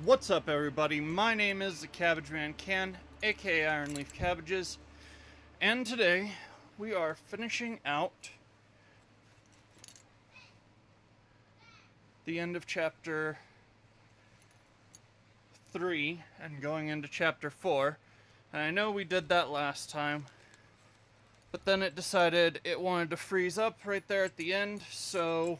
What's up, everybody? My name is the Cabbage Man Can, aka Iron Leaf Cabbages, and today we are finishing out the end of chapter 3 and going into chapter 4. And I know we did that last time, but then it decided it wanted to freeze up right there at the end, so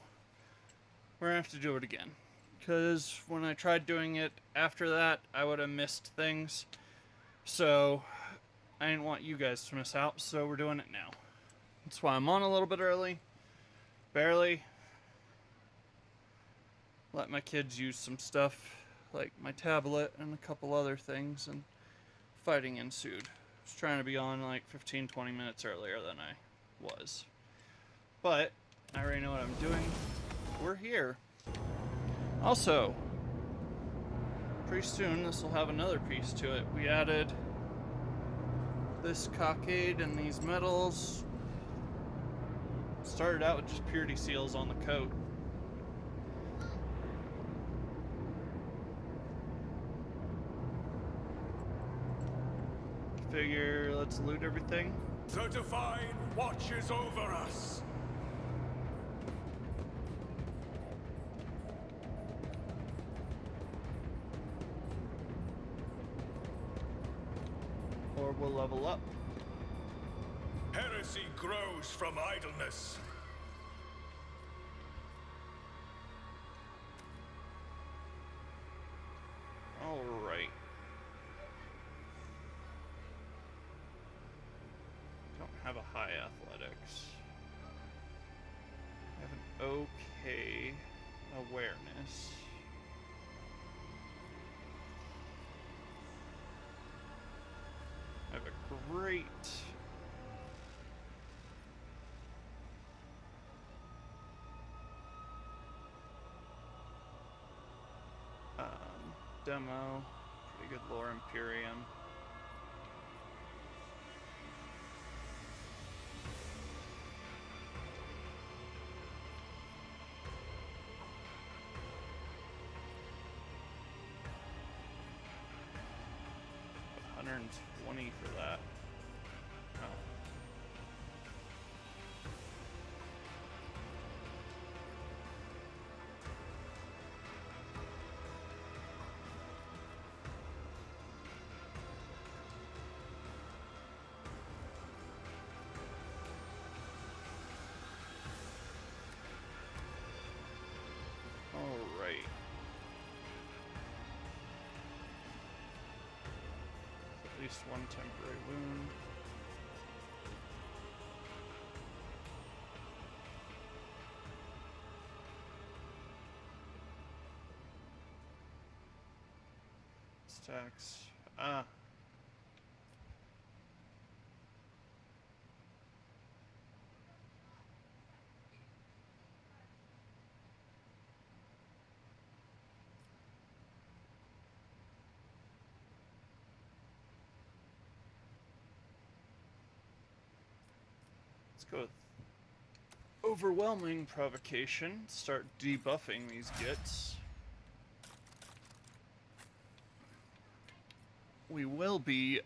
we're gonna have to do it again. Because when I tried doing it after that, I would have missed things. So I didn't want you guys to miss out, so we're doing it now. That's why I'm on a little bit early. Barely. Let my kids use some stuff, like my tablet and a couple other things, and fighting ensued. I was trying to be on like 15-20 minutes earlier than I was. But I already know what I'm doing. We're here. Also, pretty soon this will have another piece to it. We added this cockade and these medals. Started out with just purity seals on the coat. Figure, let's loot everything. The Divine watches over us. Or we'll level up. Heresy grows from idleness. Alright. Don't have a high athletics. I have an okay awareness. I have a great demo, pretty good lore Imperium. $120 for that. Oh. Alright. At least one temporary wound. Stacks. Let's go with overwhelming provocation. Start debuffing these gits. We will be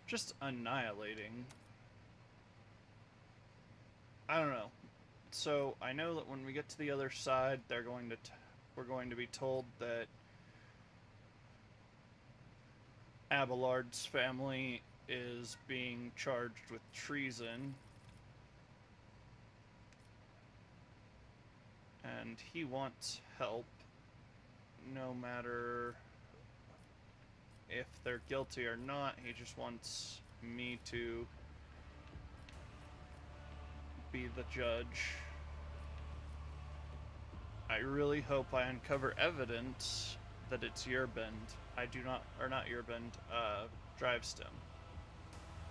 just annihilating. I don't know. So I know that when we get to the other side, we're going to be told that Abelard's family is being charged with treason, and he wants help, no matter if they're guilty or not. He just wants me to be the judge. I really hope I uncover evidence that it's Yerbend. Not Yerbend, Drivestem.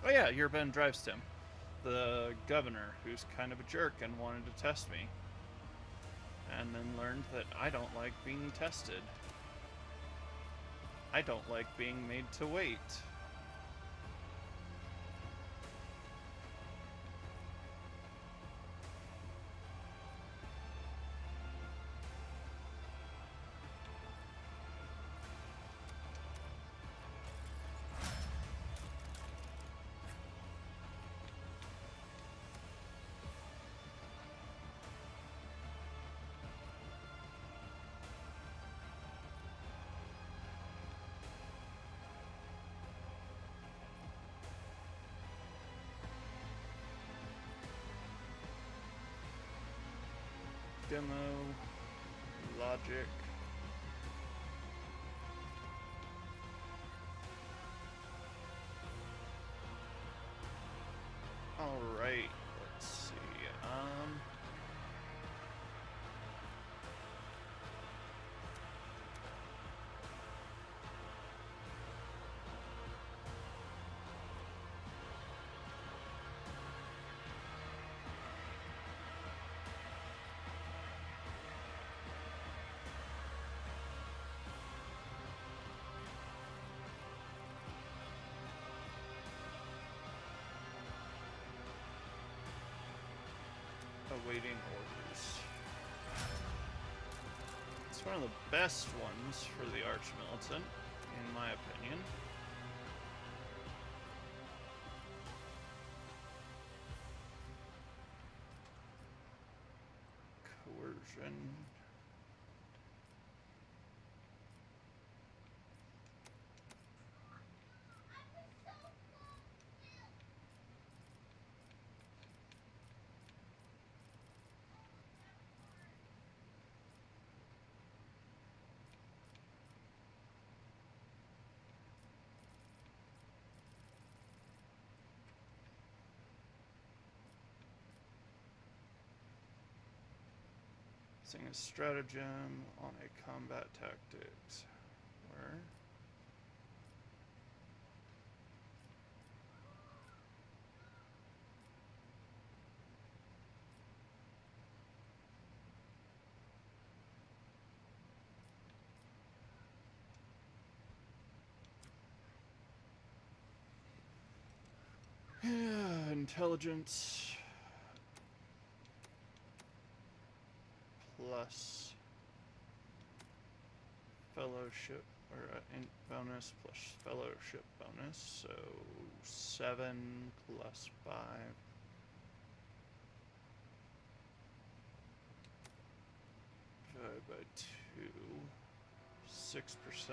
Oh yeah, Yerbend Drivestem. The governor, who's kind of a jerk and wanted to test me. And then learned that I don't like being tested. I don't like being made to wait. demo, logic. Alright, let's see. Awaiting orders. It's one of the best ones for the Archmilitant, in my opinion. Coercion. Using a stratagem on a combat tactics. Where? Yeah, intelligence plus fellowship, or int bonus plus fellowship bonus, so 7 plus 5. Divided by 2, 6%.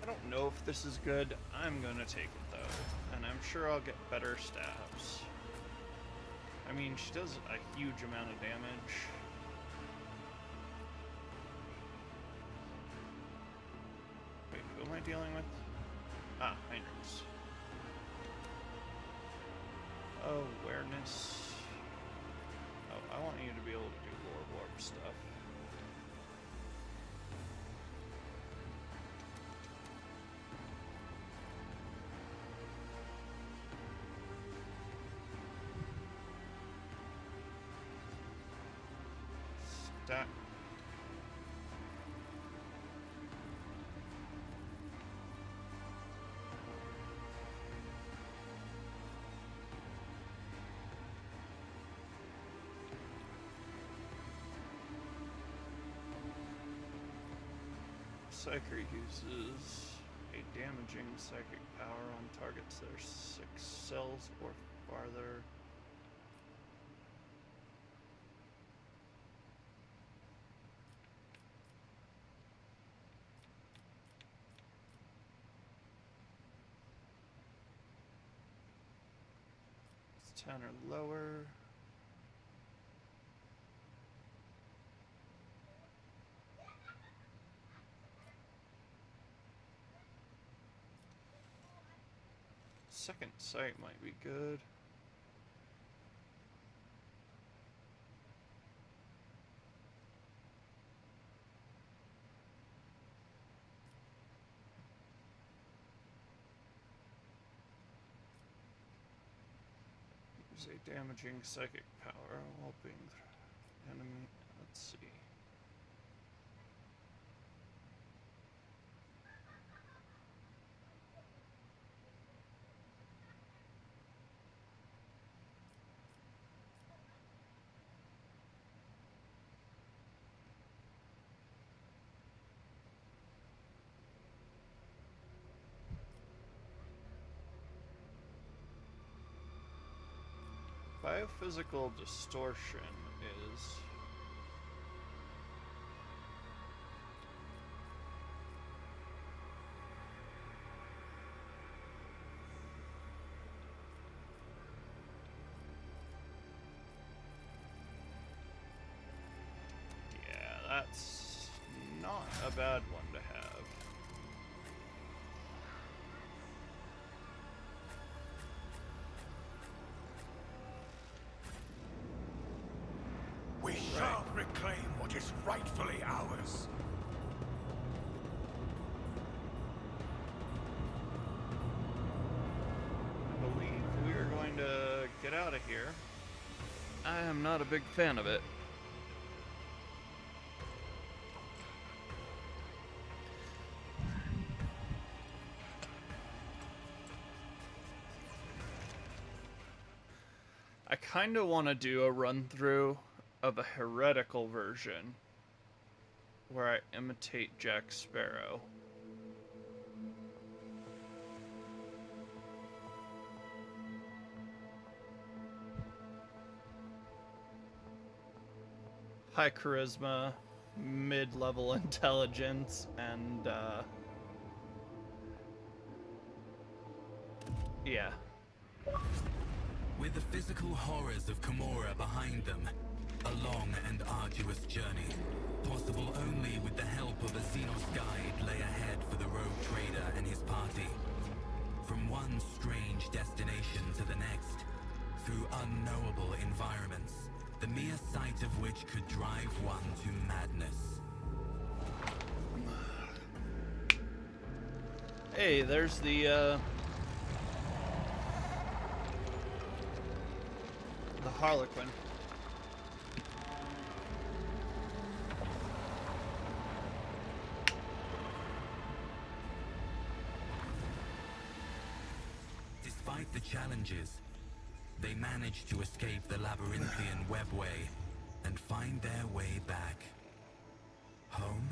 I don't know if this is good. I'm gonna take it though, and I'm sure I'll get better stabs. I mean, she does a huge amount of damage. Wait, who am I dealing with? Ah, Highnesses. Awareness. Oh, I want you to be able to do Lore Warp stuff. Stack. Psyker uses a damaging psychic power on targets that are 6 cells or farther. It's 10 or lower. Second sight might be good. Use a damaging psychic power while being enemy. Let's see. biophysical distortion is... Yeah, that's not a bad one to have. We shall reclaim what is rightfully ours. I believe we are going to get out of here. I am not a big fan of it. I kind of want to do a run-through of a heretical version where I imitate Jack Sparrow. High charisma, mid-level intelligence, and yeah. With the physical horrors of Camorra behind them, a long and arduous journey, possible only with the help of a Xenos guide, lay ahead for the rogue trader and his party. From one strange destination to the next, through unknowable environments, the mere sight of which could drive one to madness. Hey, there's the Harlequin. Despite the challenges, they managed to escape the labyrinthian webway and find their way back home.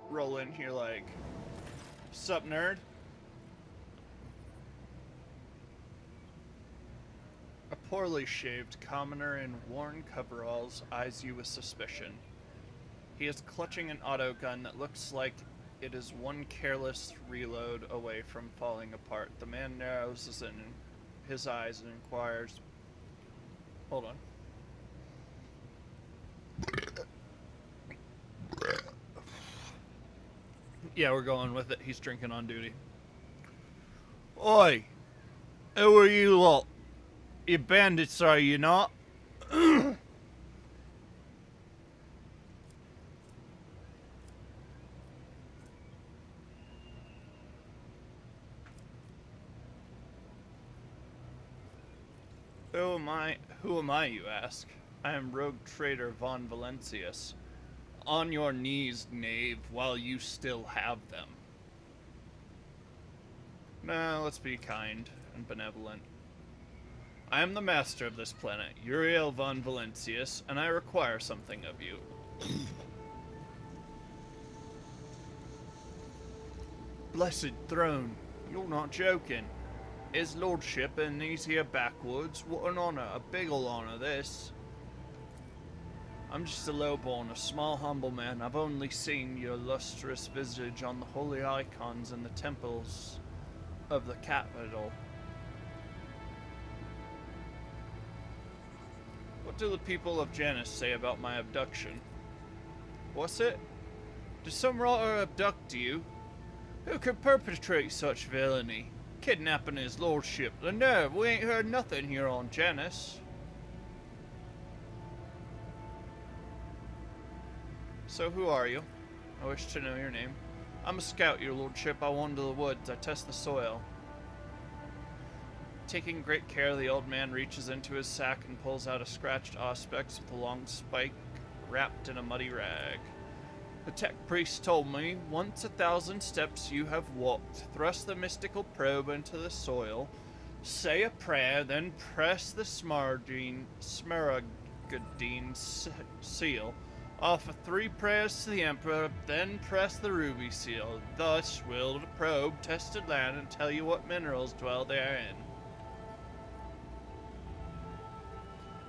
Roll in here like, sup nerd? A poorly shaved commoner in worn coveralls eyes you with suspicion. He is clutching an autogun that looks like it is one careless reload away from falling apart. The man narrows his eyes and inquires, hold on. Yeah, we're going with it. He's drinking on duty. Oi! Who are you lot? You bandits, are you not? Who am I, you ask? I am rogue trader von Valencius. On your knees, knave, while you still have them. Now, let's be kind and benevolent. I am the master of this planet, Uriel von Valencius, and I require something of you. Blessed throne, you're not joking. His lordship in these here backwoods, what an honor, a big ol' honor this. I'm just a lowborn, a small humble man. I've only seen your lustrous visage on the holy icons in the temples of the capital. What do the people of Janus say about my abduction? What's it? Did some rotter abduct you? Who could perpetrate such villainy? Kidnapping his lordship. The nerve, we ain't heard nothing here on Janus. So who are you? I wish to know your name. I'm a scout, your lordship. I wander the woods. I test the soil. Taking great care, the old man reaches into his sack and pulls out a scratched auspex with a long spike wrapped in a muddy rag. The tech priest told me, once 1,000 steps you have walked, thrust the mystical probe into the soil, Say a prayer, then press the smaragdine seal. Offer 3 prayers to the Emperor, then press the ruby seal. Thus will the probe test the land and tell you what minerals dwell therein.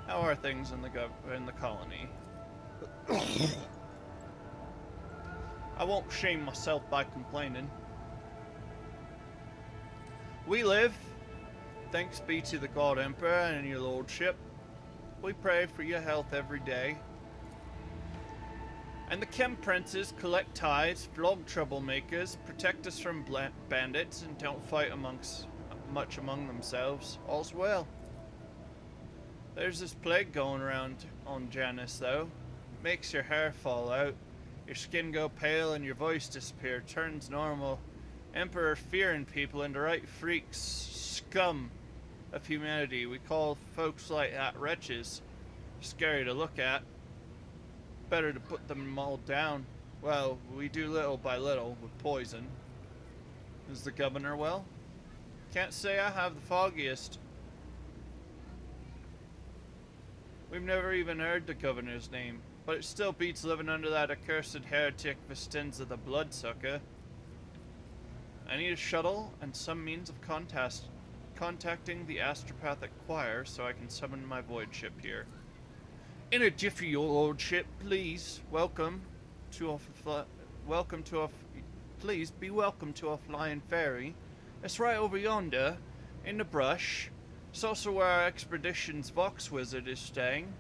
How are things in the colony? I won't shame myself by complaining. We live, thanks be to the God Emperor and your lordship. We pray for your health every day. And the Chem Princes collect tithes, flog troublemakers, protect us from bandits, and don't fight much among themselves. All's well. There's this plague going around on Janus, though. Makes your hair fall out, your skin go pale, and your voice disappear. Turns normal. Emperor fearing people into right freaks. Scum of humanity. We call folks like that wretches. Scary to look at. Better to put them all down. Well, we do little by little with poison. Is the governor well? Can't say I have the foggiest. We've never even heard the governor's name, but it still beats living under that accursed heretic Vistenza the Bloodsucker. I need a shuttle and some means of contacting the astropathic choir so I can summon my void ship here. In a jiffy, your lordship, please. Please be welcome to our flying ferry. It's right over yonder, in the brush. It's also where our expedition's Vox Wizard is staying.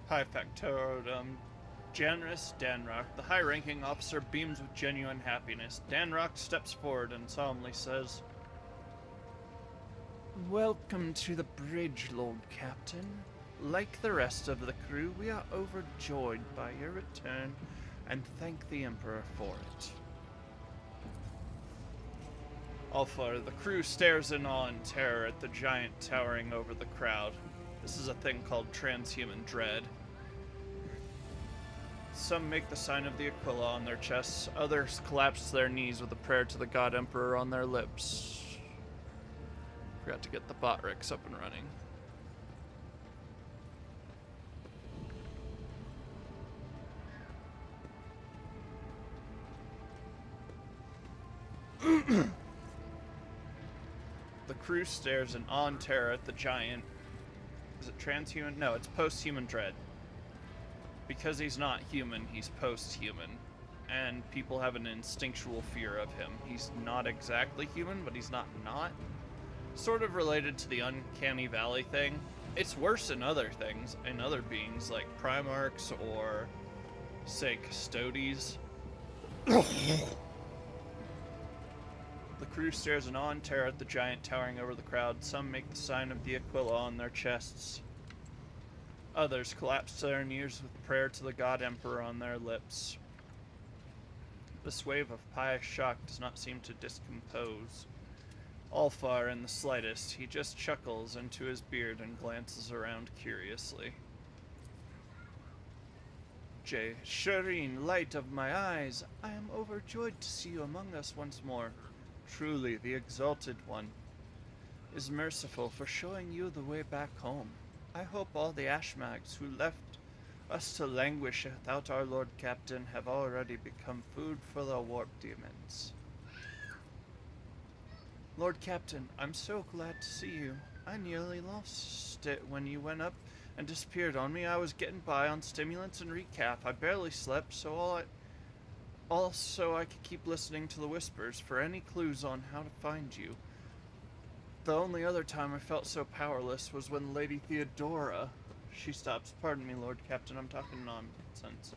High factotum. Generous Danrock. The high-ranking officer beams with genuine happiness. Danrock steps forward and solemnly says, "Welcome to the bridge, Lord Captain. Like the rest of the crew, we are overjoyed by your return and thank the Emperor for it." Alpha, the crew stares in awe and terror at the giant towering over the crowd. This is a thing called transhuman dread. Some make the sign of the Aquila on their chests, others collapse to their knees with a prayer to the God Emperor on their lips. Forgot to get the bot Rex up and running. The crew stares in awe and terror at the giant. Is it transhuman? No, it's post-human dread. Because he's not human, he's post-human. And people have an instinctual fear of him. He's not exactly human, but he's not. Sort of related to the Uncanny Valley thing. It's worse in other things, in other beings, like Primarchs or, say, Custodes. The crew stares in awe and terror at the giant towering over the crowd. Some make the sign of the Aquila on their chests. Others collapse to their knees with prayer to the God Emperor on their lips. This wave of pious shock does not seem to discompose Alfar in the slightest. He just chuckles into his beard and glances around curiously. Jay, Shireen, light of my eyes, I am overjoyed to see you among us once more. Truly, the Exalted One is merciful for showing you the way back home. I hope all the Ashmags who left us to languish without our Lord Captain have already become food for the warp demons. Lord Captain, I'm so glad to see you. I nearly lost it when you went up and disappeared on me. I was getting by on stimulants and recap. I barely slept, so Also, I could keep listening to the whispers for any clues on how to find you. The only other time I felt so powerless was when Lady Theodora... She stops. Pardon me, Lord Captain, I'm talking nonsense.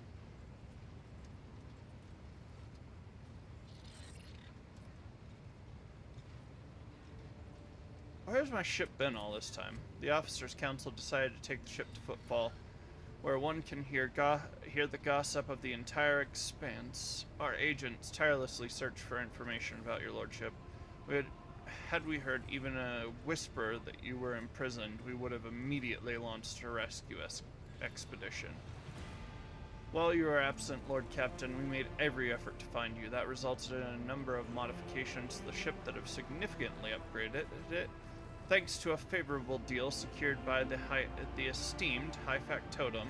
Where's my ship been all this time? The officers' council decided to take the ship to Footfall, where one can hear the gossip of the entire expanse. Our agents tirelessly search for information about your lordship. Had we heard even a whisper that you were imprisoned, we would have immediately launched a rescue expedition. While you were absent, Lord Captain, we made every effort to find you. That resulted in a number of modifications to the ship that have significantly upgraded it, thanks to a favorable deal secured by the esteemed High Factotum.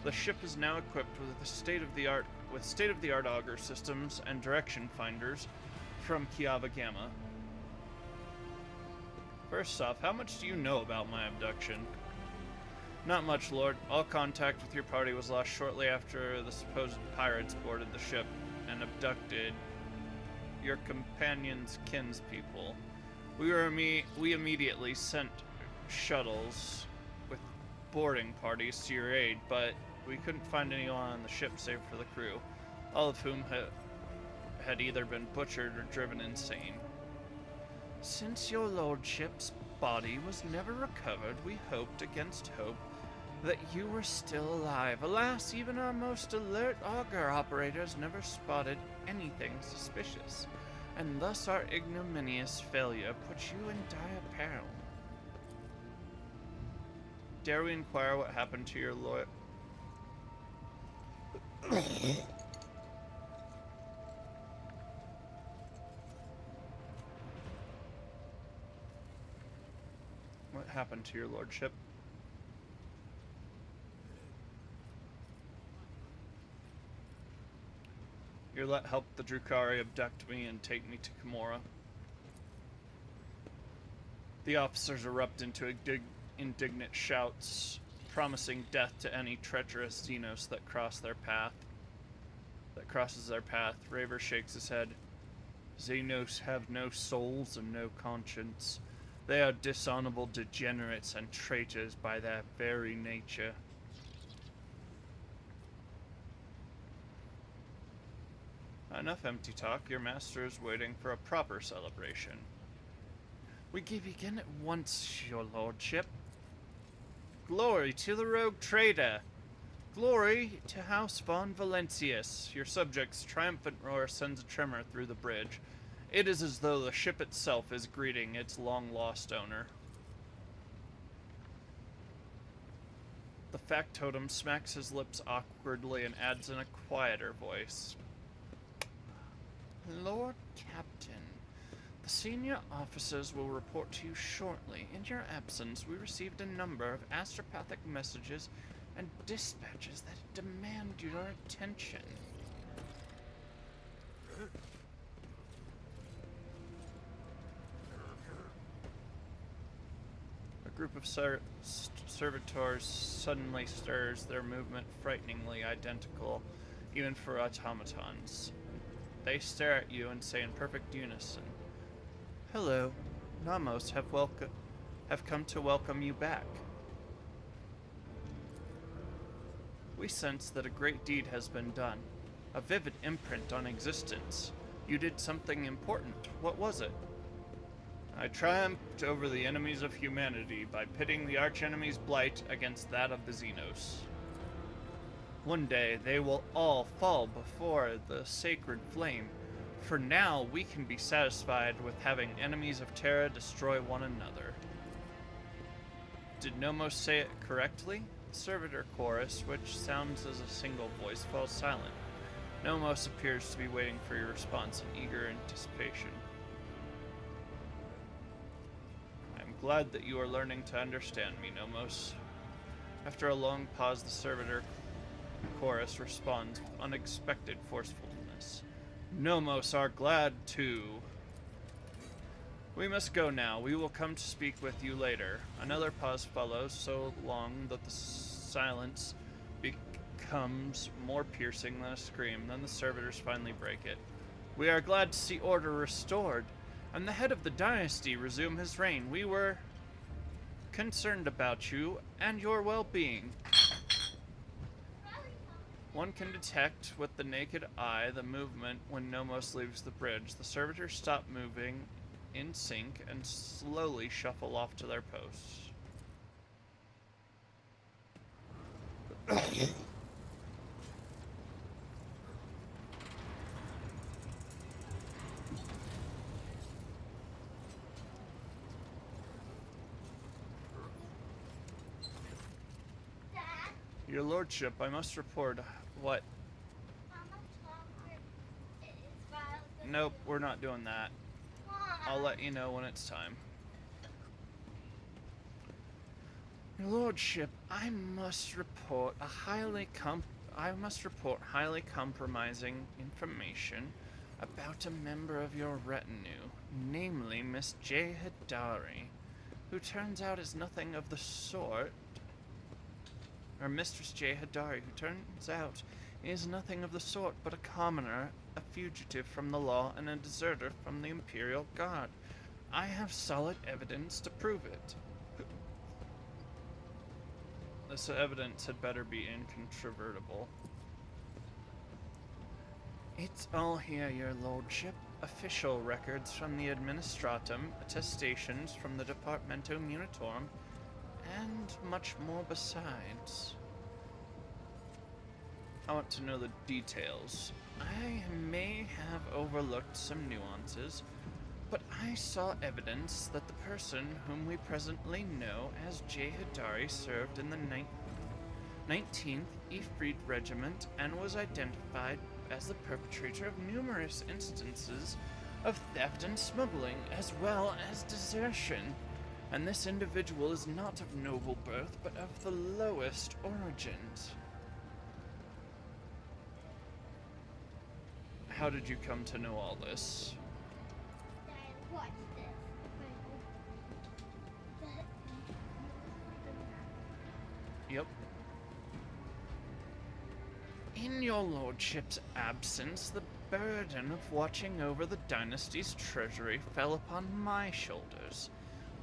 The ship is now equipped with state-of-the-art auger systems and direction finders from Kiava Gamma. First off, how much do you know about my abduction? Not much, Lord. All contact with your party was lost shortly after the supposed pirates boarded the ship and abducted your companion's kinspeople. We immediately sent shuttles with boarding parties to your aid, but we couldn't find anyone on the ship save for the crew, all of whom had either been butchered or driven insane. Since your lordship's body was never recovered, we hoped against hope that you were still alive. Alas, even our most alert auger operators never spotted anything suspicious, and thus our ignominious failure put you in dire peril. Dare we inquire what happened to your lord? What happened to your lordship? You helped the Drukhari abduct me and take me to Kimura. The officers erupt into indignant shouts, promising death to any treacherous Xenos that crosses their path. Raver shakes his head. Xenos have no souls and no conscience. They are dishonorable degenerates and traitors by their very nature. Enough empty talk. Your master is waiting for a proper celebration. We can begin at once, your lordship. Glory to the rogue trader! Glory to House von Valentius! Your subject's triumphant roar sends a tremor through the bridge. It is as though the ship itself is greeting its long-lost owner. The factotum smacks his lips awkwardly and adds in a quieter voice. Lord Captain, the senior officers will report to you shortly. In your absence, we received a number of astropathic messages and dispatches that demand your attention. A group of servitors suddenly stirs, their movement frighteningly identical, even for automatons. They stare at you and say in perfect unison, Hello, Namos have come to welcome you back. We sense that a great deed has been done, a vivid imprint on existence. You did something important. What was it? I triumphed over the enemies of humanity by pitting the archenemy's blight against that of the Xenos. One day they will all fall before the sacred flame. For now, we can be satisfied with having enemies of Terra destroy one another. Did Nomos say it correctly? The servitor chorus, which sounds as a single voice, falls silent. Nomos appears to be waiting for your response in eager anticipation. I'm glad that you are learning to understand me, Nomos. After a long pause, the servitor chorus responds with unexpected forcefulness. Nomos are glad too. We must go now. We will come to speak with you later. Another pause follows, so long that the silence comes more piercing than a scream. Then the servitors finally break it. We are glad to see order restored, and the head of the dynasty resume his reign. We were concerned about you and your well-being. One can detect with the naked eye the movement when Nomos leaves the bridge. The servitors stop moving in sync and slowly shuffle off to their posts. Your lordship, I must report what? Nope, we're not doing that. I'll let you know when it's time. Your lordship, I must report highly compromising information about a member of your retinue, namely Miss J. Hidari, who turns out is nothing of the sort. Or Mistress J. Hidari, who turns out is nothing of the sort but a commoner, a fugitive from the law, and a deserter from the Imperial Guard. I have solid evidence to prove it. This evidence had better be incontrovertible. It's all here, your lordship. Official records from the Administratum, attestations from the Departamento Munitorum, and much more besides. I want to know the details. I may have overlooked some nuances, but I saw evidence that the person whom we presently know as J. Hidari served in the 19th Ifrit Regiment and was identified as the perpetrator of numerous instances of theft and smuggling, as well as desertion. And this individual is not of noble birth, but of the lowest origins. How did you come to know all this? Watch this. Yep. In your lordship's absence, the burden of watching over the dynasty's treasury fell upon my shoulders.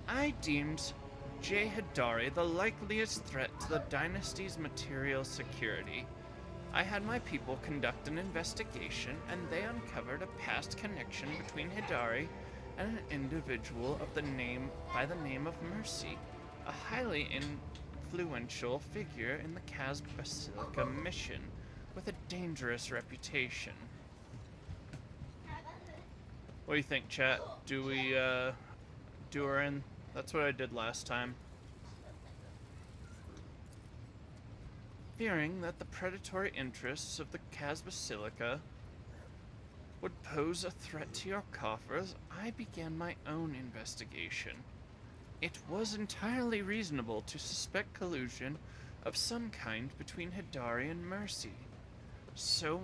I deemed J. Hidari the likeliest threat to the dynasty's material security. I had my people conduct an investigation, and they uncovered a past connection between Hidari and an individual by the name of Mercy, a highly influential figure in the Kaz Basilica mission, with a dangerous reputation. What do you think, chat? Do we, do her in? That's what I did last time. Fearing that the predatory interests of the Kaz Basilica would pose a threat to your coffers, I began my own investigation. It was entirely reasonable to suspect collusion of some kind between Hidari and Mercy. So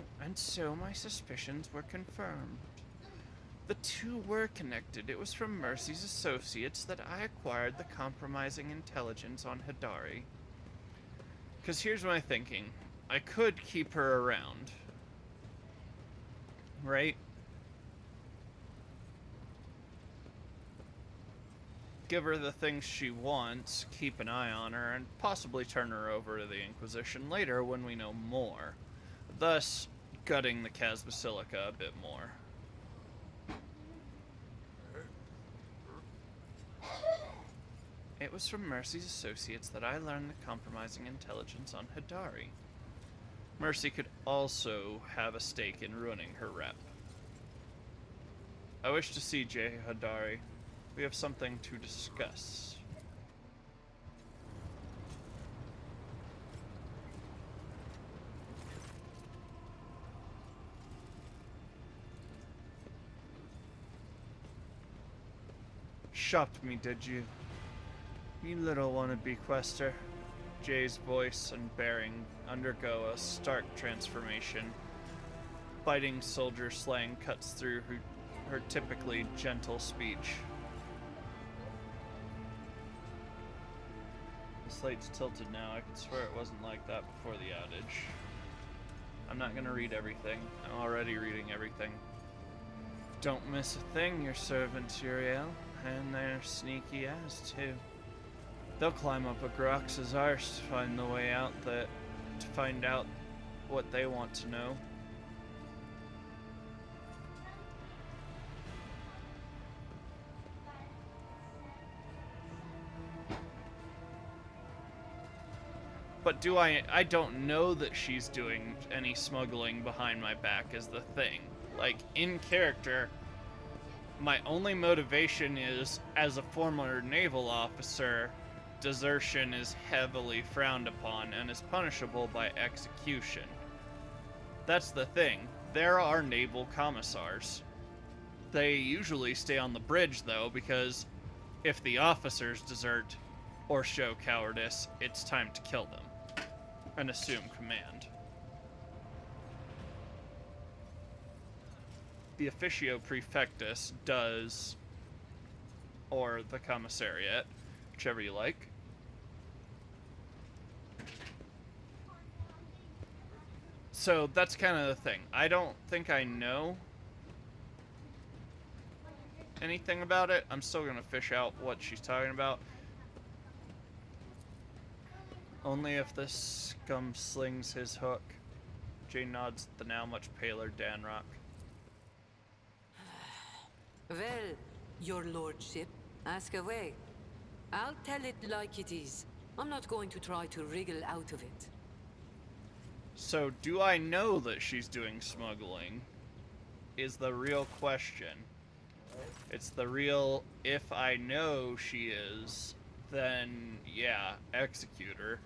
my suspicions were confirmed. The two were connected. It was from Mercy's associates that I acquired the compromising intelligence on Hidari. Because here's my thinking. I could keep her around. Right? Give her the things she wants, keep an eye on her, and possibly turn her over to the Inquisition later when we know more. Thus, gutting the Kaz Basilica a bit more. It was from Mercy's associates that I learned the compromising intelligence on Hidari. Mercy could also have a stake in ruining her rep. I wish to see J. Hidari. We have something to discuss. Shopped me, did you? You little wannabe quester. Jay's voice and bearing undergo a stark transformation. Biting soldier slang cuts through her typically gentle speech. The slate's tilted now. I could swear it wasn't like that before the outage. I'm not gonna read everything. I'm already reading everything. Don't miss a thing, your servants, Uriel. And they're sneaky as, too. They'll climb up a Grox's arse to find the way out to find out what they want to know. But I don't know that she's doing any smuggling behind my back is the thing. Like, in character, my only motivation is, as a former naval officer, desertion is heavily frowned upon and is punishable by execution. That's the thing. There are naval commissars. They usually stay on the bridge, though, because if the officers desert or show cowardice, it's time to kill them and assume command. The officio prefectus does, or the commissariat, whichever you like. So that's kind of the thing. I don't think I know anything about it. I'm still gonna fish out what she's talking about. Only if this scum slings his hook. Jane nods at the now much paler Danrock. Well, your lordship, ask away. I'll tell it like it is. I'm not going to try to wriggle out of it. So, do I know that she's doing smuggling? Is the real question. It's the real, if I know she is, then, yeah, execute her.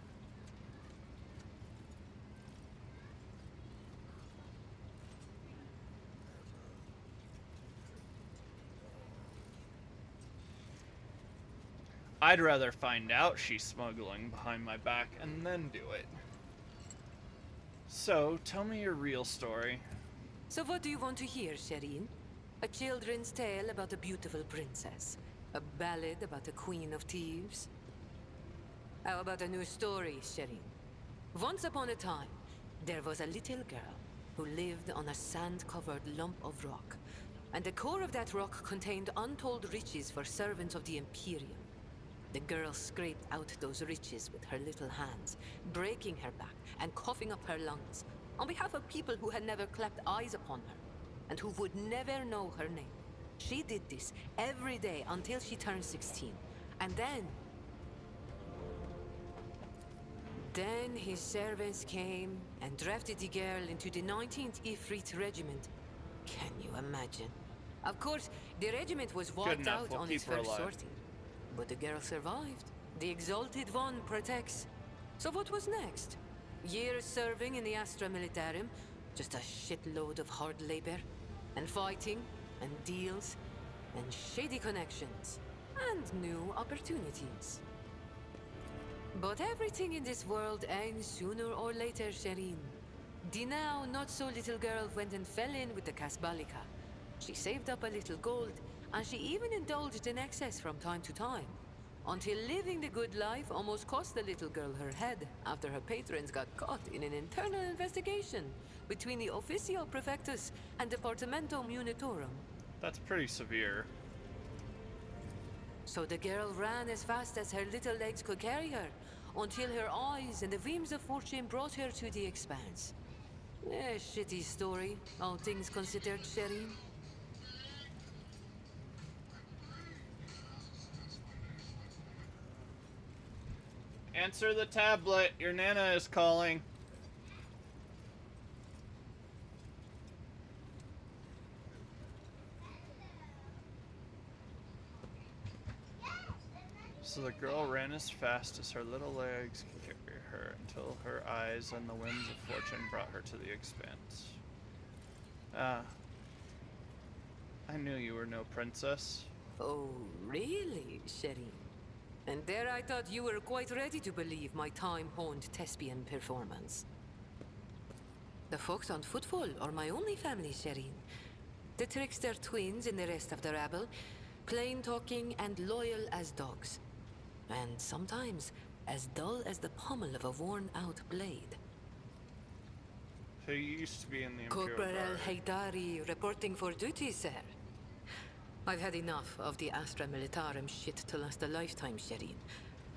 I'd rather find out she's smuggling behind my back and then do it. So, tell me your real story. So what do you want to hear, Shireen? A children's tale about a beautiful princess? A ballad about a queen of thieves? How about a new story, Shireen? Once upon a time, there was a little girl who lived on a sand-covered lump of rock. And the core of that rock contained untold riches for servants of the Imperium. The girl scraped out those riches with her little hands, breaking her back and coughing up her lungs, on behalf of people who had never clapped eyes upon her, and who would never know her name. She did this every day until she turned 16, and then his servants came and drafted the girl into the 19th Ifrit Regiment. Can you imagine? Of course, the regiment was wiped out on its first sortie. But the girl survived. The Exalted One protects. So what was next? Years serving in the Astra Militarum, just a shitload of hard labor, and fighting, and deals, and shady connections, and new opportunities. But everything in this world ends sooner or later, Shireen. The now not-so-little girl went and fell in with the Kasbalika. She saved up a little gold, and she even indulged in excess from time to time, until living the good life almost cost the little girl her head after her patrons got caught in an internal investigation between the Officio Prefectus and Departamento Munitorum. That's pretty severe. So the girl ran as fast as her little legs could carry her, until her eyes and the whims of fortune brought her to the expanse. A shitty story, all things considered, Shireen. Answer the tablet. Your Nana is calling. So the girl ran as fast as her little legs could carry her until her eyes and the winds of fortune brought her to the expanse. Ah. I knew you were no princess. Oh, really, Shireen? And there I thought you were quite ready to believe my time-honed thespian performance. The folks on Footfall are my only family, Shireen. The trickster twins and the rest of the rabble, plain-talking and loyal as dogs. And sometimes as dull as the pommel of a worn-out blade. who used to be in the Imperial Corporal Guard. Haydari reporting for duty, sir. I've had enough of the Astra Militarum shit to last a lifetime, Shireen.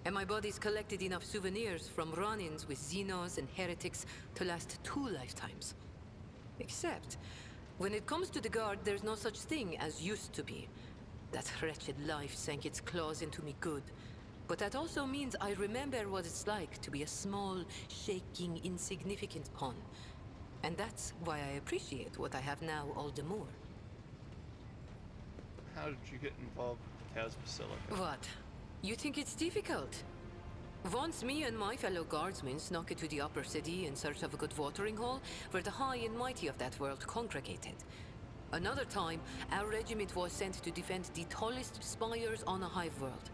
And my body's collected enough souvenirs from run-ins with Xenos and heretics to last 2 lifetimes. Except, when it comes to the Guard, there's no such thing as used to be. That wretched life sank its claws into me good. But that also means I remember what it's like to be a small, shaking, insignificant pawn. And that's why I appreciate what I have now all the more. How did you get involved with the Cas Basilica? What? You think it's difficult? Once me and my fellow guardsmen snuck into the upper city in search of a good watering hole, where the high and mighty of that world congregated. Another time, our regiment was sent to defend the tallest spires on a hive world.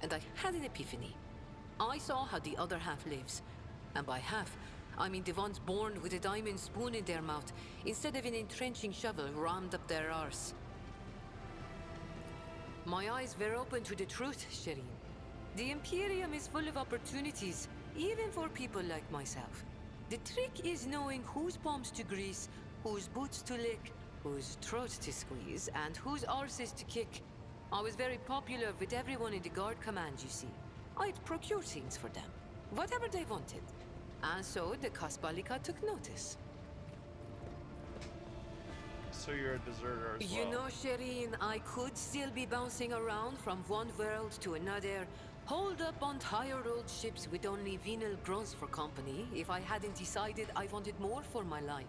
And I had an epiphany. I saw how the other half lives. And by half, I mean the ones born with a diamond spoon in their mouth, instead of an entrenching shovel rammed up their arse. My eyes were open to the truth, Shireen. The Imperium is full of opportunities, even for people like myself. The trick is knowing whose palms to grease, whose boots to lick, whose throat to squeeze, and whose arses to kick. I was very popular with everyone in the Guard Command, you see. I'd procure things for them, whatever they wanted. And so the Kasbalika took notice. So you're a deserter as well. You know, Shireen, I could still be bouncing around from one world to another, holed up on tired old ships with only venal grunts for company, if I hadn't decided I wanted more for my life.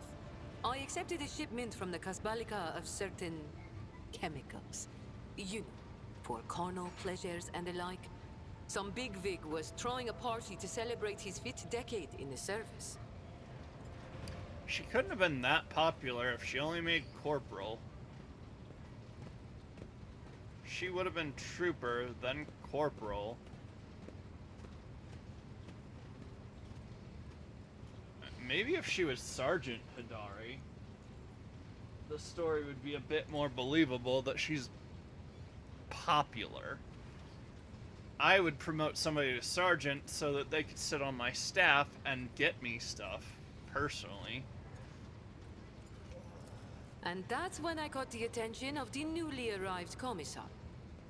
I accepted a shipment from the Kasbalika of certain chemicals. You know, for carnal pleasures and the like. Some bigwig was throwing a party to celebrate his 5th decade in the service. She couldn't have been that popular if she only made corporal. She would have been trooper, then corporal. Maybe if she was Sergeant Hidari, the story would be a bit more believable that she's popular. I would promote somebody to sergeant so that they could sit on my staff and get me stuff, personally. And that's when I caught the attention of the newly arrived commissar.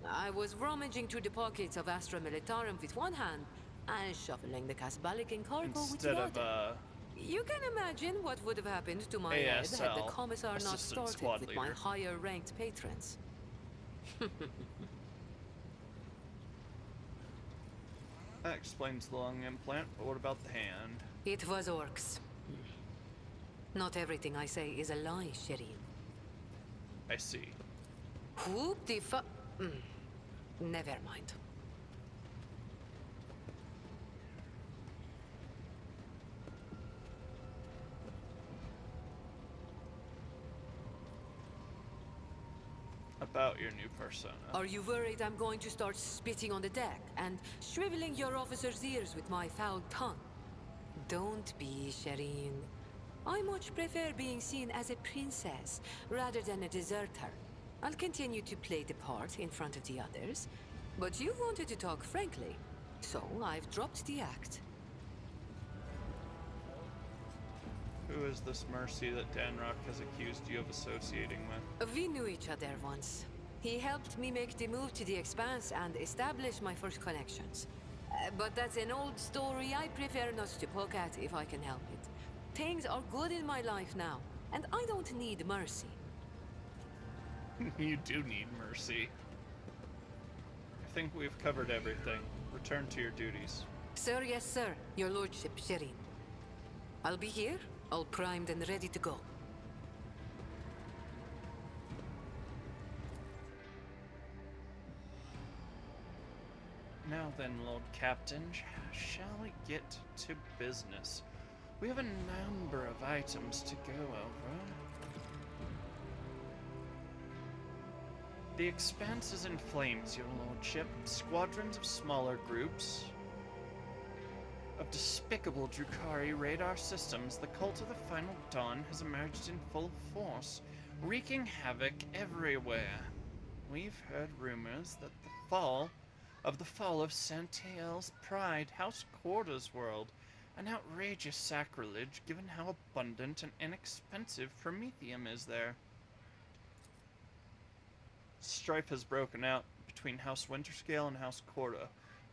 I was rummaging through the pockets of Astra Militarum with one hand and shuffling the Kasbalican cargo with the Instead other. of, You can imagine what would have happened to my head had the ASL, commissar not assistant started squad with my leader. higher-ranked patrons. That explains the lung implant, but what about the hand? It was orcs. Not everything I say is a lie, Shireen. I see. Whoop the fu- Never mind. About your new persona. Are you worried I'm going to start spitting on the deck and shriveling your officers' ears with my foul tongue? Don't be, Shireen. I much prefer being seen as a princess rather than a deserter. I'll continue to play the part in front of the others, but you wanted to talk frankly, so I've dropped the act. Who is this Mercy that Danrock has accused you of associating with? We knew each other once. He helped me make the move to the Expanse and establish my first connections. But that's an old story I prefer not to poke at if I can help it. Things are good in my life now, and I don't need mercy. You do need mercy. I think we've covered everything. Return to your duties. Sir, yes, sir. Your lordship, Shireen. I'll be here, all primed and ready to go. Now then, Lord Captain, shall we get to business? We have a number of items to go over. The Expanse is in flames, your lordship. Squadrons of smaller groups of despicable Drukhari radar systems, the cult of the Final Dawn has emerged in full force, wreaking havoc everywhere. We've heard rumors that the fall of Santael's Pride House Quarters World, An outrageous sacrilege given how abundant and inexpensive promethium is there. Strife has broken out between House Winterscale and House Corda.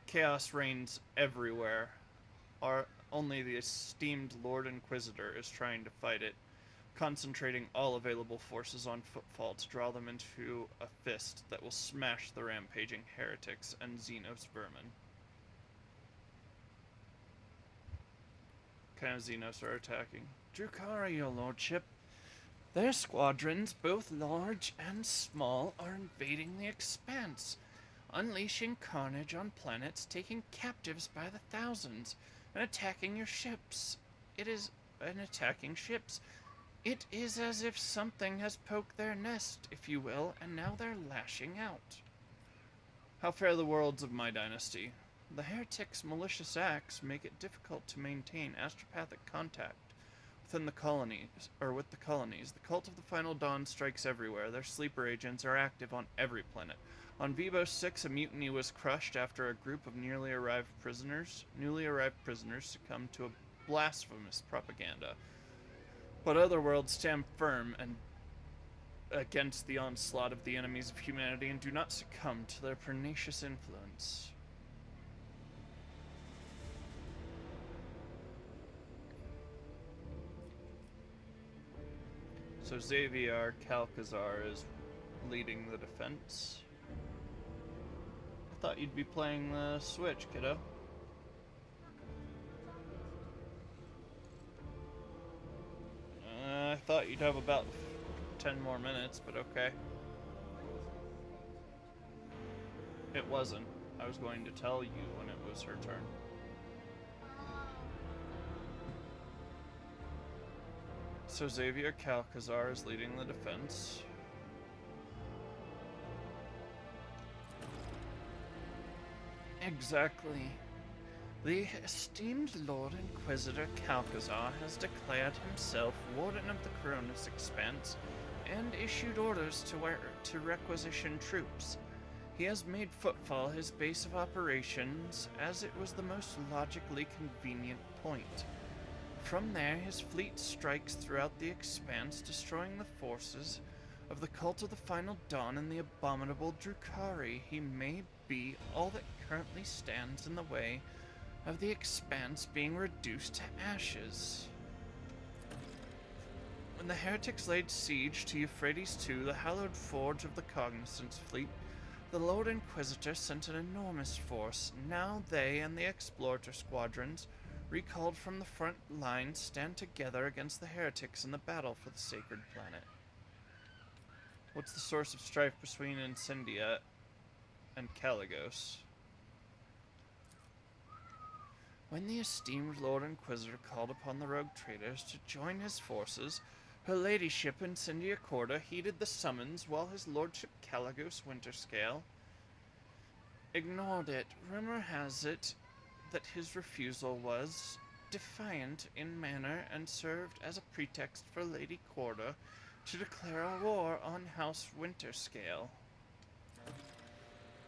Chaos reigns everywhere. Only the esteemed Lord Inquisitor is trying to fight it, concentrating all available forces on Footfall to draw them into a fist that will smash the rampaging heretics and Xenos vermin. What kind of Xenos are attacking? Drukhari, your lordship. Their squadrons, both large and small, are invading the Expanse, unleashing carnage on planets, taking captives by the thousands, and attacking your ships. It is as if something has poked their nest, if you will, and now they're lashing out. How fare the worlds of my dynasty? The heretics' malicious acts make it difficult to maintain astropathic contact within the colonies, with the colonies. The cult of the Final Dawn strikes everywhere. Their sleeper agents are active on every planet. On Vivos 6, a mutiny was crushed after a group of newly arrived prisoners succumbed to a blasphemous propaganda. But other worlds stand firm and against the onslaught of the enemies of humanity and do not succumb to their pernicious influence. So Xavier Calcazar is leading the defense. I thought you'd be playing the Switch, kiddo. I thought you'd have about 10 more minutes, but okay. It wasn't. I was going to tell you when it was her turn. So Xavier Calcazar is leading the defense. Exactly. The esteemed Lord Inquisitor Calcazar has declared himself Warden of the Cronus Expanse and issued orders to requisition troops. He has made Footfall his base of operations, as it was the most logically convenient point. From there, his fleet strikes throughout the Expanse, destroying the forces of the Cult of the Final Dawn and the abominable Drukhari. He may be all that currently stands in the way of the Expanse being reduced to ashes. When the heretics laid siege to Euphrates II, the hallowed forge of the Cognizance fleet, the Lord Inquisitor sent an enormous force. Now they and the Explorator squadrons, recalled from the front lines, stand together against the heretics in the battle for the sacred planet. What's the source of strife between Incendia and Caligos? When the esteemed Lord Inquisitor called upon the rogue traders to join his forces, her ladyship Incendia Corda heeded the summons while his lordship Caligos Winterscale ignored it. Rumor has it that his refusal was defiant in manner and served as a pretext for Lady Corda to declare a war on House Winterscale.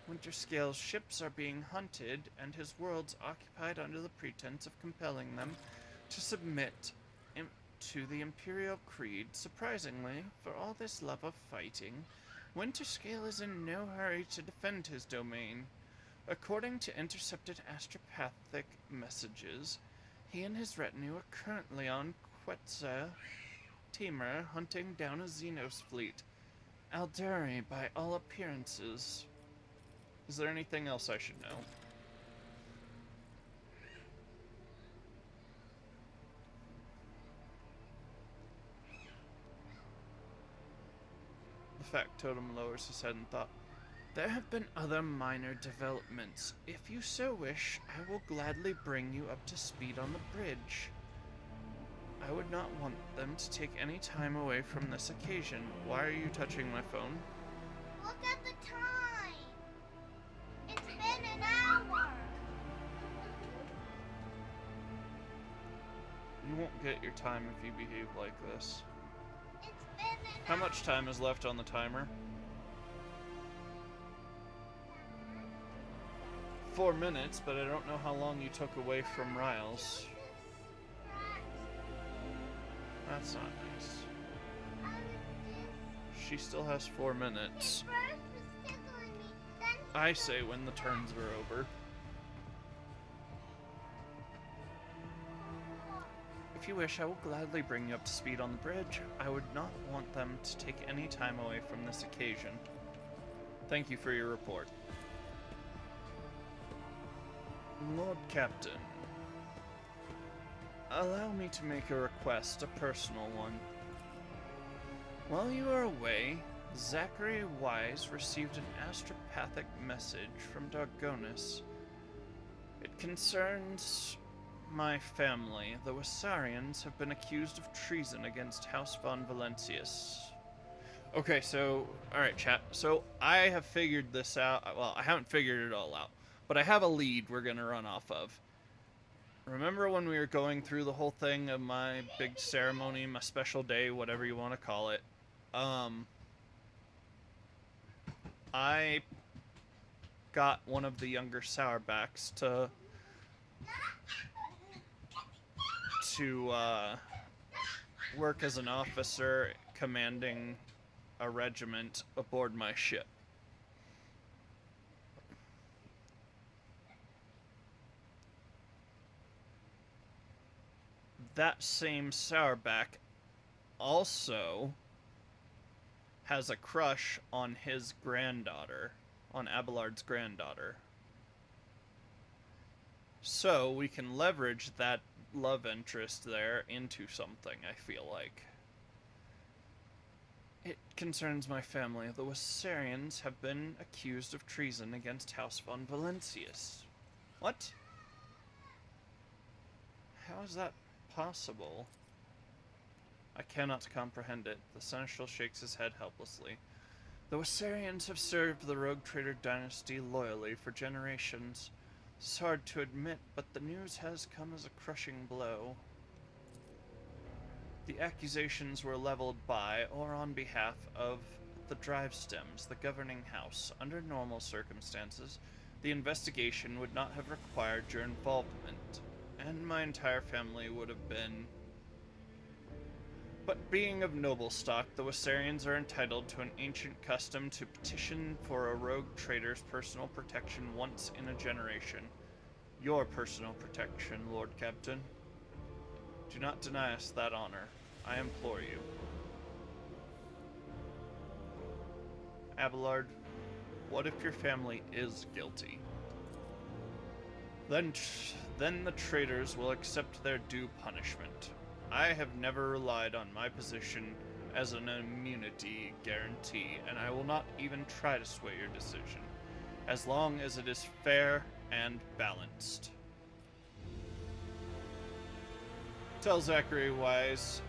Winterscale's ships are being hunted, and his worlds occupied under the pretense of compelling them to submit to the Imperial Creed. Surprisingly, for all this love of fighting, Winterscale is in no hurry to defend his domain. According to intercepted astropathic messages, he and his retinue are currently on Quetzal Timur hunting down a Xenos fleet. Alduri, by all appearances. Is there anything else I should know? The factotum lowers his head in thought. There have been other minor developments. If you so wish, I will gladly bring you up to speed on the bridge. I would not want them to take any time away from this occasion. Why are you touching my phone? Look at the time. It's been an hour. You won't get your time if you behave like this. It's been an How much time is left on the timer? 4 minutes, but I don't know how long you took away from Riles. That's not nice. I was She still has 4 minutes. first was tickling me, then I say when the turns are over. If you wish, I will gladly bring you up to speed on the bridge. I would not want them to take any time away from this occasion. Thank you for your report. Lord Captain, allow me to make a request, a personal one. While you are away, Zachary Wise received an astropathic message from Dargonis. It concerns my family. The Wissarians have been accused of treason against House von Valencius. Okay, so, alright chat, so I have figured this out. Well, I haven't figured it all out, but I have a lead we're gonna run off of. Remember when we were going through the whole thing of my big ceremony, my special day, whatever you want to call it? I got one of the younger Sourbacks to work as an officer commanding a regiment aboard my ship. That same Sourback also has a crush on his granddaughter, on Abelard's granddaughter. So we can leverage that love interest there into something, I feel like. It concerns my family. The Wissarians have been accused of treason against House von Valencius. What? How is that possible? I cannot comprehend it. The seneschal shakes his head helplessly. The Wissarians have served the rogue trader dynasty loyally for generations. It's hard to admit, but the news has come as a crushing blow. The accusations were leveled by or on behalf of the Drive Stems, the governing house. Under normal circumstances, the investigation would not have required your involvement, and my entire family would have been. But being of noble stock, the Wissarians are entitled to an ancient custom to petition for a rogue trader's personal protection once in a generation. Your personal protection, Lord Captain. Do not deny us that honor. I implore you. Abelard, what if your family is guilty? Then the traitors will accept their due punishment. I have never relied on my position as an immunity guarantee, and I will not even try to sway your decision, as long as it is fair and balanced. Tell Zachary Wise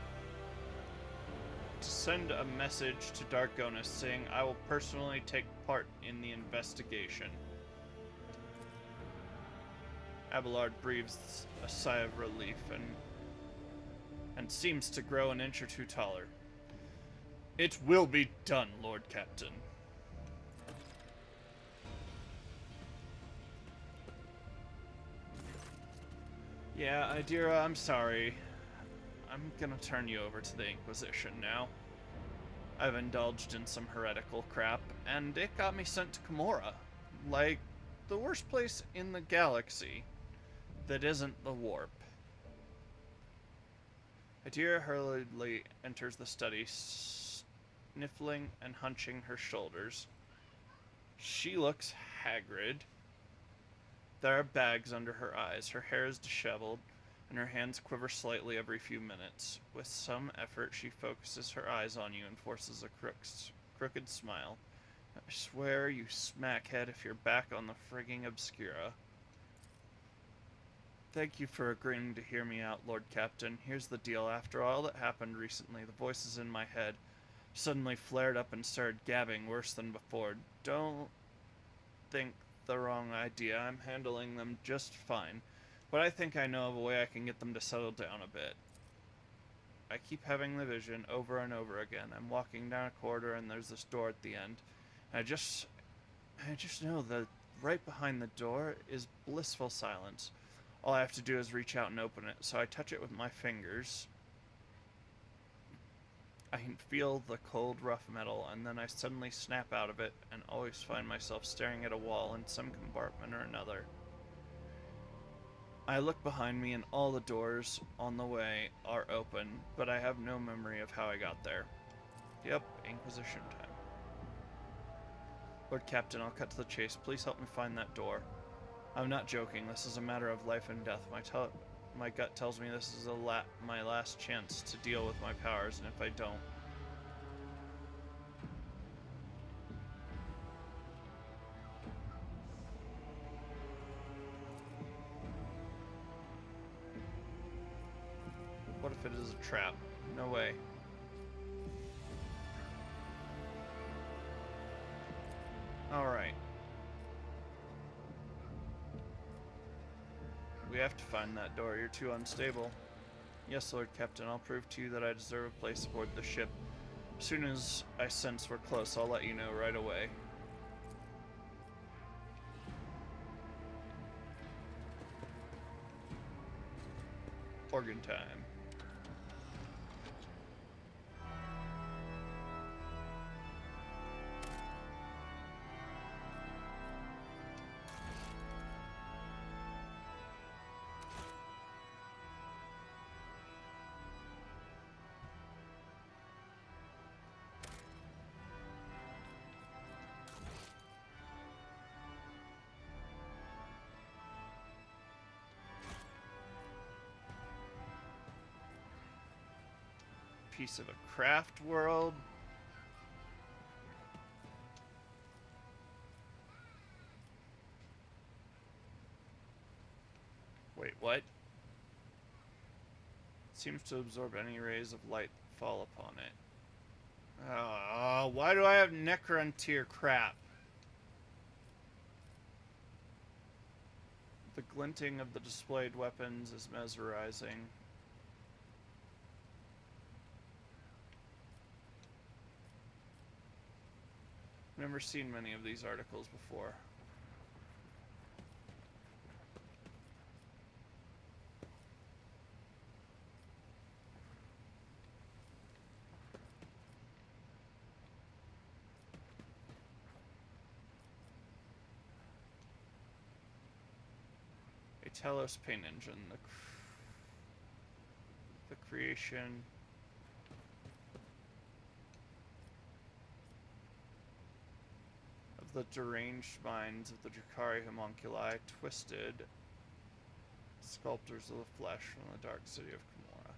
to send a message to Dargonis saying I will personally take part in the investigation. Abelard breathes a sigh of relief and seems to grow an inch or two taller. It will be done, Lord Captain. Yeah, Idira, I'm sorry. I'm gonna turn you over to the Inquisition now. I've indulged in some heretical crap, and it got me sent to Camorra. Like, the worst place in the galaxy that isn't the warp. Idira hurriedly enters the study, sniffling and hunching her shoulders. She looks haggard. There are bags under her eyes, her hair is disheveled, and her hands quiver slightly every few minutes. With some effort, she focuses her eyes on you and forces a crooked smile. I swear, you smackhead, if you're back on the frigging Obscura. Thank you for agreeing to hear me out, Lord Captain. Here's the deal. After all that happened recently, the voices in my head suddenly flared up and started gabbing worse than before. Don't think the wrong idea. I'm handling them just fine. But I think I know of a way I can get them to settle down a bit. I keep having the vision over and over again. I'm walking down a corridor and there's this door at the end. I just know that right behind the door is blissful silence. All I have to do is reach out and open it. So I touch it with my fingers. I can feel the cold, rough metal, and then I suddenly snap out of it and always find myself staring at a wall in some compartment or another. I look behind me and all the doors on the way are open, but I have no memory of how I got there. Yep, Inquisition time. Lord Captain, I'll cut to the chase. Please help me find that door. I'm not joking. This is a matter of life and death. My gut tells me this is my last chance to deal with my powers, and if I don't... What if it is a trap? No way. Alright. We have to find that door. You're too unstable. Yes, Lord Captain, I'll prove to you that I deserve a place aboard the ship. As soon as I sense we're close, I'll let you know right away. Organ time. Piece of a craft world. Wait, what? It seems to absorb any rays of light that fall upon it. Why do I have Necrontier crap? The glinting of the displayed weapons is mesmerizing. Never seen many of these articles before. A Telos paint engine, the creation of the deranged minds of the Drakari homunculi, twisted sculptors of the flesh from the dark city of Kimura.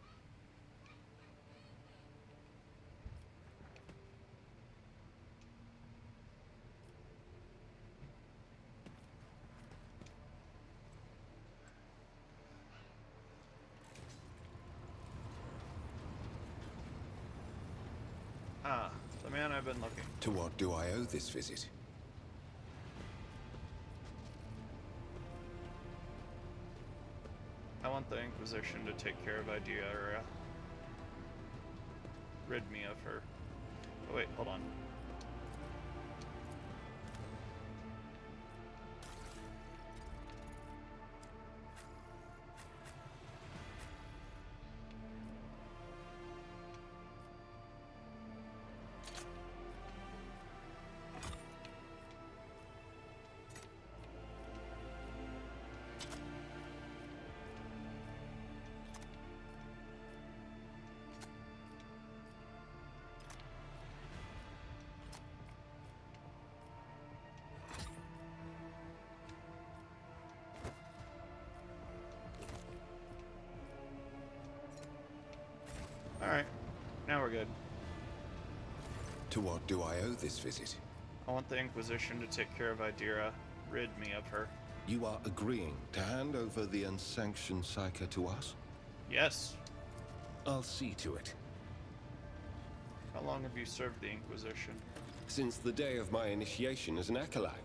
Ah, the man I've been looking. To what do I owe this visit? I want the Inquisition to take care of Idea. Rid me of her. Oh wait, hold on. Alright, now we're good. To what do I owe this visit? I want the Inquisition to take care of Idira. Rid me of her. You are agreeing to hand over the unsanctioned Psyker to us? Yes. I'll see to it. How long have you served the Inquisition? Since the day of my initiation as an acolyte.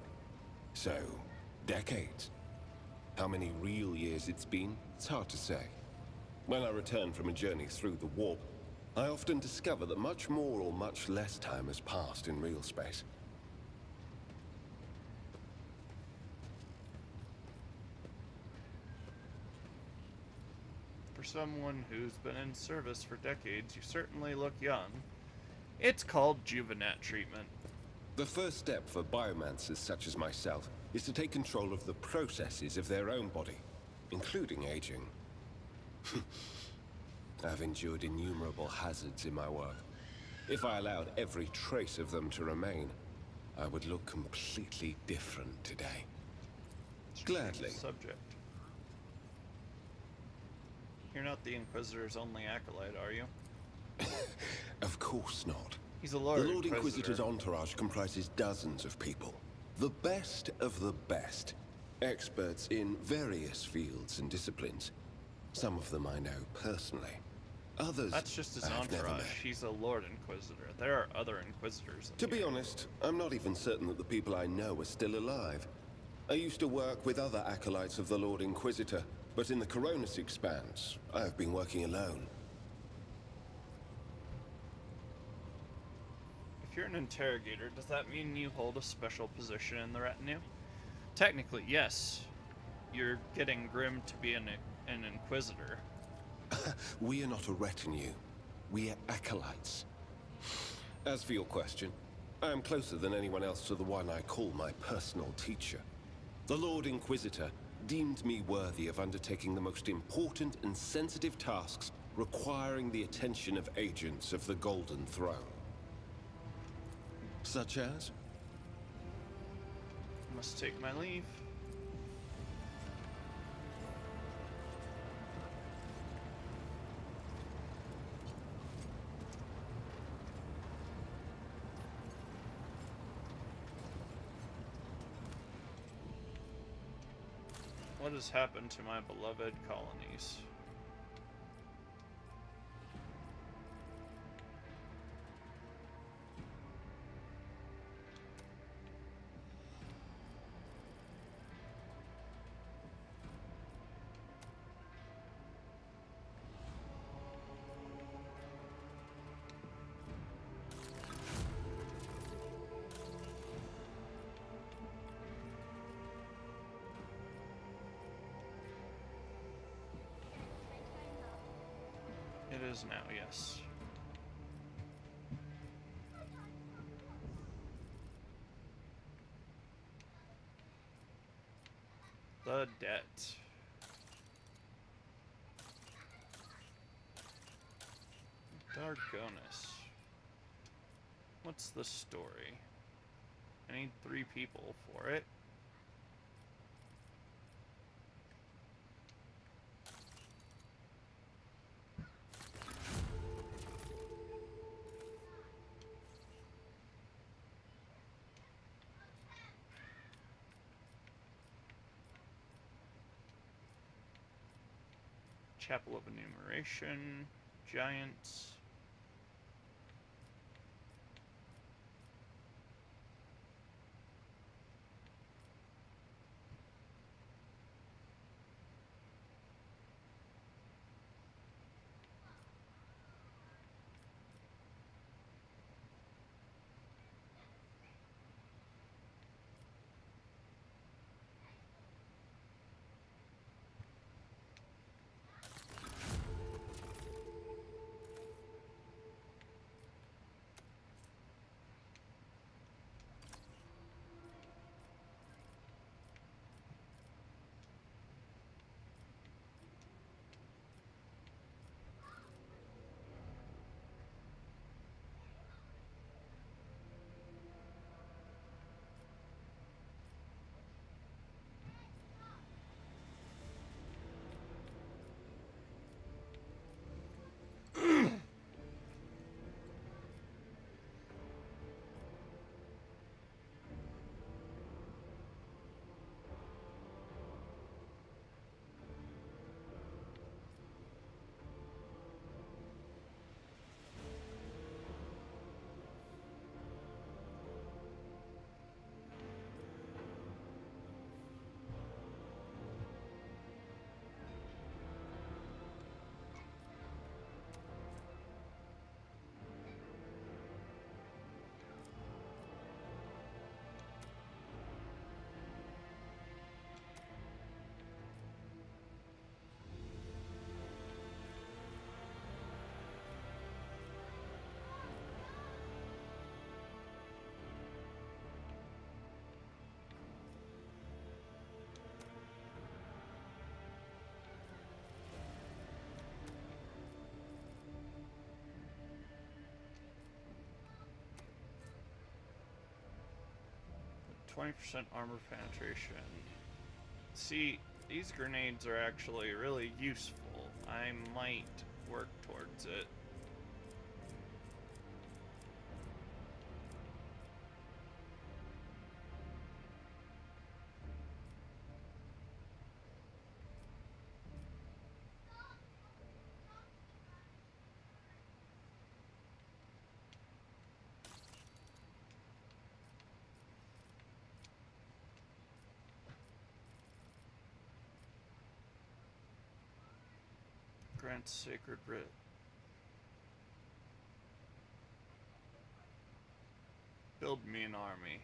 So, decades. How many real years it's been, it's hard to say. When I return from a journey through the warp, I often discover that much more or much less time has passed in real space. For someone who's been in service for decades, you certainly look young. It's called Juvenat treatment. The first step for biomancers such as myself is to take control of the processes of their own body, including aging. I've endured innumerable hazards in my work. If I allowed every trace of them to remain, I would look completely different today. Gladly. Subject. You're not the Inquisitor's only acolyte, are you? Of course not. He's a Lord The Lord Inquisitor. Inquisitor's entourage comprises dozens of people. The best of the best. Experts in various fields and disciplines. Some of them I know personally. Others That's just his I've never entourage. met. He's a Lord Inquisitor. There are other Inquisitors. To be honest, I'm not even certain that the people I know are still alive. I used to work with other acolytes of the Lord Inquisitor, but in the Coronis Expanse, I have been working alone. If you're an interrogator, does that mean you hold a special position in the retinue? Technically, yes. You're getting groomed to be an Inquisitor. We are not a retinue. We are acolytes. As for your question, I am closer than anyone else to the one I call my personal teacher. The Lord Inquisitor deemed me worthy of undertaking the most important and sensitive tasks requiring the attention of agents of the Golden Throne. Such as? Must take my leave. What has happened to my beloved colonies? It is now, yes. The debt. Dargonis. What's the story? I need 3 people for it. Chapel of Enumeration, Giants. 20% armor penetration. See, these grenades are actually really useful. I might work towards it. Grant Sacred Writ. Build me an army.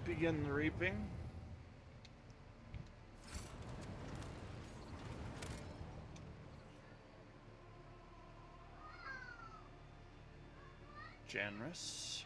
Begin the reaping. Generous.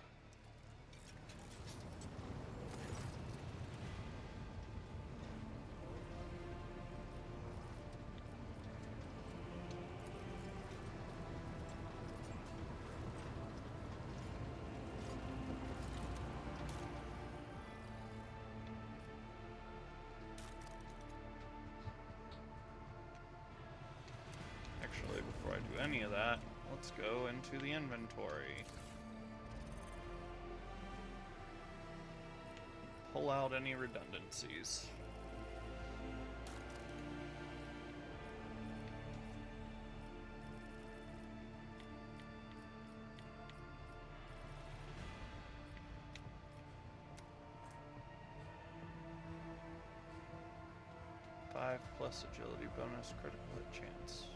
Actually, before I do any of that, let's go into the inventory. Pull out any redundancies. +5 agility bonus, critical hit chance.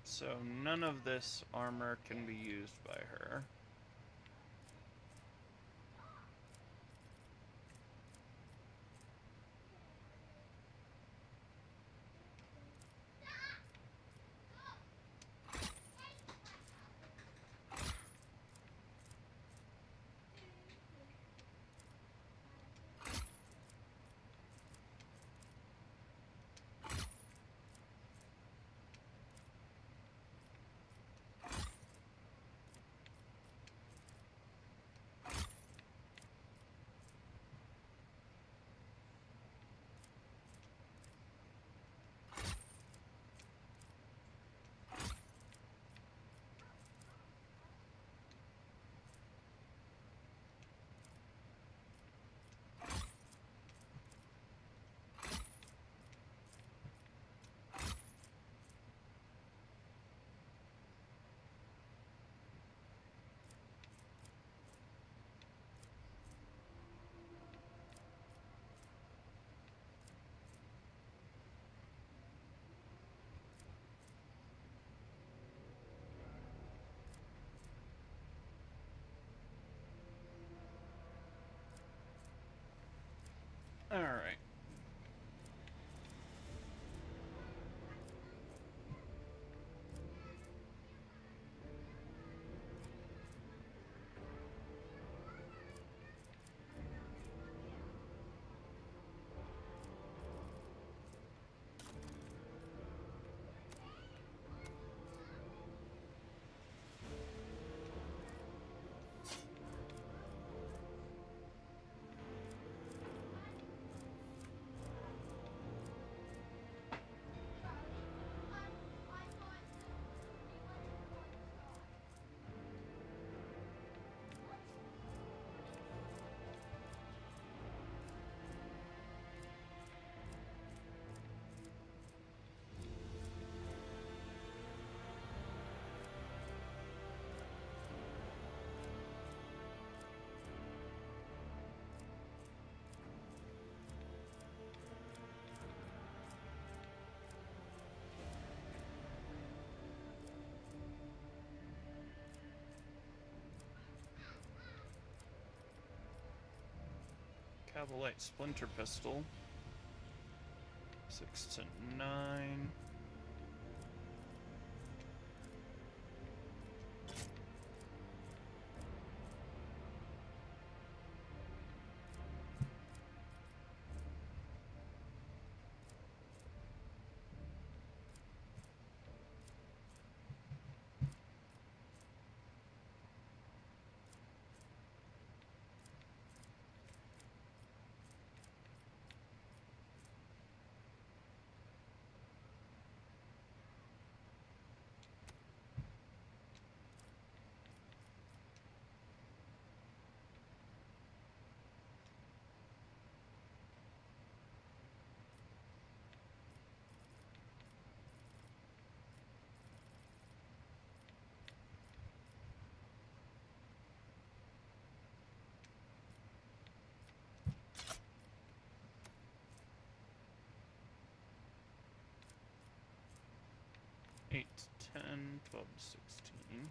So none of this armor can be used by her. All right. Have a light splinter pistol. 6 to 9. Eight to 10, 12 to 16.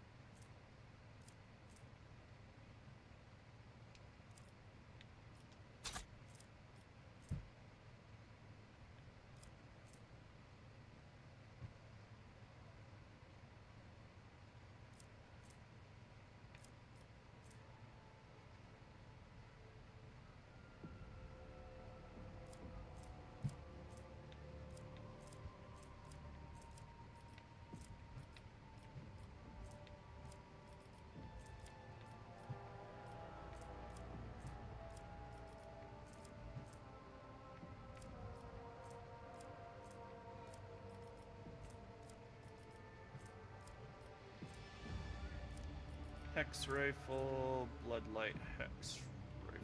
Hex rifle, bloodlight hex rifle,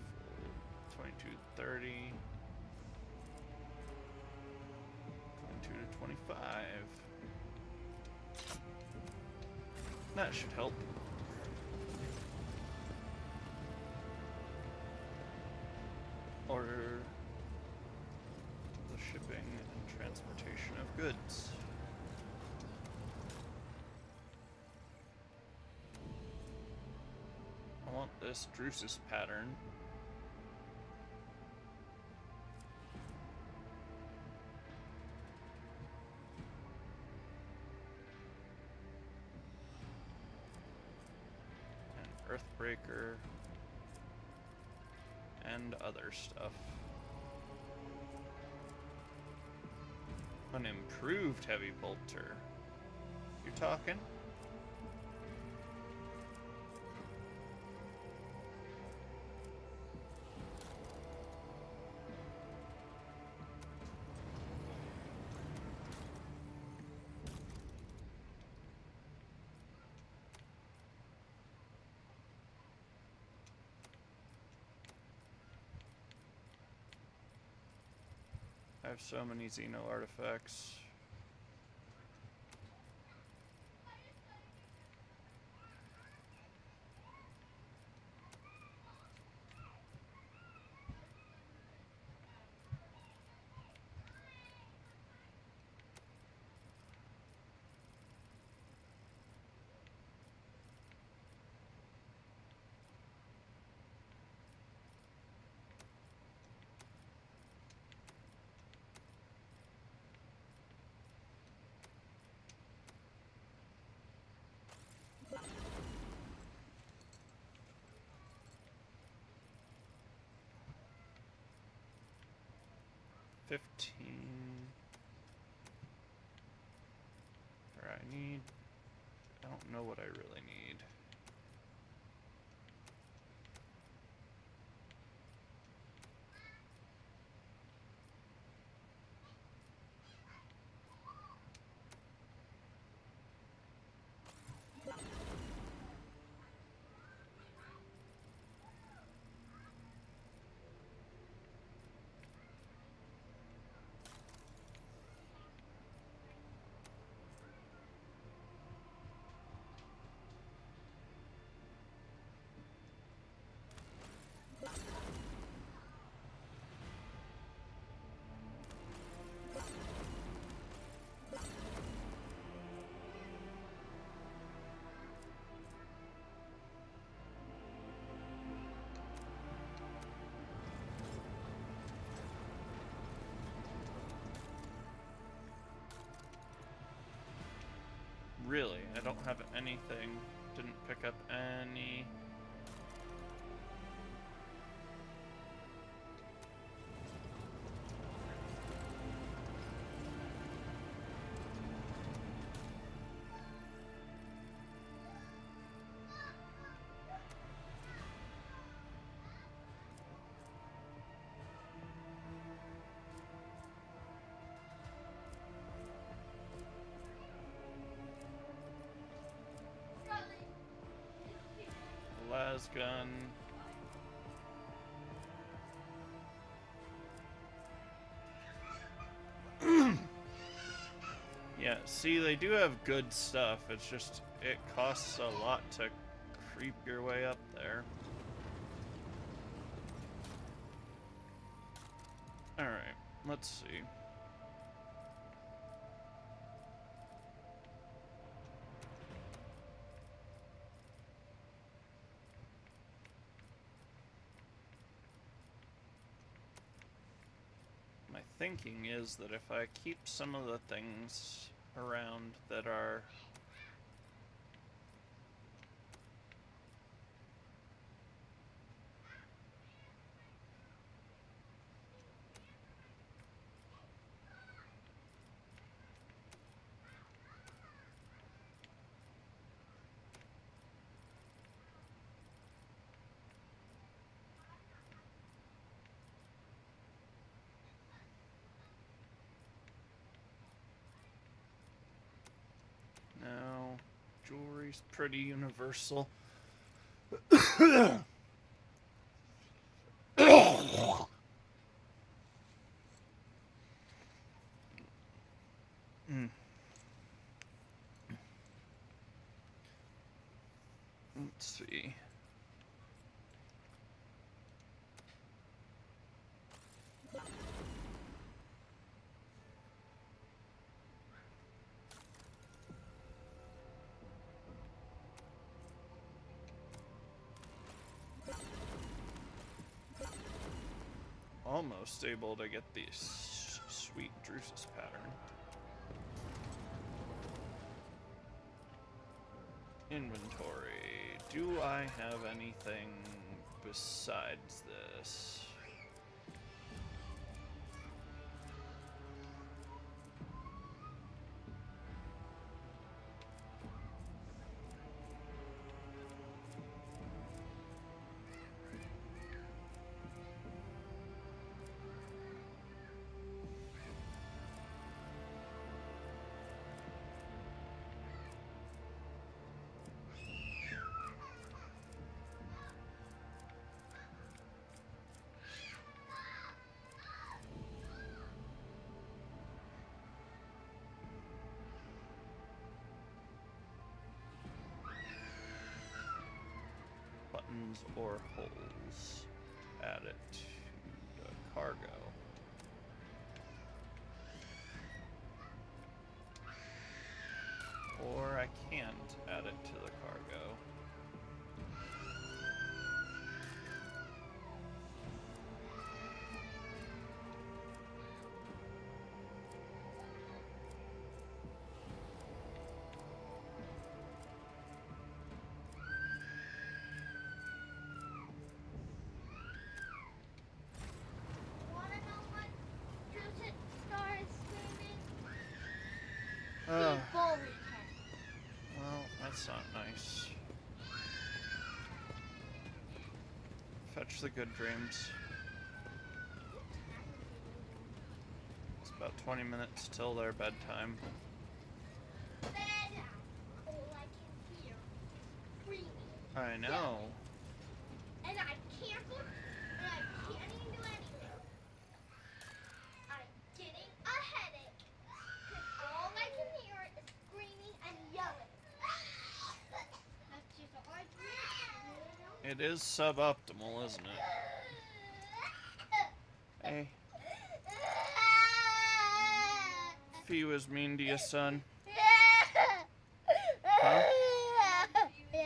2230, 22 to 25. That should help. Order the shipping and transportation of goods. I want this Drusus pattern. And Earthbreaker. And other stuff. An improved heavy bolter. You talking? I have so many Xeno artifacts. $15. Or I don't know what I really need. don't have anything. Didn't pick up any. Las gun. Yeah, see, they do have good stuff. It's just, it costs a lot to creep your way up there. Alright, let's see. My thinking is that if I keep some of the things around that are now, jewelry's pretty universal. Let's see. Almost able to get the sweet Drusus pattern. Inventory. Do I have anything besides this? Buttons or holes. Add it to the cargo. Or I can't add it to the cargo. Wanna know what Drusus Star is screaming? Uh, Bull weekend. well, that's not nice. Fetch the good dreams. It's about 20 minutes till their bedtime. Then all I can hear is screaming. I know. And I can't look, and I can't even do anything. I'm getting a headache. Because all I can hear is screaming and yelling. That's just all I can hear. It is suboptimal, isn't it? Hey, if he was mean to you, son. Huh? Yeah.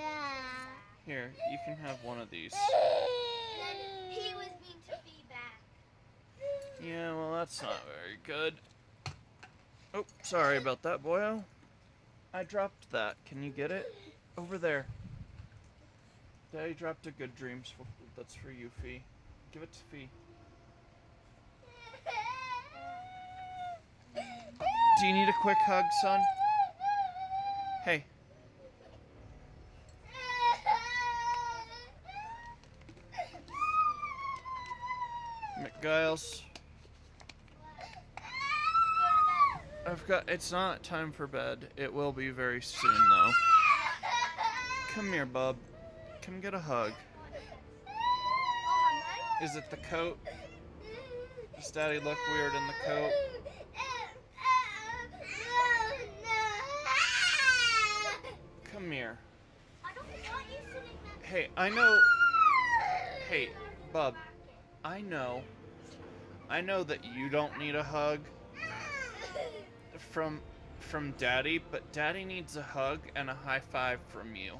Here, you can have one of these. And he was mean to me back. Yeah, well, that's not very good. Oh, sorry about that, boyo. I dropped that. Can you get it? Over there. Daddy dropped a good dreams. That's for you, Fee. Give it to Fee. Do you need a quick hug, son? Hey. McGiles. It's not time for bed. It will be very soon, though. Come here, bub. Come get a hug. Is it the coat? Does Daddy look weird in the coat? Come here. Hey, I know... Hey, bub. I know that you don't need a hug from Daddy, but Daddy needs a hug and a high five from you.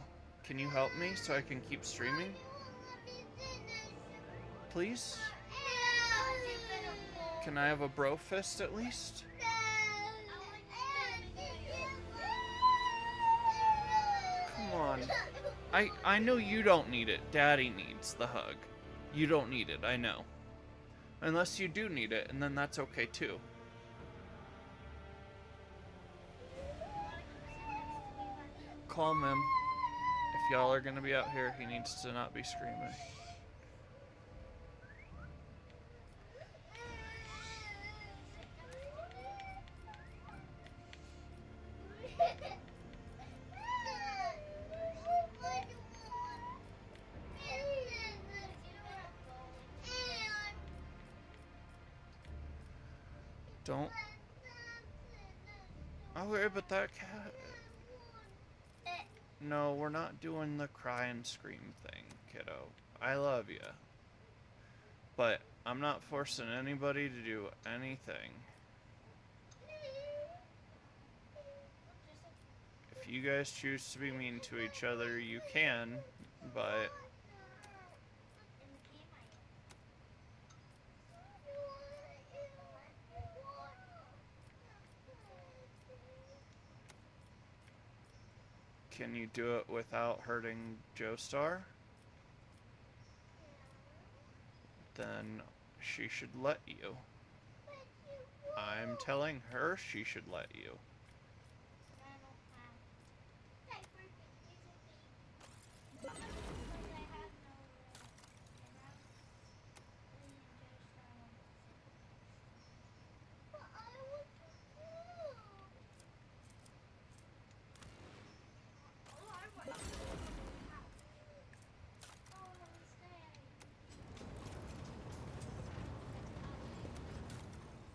Can you help me so I can keep streaming? Please? Can I have a bro fist at least? Come on. I know you don't need it. Daddy needs the hug. You don't need it, I know. Unless you do need it, and then that's okay too. Calm him. If y'all are gonna be out here, he needs to not be screaming. Don't. Okay, but that cat... No, we're not doing the cry and scream thing, kiddo. I love you. But I'm not forcing anybody to do anything. If you guys choose to be mean to each other, you can, but... Can you do it without hurting Joestar? Then she should let you. I'm telling her she should let you.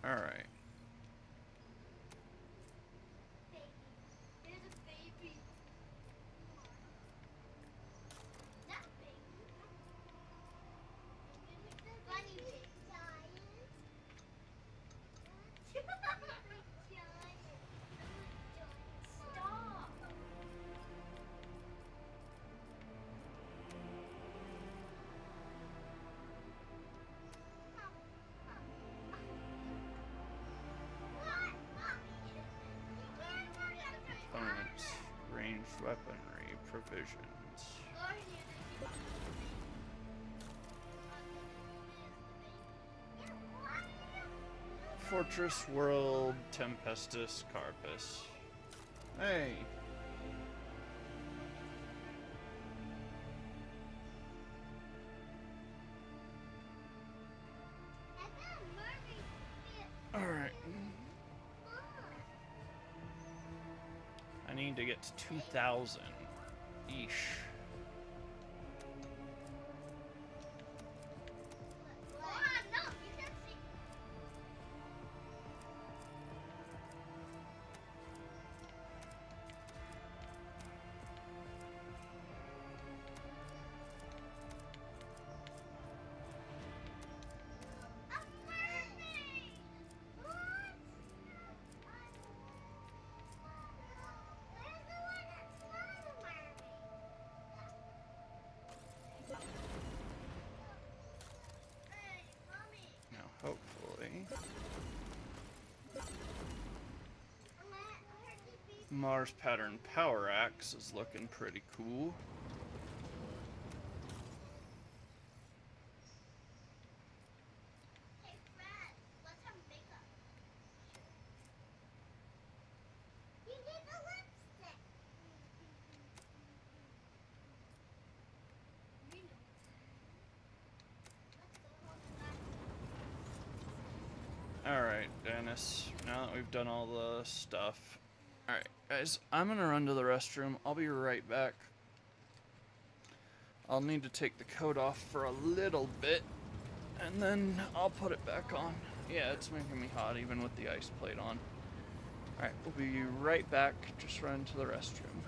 Alright. Ranged weaponry provisions. Fortress World Tempestus Carpus. Hey. Alright. I need to get to 2,000. Eesh. Hopefully. Mars pattern power axe is looking pretty cool. Hey, Fred, let's have makeup. You need the lipstick. You know. Let's go home and Alright, Dennis. Now that we've done all the stuff. Alright, guys, I'm gonna run to the restroom. I'll be right back. I'll need to take the coat off for a little bit, and then I'll put it back on. Yeah, it's making me hot even with the ice plate on. Alright, we'll be right back. Just run to the restroom.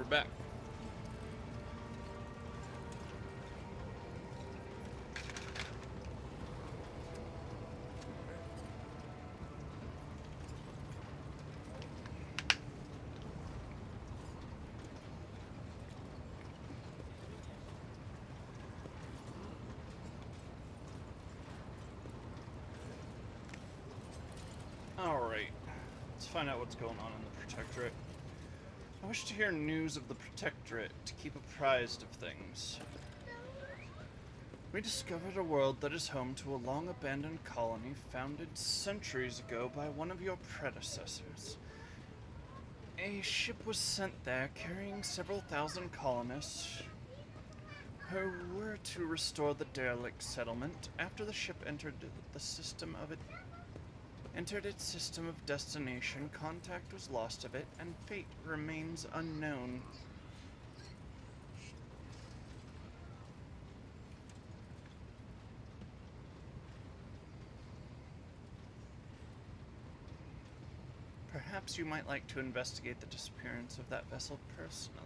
back. Alright, let's find out what's going on in the Protectorate. I wish to hear news of the Protectorate to keep apprised of things. We discovered a world that is home to a long-abandoned colony founded centuries ago by one of your predecessors. A ship was sent there carrying several thousand colonists who were to restore the derelict settlement after the ship entered its system of destination. Contact was lost of it, and fate remains unknown. Perhaps you might like to investigate the disappearance of that vessel personally.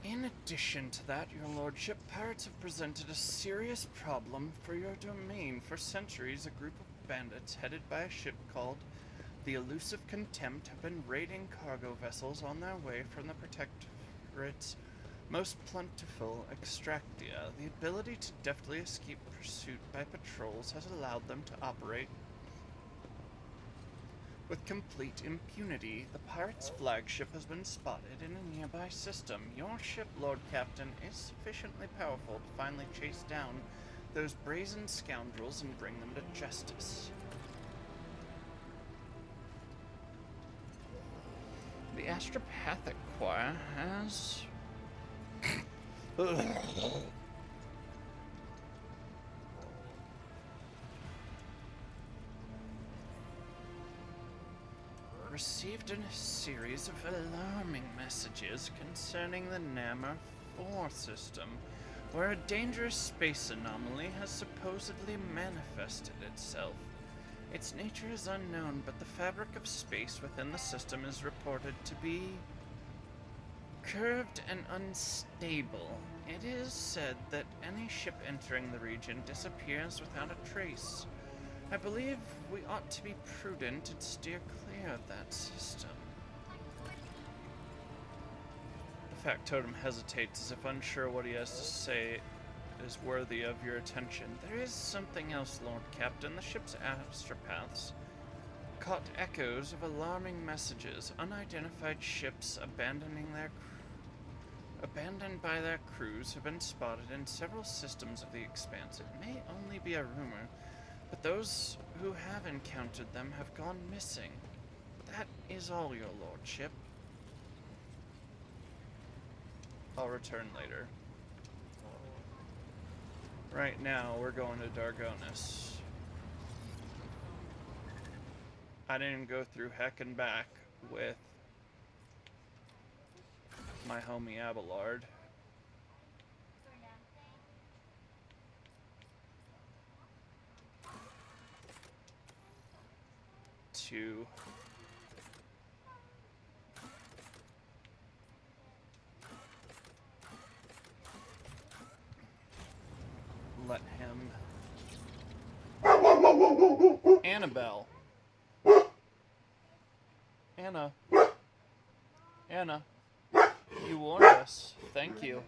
In addition to that, your lordship, pirates have presented a serious problem for your domain. For centuries, a group of bandits headed by a ship called the Elusive Contempt have been raiding cargo vessels on their way from the Protectorate's most plentiful extractia. The ability to deftly escape pursuit by patrols has allowed them to operate with complete impunity. The pirates' flagship has been spotted in a nearby system. Your ship, Lord Captain, is sufficiently powerful to finally chase down those brazen scoundrels and bring them to justice. The Astropathic Choir has... received a series of alarming messages concerning the Namur 4 system, where a dangerous space anomaly has supposedly manifested itself. Its nature is unknown, but the fabric of space within the system is reported to be curved and unstable. It is said that any ship entering the region disappears without a trace. I believe we ought to be prudent and steer clear of that system. The factotum hesitates as if unsure what he has to say is worthy of your attention. There is something else, Lord Captain. The ship's astropaths caught echoes of alarming messages. Unidentified ships abandoned by their crews have been spotted in several systems of the Expanse. It may only be a rumor, but those who have encountered them have gone missing. That is all, your lordship. I'll return later. Right now, we're going to Dargonis. I didn't go through heck and back with my homie Abelard. To let him... Annabelle. Anna. Anna. You warned us. Thank you.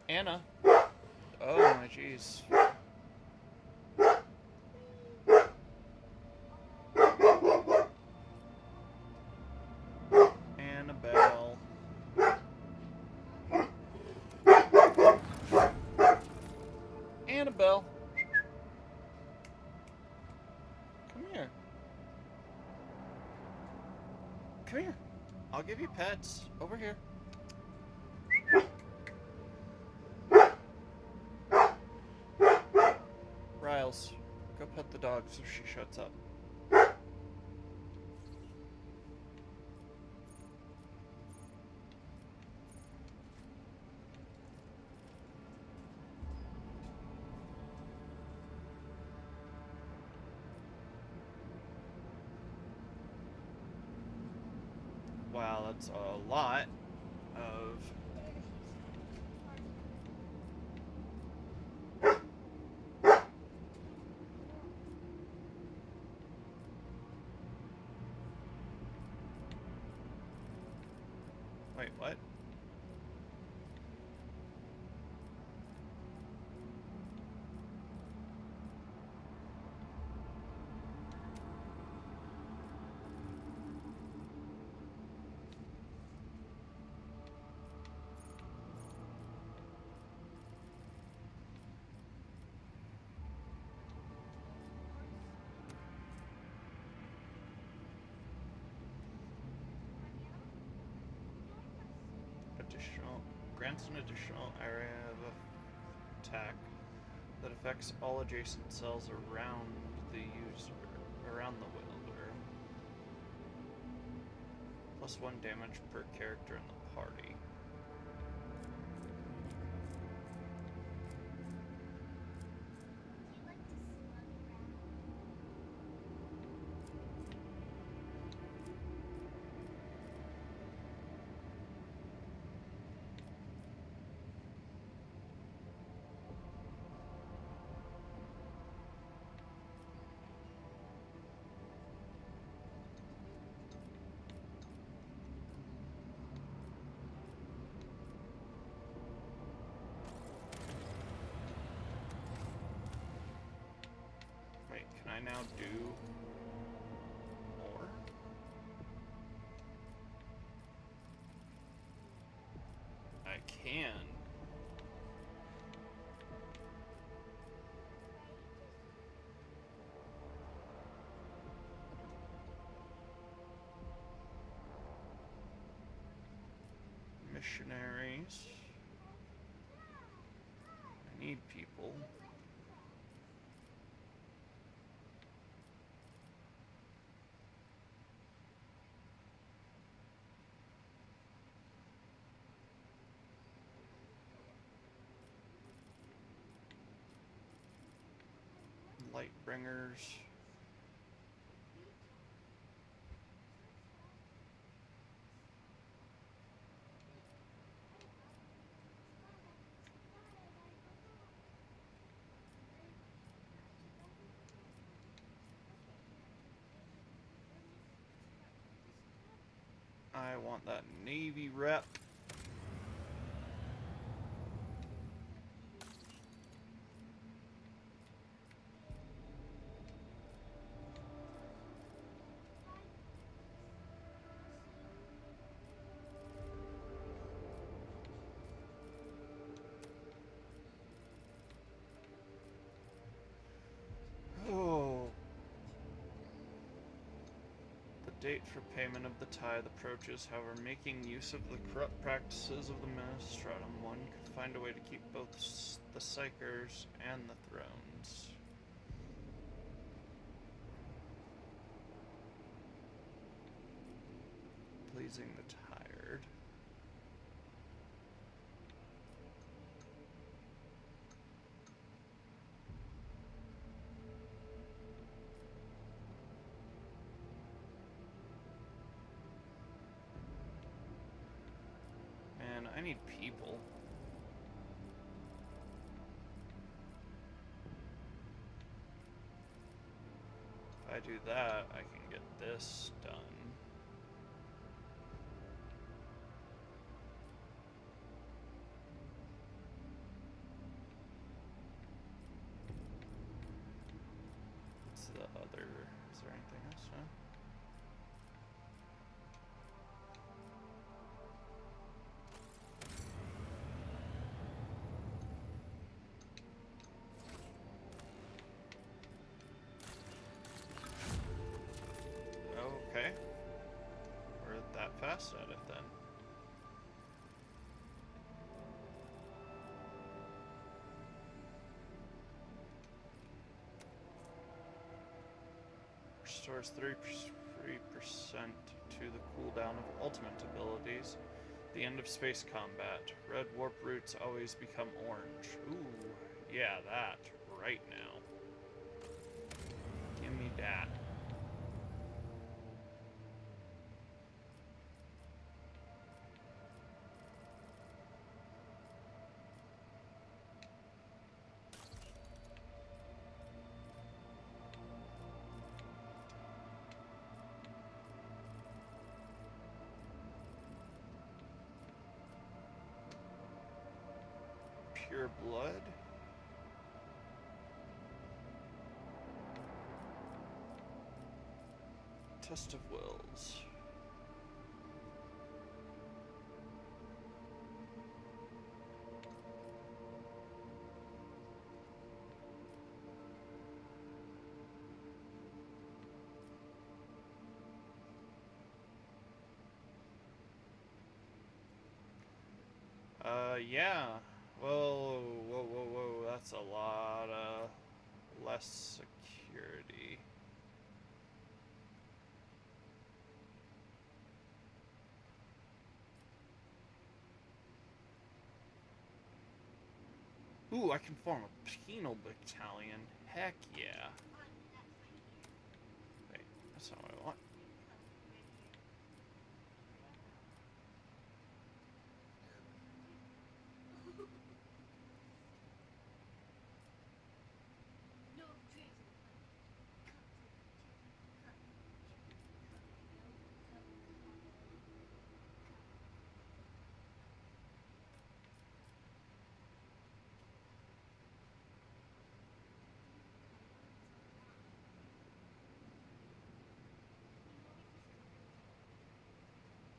Anna. Oh my jeez. Annabelle. Annabelle. Come here. Come here. I'll give you pets. Over here. Riles, go pet the dog so she shuts up. Wow, that's a lot of... Wait, what? Additional... grants an additional area of attack that affects all adjacent cells around the user, around the wielder. Plus 1 damage per character in the party. Wait, can I now do more? I can. Missionaries. I need people. Lightbringers. I want that Navy rep. Oh. The date for payment of the tithe approaches, however, making use of the corrupt practices of the Ministratum, one could find a way to keep both the Psychers and the thrones. Pleasing the tired. Man, I need people. If I do that, I can get this done. What's the other? Is there anything else? Huh? Okay. We're that fast at it then. Restores 3% to the cooldown of ultimate abilities. The end of space combat. Red warp roots always become orange. Ooh, yeah, that right now. Give me that. Pure blood. Test of wills. Yeah. Whoa, whoa. That's a lot of less security. Ooh, I can form a penal battalion. Heck yeah. Wait, that's not what I want.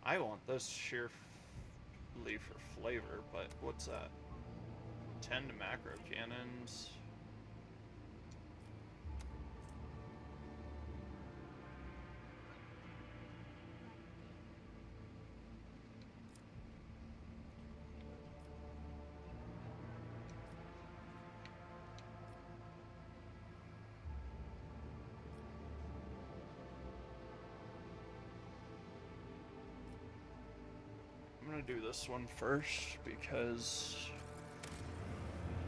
I want this sheer leaf for flavor, but what's that? 10 macro cannons. I'm gonna do this one first because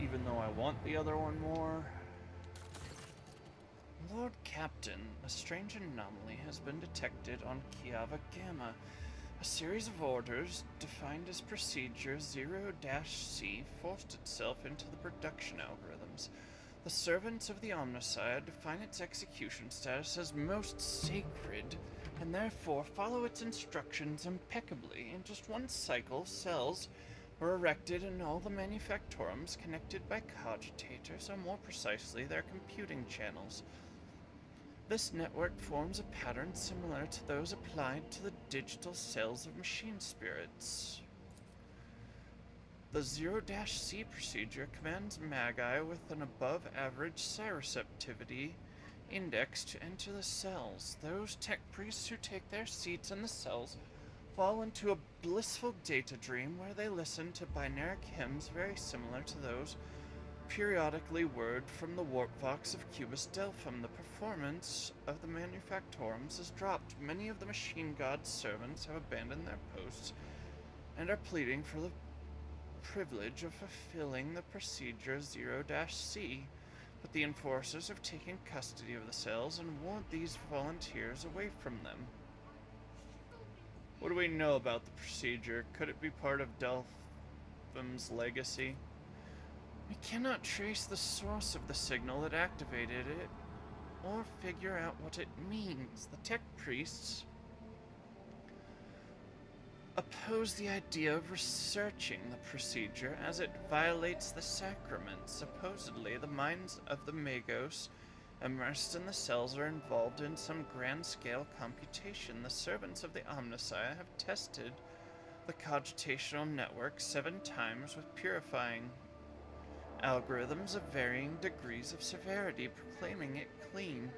even though I want the other one more. Lord Captain, a strange anomaly has been detected on Kiava Gamma. A series of orders, defined as Procedure 0-C, forced itself into the production algorithms. The servants of the Omnissiah define its execution status as most sacred, and therefore follow its instructions impeccably. In just one cycle, cells were erected in all the manufactorums connected by cogitators, or more precisely, their computing channels. This network forms a pattern similar to those applied to the digital cells of machine spirits. The 0-C procedure commands Magi with an above-average psireceptivity index to enter the cells. Those tech priests who take their seats in the cells fall into a blissful data dream where they listen to binaric hymns very similar to those periodically whirred from the warp vox of Cubus Delphum. The performance of the manufactorums has dropped. Many of the machine god's servants have abandoned their posts and are pleading for the privilege of fulfilling the procedure 0-C, but the enforcers have taken custody of the cells and warned these volunteers away from them. What do we know about the procedure? Could it be part of Delphum's legacy? We cannot trace the source of the signal that activated it, or figure out what it means. The tech priests oppose the idea of researching the procedure as it violates the sacraments. Supposedly, the minds of the Magos immersed in the cells are involved in some grand-scale computation. The servants of the Omnissiah have tested the cogitational network 7 times with purifying algorithms of varying degrees of severity, proclaiming it clean.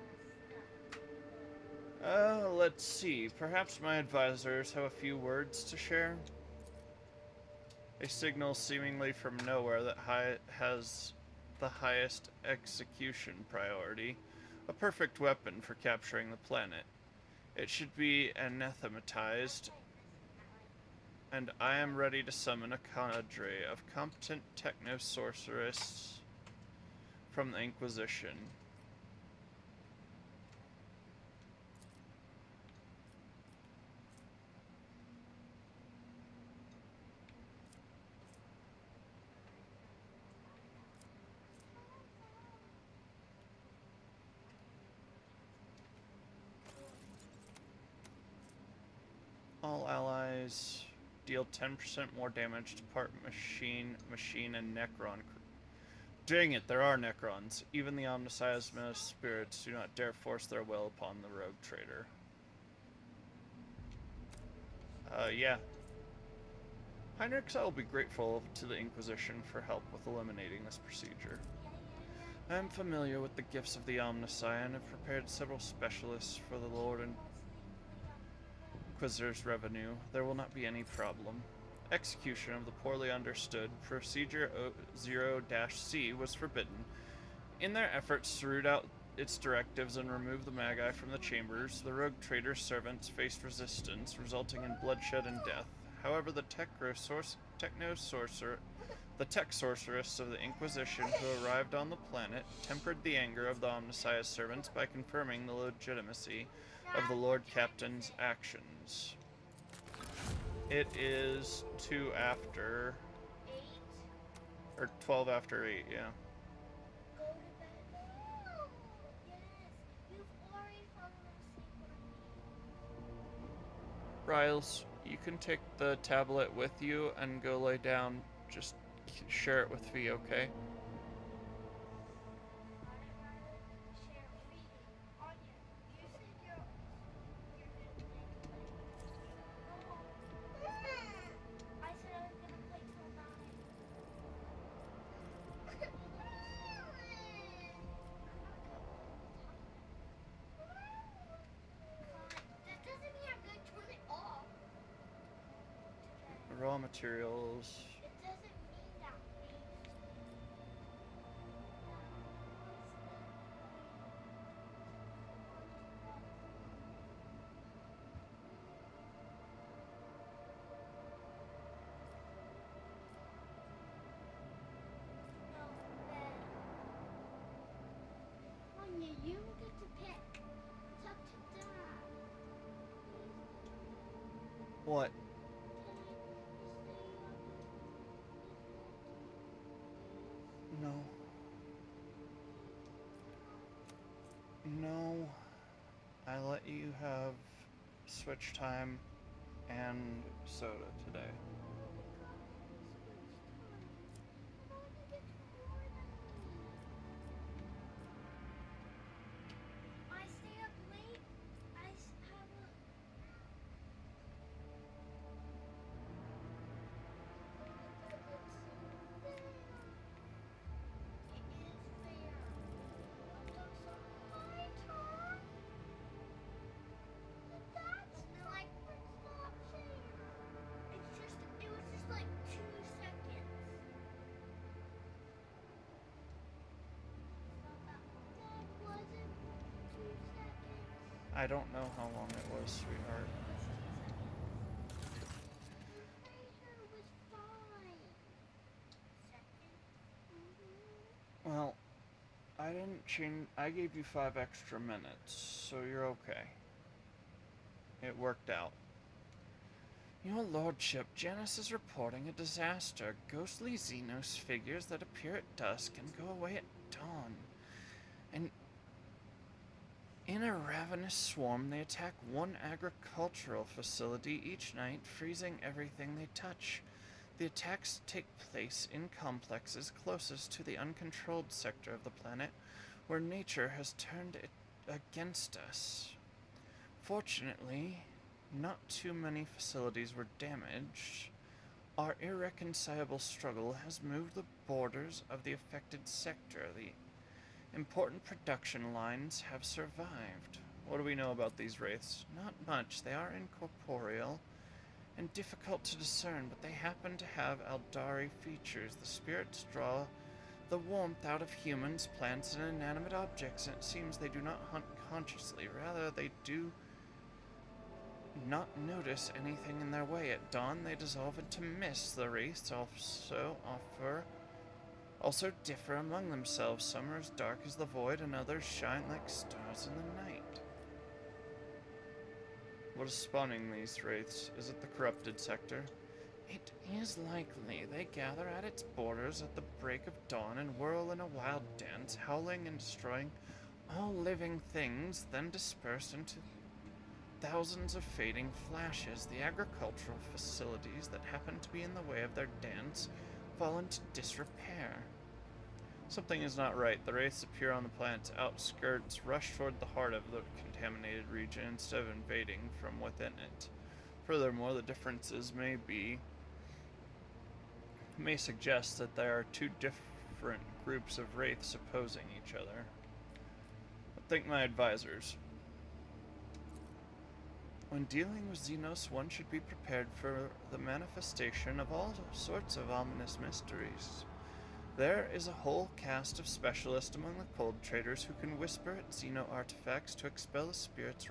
Let's see. Perhaps my advisors have a few words to share. A signal seemingly from nowhere that has the highest execution priority. A perfect weapon for capturing the planet. It should be anathematized, and I am ready to summon a cadre of competent techno-sorcerers from the Inquisition. All allies deal 10% more damage to part machine, and Necron. Dang it, there are Necrons. Even the Omnissiah's spirits do not dare force their will upon the rogue trader. Yeah. Heinrichs, I will be grateful to the Inquisition for help with eliminating this procedure. I am familiar with the gifts of the Omnissiah and have prepared several specialists for the Lord and Inquisitor's revenue. There will not be any problem. Execution of the poorly understood Procedure 0-C was forbidden. In their efforts to root out its directives and remove the Magi from the chambers, the rogue trader's servants faced resistance, resulting in bloodshed and death. However, the tech sorceress of the Inquisition who arrived on the planet tempered the anger of the Omnissiah's servants by confirming the legitimacy of the Lord Captain's actions. It is 2 after... 8. or 12 after 8, yeah. Go to bed. No! Yes, you've already fallen asleep on me. Riles, you can take the tablet with you and go lay down. Just share it with V, okay? Share feet. Anya, you said you're gonna play. I said I was gonna play till 9. That doesn't mean I'm gonna turn it off. Raw materials. It doesn't mean that. No, bed. Anya, you get to pick. It's up to Dad. What? No. No. I let you have Switch time and soda today. I stay up late. I have a... It is fair. That's my turn. That's not fair. It was just like 2 seconds. That wasn't 2 seconds. I don't know how long it was, sweetheart. It was fine. Second. Well, I didn't change. I gave you 5 extra minutes, so you're okay. It worked out. Your lordship, Janus is reporting a disaster. Ghostly Xenos figures that appear at dusk and go away at dawn. And in a ravenous swarm, they attack one agricultural facility each night, freezing everything they touch. The attacks take place in complexes closest to the uncontrolled sector of the planet, where nature has turned it against us. Fortunately, not too many facilities were damaged. Our irreconcilable struggle has moved the borders of the affected sector. The important production lines have survived. What do we know about these wraiths? Not much. They are incorporeal and difficult to discern, but they happen to have Aldari features. The spirits draw the warmth out of humans, plants, and inanimate objects, and it seems they do not hunt consciously. Rather, they do not notice anything in their way. At dawn, they dissolve into mist. The wraiths also differ among themselves. Some are as dark as the void, and others shine like stars in the night. What is spawning these wraiths? Is it the corrupted sector? It is likely. They gather at its borders at the break of dawn and whirl in a wild dance, howling and destroying all living things, then disperse into thousands of fading flashes, the agricultural facilities that happen to be in the way of their dance fall into disrepair. Something is not right. The wraiths appear on the planet's outskirts, rush toward the heart of the contaminated region instead of invading from within it. Furthermore, the differences may suggest that there are two different groups of wraiths opposing each other. But think my advisors. When dealing with Xenos, one should be prepared for the manifestation of all sorts of ominous mysteries. There is a whole cast of specialists among the cold traders who can whisper at Xeno artifacts to expel the spirits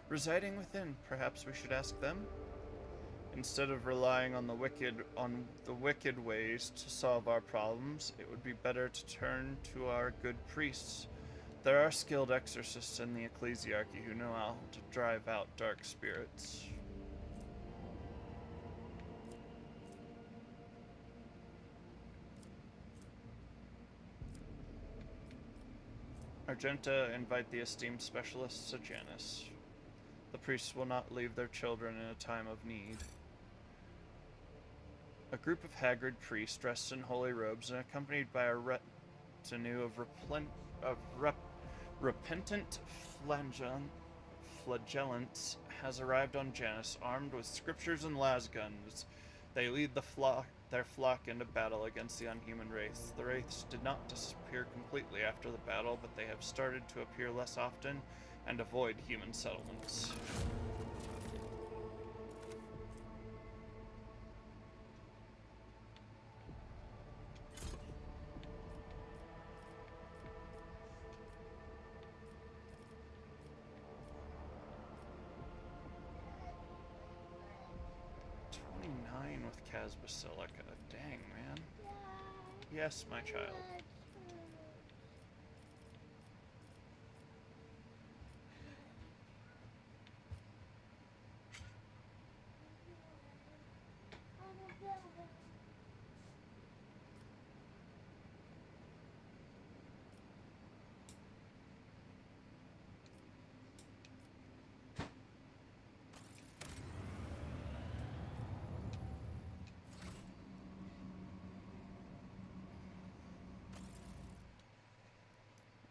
residing within. Perhaps we should ask them? Instead of relying on the wicked ways to solve our problems, it would be better to turn to our good priests. There are skilled exorcists in the ecclesiarchy who know how to drive out dark spirits. Argenta, invite the esteemed specialists to Janus. The priests will not leave their children in a time of need. A group of haggard priests dressed in holy robes and accompanied by a retinue of repentant flagellants has arrived on Janus, armed with scriptures and lasguns. They lead their flock into battle against the unhuman wraiths. The wraiths did not disappear completely after the battle, but they have started to appear less often and avoid human settlements. Basilica. Dang, man. Yes, my child.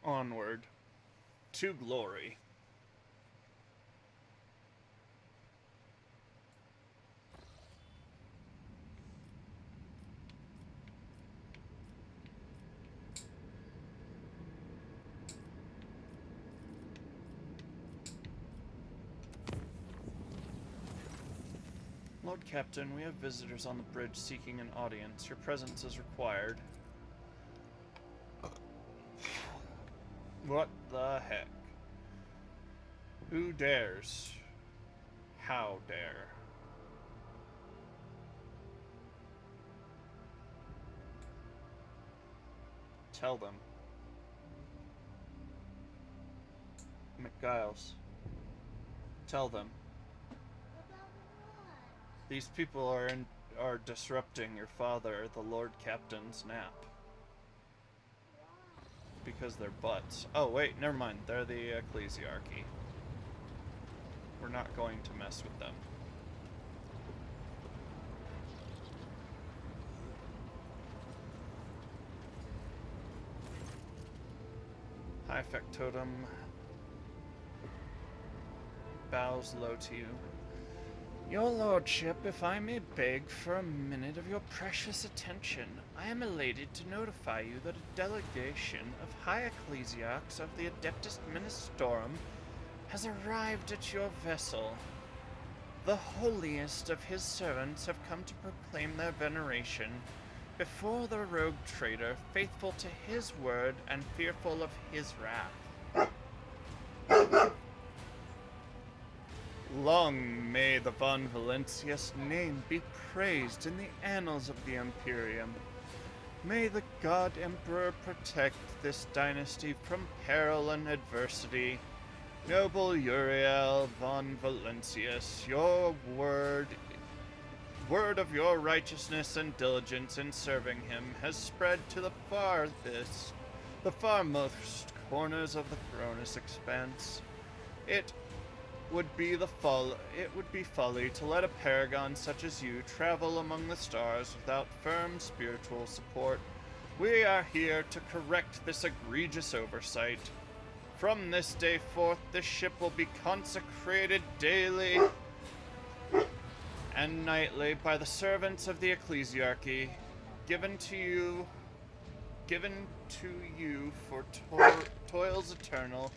Onward to glory. Lord Captain, we have visitors on the bridge seeking an audience. Your presence is required. What the heck? Who dares? How dare? Tell them. McGiles. Tell them. These people are disrupting your father, the Lord Captain's nap. Because they're butts. Oh, wait, never mind. They're the ecclesiarchy. We're not going to mess with them. High Factotum bows low to you. Your lordship, if I may beg for a minute of your precious attention, I am elated to notify you that a delegation of high ecclesiarchs of the Adeptus Ministorum has arrived at your vessel. The holiest of his servants have come to proclaim their veneration before the rogue trader, faithful to his word and fearful of his wrath. Long may the Von Valentius name be praised in the annals of the Imperium. May the God Emperor protect this dynasty from peril and adversity. Noble Uriel von Valentius, your word of your righteousness and diligence in serving him has spread to the farmost corners of the Cronus expanse. It it would be folly to let a paragon such as you travel among the stars without firm spiritual support. We are here to correct this egregious oversight. From this day forth, this ship will be consecrated daily and nightly by the servants of the ecclesiarchy, given to you for toils eternal,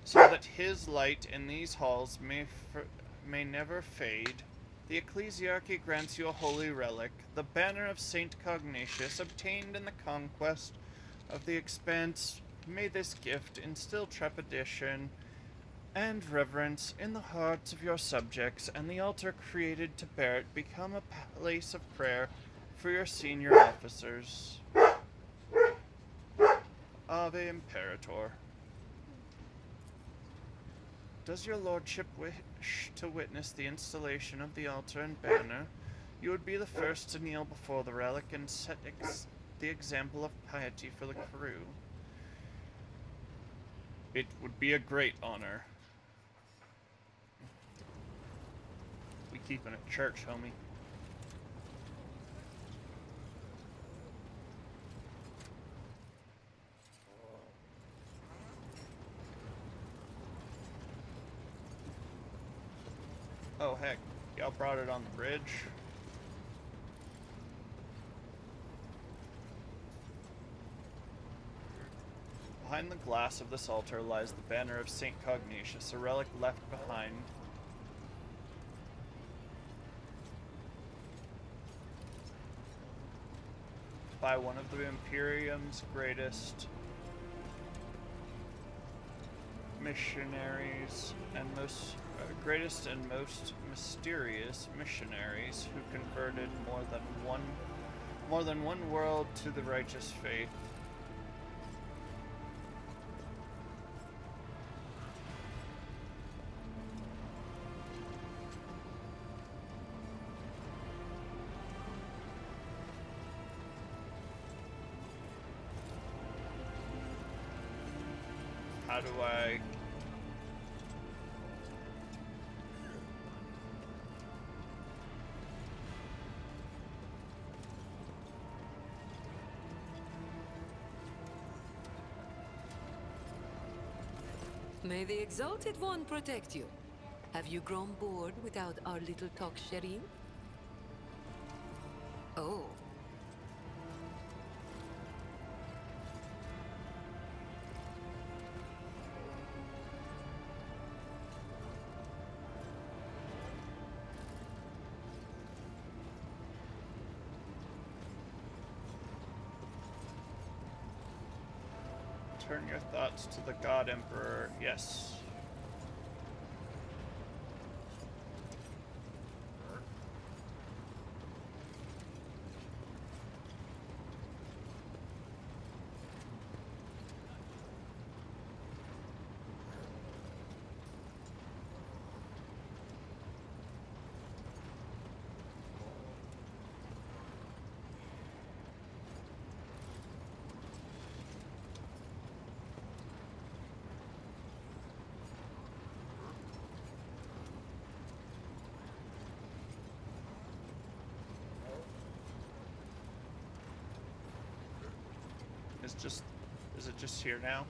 so that his light in these halls may never fade. The ecclesiarchy grants you a holy relic, the banner of Saint Cognatius, obtained in the conquest of the expanse. May this gift instill trepidation and reverence in the hearts of your subjects, and the altar created to bear it become a place of prayer for your senior officers. Ave Imperator. Does your lordship wish to witness the installation of the altar and banner? You would be the first to kneel before the relic and set the example of piety for the crew. It would be a great honor. We keeping it church, homie. Oh heck, y'all brought it on the bridge. Behind the glass of this altar lies the banner of Saint Cognatius, a relic left behind by one of the Imperium's greatest missionaries and most mysterious missionaries who converted more than one world to the righteous faith. How do I... May the Exalted One protect you. Have you grown bored without our little talk, Shireen? Oh. Turn your thoughts to the God Emperor. Yes. Is it just here now?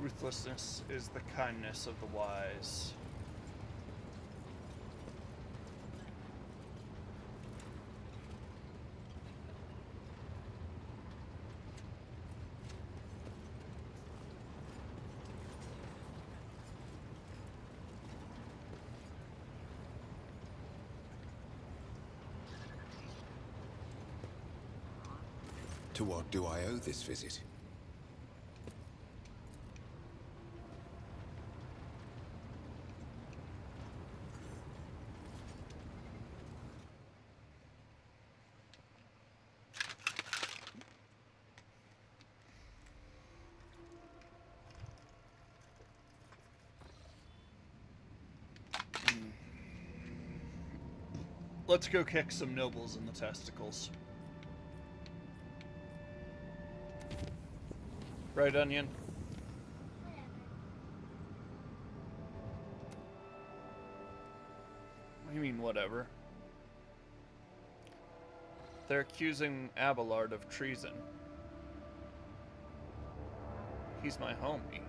Ruthlessness is the kindness of the wise. To what do I owe this visit? Let's go kick some nobles in the testicles. Right, Onion? whatever. They're accusing Abelard of treason. He's my homie.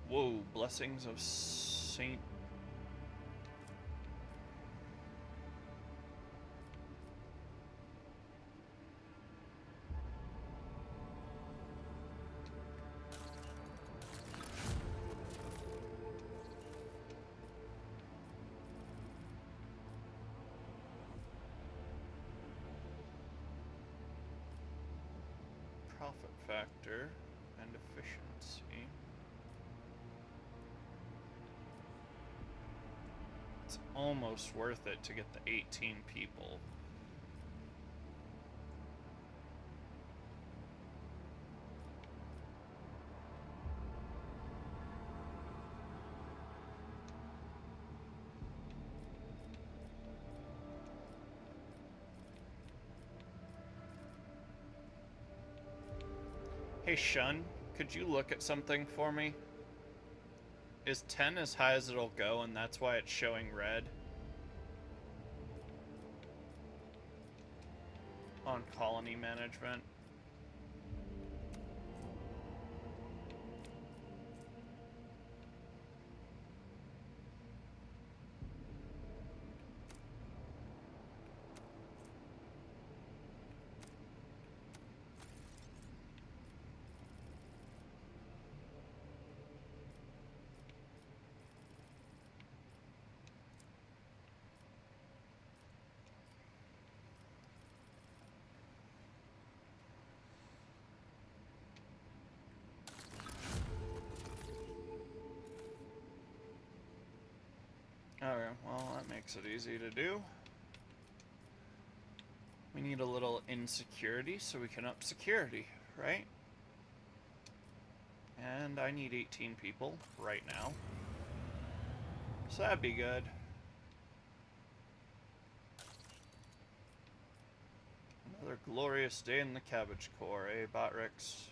Whoa, blessings of Saint. Profit factor and efficiency. It's almost worth it to get the 18 people. Hey Shun, could you look at something for me? Is 10 as high as it'll go and that's why it's showing red? On colony management. Alright, well that makes it easy to do. We need a little insecurity so we can up security, right? And I need 18 people right now. So that'd be good. Another glorious day in the Cabbage Corps, eh, Botrix?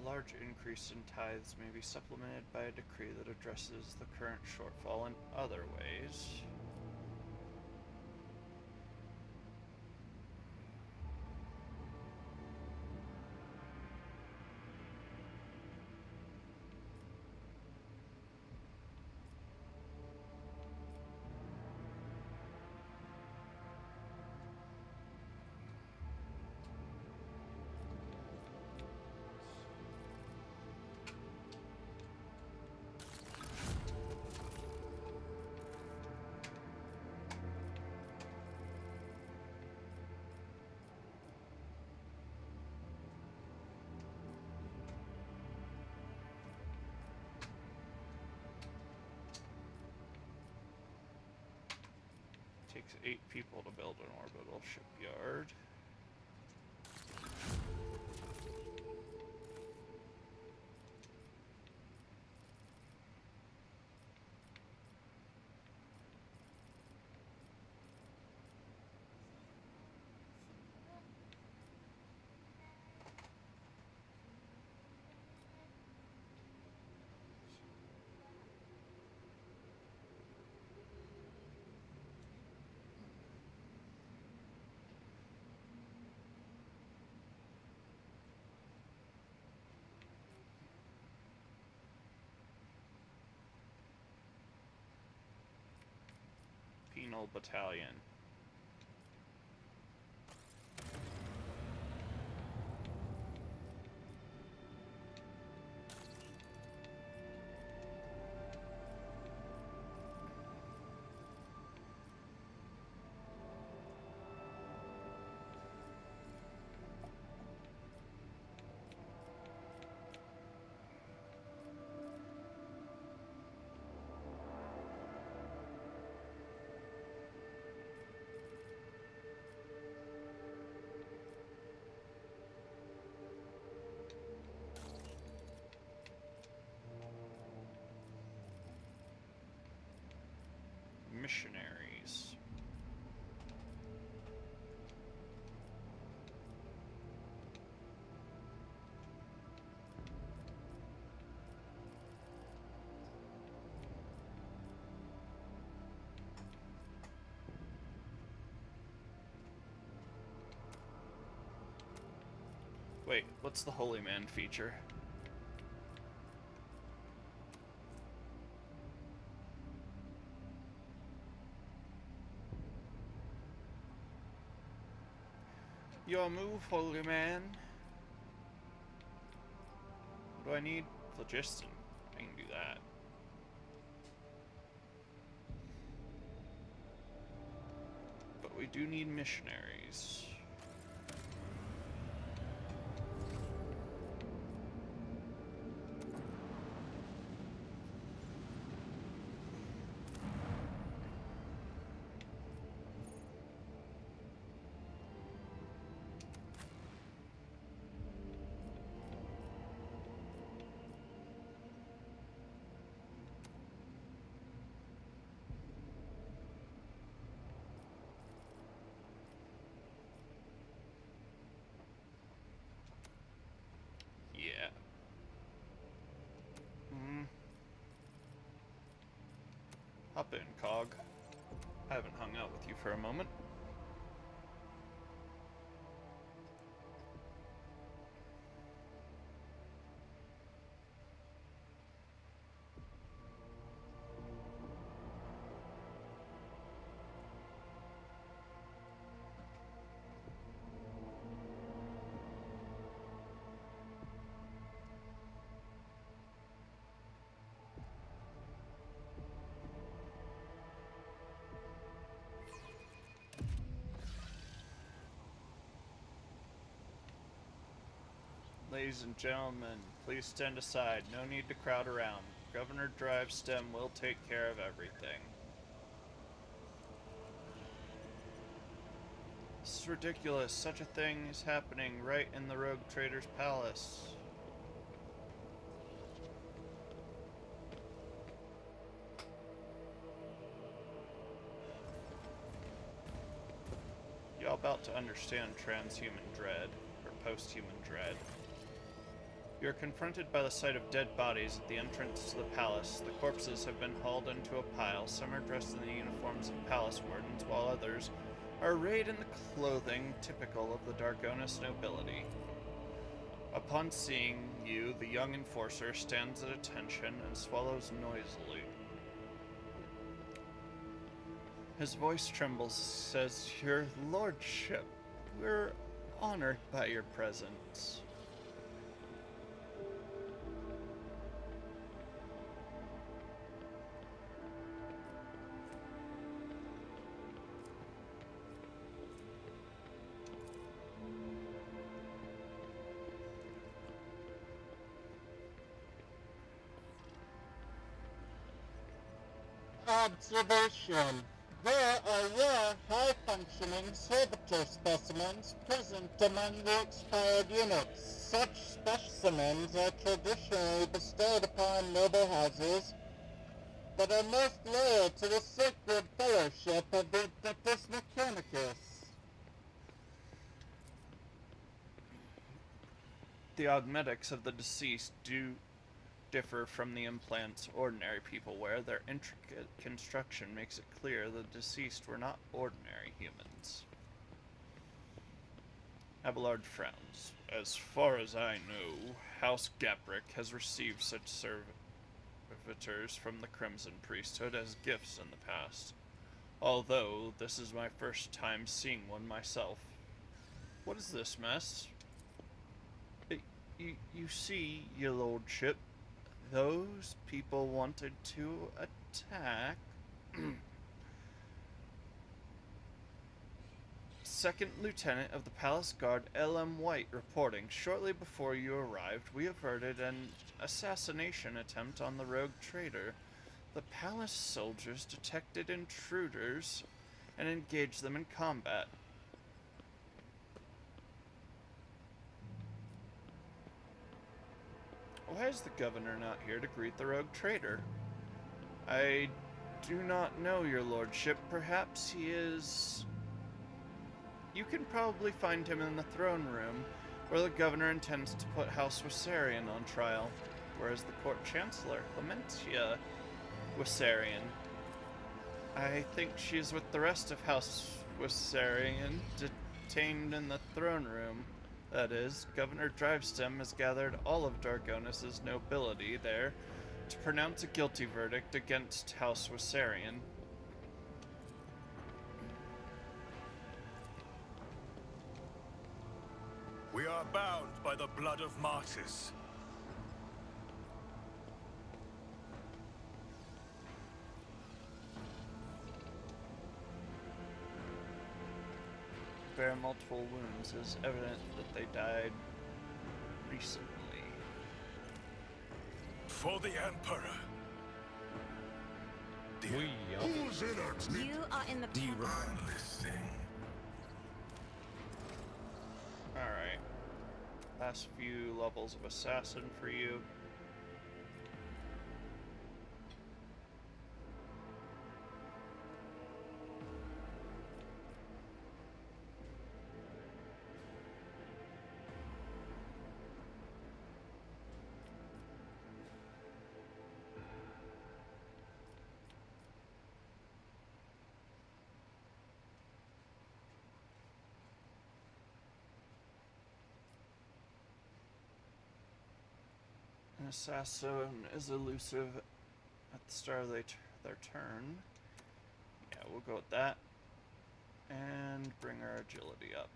A large increase in tithes may be supplemented by a decree that addresses the current shortfall in other ways. Takes 8 people to build an orbital shipyard. Penal Battalion. Missionaries. Wait, what's the Holy Man feature? Your move, Holy Man. What do I need? Phlogiston. I can do that. But we do need missionaries. Yeah. Hop in, Cog. I haven't hung out with you for a moment. Ladies and gentlemen, please stand aside. No need to crowd around. Governor Drive Stem will take care of everything. This is ridiculous. Such a thing is happening right in the Rogue Trader's Palace. Y'all about to understand transhuman dread, or post-human dread. You're confronted by the sight of dead bodies at the entrance to the palace. The corpses have been hauled into a pile. Some are dressed in the uniforms of palace wardens, while others are arrayed in the clothing typical of the Dargonus nobility. Upon seeing you, the young enforcer stands at attention and swallows noisily. His voice trembles, says, "Your lordship, we're honored by your presence." Observation. There are rare, high-functioning servitor specimens present among the expired units. Such specimens are traditionally bestowed upon noble houses that are most loyal to the sacred fellowship of the Adeptus Mechanicus. The augmetics of the deceased do differ from the implants ordinary people wear. Their intricate construction makes it clear the deceased were not ordinary humans. Abelard frowns. As far as I know, House Gaprick has received such servitors from the Crimson Priesthood as gifts in the past, although this is my first time seeing one myself. What is this mess? You see, your lordship, those people wanted to attack. Second Lieutenant of the Palace Guard L.M. White reporting. Shortly before you arrived, we averted an assassination attempt on the rogue traitor. The palace soldiers detected intruders and engaged them in combat. Why is the governor not here to greet the rogue traitor? I do not know, your lordship. Perhaps he is... You can probably find him in the throne room, where the governor intends to put House Wissarion on trial, whereas the court chancellor, Clementia Wissarion. I think she is with the rest of House Wissarion, detained in the throne room. That is, Governor Drivestem has gathered all of Dargonus' nobility there to pronounce a guilty verdict against House Wissarion. We are bound by the blood of martyrs. Bear multiple wounds is evident that they died recently. For the Emperor. Who's in it? You are in the Alright. Last few levels of assassin for you. An assassin is elusive at the start of their turn. Yeah, we'll go with that. And bring our agility up.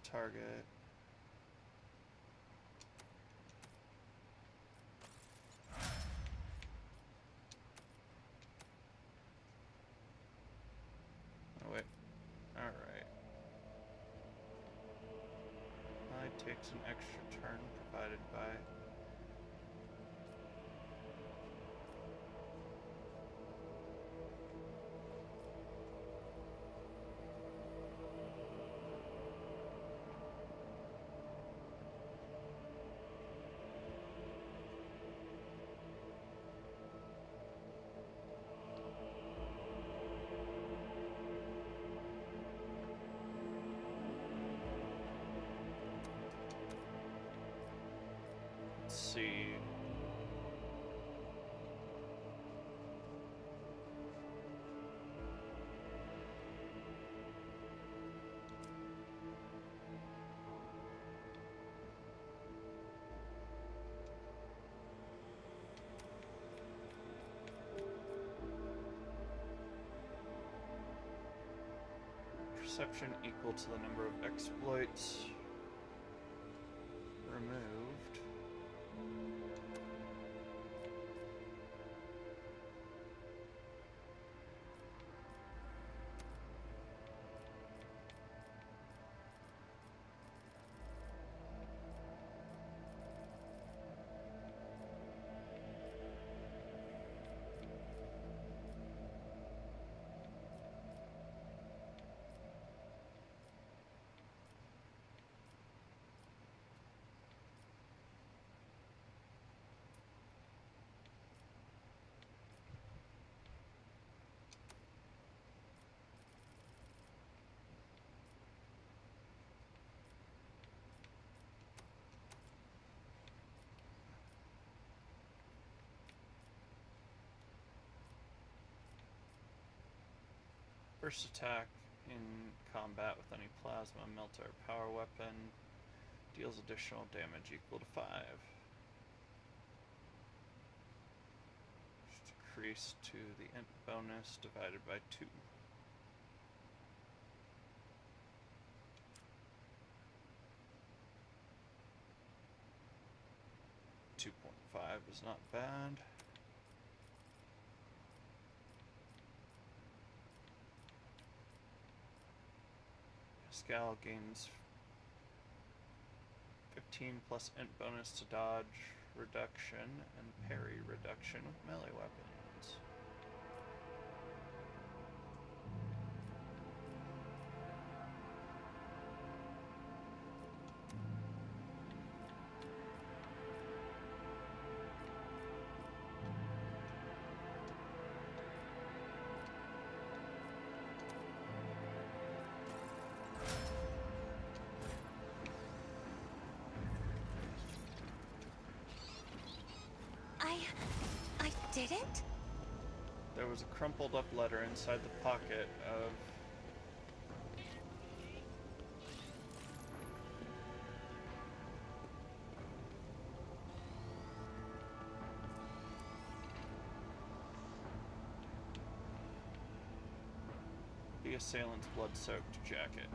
Target. Oh wait. Alright. It's an extra turn provided by... See. Perception equal to the number of exploits removed. First attack in combat with any plasma, melter, or power weapon deals additional damage equal to 5. Just increase to the int bonus divided by 2. 2.5 is not bad. Pascal gains 15 plus int bonus to dodge reduction and parry reduction with melee weapons. I didn't? There was a crumpled up letter inside the pocket of the assailant's blood-soaked jacket.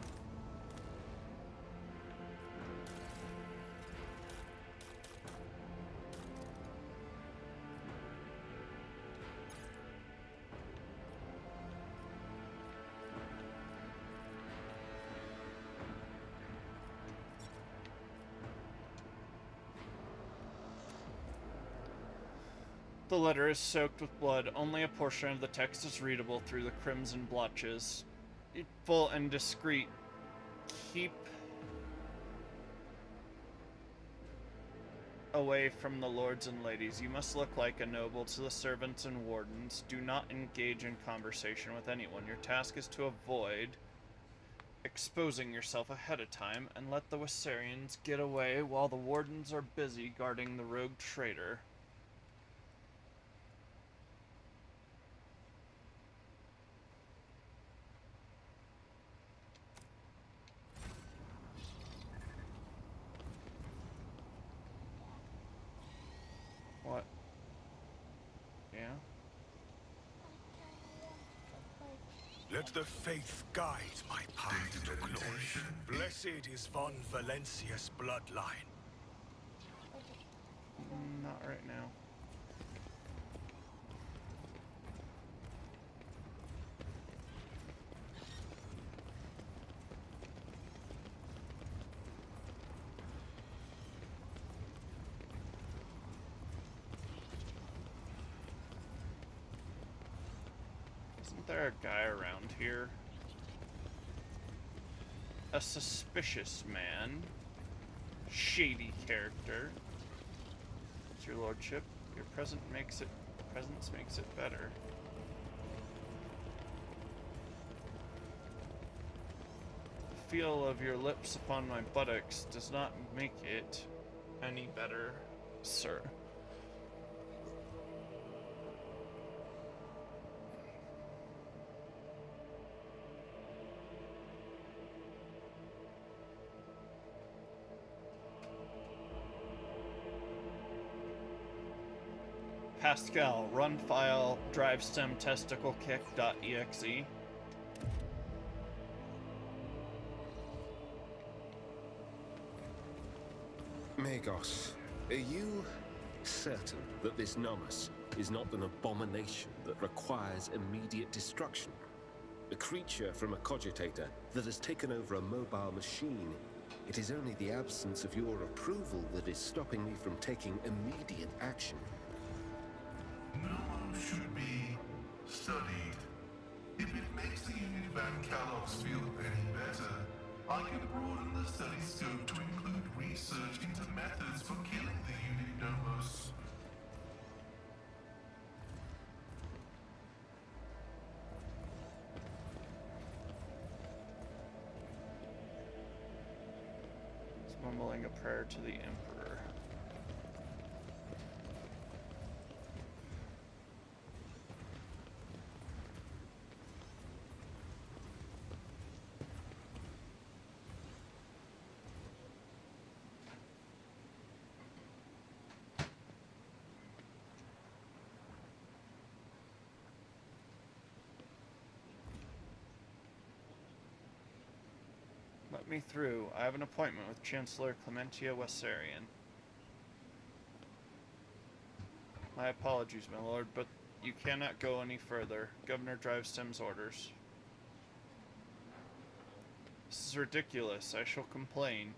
The letter is soaked with blood. Only a portion of the text is readable through the crimson blotches. Full and discreet. Keep away from the lords and ladies. You must look like a noble to the servants and wardens. Do not engage in conversation with anyone. Your task is to avoid exposing yourself ahead of time and let the Wissarians get away while the wardens are busy guarding the rogue traitor. What? Yeah? Let the faith guide my path to glory. Blessed is von Valencia's bloodline. Not right now. Isn't there a guy around here? A suspicious man. Shady character. It's your lordship. Your presence makes it better. The feel of your lips upon my buttocks does not make it any better, sir. Pascal, run file drivestem testicle kick.exe. Magos, are you certain that this Nomus is not an abomination that requires immediate destruction? A creature from a cogitator that has taken over a mobile machine. It is only the absence of your approval that is stopping me from taking immediate action. Nomo should be studied. If it makes the unit Van Callox feel any better, I can broaden the study scope to include research into methods for killing the unit Nomos. It's mumbling a prayer to the Emperor. Let me through. I have an appointment with Chancellor Clementia Wessarian. My apologies, my lord, but you cannot go any further. Governor Drivestem's orders. This is ridiculous. I shall complain.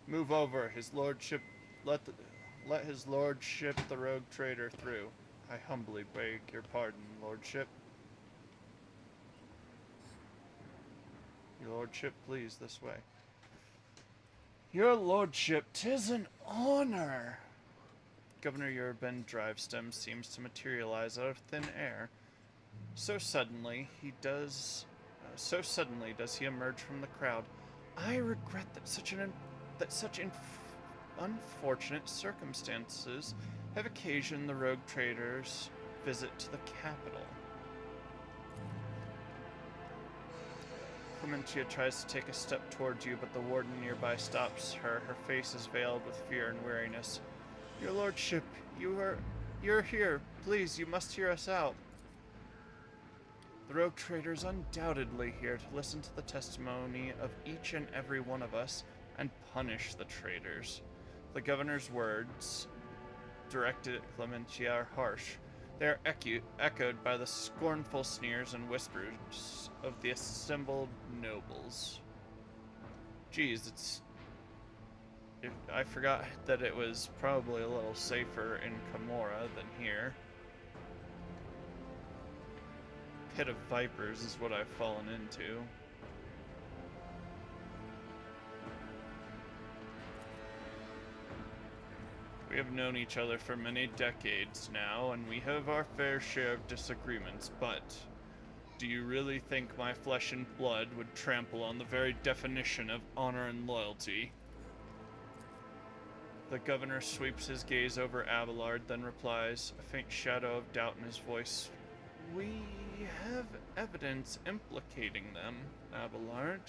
Move over. His lordship... Let his lordship the rogue trader through. I humbly beg your pardon, lordship. Your lordship, please, this way. Your lordship, 'tis an honor! Governor Urban Drivestem seems to materialize out of thin air. So suddenly does he emerge from the crowd. I regret that such unfortunate circumstances have occasioned the rogue trader's visit to the capital. Clementia tries to take a step towards you, but the warden nearby stops her. Her face is veiled with fear and weariness. Your lordship, you're here. Please, you must hear us out. The rogue trader is undoubtedly here to listen to the testimony of each and every one of us and punish the traitors. The governor's words, directed at Clementia, are harsh. They are echoed by the scornful sneers and whispers of the assembled nobles. Geez, I forgot that it was probably a little safer in Camorra than here. Pit of vipers is what I've fallen into. We have known each other for many decades now, and we have our fair share of disagreements, but do you really think my flesh and blood would trample on the very definition of honor and loyalty? The governor sweeps his gaze over Abelard, then replies, a faint shadow of doubt in his voice. We have evidence implicating them, Abelard.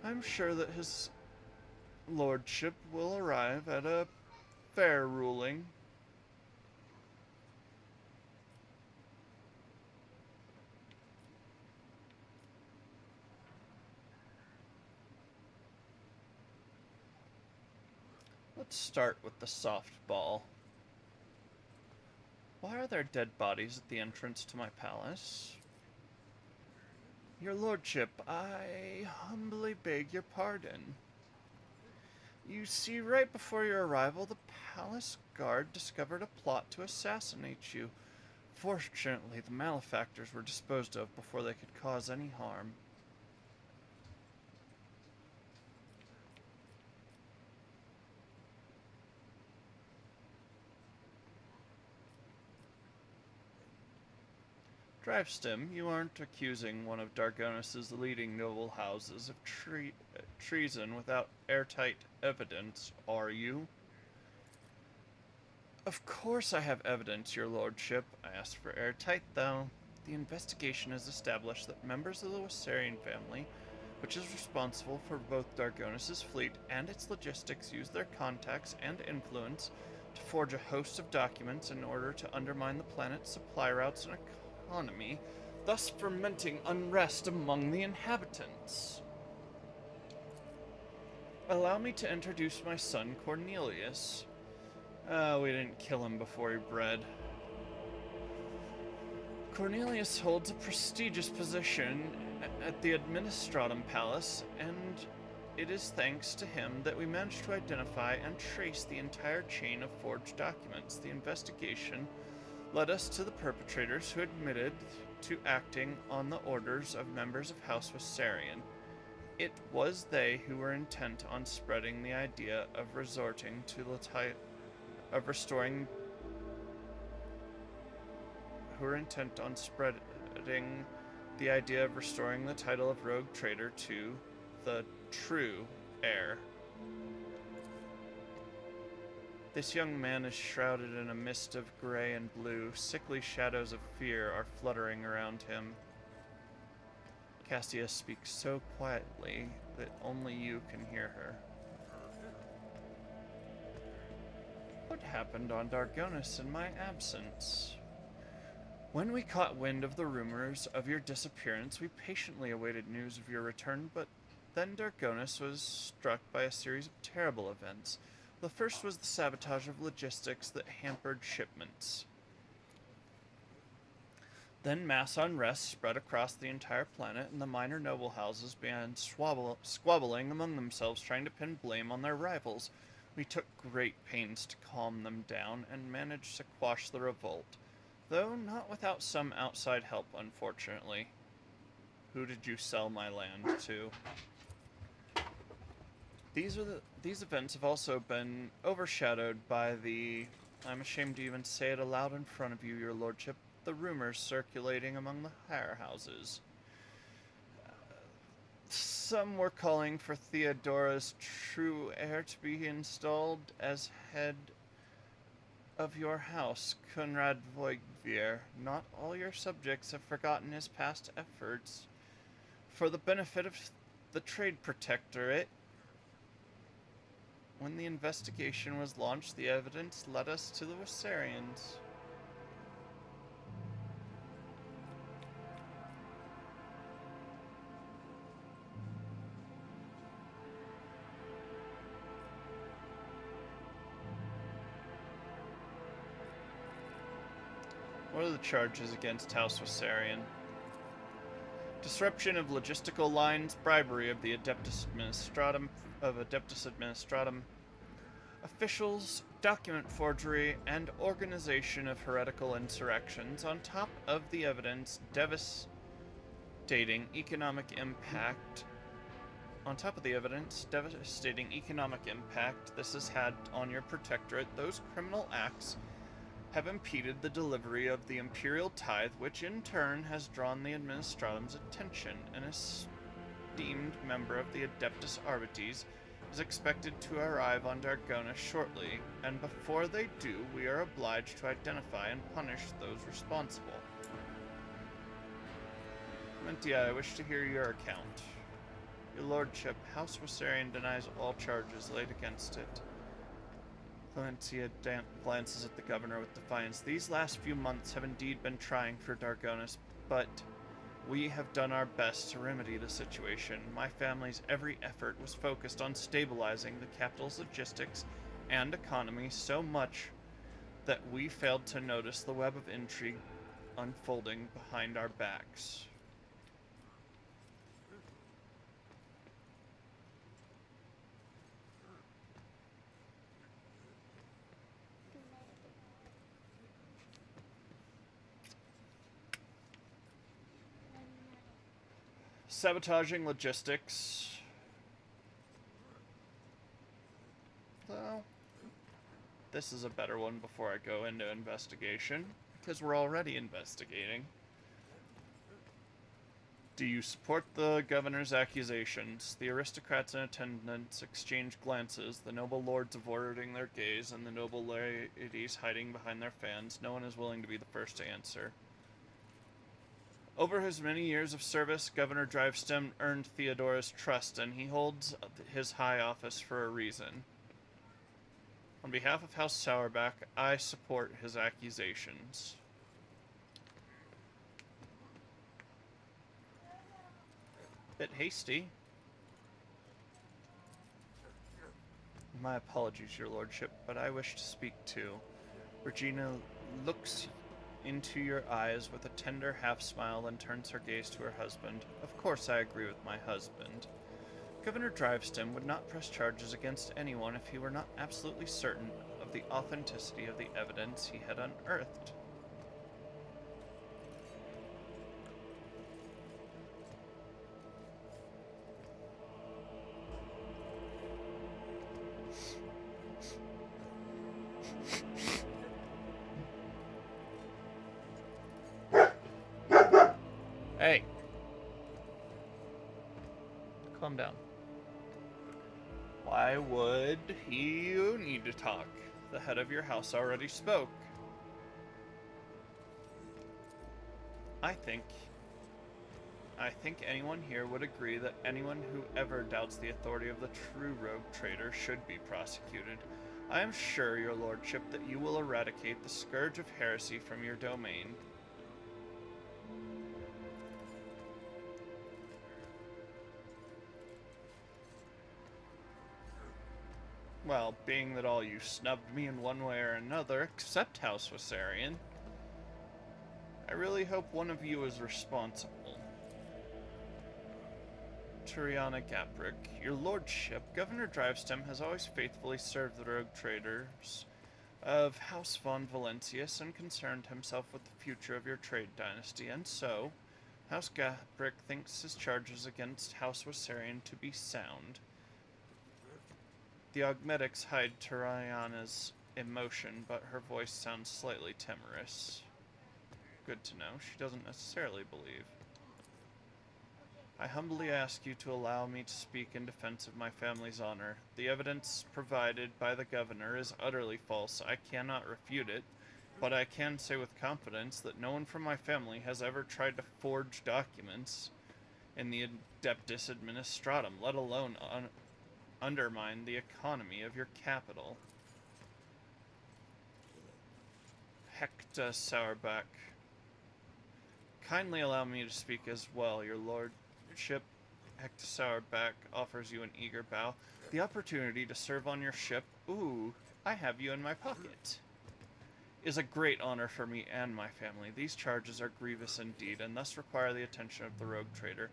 I'm sure that his lordship will arrive at a fair ruling. Let's start with the softball. Why are there dead bodies at the entrance to my palace? Your lordship, I humbly beg your pardon. You see, right before your arrival, the palace guard discovered a plot to assassinate you. Fortunately, the malefactors were disposed of before they could cause any harm. Drivestim, you aren't accusing one of Dargonis' leading noble houses of treason without airtight evidence, are you? Of course I have evidence, your lordship. I asked for airtight, though. The investigation has established that members of the Wassarian family, which is responsible for both Dargonis' fleet and its logistics, use their contacts and influence to forge a host of documents in order to undermine the planet's supply routes and economy, thus fermenting unrest among the inhabitants. Allow me to introduce my son, Cornelius. We didn't kill him before he bred. Cornelius holds a prestigious position at the Administratum Palace, and it is thanks to him that we managed to identify and trace the entire chain of forged documents. The investigation led us to the perpetrators, who admitted to acting on the orders of members of House Wassarian. It was they who were intent on spreading the idea of resorting to restoring the title of rogue trader to the true heir. This young man is shrouded in a mist of gray and blue. Sickly shadows of fear are fluttering around him. Cassia speaks so quietly that only you can hear her. What happened on Dargonis in my absence? When we caught wind of the rumors of your disappearance, we patiently awaited news of your return, but then Dargonis was struck by a series of terrible events. The first was the sabotage of logistics that hampered shipments. Then mass unrest spread across the entire planet, and the minor noble houses began squabbling among themselves, trying to pin blame on their rivals. We took great pains to calm them down and managed to quash the revolt, though not without some outside help, unfortunately. Who did you sell my land to? These events have also been overshadowed by the, I'm ashamed to even say it aloud in front of you, your lordship, the rumors circulating among the higher houses. Some were calling for Theodora's true heir to be installed as head of your house, Conrad Voigtvier. Not all your subjects have forgotten his past efforts. For the benefit of the Trade Protectorate, when the investigation was launched, the evidence led us to the Wassarians. What are the charges against House Wassarian? Disruption of logistical lines, bribery of the Adeptus Administratum, officials, document forgery, and organization of heretical insurrections, on top of the evidence devastating economic impact this has had on your protectorate. Those criminal acts have impeded the delivery of the imperial tithe, which in turn has drawn the Administratum's attention. An esteemed member of the Adeptus Arbites is expected to arrive on Dargonis shortly, and before they do, we are obliged to identify and punish those responsible. Mentia, I wish to hear your account. Your lordship, House Wassarian denies all charges laid against it. Clemencia glances at the governor with defiance. These last few months have indeed been trying for Dargonis, but we have done our best to remedy the situation. My family's every effort was focused on stabilizing the capital's logistics and economy, so much that we failed to notice the web of intrigue unfolding behind our backs. Sabotaging logistics. Well, this is a better one before I go into investigation, because we're already investigating. Do you support the governor's accusations? The aristocrats in attendance exchange glances, the noble lords averting their gaze, and the noble ladies hiding behind their fans. No one is willing to be the first to answer. Over his many years of service, Governor Drivestem earned Theodora's trust, and he holds his high office for a reason. On behalf of House Sauerback, I support his accusations. Bit hasty. My apologies, your lordship, but I wish to speak to. Regina looks into your eyes with a tender half-smile, then turns her gaze to her husband. Of course I agree with my husband. Governor Drivestem would not press charges against anyone if he were not absolutely certain of the authenticity of the evidence he had unearthed. Hey. Calm down. Why would you need to talk? The head of your house already spoke. I think anyone here would agree that anyone who ever doubts the authority of the true rogue trader should be prosecuted. I am sure, your lordship, that you will eradicate the scourge of heresy from your domain. Well, being that all you snubbed me in one way or another, except House Wassarian, I really hope one of you is responsible. Turiana Gaprick, your lordship, Governor Drivestem has always faithfully served the rogue traders of House von Valentius and concerned himself with the future of your trade dynasty, and so, House Gaprick thinks his charges against House Wassarian to be sound. The augmetics hide Turiana's emotion, but her voice sounds slightly timorous. Good to know. She doesn't necessarily believe. I humbly ask you to allow me to speak in defense of my family's honor. The evidence provided by the governor is utterly false. I cannot refute it, but I can say with confidence that no one from my family has ever tried to forge documents in the Adeptus Administratum, let alone undermine the economy of your capital. Hector Sauerback. Kindly allow me to speak as well, your lordship. Hector Sauerback offers you an eager bow. The opportunity to serve on your ship, ooh, I have you in my pocket, is a great honor for me and my family. These charges are grievous indeed, and thus require the attention of the rogue trader.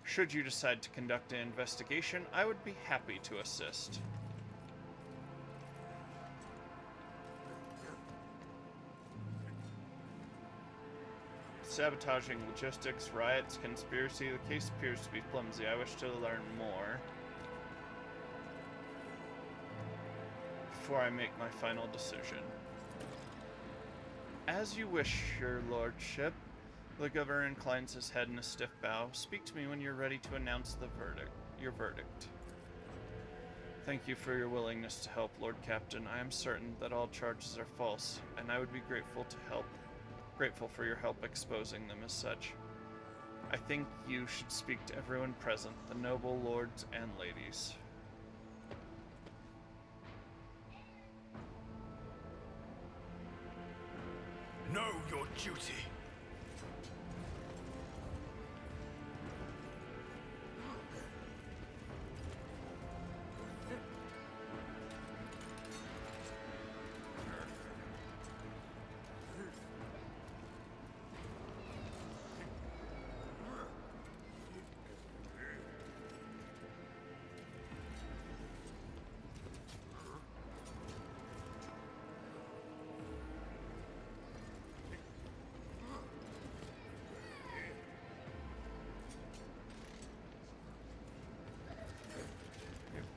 Should you decide to conduct an investigation, I would be happy to assist. Sabotaging logistics, riots, conspiracy. The case appears to be flimsy. I wish to learn more before I make my final decision. As you wish, your lordship. The governor inclines his head in a stiff bow. Speak to me when you're ready to announce your verdict. Thank you for your willingness to help, Lord Captain. I am certain that all charges are false, and I would be grateful for your help exposing them as such. I think you should speak to everyone present, the noble lords and ladies. Know your duty.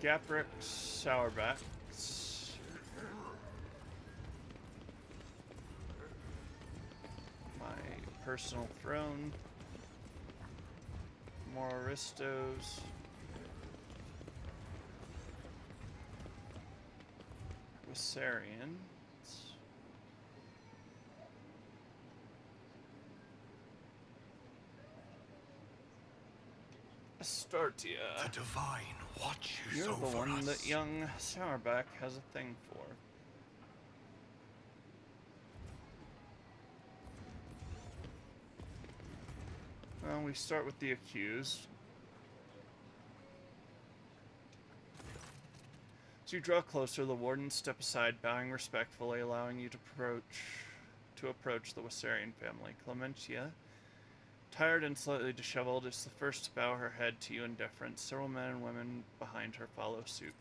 Gaprick Sourbacks. My personal throne. More aristos. Wissarians. Astartia. The divine watches You're the over one us. that young Sourback has a thing for. Well, we start with the accused. As you draw closer, the wardens step aside, bowing respectfully, allowing you to approach the Wissarian family. Clementia, tired and slightly disheveled, is the first to bow her head to you in deference. Several men and women behind her follow suit.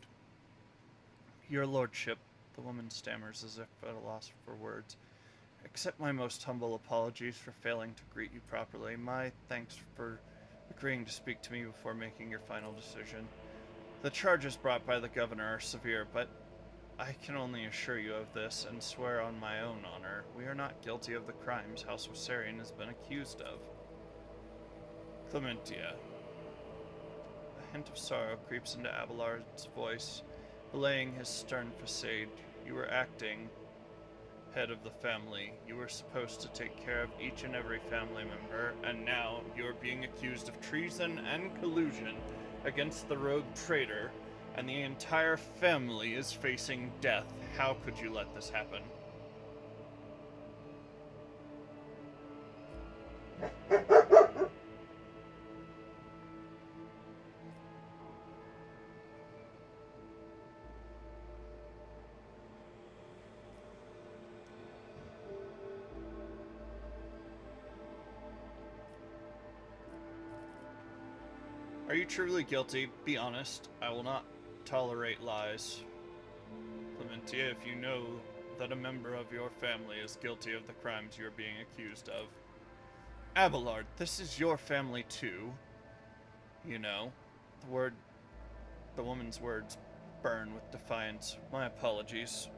Your lordship, the woman stammers as if at a loss for words. Accept my most humble apologies for failing to greet you properly. My thanks for agreeing to speak to me before making your final decision. The charges brought by the governor are severe, but I can only assure you of this and swear on my own honor, we are not guilty of the crimes House Wissarian has been accused of. Clementia. A hint of sorrow creeps into Abelard's voice, belaying his stern facade. You were acting head of the family. You were supposed to take care of each and every family member, and now you are being accused of treason and collusion against the rogue traitor, and the entire family is facing death. How could you let this happen? Are you truly guilty? Be honest. I will not tolerate lies. Clementia, if you know that a member of your family is guilty of the crimes you are being accused of. Abelard, this is your family too. You know, the woman's words burn with defiance. My apologies.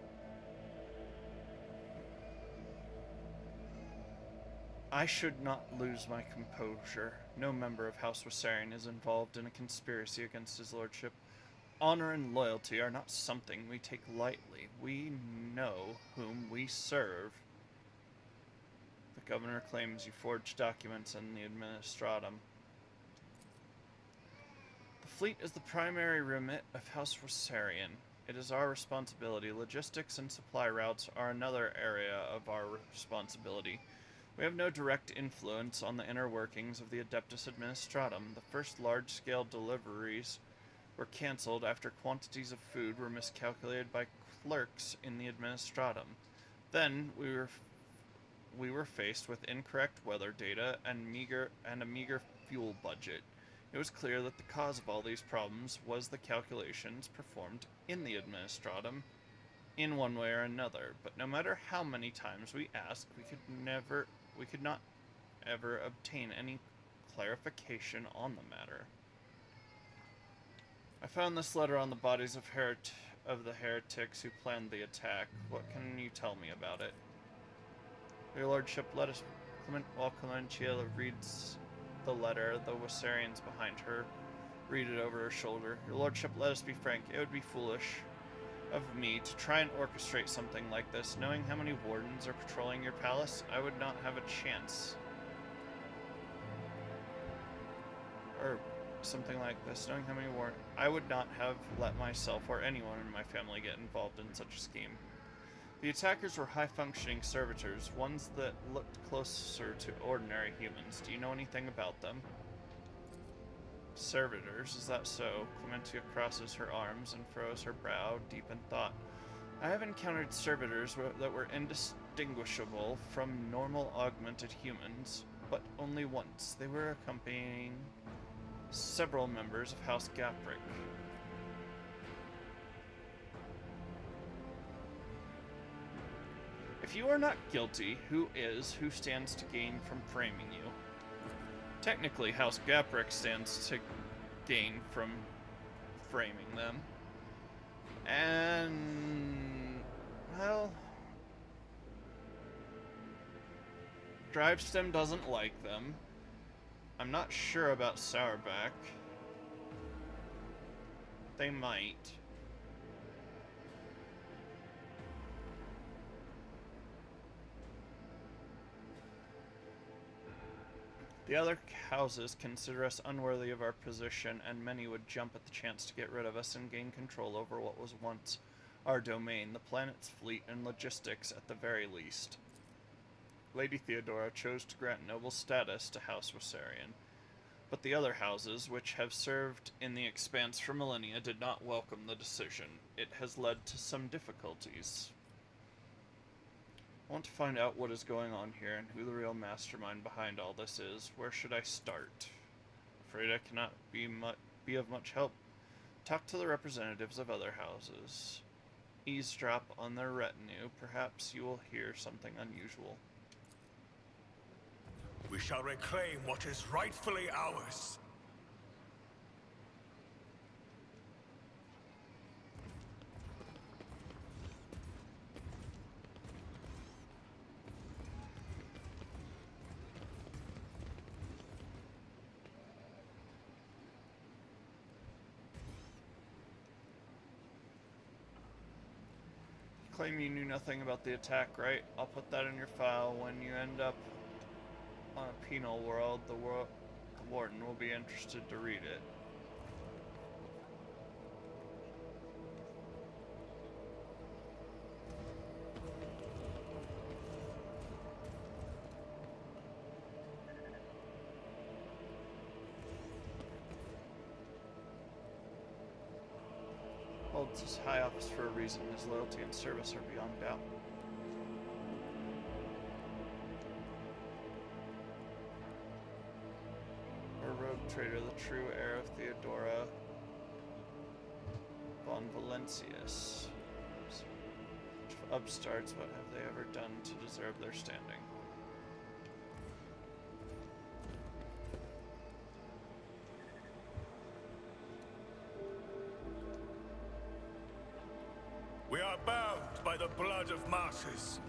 I should not lose my composure. No member of House Wissarian is involved in a conspiracy against his lordship. Honor and loyalty are not something we take lightly. We know whom we serve. The governor claims you forged documents in the administratum. The fleet is the primary remit of House Wissarian. It is our responsibility. Logistics and supply routes are another area of our responsibility. We have no direct influence on the inner workings of the Adeptus Administratum. The first large-scale deliveries were cancelled after quantities of food were miscalculated by clerks in the Administratum. Then we were faced with incorrect weather data and a meager fuel budget. It was clear that the cause of all these problems was the calculations performed in the Administratum in one way or another, but no matter how many times we asked, we could not ever obtain any clarification on the matter. I found this letter on the bodies of the heretics who planned the attack. What can you tell me about it? Your lordship, while Clementia reads the letter, the Wissarians behind her read it over her shoulder. Your lordship, let us be frank. It would be foolish of me to try and orchestrate something like this. Knowing how many wardens are patrolling your palace, I would not have a chance. Or something like this. Knowing how many wardens, I would not have let myself or anyone in my family get involved in such a scheme. The attackers were high-functioning servitors, ones that looked closer to ordinary humans. Do you know anything about them? Servitors, is that so? Clementia crosses her arms and furrows her brow, deep in thought. I have encountered servitors that were indistinguishable from normal augmented humans, but only once. They were accompanying several members of House Gaprick. If you are not guilty, who stands to gain from framing you? Technically, House Gaprick stands to gain from framing them. And, well, Drivestem doesn't like them. I'm not sure about Sourback. They might. The other houses consider us unworthy of our position, and many would jump at the chance to get rid of us and gain control over what was once our domain, the planet's fleet and logistics at the very least. Lady Theodora chose to grant noble status to House Rosarian, but the other houses, which have served in the Expanse for millennia, did not welcome the decision. It has led to some difficulties. I want to find out what is going on here and who the real mastermind behind all this is. Where should I start? Afraid I cannot be of much help. Talk to the representatives of other houses. Eavesdrop on their retinue. Perhaps you will hear something unusual. We shall reclaim what is rightfully ours. Claim you knew nothing about the attack, right? I'll put that in your file. When you end up on a penal world, the warden will be interested to read it. Holds his high office for a reason. His loyalty and service are beyond doubt. A rogue trader, the true heir of Theodora von Valencius. Upstarts, what have they ever done to deserve their standing? We are bound by the blood of martyrs.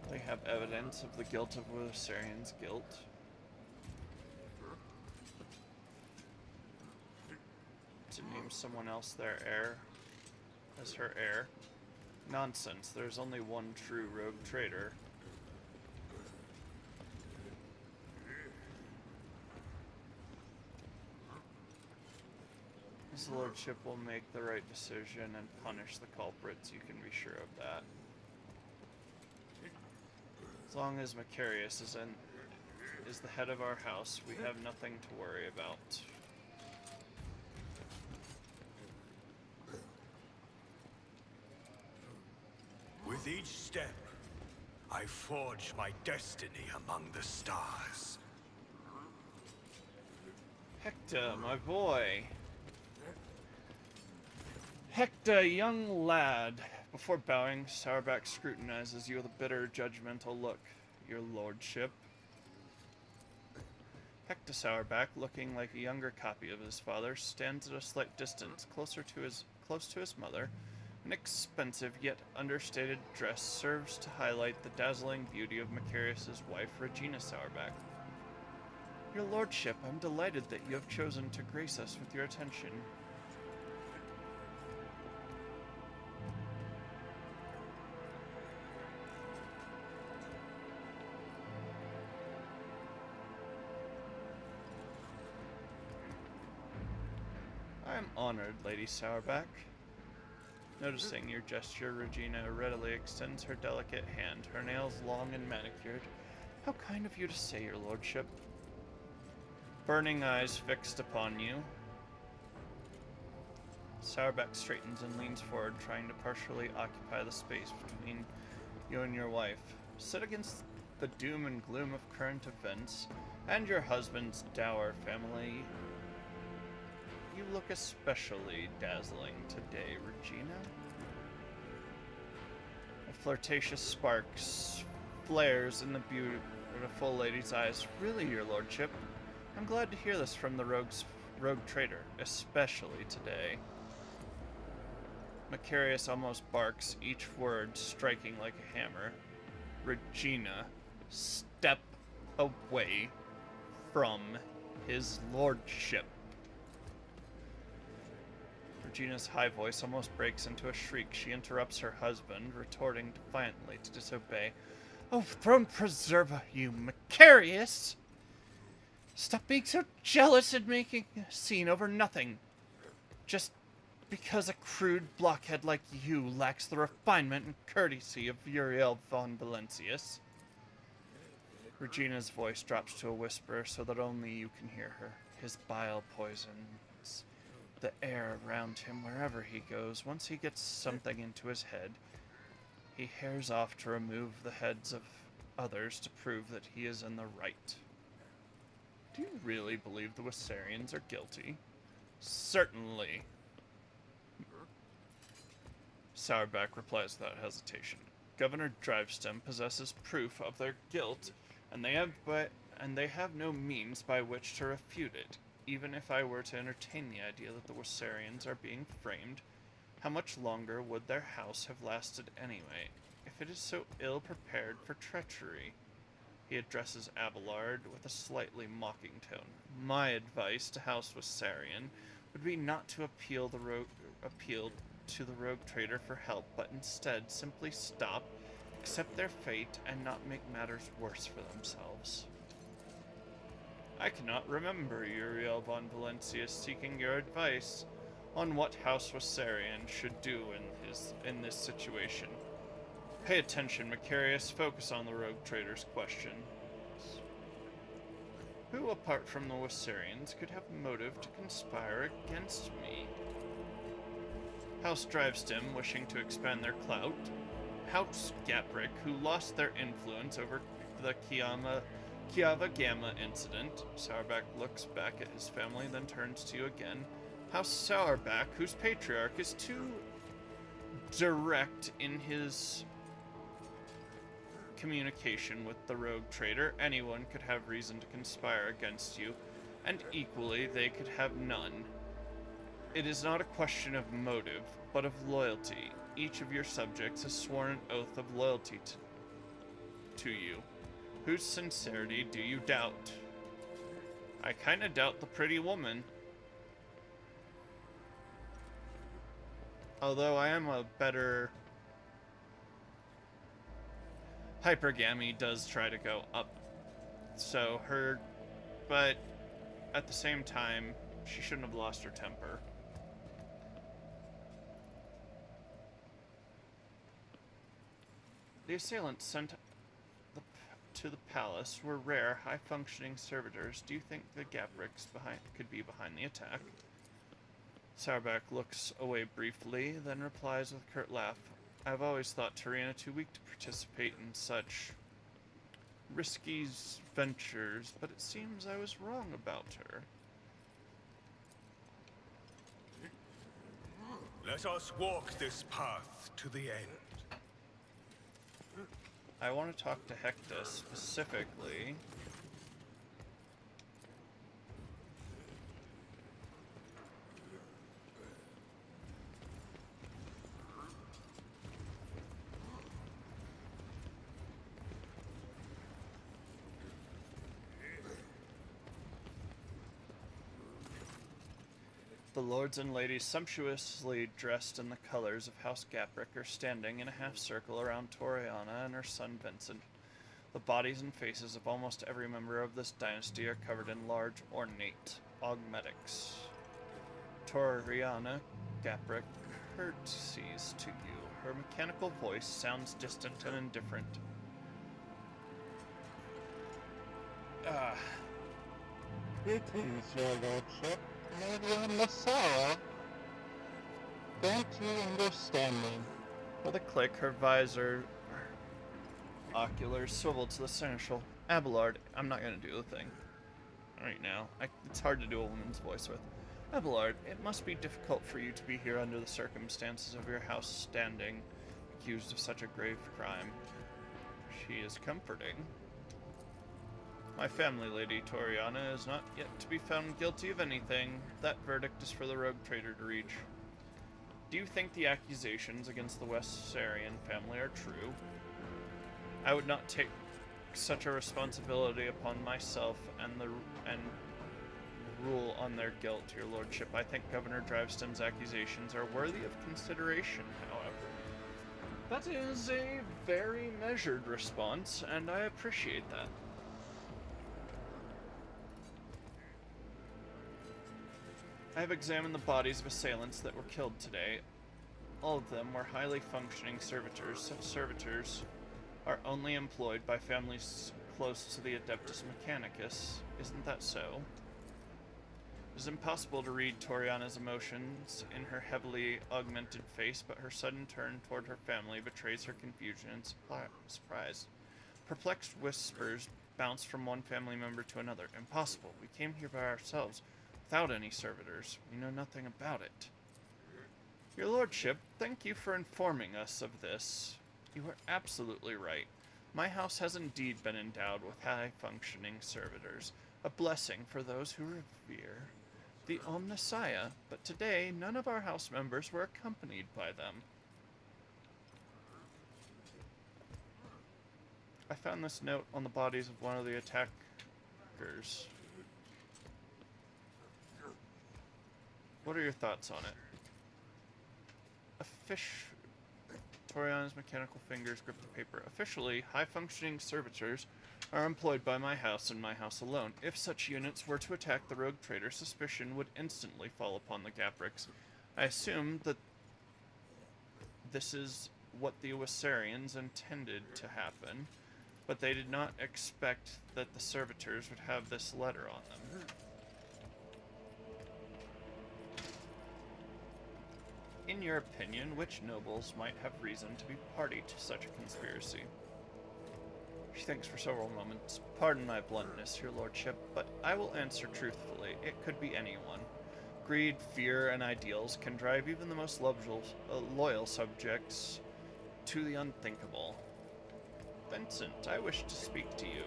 They have evidence of the guilt of Rosarian's guilt. To name someone else their heir as her heir. Nonsense, there's only one true rogue trader. His lordship will make the right decision and punish the culprits, you can be sure of that. As long as Macarius is the head of our house, we have nothing to worry about. With each step, I forge my destiny among the stars. Hector, my boy. Hector, young lad. Before bowing, Sourback scrutinizes you with a bitter, judgmental look. Your lordship. Hector Sourback, looking like a younger copy of his father, stands at a slight distance, close to his mother. An expensive yet understated dress serves to highlight the dazzling beauty of Macarius' wife, Regina Sourback. Your lordship, I'm delighted that you have chosen to grace us with your attention. I am honored, Lady Sourback. Noticing your gesture, Regina readily extends her delicate hand, her nails long and manicured. How kind of you to say, your lordship. Burning eyes fixed upon you. Sourback straightens and leans forward, trying to partially occupy the space between you and your wife. set against the doom and gloom of current events and your husband's dour family, you look especially dazzling today, Regina. A flirtatious spark flares in the beautiful lady's eyes. Really, your lordship? I'm glad to hear this from the rogue trader, especially today. Macarius almost barks, each word striking like a hammer. Regina, step away from his lordship. Regina's high voice almost breaks into a shriek. She interrupts her husband, retorting defiantly to disobey. Oh, throne preserver, you Macarius! Stop being so jealous and making a scene over nothing. Just because a crude blockhead like you lacks the refinement and courtesy of Uriel von Valencius. Regina's voice drops to a whisper so that only you can hear her. His bile poisons the air around him wherever he goes. Once he gets something into his head, he hares off to remove the heads of others to prove that he is in the right. Do you really believe the Wissarians are guilty? Certainly. Sauerback replies without hesitation. Governor Drivestem possesses proof of their guilt, and they have no means by which to refute it. Even if I were to entertain the idea that the Wissarians are being framed, how much longer would their house have lasted anyway, if it is so ill prepared for treachery? He addresses Abelard with a slightly mocking tone. My advice to House Wissarian would be not to appeal to the rogue trader for help, but instead simply stop, accept their fate, and not make matters worse for themselves. I cannot remember Uriel von Valencius seeking your advice on what House Wissarian should do in this situation. Pay attention, Macarius. Focus on the rogue trader's question. Who, apart from the Wissarians, could have motive to conspire against me? House Drivestem, wishing to expand their clout. House Gaprick, who lost their influence over the Kiava Gamma incident. Sauerback looks back at his family, then turns to you again. House Sauerback, whose patriarch is too direct in his communication with the rogue trader. Anyone could have reason to conspire against you, and equally they could have none. It is not a question of motive, but of loyalty. Each of your subjects has sworn an oath of loyalty to you. Whose sincerity do you doubt? I kinda doubt the pretty woman. Although I am a better... Hypergamy does try to go up. So her... But at the same time, she shouldn't have lost her temper. The assailants sent to the palace were rare, high-functioning servitors. Do you think the Gapricks could be behind the attack? Sauerback looks away briefly, then replies with a curt laugh. I've always thought Tarina too weak to participate in such risky ventures, but it seems I was wrong about her. Let us walk this path to the end. I want to talk to Hector specifically. The lords and ladies sumptuously dressed in the colors of House Gaprick are standing in a half circle around Toriana and her son Vincent. The bodies and faces of almost every member of this dynasty are covered in large, ornate augmetics. Toriana Gaprick curtsies to you. Her mechanical voice sounds distant and indifferent. Greetings, your lordship. Lady Messiah. Don't you understand me? With a click, her visor oculars swivel to the seneschal. Abelard, I'm not gonna do the thing right now. It's hard to do a woman's voice with. Abelard, it must be difficult for you to be here under the circumstances of your house standing, accused of such a grave crime. She is comforting. My family, Lady Toriana, is not yet to be found guilty of anything. That verdict is for the rogue trader to reach. Do you think the accusations against the Wessarian family are true? I would not take such a responsibility upon myself and rule on their guilt, your lordship. I think Governor Driveston's accusations are worthy of consideration, however. That is a very measured response, and I appreciate that. I have examined the bodies of assailants that were killed today. All of them were highly functioning servitors. Such servitors are only employed by families close to the Adeptus Mechanicus. Isn't that so? It is impossible to read Toriana's emotions in her heavily augmented face, but her sudden turn toward her family betrays her confusion and surprise. Perplexed whispers bounce from one family member to another. Impossible. We came here by ourselves, without any servitors. We know nothing about it. Your lordship, thank you for informing us of this. You are absolutely right. My house has indeed been endowed with high-functioning servitors, a blessing for those who revere the Omnissiah, but today none of our house members were accompanied by them. I found this note on the bodies of one of the attackers. What are your thoughts on it? A fish... Toriana's mechanical fingers grip the paper. Officially, high-functioning servitors are employed by my house and my house alone. If such units were to attack the rogue trader, suspicion would instantly fall upon the Gapricks. I assume that this is what the Wessarians intended to happen, but they did not expect that the servitors would have this letter on them. In your opinion, which nobles might have reason to be party to such a conspiracy? She thinks for several moments. Pardon my bluntness, your lordship, but I will answer truthfully. It could be anyone. Greed, fear, and ideals can drive even the most loyal subjects to the unthinkable. Vincent, I wish to speak to you.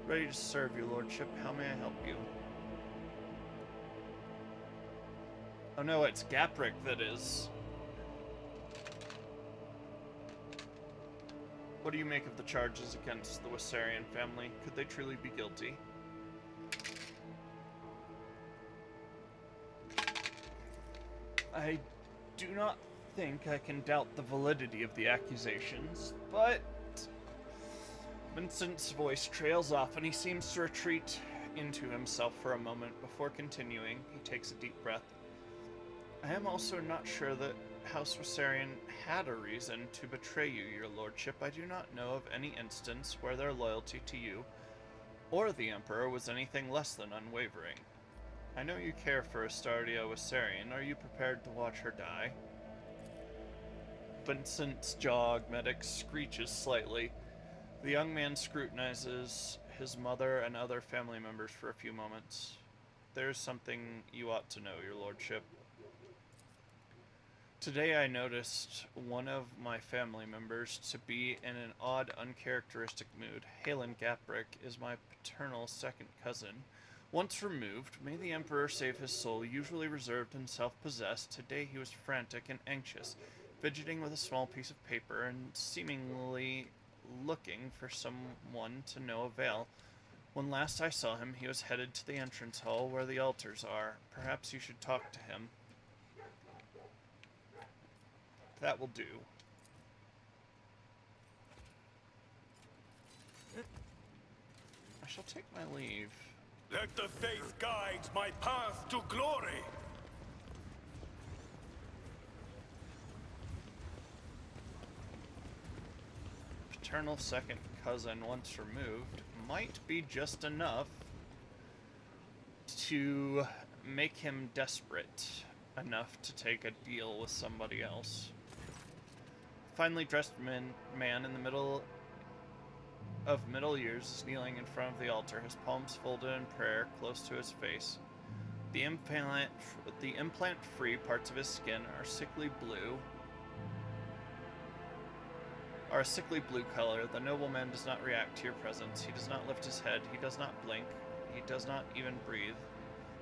Ready to serve, your lordship. How may I help you? Oh no, it's Gaprick that is. What do you make of the charges against the Wessarian family? Could they truly be guilty? I do not think I can doubt the validity of the accusations, but... Vincent's voice trails off and he seems to retreat into himself for a moment. Before continuing, he takes a deep breath. I am also not sure that House Wessarian had a reason to betray you, your lordship. I do not know of any instance where their loyalty to you or the Emperor was anything less than unwavering. I know you care for Astardia Wessarian. Are you prepared to watch her die? Vincent's jaw augmetic screeches slightly. The young man scrutinizes his mother and other family members for a few moments. There's something you ought to know, your lordship. Today I noticed one of my family members to be in an odd, uncharacteristic mood. Halen Gaprick is my paternal second cousin. Once removed, may the Emperor save his soul, usually reserved and self-possessed, today he was frantic and anxious, fidgeting with a small piece of paper and seemingly looking for someone to no avail. When last I saw him, he was headed to the entrance hall where the altars are. Perhaps you should talk to him. That will do. I shall take my leave. Let the faith guide my path to glory! Paternal second cousin, once removed, might be just enough to make him desperate enough to take a deal with somebody else. finely dressed man in the middle years is kneeling in front of the altar, his palms folded in prayer close to his face. The implant-free parts of his skin are a sickly blue color. The nobleman does not react to your presence. He does not lift his head. He does not blink. He does not even breathe.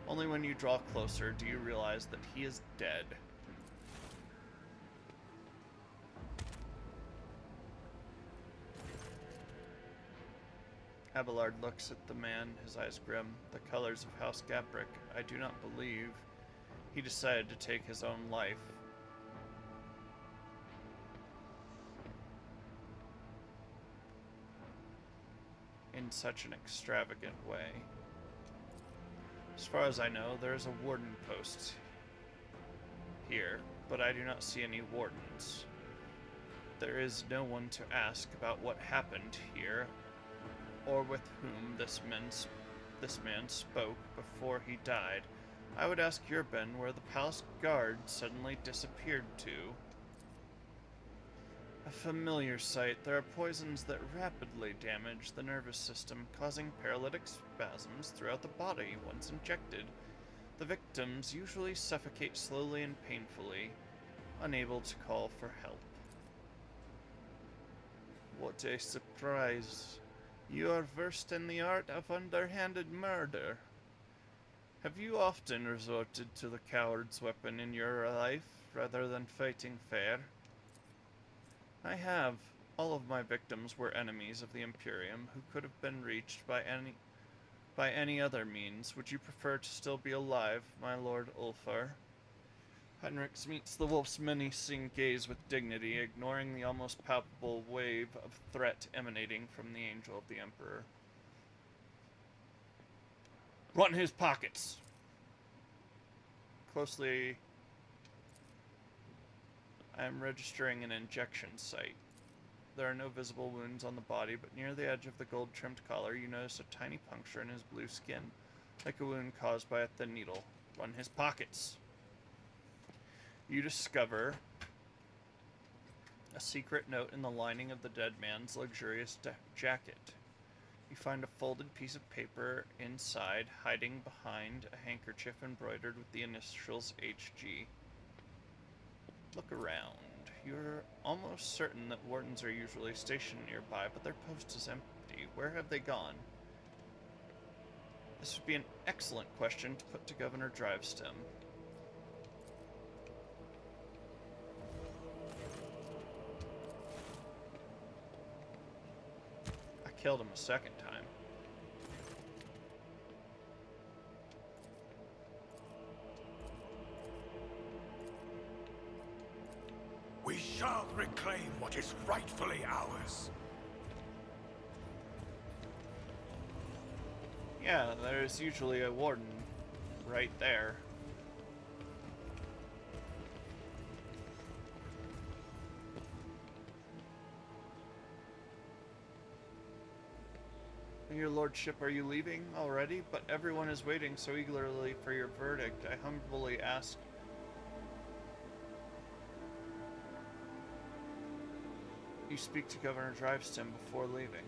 Only when you draw closer do you realize that he is dead. Abelard looks at the man, his eyes grim. The colors of House Gabrick. I do not believe he decided to take his own life. In such an extravagant way. As far as I know, there is a warden post here, but I do not see any wardens. There is no one to ask about what happened here, or with whom this man spoke before he died. I would ask Urban where the palace guard suddenly disappeared to. A familiar sight. There are poisons that rapidly damage the nervous system, causing paralytic spasms throughout the body once injected. The victims usually suffocate slowly and painfully, unable to call for help. What a surprise. You are versed in the art of underhanded murder. Have you often resorted to the coward's weapon in your life, rather than fighting fair? I have. All of my victims were enemies of the Imperium who could have been reached by any other means. Would you prefer to still be alive, my Lord Ulfar? Henrix meets the wolf's menacing gaze with dignity, ignoring the almost palpable wave of threat emanating from the angel of the Emperor. Run his pockets! Closely, I am registering an injection site. There are no visible wounds on the body, but near the edge of the gold-trimmed collar, you notice a tiny puncture in his blue skin, like a wound caused by a thin needle. Run his pockets! You discover a secret note in the lining of the dead man's luxurious jacket. You find a folded piece of paper inside, hiding behind a handkerchief embroidered with the initials HG. Look around. You're almost certain that wardens are usually stationed nearby, but their post is empty. Where have they gone? This would be an excellent question to put to Governor Drivestem. I killed him a second time. We shall reclaim what is rightfully ours. Yeah, there's usually a warden right there. Your lordship, are you leaving already? But everyone is waiting so eagerly for your verdict. I humbly ask. You speak to Governor Drivestem before leaving.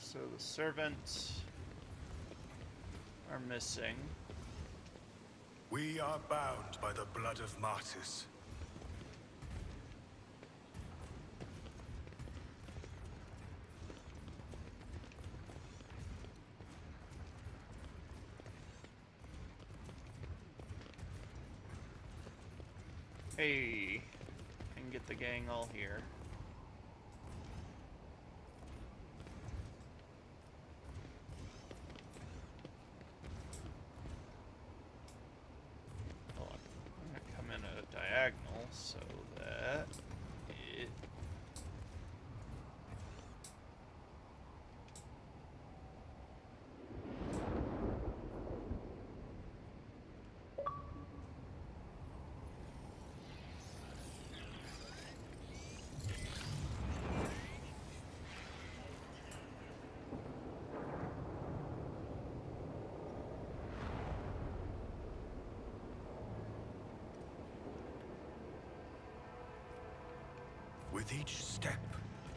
So the servants are missing. We are bound by the blood of martyrs. Hey, and get the gang all here. Diagonal so that it With each step,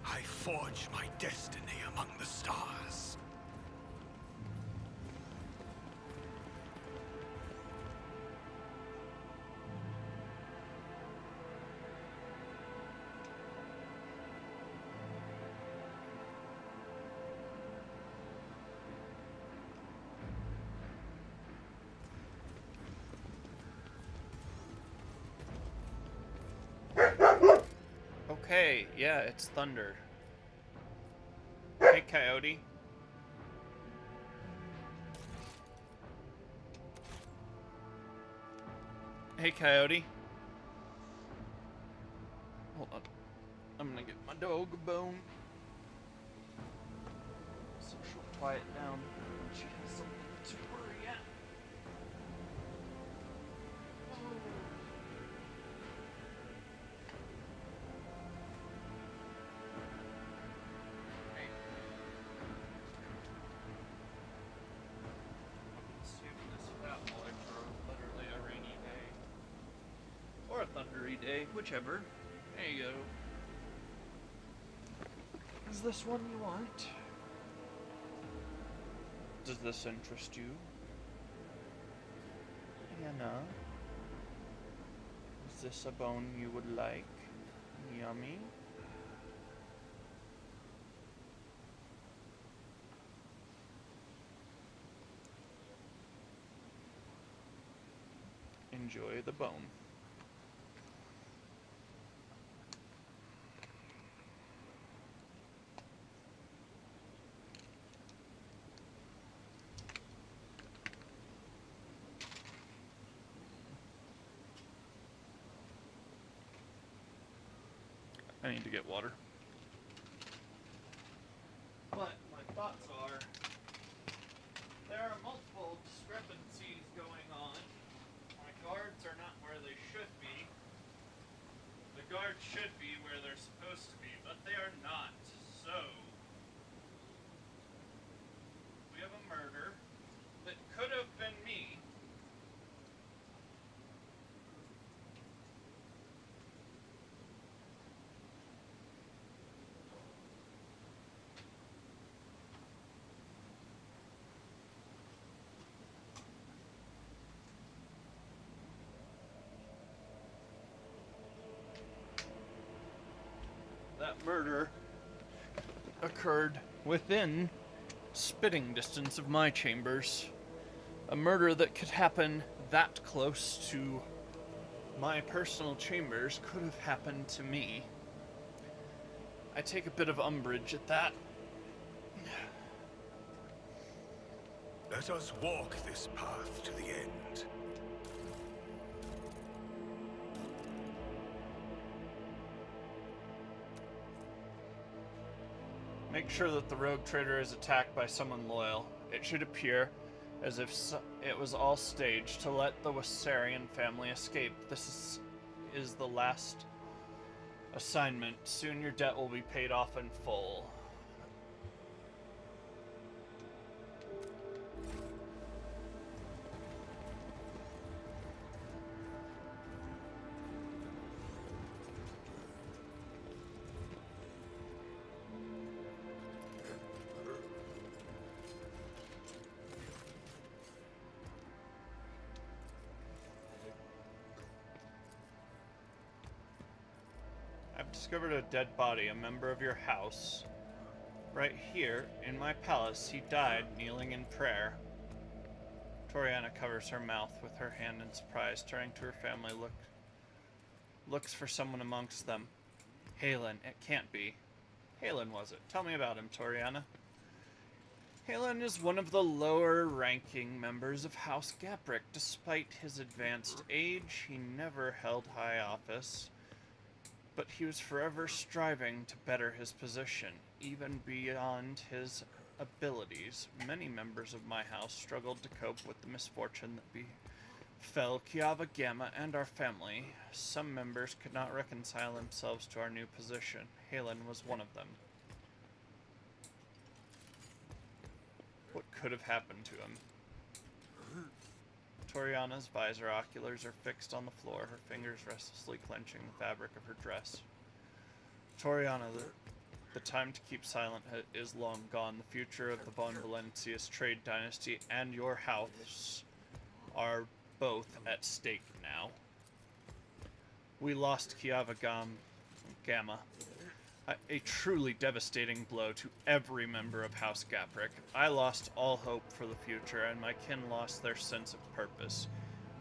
I forge my destiny among the stars. Okay, yeah, it's thunder. Hey, Coyote. Hey, Coyote. Hold on. I'm gonna get my dog a bone. So she'll quiet down. She has something to worry at. Literally a rainy day. Or a thundery day, whichever. There you go. Is this one you want? Does this interest you? Anna? Is this a bone you would like? Yummy? Enjoy the bone. I need to get water. But my thoughts are, there are multiple discrepancies going on. My guards are not where they should be. The guards should be where they're supposed to be, but they are not. So, we have a murder that could have been me. That murder occurred within spitting distance of my chambers. A murder that could happen that close to my personal chambers could have happened to me. I take a bit of umbrage at that. Let us walk this path to the end. Make sure that the rogue trader is attacked by someone loyal. It should appear as if it was all staged to let the Wassarian family escape. This is the last assignment. Soon your debt will be paid off in full. I've discovered a dead body, a member of your house. Right here, in my palace, he died kneeling in prayer. Toriana covers her mouth with her hand in surprise, turning to her family, looks for someone amongst them. Halen, it can't be. Halen was it? Tell me about him, Toriana. Halen is one of the lower-ranking members of House Gaprick. Despite his advanced age, he never held high office. But he was forever striving to better his position, even beyond his abilities. Many members of my house struggled to cope with the misfortune that befell Kiava Gamma and our family. Some members could not reconcile themselves to our new position. Halen was one of them. What could have happened to him? Toriana's visor oculars are fixed on the floor, her fingers restlessly clenching the fabric of her dress. Toriana, the time to keep silent is long gone. The future of the Von Valencius trade dynasty and your house are both at stake now. We lost Gamma, a truly devastating blow to every member of House Gaprick. I lost all hope for the future, and my kin lost their sense of purpose.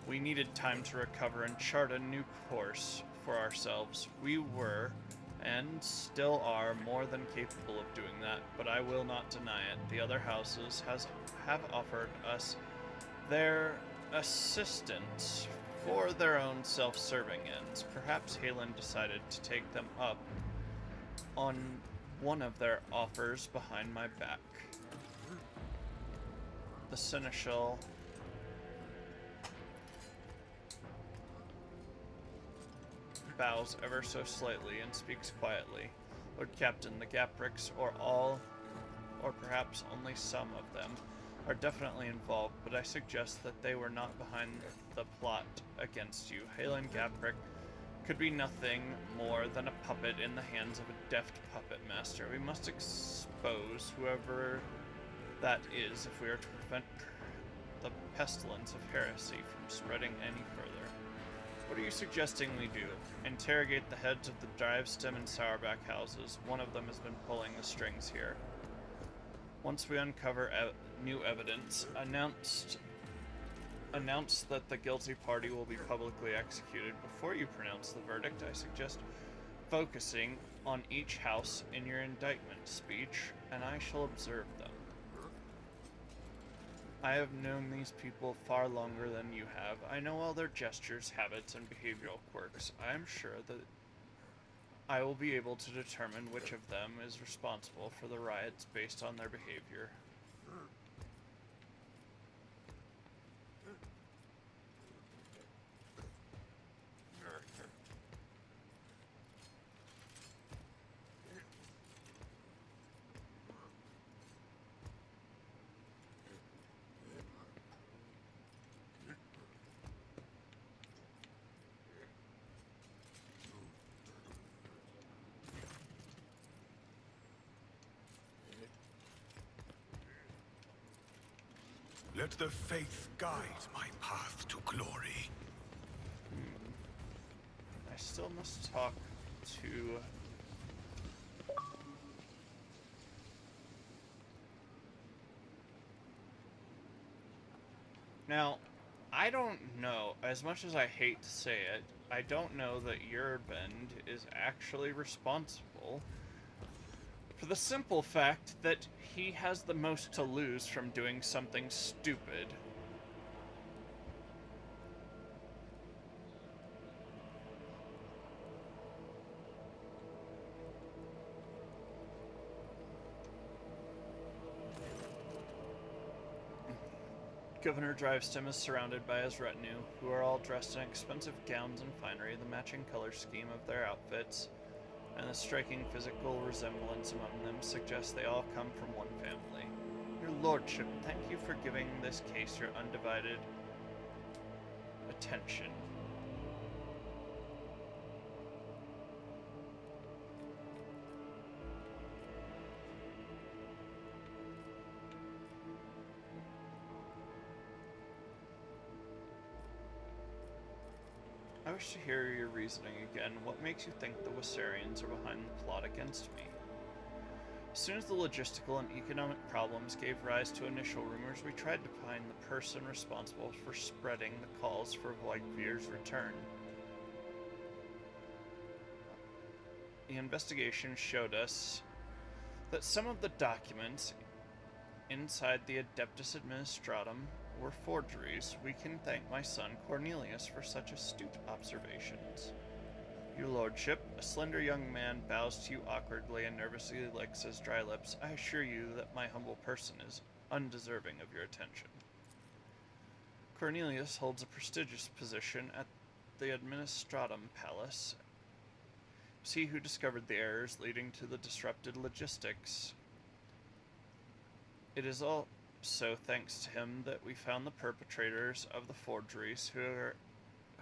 We needed time to recover and chart a new course for ourselves. We were, and still are, more than capable of doing that, but I will not deny it. The other houses have offered us their assistance for their own self-serving ends. Perhaps Halen decided to take them up on one of their offers behind my back. The Seneschal bows ever so slightly and speaks quietly. Lord Captain, the Gapricks, or all, or perhaps only some of them, are definitely involved, but I suggest that they were not behind the plot against you. Halen Gaprick could be nothing more than a puppet in the hands of a deft puppet master. We must expose whoever that is if we are to prevent the pestilence of heresy from spreading any further. What are you suggesting we do? Interrogate the heads of the Drivestem and Sourback houses. One of them has been pulling the strings here. Once we uncover new evidence, announce that the guilty party will be publicly executed. Before you pronounce the verdict, I suggest focusing on each house in your indictment speech, and I shall observe them. I have known these people far longer than you have. I know all their gestures, habits, and behavioral quirks. I am sure that I will be able to determine which of them is responsible for the riots based on their behavior. Let the faith guide my path to glory. I still must talk to... Now, I don't know, as much as I hate to say it, I don't know that Urbend is actually responsible for the simple fact that he has the most to lose from doing something stupid. Governor Drivestem is surrounded by his retinue, who are all dressed in expensive gowns and finery. The matching color scheme of their outfits and the striking physical resemblance among them suggests they all come from one family. Your Lordship, thank you for giving this case your undivided attention. I wish to hear your reasoning again. What makes you think the Wissarians are behind the plot against me? As soon as the logistical and economic problems gave rise to initial rumors, we tried to find the person responsible for spreading the calls for Voigtvir's return. The investigation showed us that some of the documents inside the Adeptus Administratum were forgeries. We can thank my son Cornelius for such astute observations. Your Lordship, a slender young man bows to you awkwardly and nervously licks his dry lips. I assure you that my humble person is undeserving of your attention. Cornelius holds a prestigious position at the Administratum Palace. It was he who discovered the errors leading to the disrupted logistics. It is also thanks to him that we found the perpetrators of the forgeries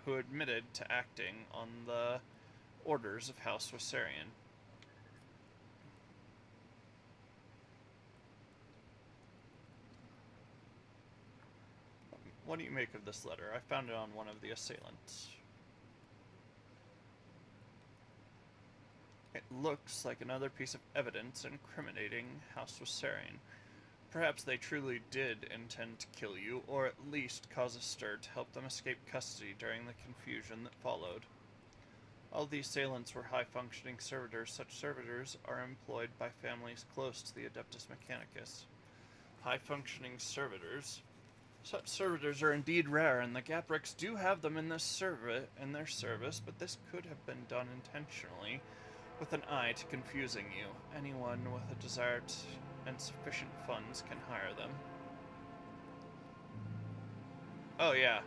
who admitted to acting on the orders of House Wissarion. What do you make of this letter? I found it on one of the assailants. It looks like another piece of evidence incriminating House Wassarian. Perhaps they truly did intend to kill you, or at least cause a stir to help them escape custody during the confusion that followed. All the assailants were high-functioning servitors. Such servitors are employed by families close to the Adeptus Mechanicus. High-functioning servitors? Such servitors are indeed rare, and the Gaprix do have them in their service, but this could have been done intentionally, with an eye to confusing you. Anyone with a desire and sufficient funds can hire them. Oh yeah.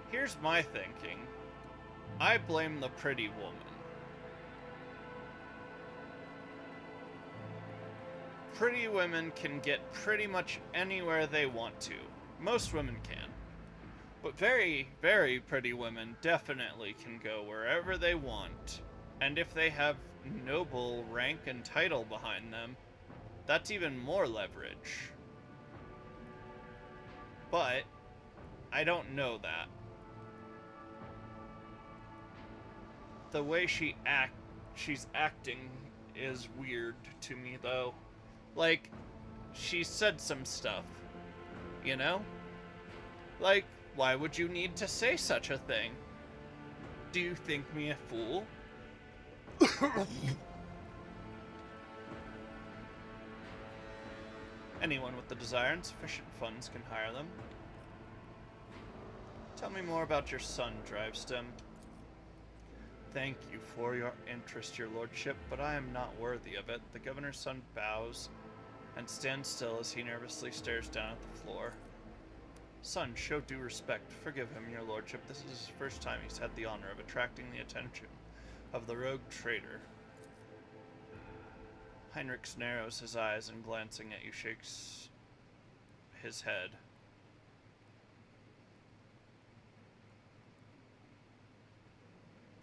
Here's my thinking. I blame the pretty woman. Pretty women can get pretty much anywhere they want to. Most women can. But very, very pretty women definitely can go wherever they want. And if they have noble rank and title behind them, that's even more leverage. But I don't know that. The way she's acting is weird to me, though. Like, she said some stuff, you know? Like, why would you need to say such a thing? Do you think me a fool? Anyone with the desire and sufficient funds can hire them. Tell me more about your son, Drivestem. Thank you for your interest, your lordship, but I am not worthy of it. The governor's son bows and stands still as he nervously stares down at the floor. Son, show due respect. Forgive him, your lordship. This is his first time he's had the honor of attracting the attention of the rogue traitor. Heinrich narrows his eyes and glancing at you shakes his head.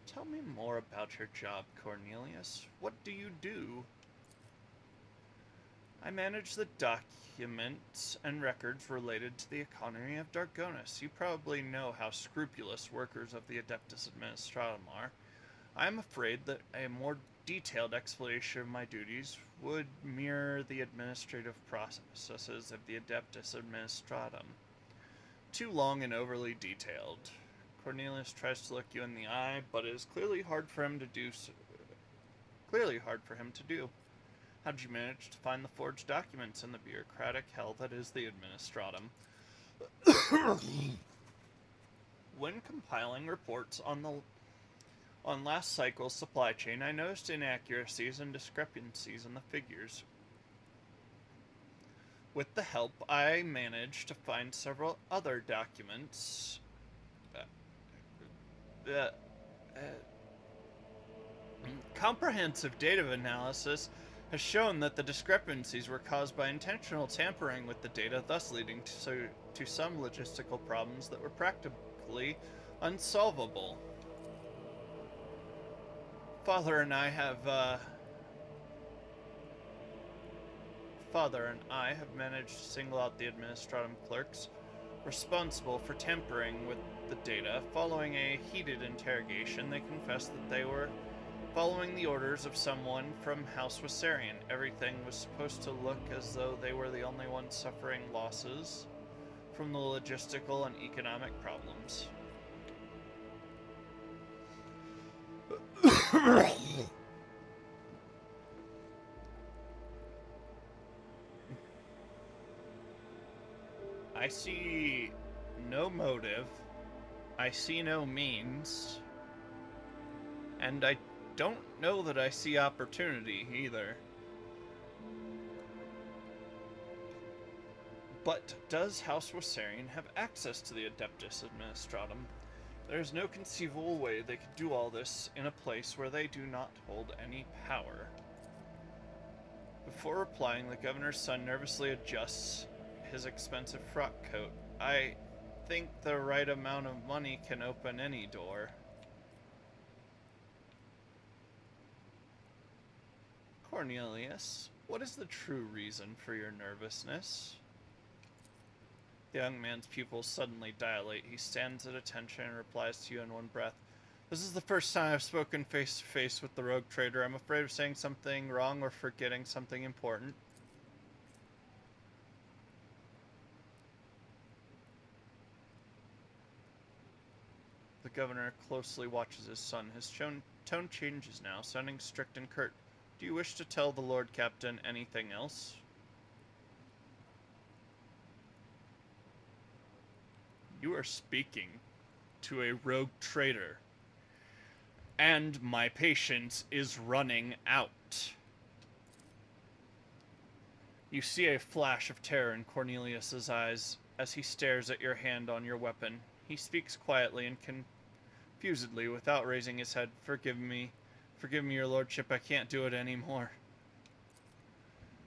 Tell me more about your job, Cornelius. What do you do? I manage the documents and records related to the economy of Dargonis. You probably know how scrupulous workers of the Adeptus Administratum are. I am afraid that a more detailed explanation of my duties would mirror the administrative processes of the Adeptus Administratum. Too long and overly detailed. Cornelius tries to look you in the eye, but it is clearly hard for him to do. How did you manage to find the forged documents in the bureaucratic hell that is the Administratum? When compiling reports on last cycle's supply chain, I noticed inaccuracies and discrepancies in the figures. With the help, I managed to find several other documents. Comprehensive data analysis has shown that the discrepancies were caused by intentional tampering with the data, thus leading to some logistical problems that were practically unsolvable. Father and I have managed to single out the Administratum clerks responsible for tampering with the data. Following a heated interrogation, they confessed that they were following the orders of someone from House Wassarian. Everything was supposed to look as though they were the only ones suffering losses from the logistical and economic problems. I see no motive, I see no means, and I don't know that I see opportunity either. But does House Wassarian have access to the Adeptus Administratum? There is no conceivable way they could do all this in a place where they do not hold any power. Before replying, the governor's son nervously adjusts his expensive frock coat. I think the right amount of money can open any door. Cornelius, what is the true reason for your nervousness? The young man's pupils suddenly dilate. He stands at attention and replies to you in one breath. This is the first time I've spoken face to face with the rogue trader. I'm afraid of saying something wrong or forgetting something important. The governor closely watches his son. His tone changes now, sounding strict and curt. Do you wish to tell the Lord Captain anything else? You are speaking to a rogue trader, and my patience is running out. You see a flash of terror in Cornelius's eyes as he stares at your hand on your weapon. He speaks quietly and confusedly without raising his head. Forgive me, your lordship, I can't do it anymore.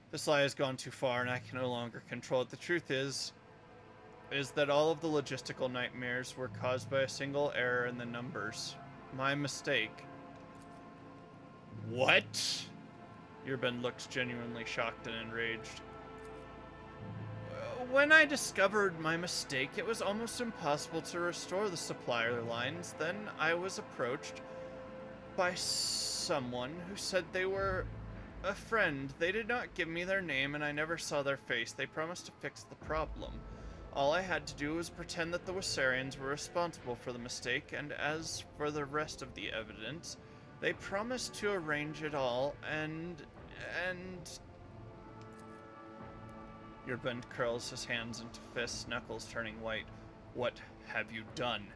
This lie has gone too far and I can no longer control it. The truth is that all of the logistical nightmares were caused by a single error in the numbers. My mistake. What? Urban looks genuinely shocked and enraged. When I discovered my mistake, it was almost impossible to restore the supplier lines. Then I was approached by someone who said they were a friend. They did not give me their name and I never saw their face. They promised to fix the problem. All I had to do was pretend that the Wissarians were responsible for the mistake, and as for the rest of the evidence, they promised to arrange it all, and... Urband curls his hands into fists, knuckles turning white. What have you done?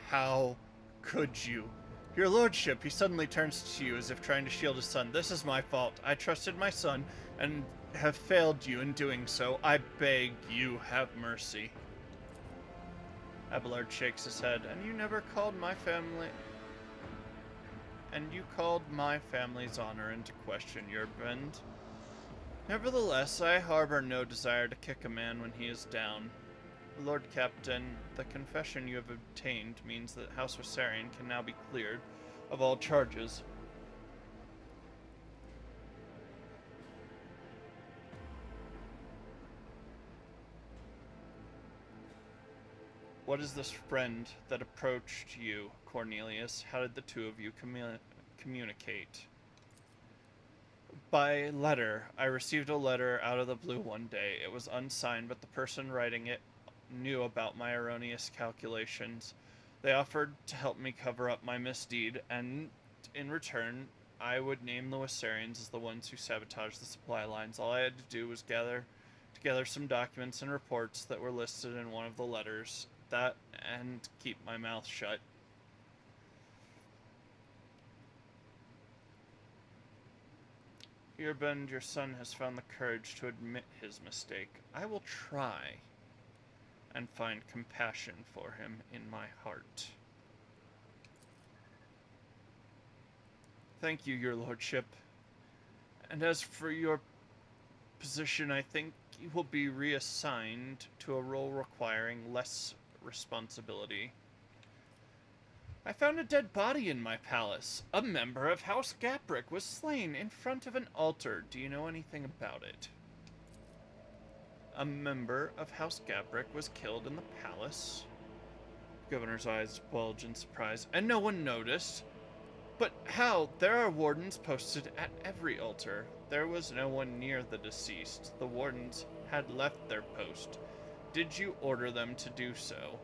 How could you? Your lordship, he suddenly turns to you as if trying to shield his son. This is my fault. I trusted my son, and have failed you in doing so. I beg you have mercy. Abelard shakes his head. And you never called my family... And you called my family's honor into question, Urband. Nevertheless, I harbor no desire to kick a man when he is down. Lord Captain, the confession you have obtained means that House Wissarian can now be cleared of all charges. What is this friend that approached you, Cornelius? How did the two of you communicate? By letter. I received a letter out of the blue one day. It was unsigned, but the person writing it knew about my erroneous calculations. They offered to help me cover up my misdeed, and in return, I would name the Wissarians as the ones who sabotaged the supply lines. All I had to do was gather together some documents and reports that were listed in one of the letters. That, and keep my mouth shut. Urband, your son has found the courage to admit his mistake. I will try and find compassion for him in my heart. Thank you, your lordship. And as for your position, I think you will be reassigned to a role requiring less responsibility. I found a dead body in my palace. A member of House Gaprick was slain in front of an altar. Do you know anything about it? A member of House Gaprick was killed in the palace? The governor's eyes bulge in surprise. And no one noticed? But how? There are wardens posted at every altar. There was no one near the deceased. The wardens had left their post. Did you order them to do so?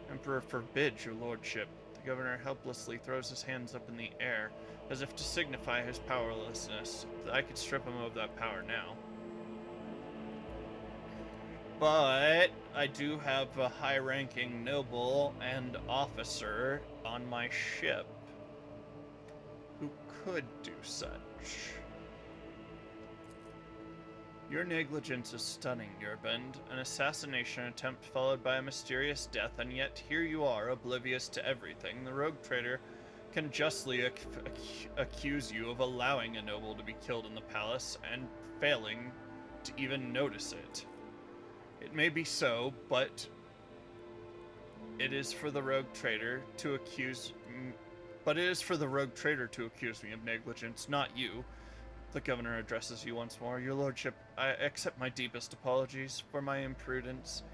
Emperor forbids, your lordship. The governor helplessly throws his hands up in the air, as if to signify his powerlessness. I could strip him of that power now. But I do have a high-ranking noble and officer on my ship who could do such. Your negligence is stunning, Urband. An assassination attempt followed by a mysterious death, and yet here you are, oblivious to everything. The rogue trader can justly accuse you of allowing a noble to be killed in the palace and failing to even notice it. It may be so, but it is for the rogue trader to accuse me of negligence, not you. The governor addresses you once more. Your lordship, I accept my deepest apologies for my imprudence.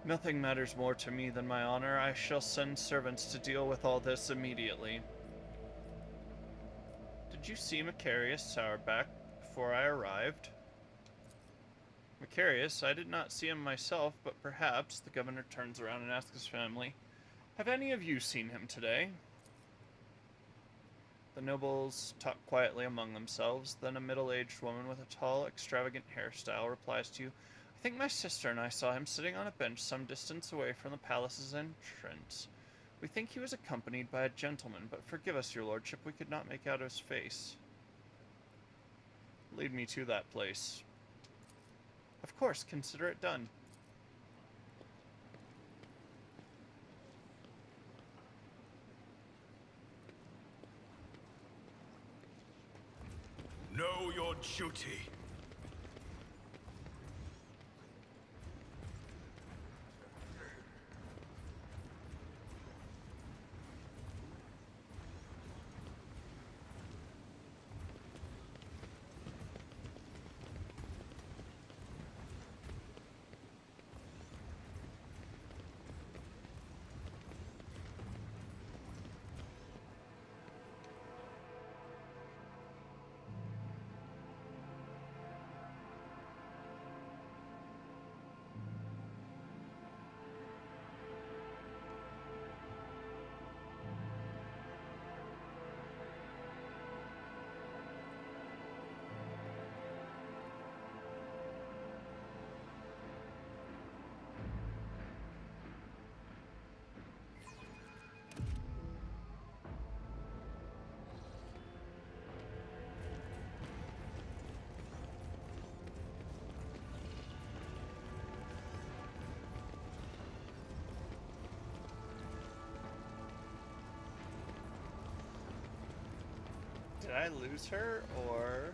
Nothing matters more to me than my honor. I shall send servants to deal with all this immediately. Did you see Macarius Sourback before I arrived? Macarius, I did not see him myself, but perhaps, the governor turns around and asks his family, have any of you seen him today? The nobles talk quietly among themselves. Then a middle-aged woman with a tall, extravagant hairstyle replies to you, I think my sister and I saw him sitting on a bench some distance away from the palace's entrance. We think he was accompanied by a gentleman, but forgive us, your lordship, we could not make out his face. Lead me to that place. Of course, consider it done. Know your duty. Did I lose her, or...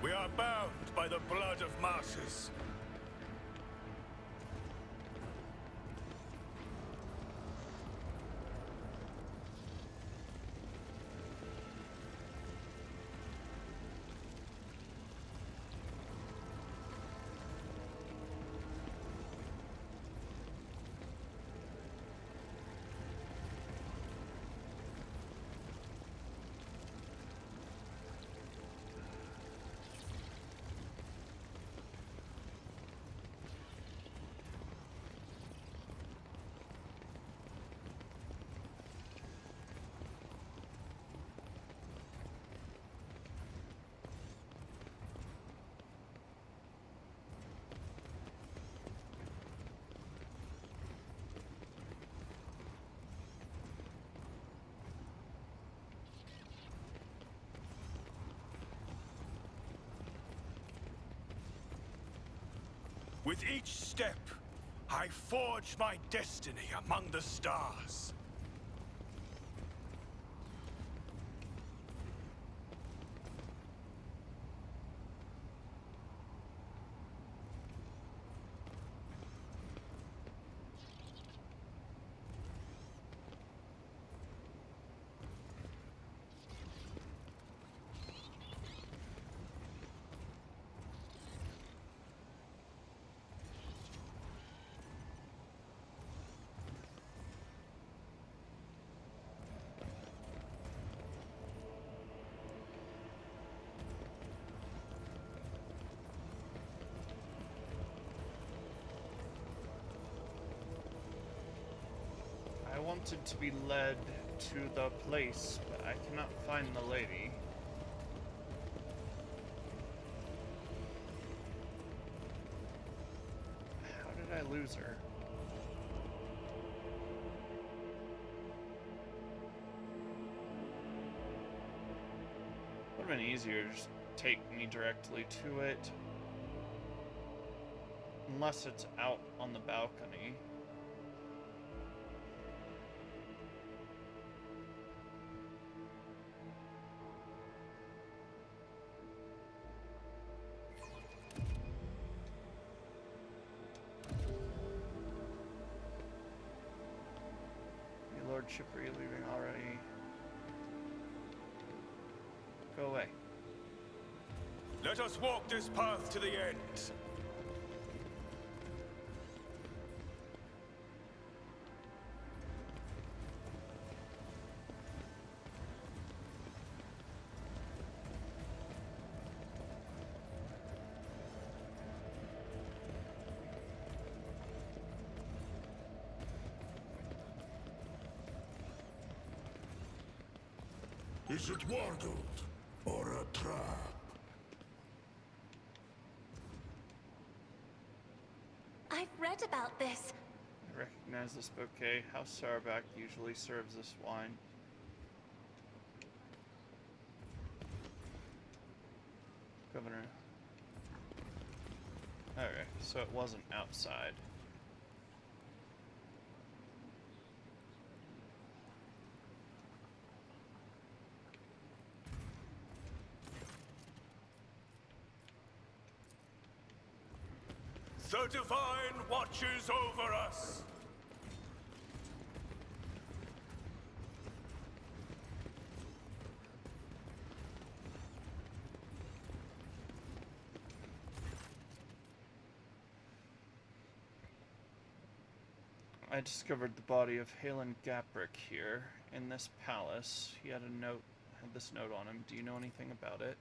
We are bound by the blood of martyrs. With each step, I forge my destiny among the stars. I wanted to be led to the place, but I cannot find the lady. How did I lose her? Would have been easier to just take me directly to it. Unless it's out on the balcony. ship are you leaving already? Go away. Let us walk this path to the end. Is it Wardled or a trap? I've read about this. I recognize this bouquet. House Sarback usually serves this wine. Governor. Okay, so it wasn't outside. The Divine watches over us. I discovered the body of Halen Gaprick here in this palace. He had this note on him. Do you know anything about it?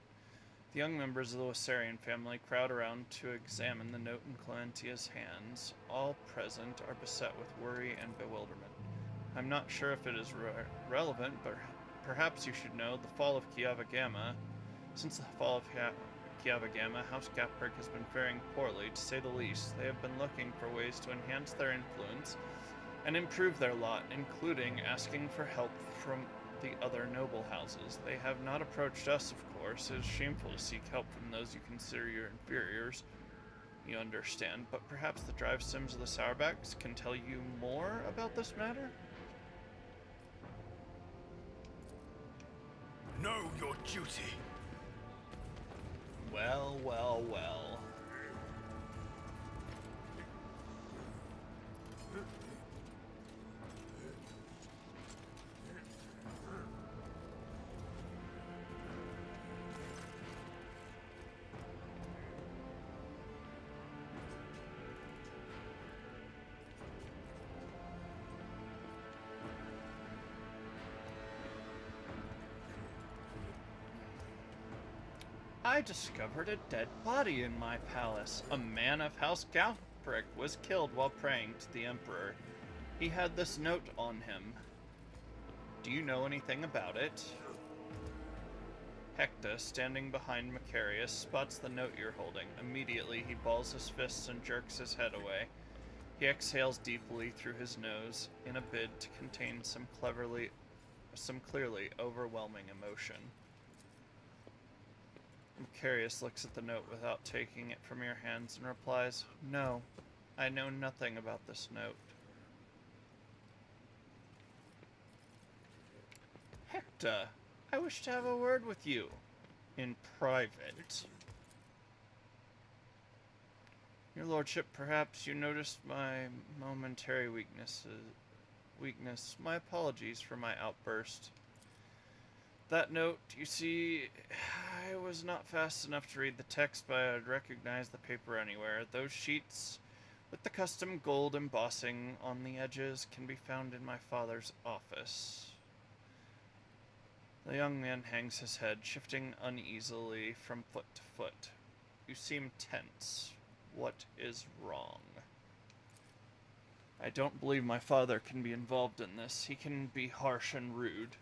The young members of the Wassarian family crowd around to examine the note in Clementia's hands. All present are beset with worry and bewilderment. I'm not sure if it is relevant, but perhaps you should know the fall of Kiava Gamma. Since the fall of Kiava Gamma, House Gaprick has been faring poorly, to say the least. They have been looking for ways to enhance their influence and improve their lot, including asking for help from the other noble houses. They have not approached us, of course. It is shameful to seek help from those you consider your inferiors. You understand, but perhaps the drive sims of the Sourbacks can tell you more about this matter? Know your duty. Well, well, well. I discovered a dead body in my palace. A man of House Gaprick was killed while praying to the Emperor. He had this note on him. Do you know anything about it? Hector, standing behind Macarius, spots the note you're holding. Immediately, he balls his fists and jerks his head away. He exhales deeply through his nose in a bid to contain some clearly overwhelming emotion. Macarius looks at the note without taking it from your hands and replies, "No, I know nothing about this note." Hector, I wish to have a word with you. In private. Your lordship, perhaps you noticed my momentary weakness. My apologies for my outburst. That note, you see, I was not fast enough to read the text, but I'd recognize the paper anywhere. Those sheets with the custom gold embossing on the edges can be found in my father's office. The young man hangs his head, shifting uneasily from foot to foot. You seem tense. What is wrong? I don't believe my father can be involved in this. He can be harsh and rude.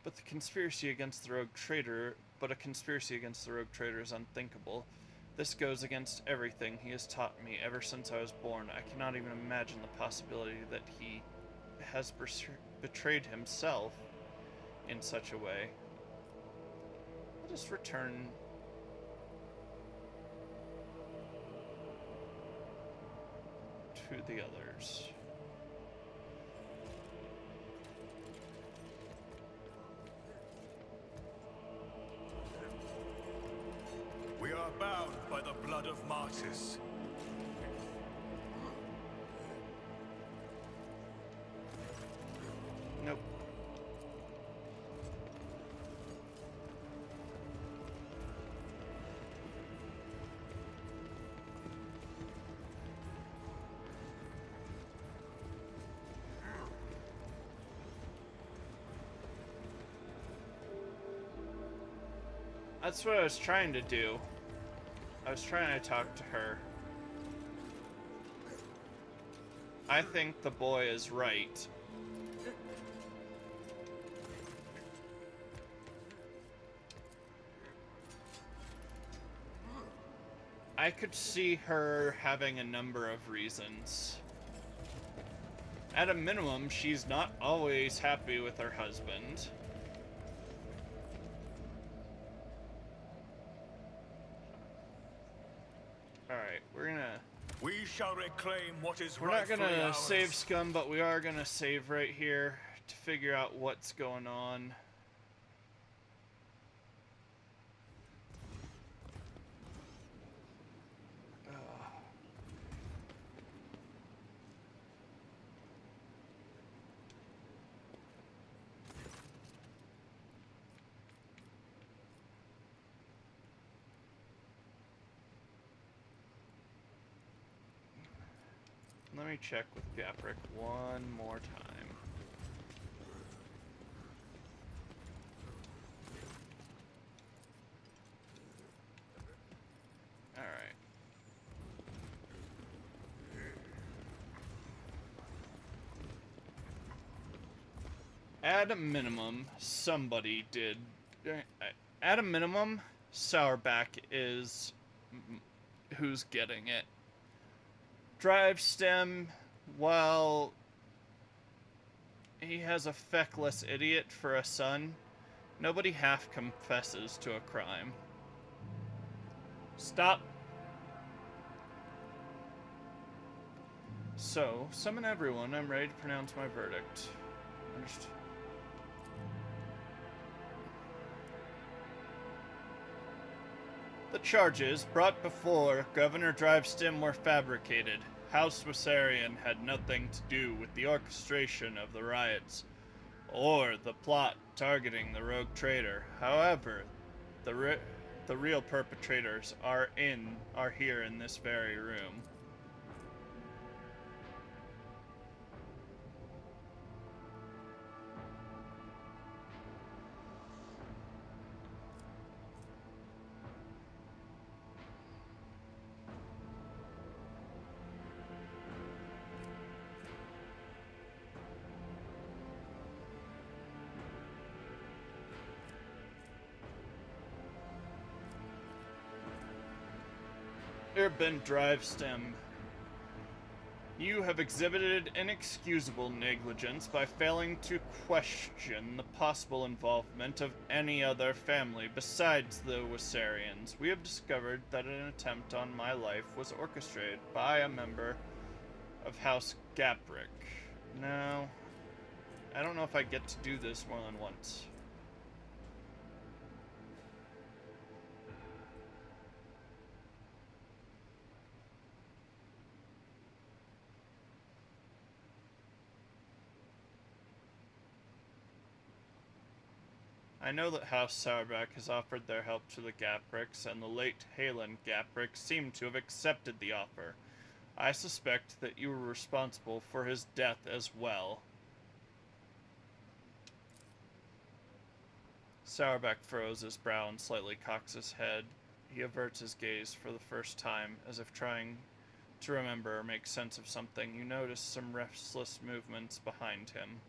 But a conspiracy against the rogue trader is unthinkable. This goes against everything he has taught me ever since I was born. I cannot even imagine the possibility that he has betrayed himself in such a way. Let us return to the others. We are bound by the blood of martyrs. That's what I was trying to do. I was trying to talk to her. I think the boy is right. I could see her having a number of reasons. At a minimum, she's not always happy with her husband. Alright, We shall reclaim what is we're not rightfully gonna ours. save scum, but we are gonna save right here to figure out what's going on. Let me check with Gaprick one more time. Alright. At a minimum, somebody did... At a minimum, Sourback is who's getting it. Drive stem, while he has a feckless idiot for a son, nobody half confesses to a crime. Stop. So, summon everyone. I'm ready to pronounce my verdict. Understood. The charges brought before Governor Drivestim were fabricated. House Wassarian had nothing to do with the orchestration of the riots or the plot targeting the rogue traitor. However, the real perpetrators are here in this very room. Urban Drivestem, you have exhibited inexcusable negligence by failing to question the possible involvement of any other family besides the Wassarians. We have discovered that an attempt on my life was orchestrated by a member of House Gaprick. Now, I don't know if I get to do this more than once. I know that House Sourback has offered their help to the Gapricks, and the late Halen Gaprick seemed to have accepted the offer. I suspect that you were responsible for his death as well. Sourback furrows his brow and slightly cocks his head. He averts his gaze for the first time, as if trying to remember or make sense of something. You notice some restless movements behind him.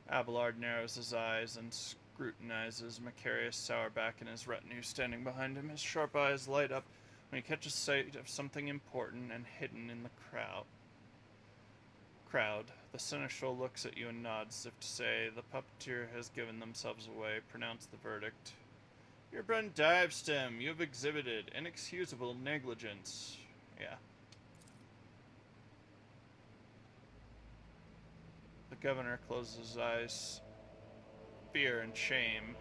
Abelard narrows his eyes and scrutinizes Macarius Sourback and his retinue standing behind him. His sharp eyes light up when he catches sight of something important and hidden in the crowd. The seneschal looks at you and nods, as if to say, the puppeteer has given themselves away. Pronounce the verdict. Urban Drivestem, you have exhibited inexcusable negligence. Yeah. The governor closes his eyes. Fear and shame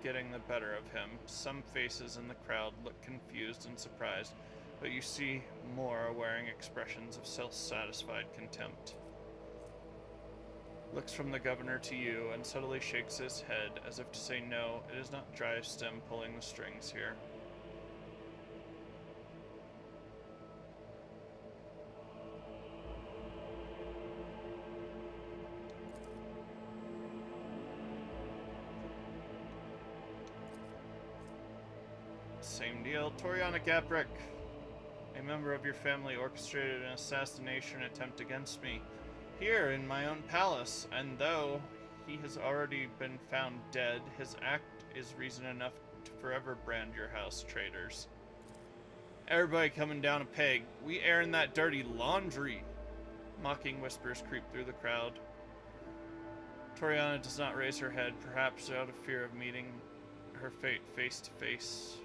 getting the better of him. Some faces in the crowd look confused and surprised, but you see more are wearing expressions of self-satisfied contempt. Looks from the governor to you and subtly shakes his head as if to say no, it is not Drivestem pulling the strings here. same deal. Toriana Gabrick, a member of your family, orchestrated an assassination attempt against me here in my own palace, and though he has already been found dead, his act is reason enough to forever brand your house traitors. Everybody coming down a peg. We airing that dirty laundry. Mocking whispers creep through the crowd. Toriana does not raise her head, perhaps out of fear of meeting her fate face to face.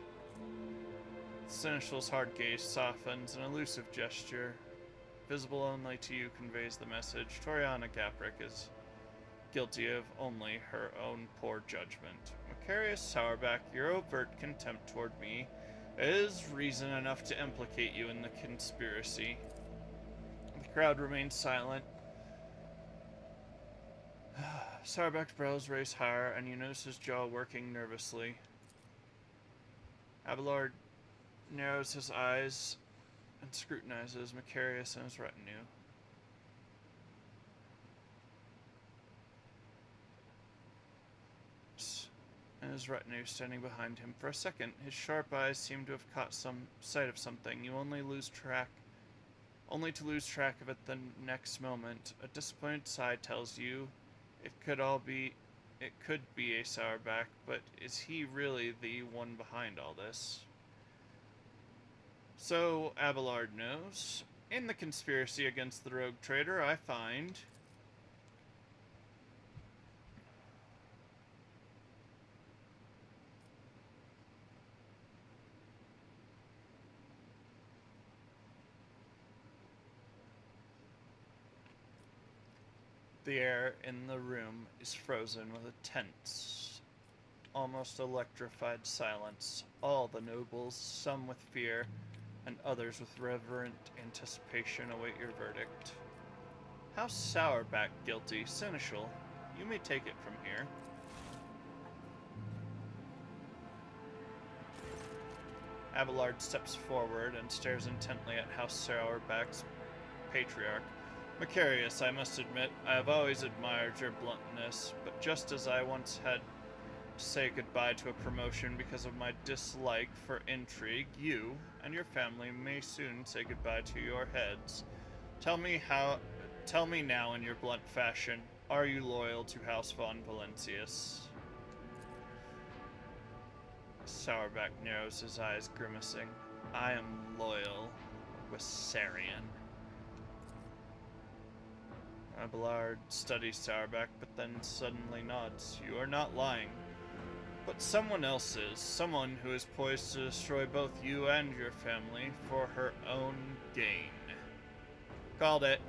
Seneschal's hard gaze softens, an elusive gesture, visible only to you, conveys the message. Toriana Gabrick is guilty of only her own poor judgment. Macarius Sourback, your overt contempt toward me is reason enough to implicate you in the conspiracy. The crowd remains silent. Sourback's brows raise higher, and you notice his jaw working nervously. Abelard narrows his eyes and scrutinizes Macarius and his retinue. And his retinue standing behind him. For a second, his sharp eyes seem to have caught some sight of something. You only to lose track of it the next moment. A disappointed sigh tells you it could be a Sourback, but is he really the one behind all this? So Abelard knows. In the conspiracy against the rogue trader, I find the air in the room is frozen with a tense, almost electrified silence. All the nobles, some with fear, and others with reverent anticipation, await your verdict. House Sourback guilty. Seneschal, you may take it from here. Abelard steps forward and stares intently at House Sourback's patriarch. Macarius, I must admit, I have always admired your bluntness, but just as I once had to say goodbye to a promotion because of my dislike for intrigue, you and your family may soon say goodbye to your heads. Tell me now in your blunt fashion, are you loyal to House von Valancius? Sourback narrows his eyes, grimacing. I am loyal, Wissarion. Abelard studies Sourback, but then suddenly nods. You are not lying. But someone else is. Someone who is poised to destroy both you and your family for her own gain. Called it.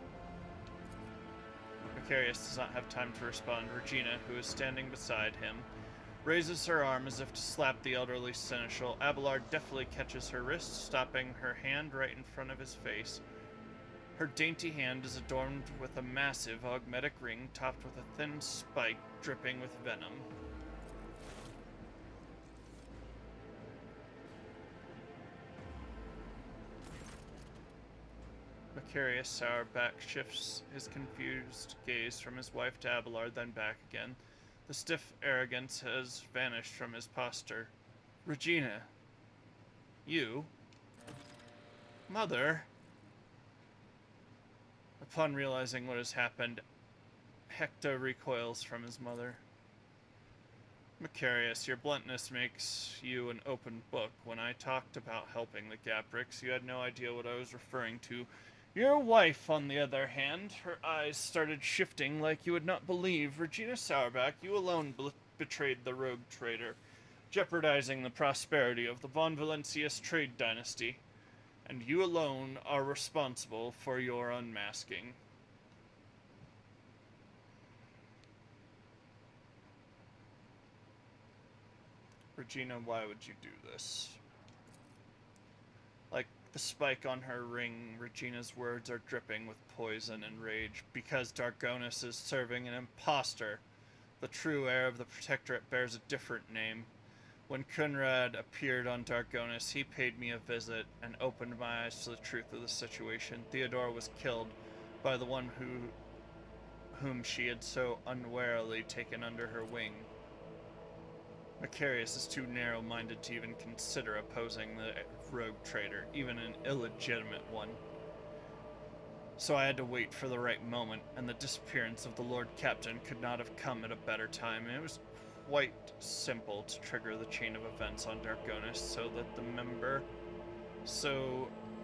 Macarius does not have time to respond. Regina, who is standing beside him, raises her arm as if to slap the elderly seneschal. Abelard deftly catches her wrist, stopping her hand right in front of his face. Her dainty hand is adorned with a massive augmetic ring topped with a thin spike dripping with venom. Macarius Sourback shifts his confused gaze from his wife to Abelard, then back again. The stiff arrogance has vanished from his posture. Regina. You? Mother? Upon realizing what has happened, Hector recoils from his mother. Macarius, your bluntness makes you an open book. When I talked about helping the Gabricks, you had no idea what I was referring to. Your wife, on the other hand, her eyes started shifting like you would not believe. Regina Sourback, you alone betrayed the rogue trader, jeopardizing the prosperity of the von Valancius trade dynasty. And you alone are responsible for your unmasking. Regina, why would you do this? Like the spike on her ring, Regina's words are dripping with poison and rage. Because Dargonus is serving an impostor. The true heir of the Protectorate bears a different name. When Kunrad appeared on Dargonus, he paid me a visit and opened my eyes to the truth of the situation. Theodore was killed by the one whom she had so unwarily taken under her wing. Macarius is too narrow-minded to even consider opposing the rogue trader, even an illegitimate one. So I had to wait for the right moment, and the disappearance of the Lord Captain could not have come at a better time, and it was quite simple to trigger the chain of events on Darkonis so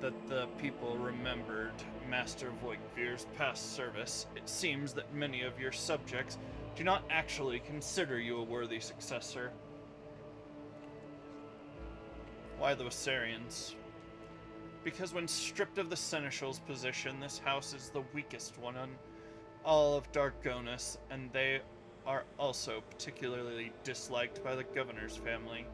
that the people remembered Master Voigtvir's past service. It seems that many of your subjects do not actually consider you a worthy successor. Why the Wassarians? Because when stripped of the Seneschal's position, this house is the weakest one on all of Darkonis, and they are also particularly disliked by the governor's family.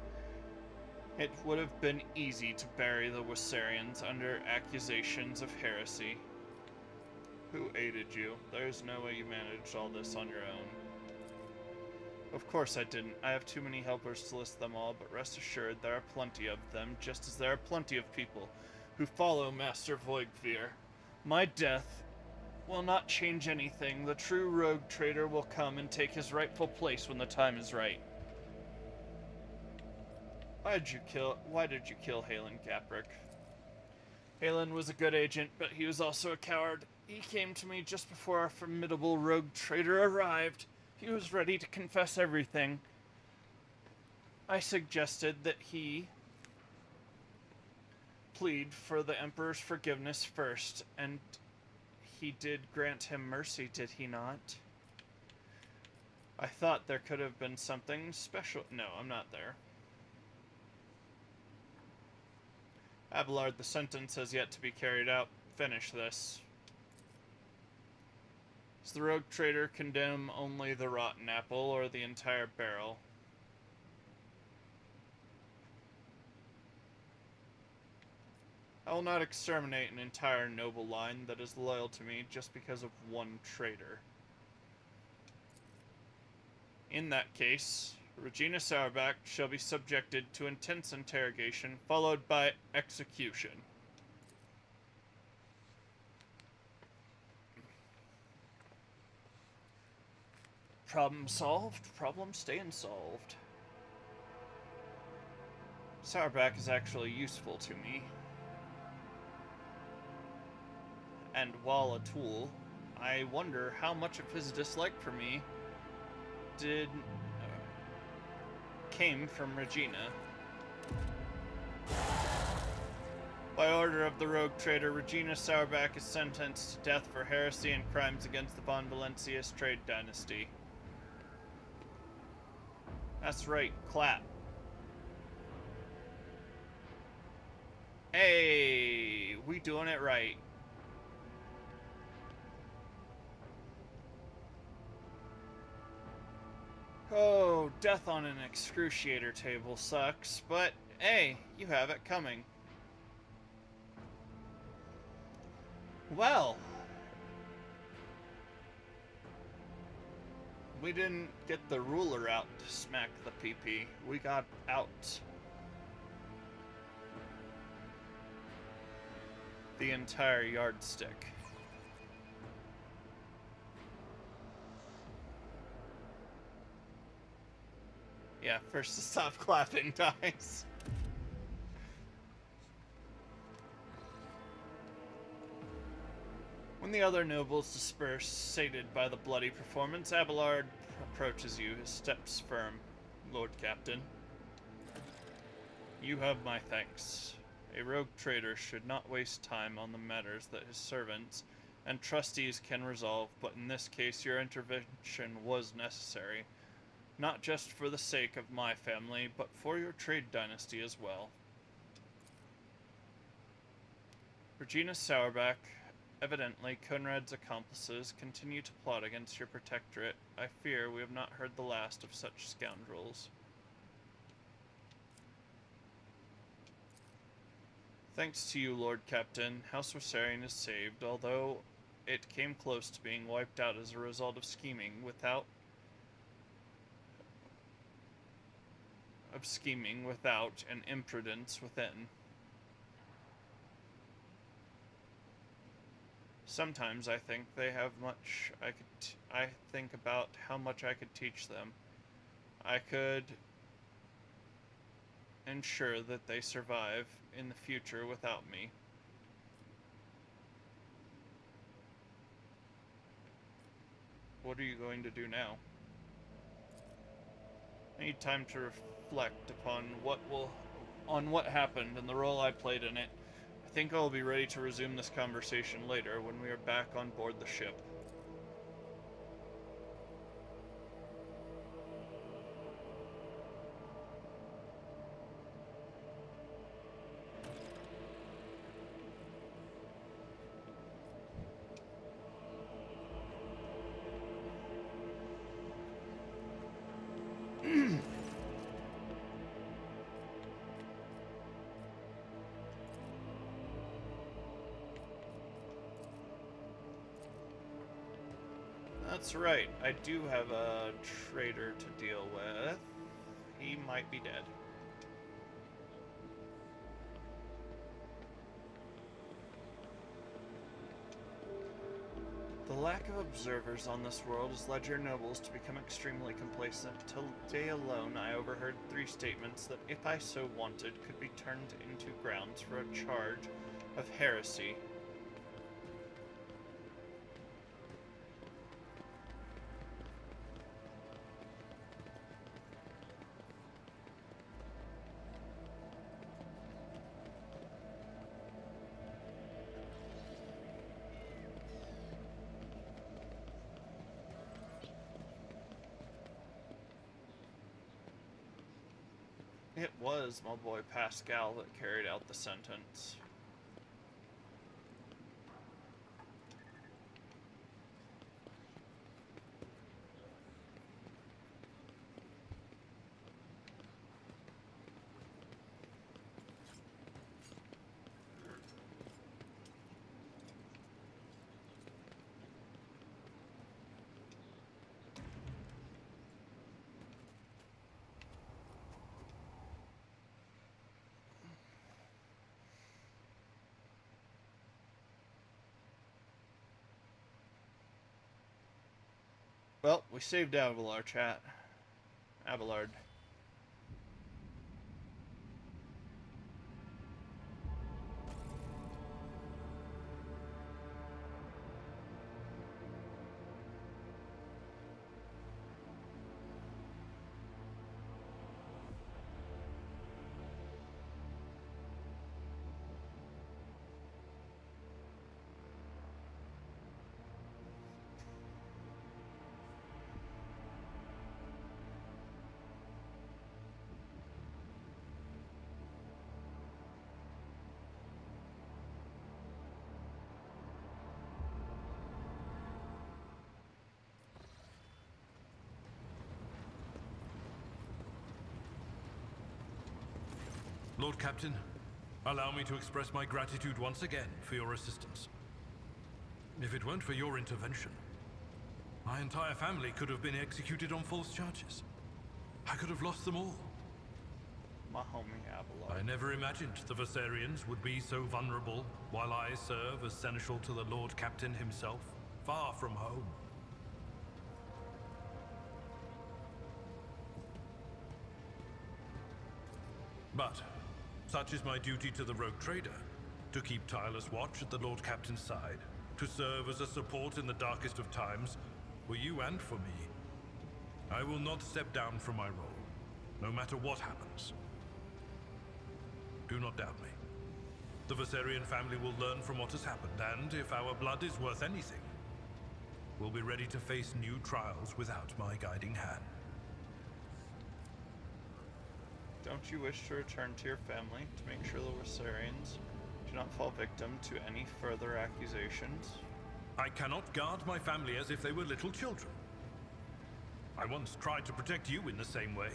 It would have been easy to bury the Wassarians under accusations of heresy. Who aided you? There's no way you managed all this on your own. Of course I didn't. I have too many helpers to list them all, but rest assured there are plenty of them, just as there are plenty of people who follow Master Voigtvir. My death will not change anything. The true rogue trader will come and take his rightful place when the time is right. Why did you kill Halen Gaprick? Halen was a good agent, but he was also a coward. He came to me just before our formidable rogue trader arrived. He was ready to confess everything. I suggested that he plead for the Emperor's forgiveness first, and he did grant him mercy, did he not? I thought there could have been something special. No, I'm not there. Abelard, the sentence has yet to be carried out. Finish this. Does the rogue trader condemn only the rotten apple or the entire barrel? I will not exterminate an entire noble line that is loyal to me just because of one traitor. In that case, Regina Sauerback shall be subjected to intense interrogation, followed by execution. Problem solved, problem staying solved. Sauerback is actually useful to me. And while a tool, I wonder how much of his dislike for me came from Regina. By order of the rogue trader, Regina Sauerback is sentenced to death for heresy and crimes against the Von Valencius trade dynasty. That's right, clap. Hey, we doing it right. Oh, death on an excruciator table sucks, but hey, you have it coming. Well, we didn't get the ruler out to smack the PP. We got out the entire yardstick. Yeah, first to stop clapping dies. When the other nobles disperse, sated by the bloody performance, Abelard approaches you, his steps firm. Lord Captain, you have my thanks. A rogue trader should not waste time on the matters that his servants and trustees can resolve, but in this case your intervention was necessary. Not just for the sake of my family, but for your trade dynasty as well. Regina Sauerback, evidently Conrad's accomplices, continue to plot against your protectorate. I fear we have not heard the last of such scoundrels. Thanks to you, Lord Captain, House Wassarian is saved, although it came close to being wiped out as a result of scheming without and imprudence within. Sometimes I think they have much I think about how much I could teach them. I could ensure that they survive in the future without me. What are you going to do now? I need time to reflect upon what happened and the role I played in it. I think I'll be ready to resume this conversation later when we are back on board the ship. That's right, I do have a traitor to deal with. He might be dead. The lack of observers on this world has led your nobles to become extremely complacent. Today alone, I overheard 3 statements that, if I so wanted, could be turned into grounds for a charge of heresy. It was my boy Pascal that carried out the sentence. Well, we saved Abelard, chat. Abelard. Lord Captain, allow me to express my gratitude once again for your assistance. If it weren't for your intervention, my entire family could have been executed on false charges. I could have lost them all. My homie Abelard. I never imagined the Viserians would be so vulnerable while I serve as seneschal to the Lord Captain himself, far from home. But such is my duty to the rogue trader, to keep tireless watch at the Lord Captain's side, to serve as a support in the darkest of times, for you and for me. I will not step down from my role, no matter what happens. Do not doubt me. The Viserian family will learn from what has happened, and if our blood is worth anything, we'll be ready to face new trials without my guiding hand. Don't you wish to return to your family to make sure the Viserians do not fall victim to any further accusations? I cannot guard my family as if they were little children. I once tried to protect you in the same way,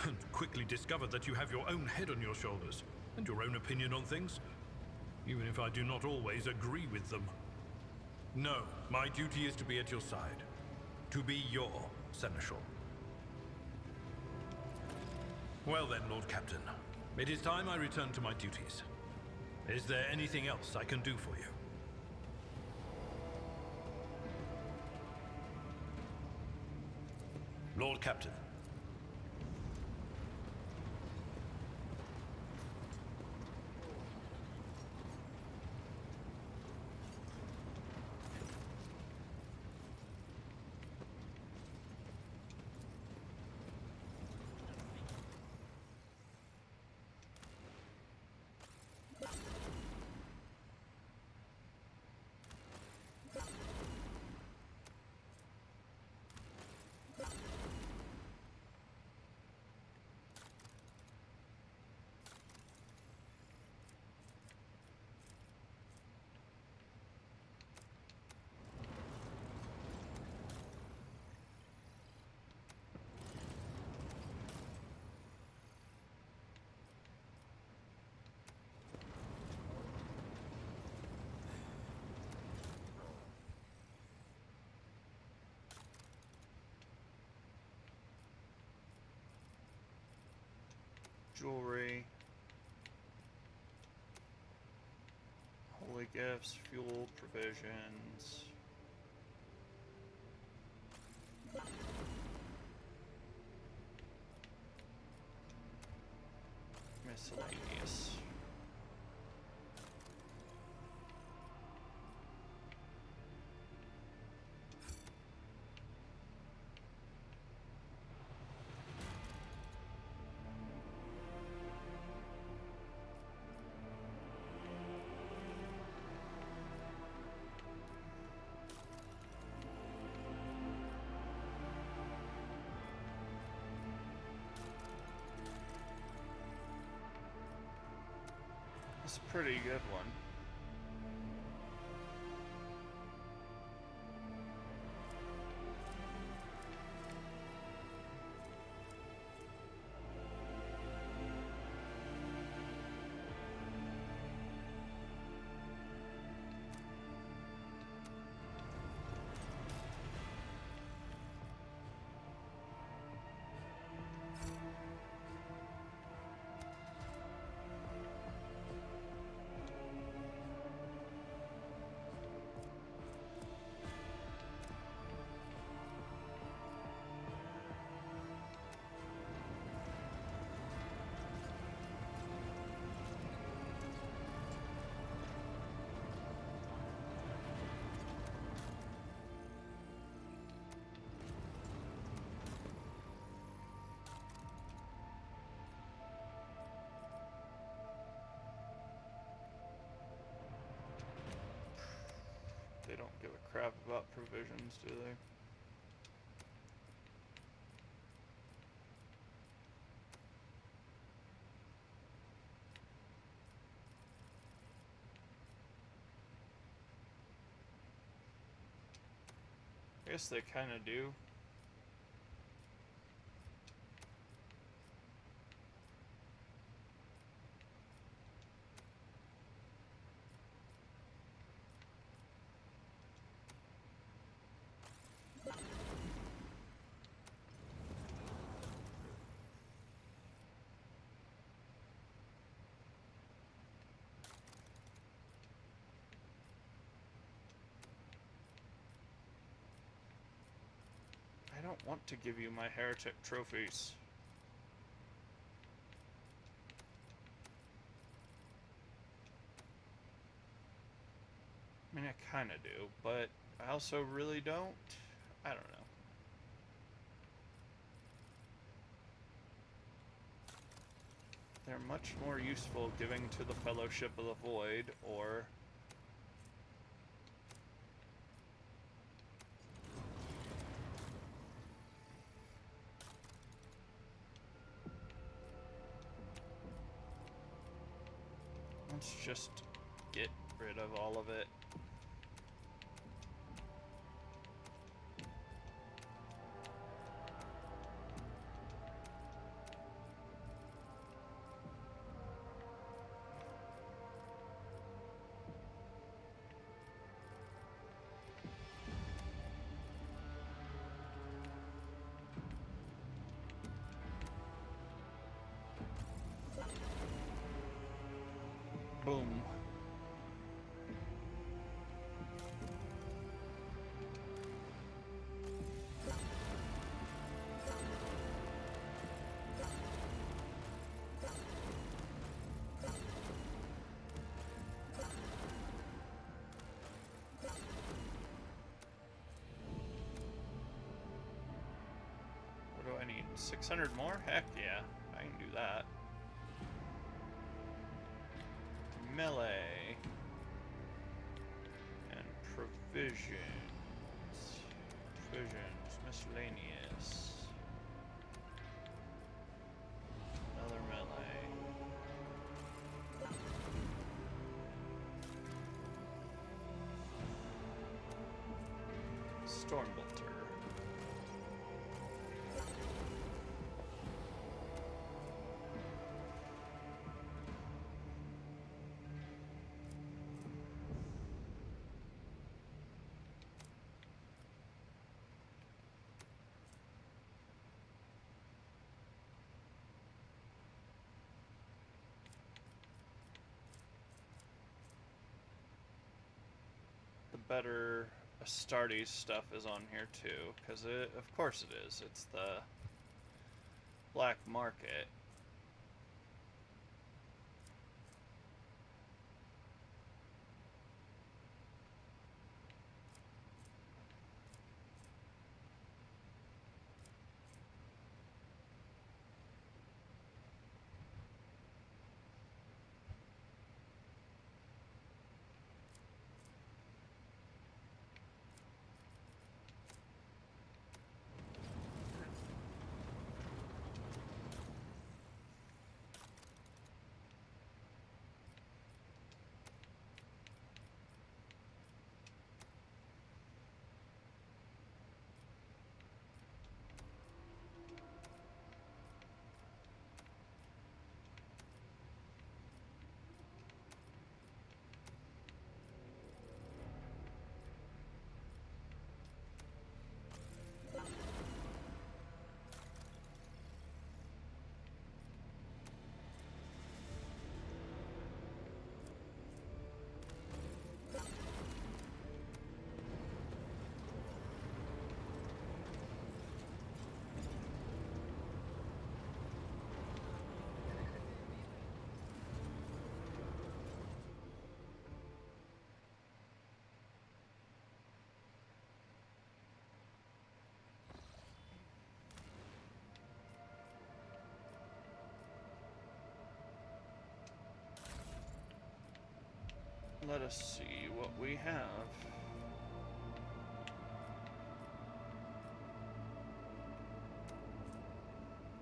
and quickly discovered that you have your own head on your shoulders, and your own opinion on things, even if I do not always agree with them. No, my duty is to be at your side, to be your seneschal. Well then, Lord Captain, it is time I return to my duties. Is there anything else I can do for you? Lord Captain. jewelry, holy gifts, fuel, provisions. Miscellaneous. It's a pretty good one. They don't give a crap about provisions, do they? I guess they kind of do. I don't want to give you my heretic trophies. I mean, I kind of do, but I also really don't. I don't know. They're much more useful giving to the Fellowship of the Void, or let's just get rid of all of it. Boom. What do I need? 600 more? Heck yeah, I can do that. Melee and provisions, miscellaneous, another melee, Stormbolter. better Astartes stuff is on here too, because of course it is. It's the black market. Let us see what we have.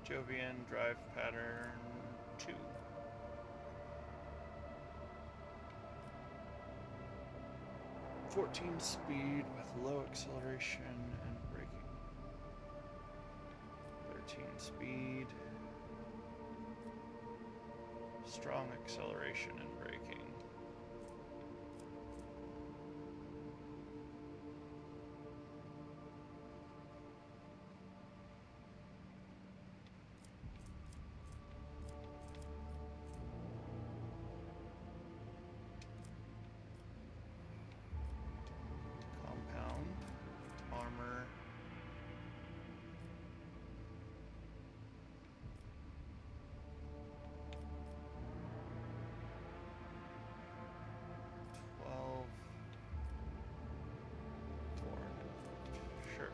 Jovian drive pattern 2. "14 speed with low acceleration and braking. 13 speed. Strong acceleration and braking. Compound. Armor. Sure.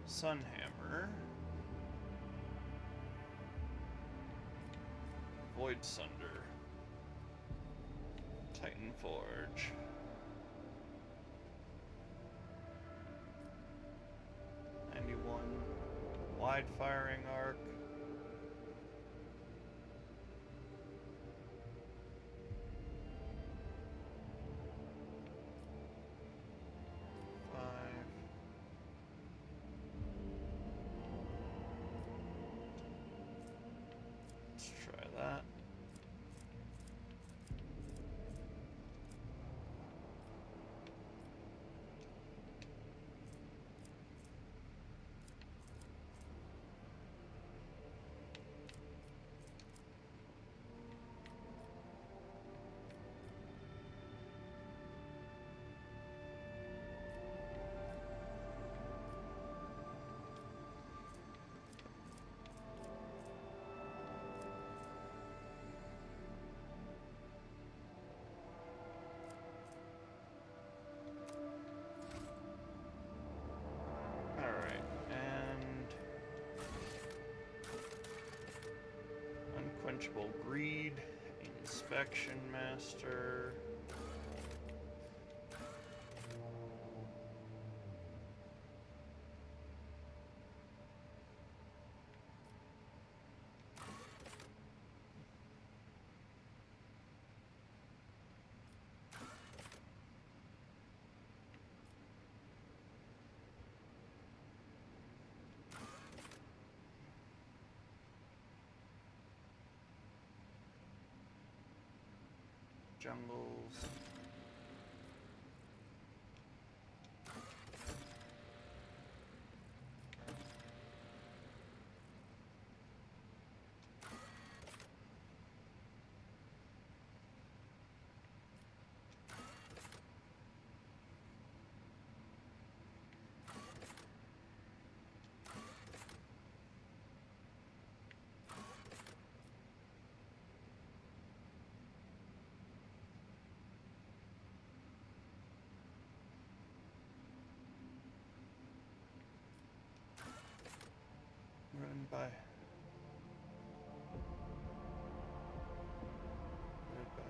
Sunhammer. Void Sunder. Titan Forge. Wide firing arc. Let's try that. Unquenchable Greed, Inspection Master. Jungles. Bye. Goodbye.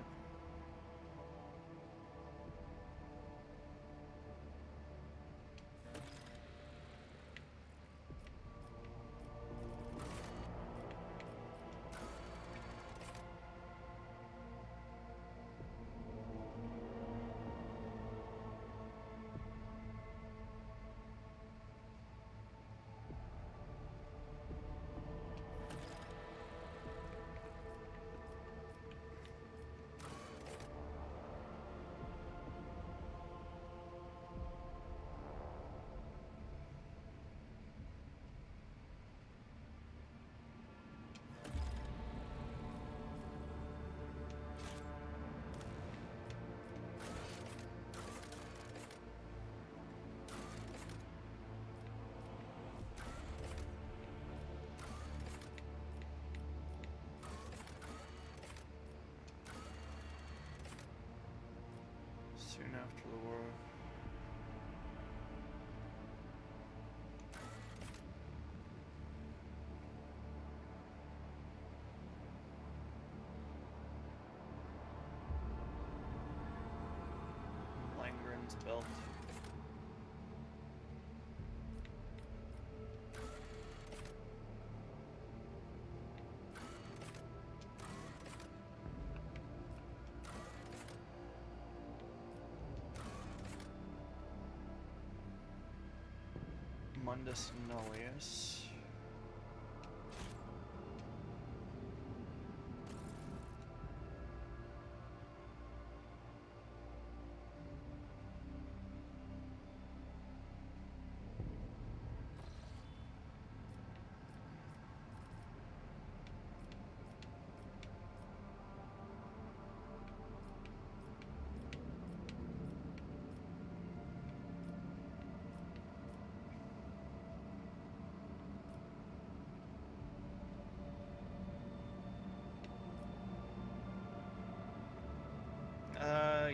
Soon after the war. Langren's belt. Mundus Nullius.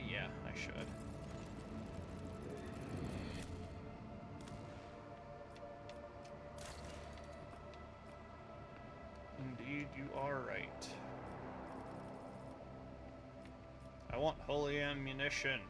Yeah, I should. Indeed, you are right. I want holy ammunition.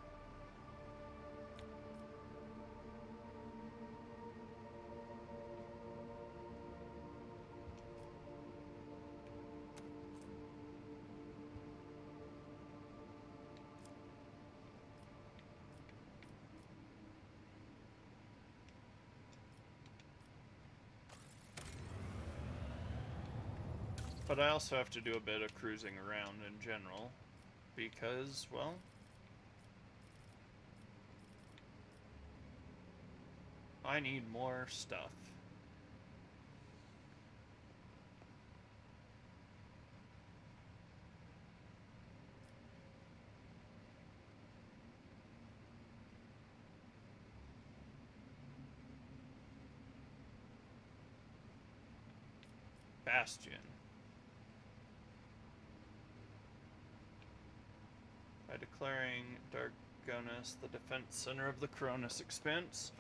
But I also have to do a bit of cruising around in general, because, well, I need more stuff. Bastion. By declaring Dargonus the defense center of the Cronus Expanse,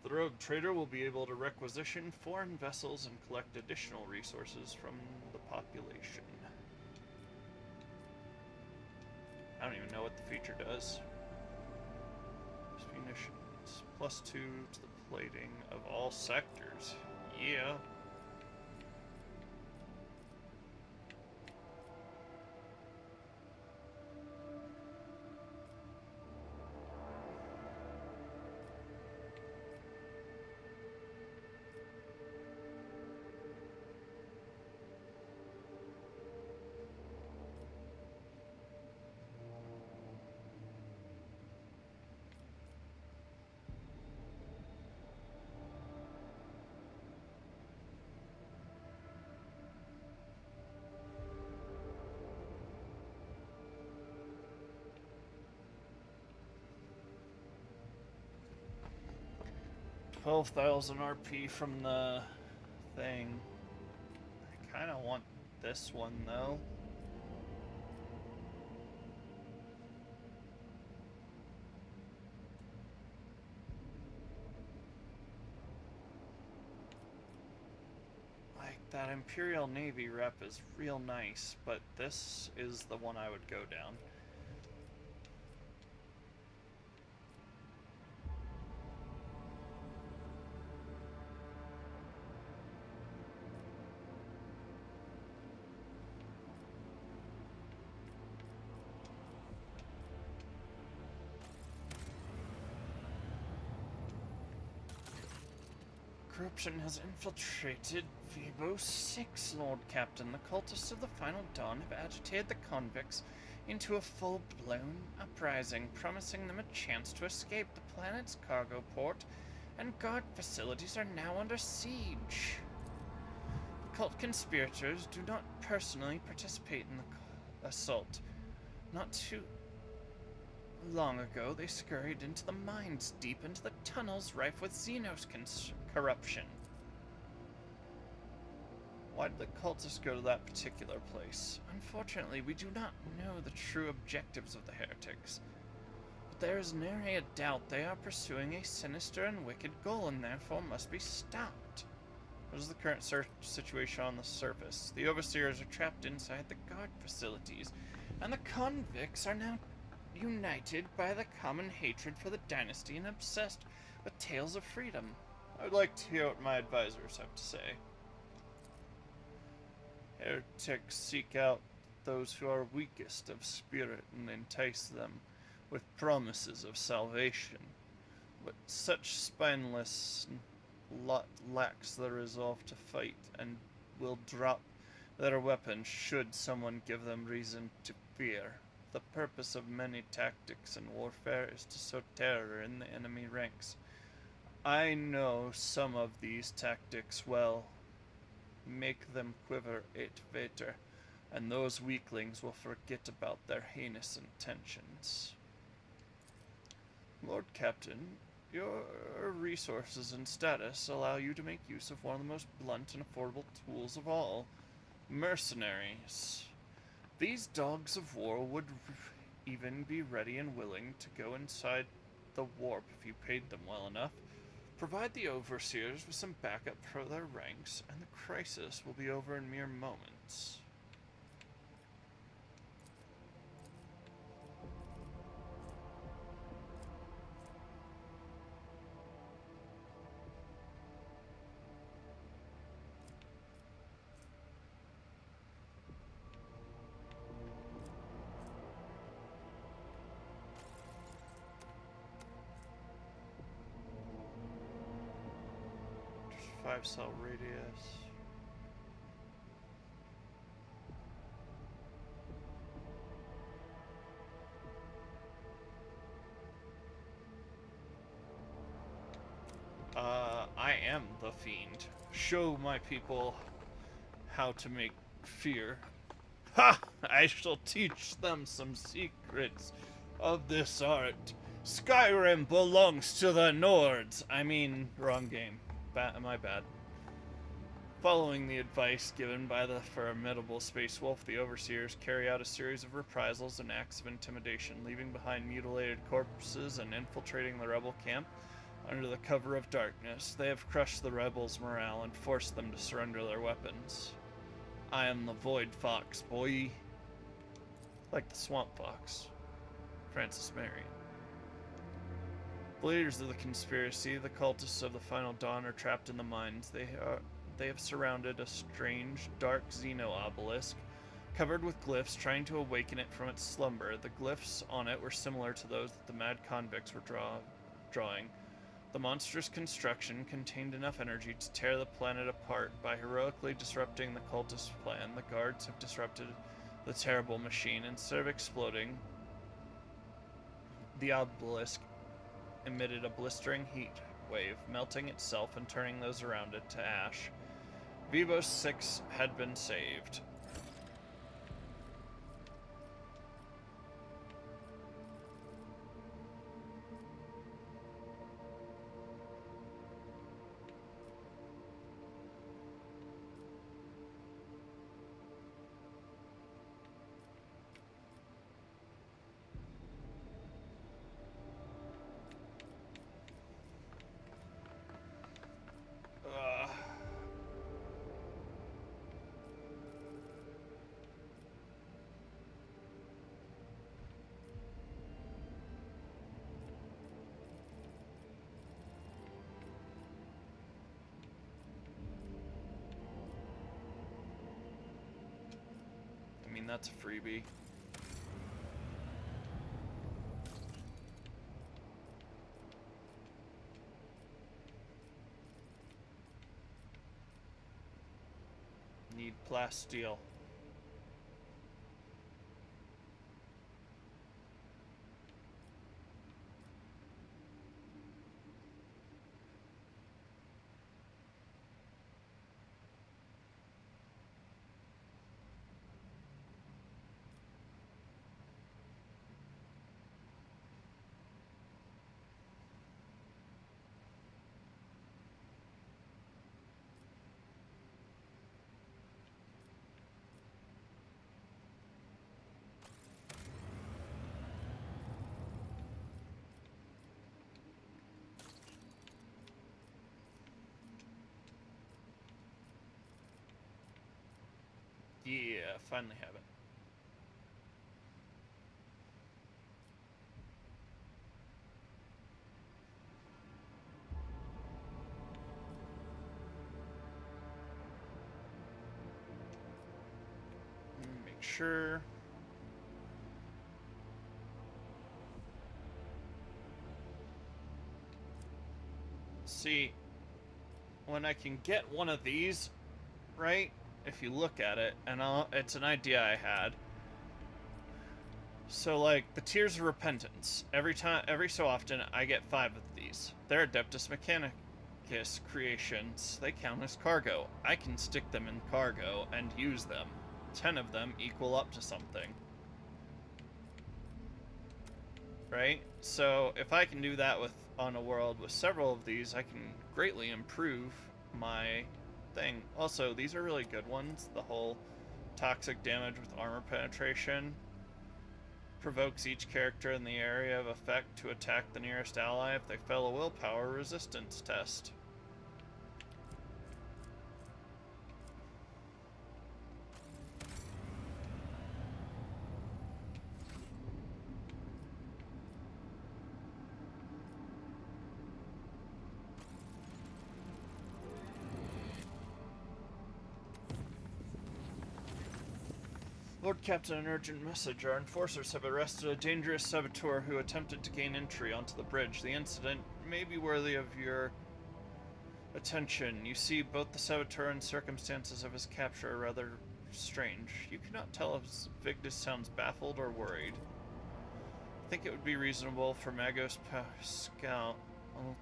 the rogue trader will be able to requisition foreign vessels and collect additional resources from the population. I don't even know what the feature does. Munitions. +2 to the plating of all sectors. Yeah. $12,000 RP from the thing. I kind of want this one though. I that Imperial Navy rep is real nice, but this is the one I would go down. Corruption has infiltrated Vibo 6, Lord Captain. The cultists of the Final Dawn have agitated the convicts into a full-blown uprising, promising them a chance to escape. The planet's cargo port and guard facilities are now under siege. The cult conspirators do not personally participate in the assault. Not too long ago, they scurried into the mines, deep into the tunnels rife with Xenos corruption. Why did the cultists go to that particular place? Unfortunately, we do not know the true objectives of the heretics. But there is nary a doubt they are pursuing a sinister and wicked goal, and therefore must be stopped. What is the current situation on the surface? The overseers are trapped inside the guard facilities, and the convicts are now united by the common hatred for the dynasty and obsessed with tales of freedom. I would like to hear what my advisors have to say. Heretics seek out those who are weakest of spirit and entice them with promises of salvation. But such spineless lot lacks the resolve to fight and will drop their weapons should someone give them reason to fear. The purpose of many tactics in warfare is to sow terror in the enemy ranks. I know some of these tactics well. Make them quiver et veter, and those weaklings will forget about their heinous intentions. Lord Captain, your resources and status allow you to make use of one of the most blunt and affordable tools of all, mercenaries. These dogs of war would even be ready and willing to go inside the warp if you paid them well enough. Provide the overseers with some backup for their ranks, and the crisis will be over in mere moments. Just 5-cell radius. I am the fiend. Show my people how to make fear. Ha! I shall teach them some secrets of this art. Skyrim belongs to the Nords. I mean, wrong game. My bad. Following the advice given by the formidable Space Wolf, the Overseers carry out a series of reprisals and acts of intimidation, leaving behind mutilated corpses and infiltrating the rebel camp under the cover of darkness. They have crushed the rebels' morale and forced them to surrender their weapons. I am the Void Fox, boy. Like the Swamp Fox. Francis Marion. The leaders of the conspiracy, the cultists of the Final Dawn, are trapped in the mines. They have surrounded a strange, dark Xeno obelisk, covered with glyphs, trying to awaken it from its slumber. The glyphs on it were similar to those that the mad convicts were drawing. The monstrous construction contained enough energy to tear the planet apart. By heroically disrupting the cultist plan, the guards have disrupted the terrible machine. Instead of exploding, the obelisk emitted a blistering heat wave, melting itself and turning those around it to ash. Vivo 6 had been saved. mean, that's a freebie. Need plasteel. Yeah, finally have it. Make sure. See, when I can get one of these, right? If you look at it, and it's an idea I had. So, like, the Tears of Repentance. Every so often, I get 5 of these. They're Adeptus Mechanicus creations. They count as cargo. I can stick them in cargo and use them. 10 of them equal up to something. Right? So, if I can do that on a world with several of these, I can greatly improve my thing. Also, these are really good ones. The whole toxic damage with armor penetration provokes each character in the area of effect to attack the nearest ally if they fail a willpower resistance test. Lord Captain, an urgent message. Our enforcers have arrested a dangerous saboteur who attempted to gain entry onto the bridge. The incident may be worthy of your attention. You see, both the saboteur and circumstances of his capture are rather strange. You cannot tell if Vigdis sounds baffled or worried. I think it would be reasonable for Magos Pascal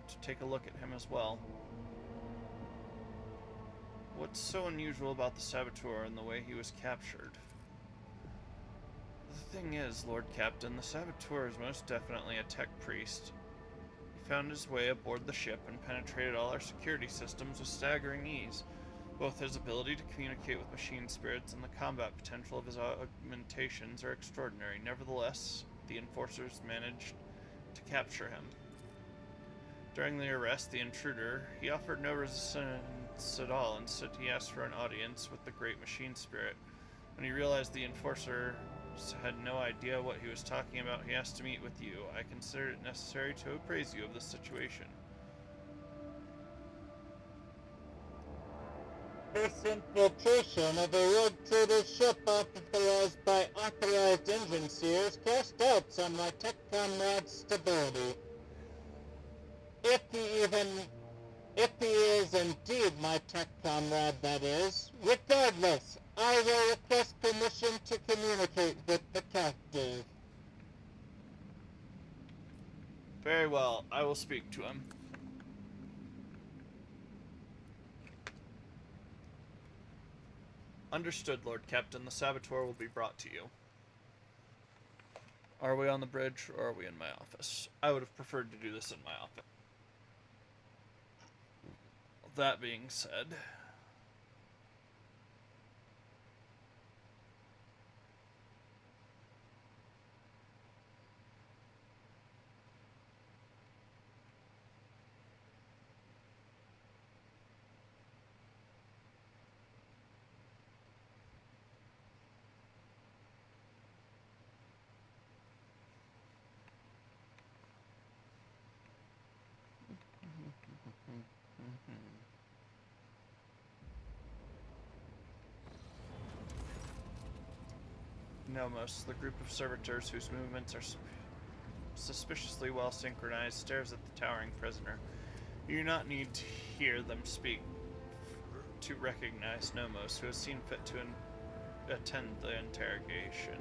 to take a look at him as well. What's so unusual about the saboteur and the way he was captured? The thing is, Lord Captain, the saboteur is most definitely a tech priest. He found his way aboard the ship and penetrated all our security systems with staggering ease. Both his ability to communicate with machine spirits and the combat potential of his augmentations are extraordinary. Nevertheless, the enforcers managed to capture him. During the arrest, the intruder, he offered no resistance at all. Instead, he asked for an audience with the great machine spirit. When he realized the enforcer had no idea what he was talking about, he asked to meet with you. I considered it necessary to appraise you of the situation. This infiltration of a rogue trader ship authorized by authorized engine seers cast doubts on my tech comrade's stability. If he is indeed my tech comrade, that is. Regardless, I will request permission to communicate with the captive. Very well, I will speak to him. Understood, Lord Captain. The saboteur will be brought to you. Are we on the bridge, or are we in my office? I would have preferred to do this in my office. That being said... Nomos, the group of servitors whose movements are suspiciously well synchronized, stares at the towering prisoner. You do not need to hear them speak to recognize Nomos, who has seen fit to attend the interrogation.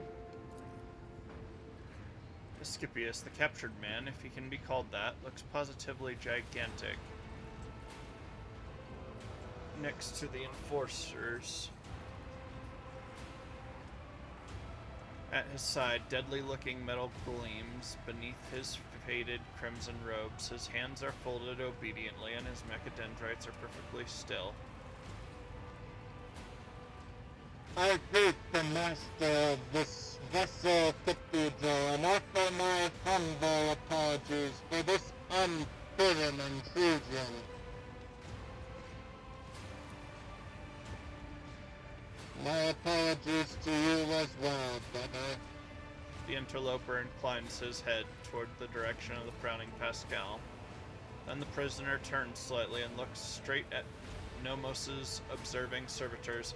Asclepius, the captured man, if he can be called that, looks positively gigantic next to the enforcers. At his side, deadly-looking metal gleams beneath his faded crimson robes. His hands are folded obediently, and his mechadendrites are perfectly still. I greet the master of this vessel cathedral and offer my humble apologies for this unbidden intrusion. My apologies to you as well, brother. The interloper inclines his head toward the direction of the frowning Pascal. Then the prisoner turns slightly and looks straight at Nomos's observing servitors.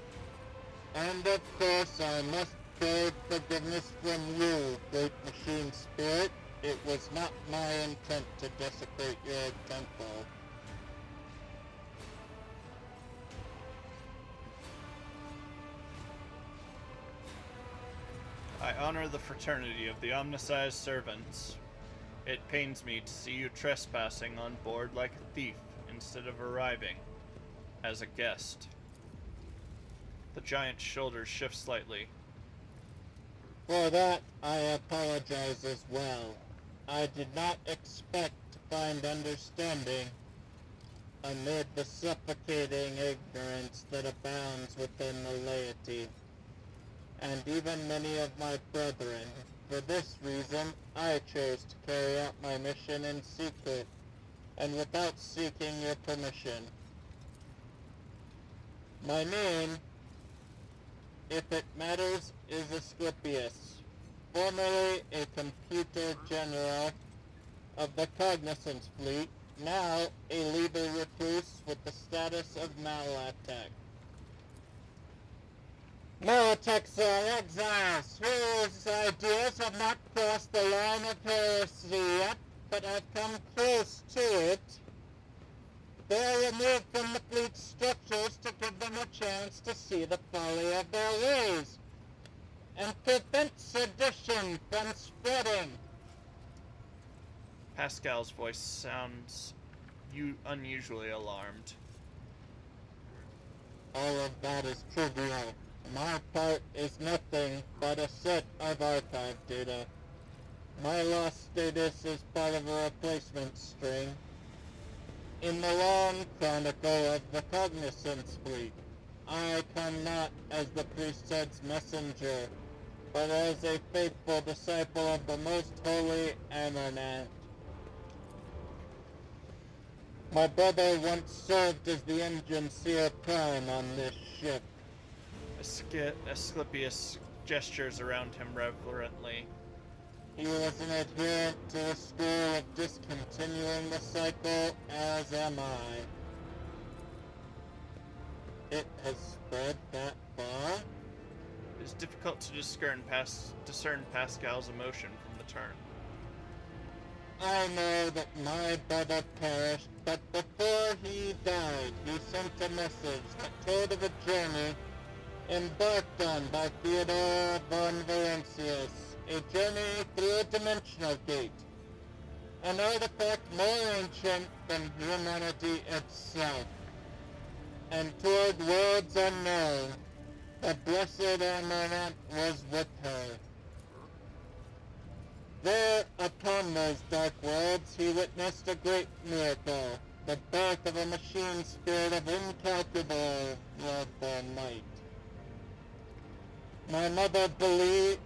And of course I must beg forgiveness from you, great machine spirit. It was not my intent to desecrate your temple. I honor the fraternity of the omnisized servants. It pains me to see you trespassing on board like a thief instead of arriving as a guest. The giant's shoulders shift slightly. For that, I apologize as well. I did not expect to find understanding amid the suffocating ignorance that abounds within the laity, and even many of my brethren. For this reason, I chose to carry out my mission in secret, and without seeking your permission. My name, if it matters, is Asclepius, formerly a computer general of the Cognizance Fleet, now a legal recluse with the status of Malatek. Malatek's are exiles whose ideas have not crossed the line of heresy yet, but have come close to it. They are removed from the fleet's structures to give them a chance to see the folly of their ways and prevent sedition from spreading. Pascal's voice sounds unusually alarmed. All of that is trivial. My part is nothing but a set of archive data. My lost status is part of a replacement string in the long chronicle of the Cognizance Fleet. I come not as the priesthood's messenger, but as a faithful disciple of the most holy Amarnant. My brother once served as the engine seer prime on this ship. Asclepius gestures around him reverently. He was an adherent to the school of discontinuing the cycle, as am I. It has spread that far? It is difficult to discern Pascal's emotion from the turn. I know that my brother perished, but before he died, he sent a message that told of a journey embarked on by Theodore von Valentius, a journey through a dimensional gate, an artifact more ancient than humanity itself, and toward worlds unknown. The blessed Amarant was with her. There, upon those dark worlds, he witnessed a great miracle, the birth of a machine spirit of incalculable love and might. My brother believed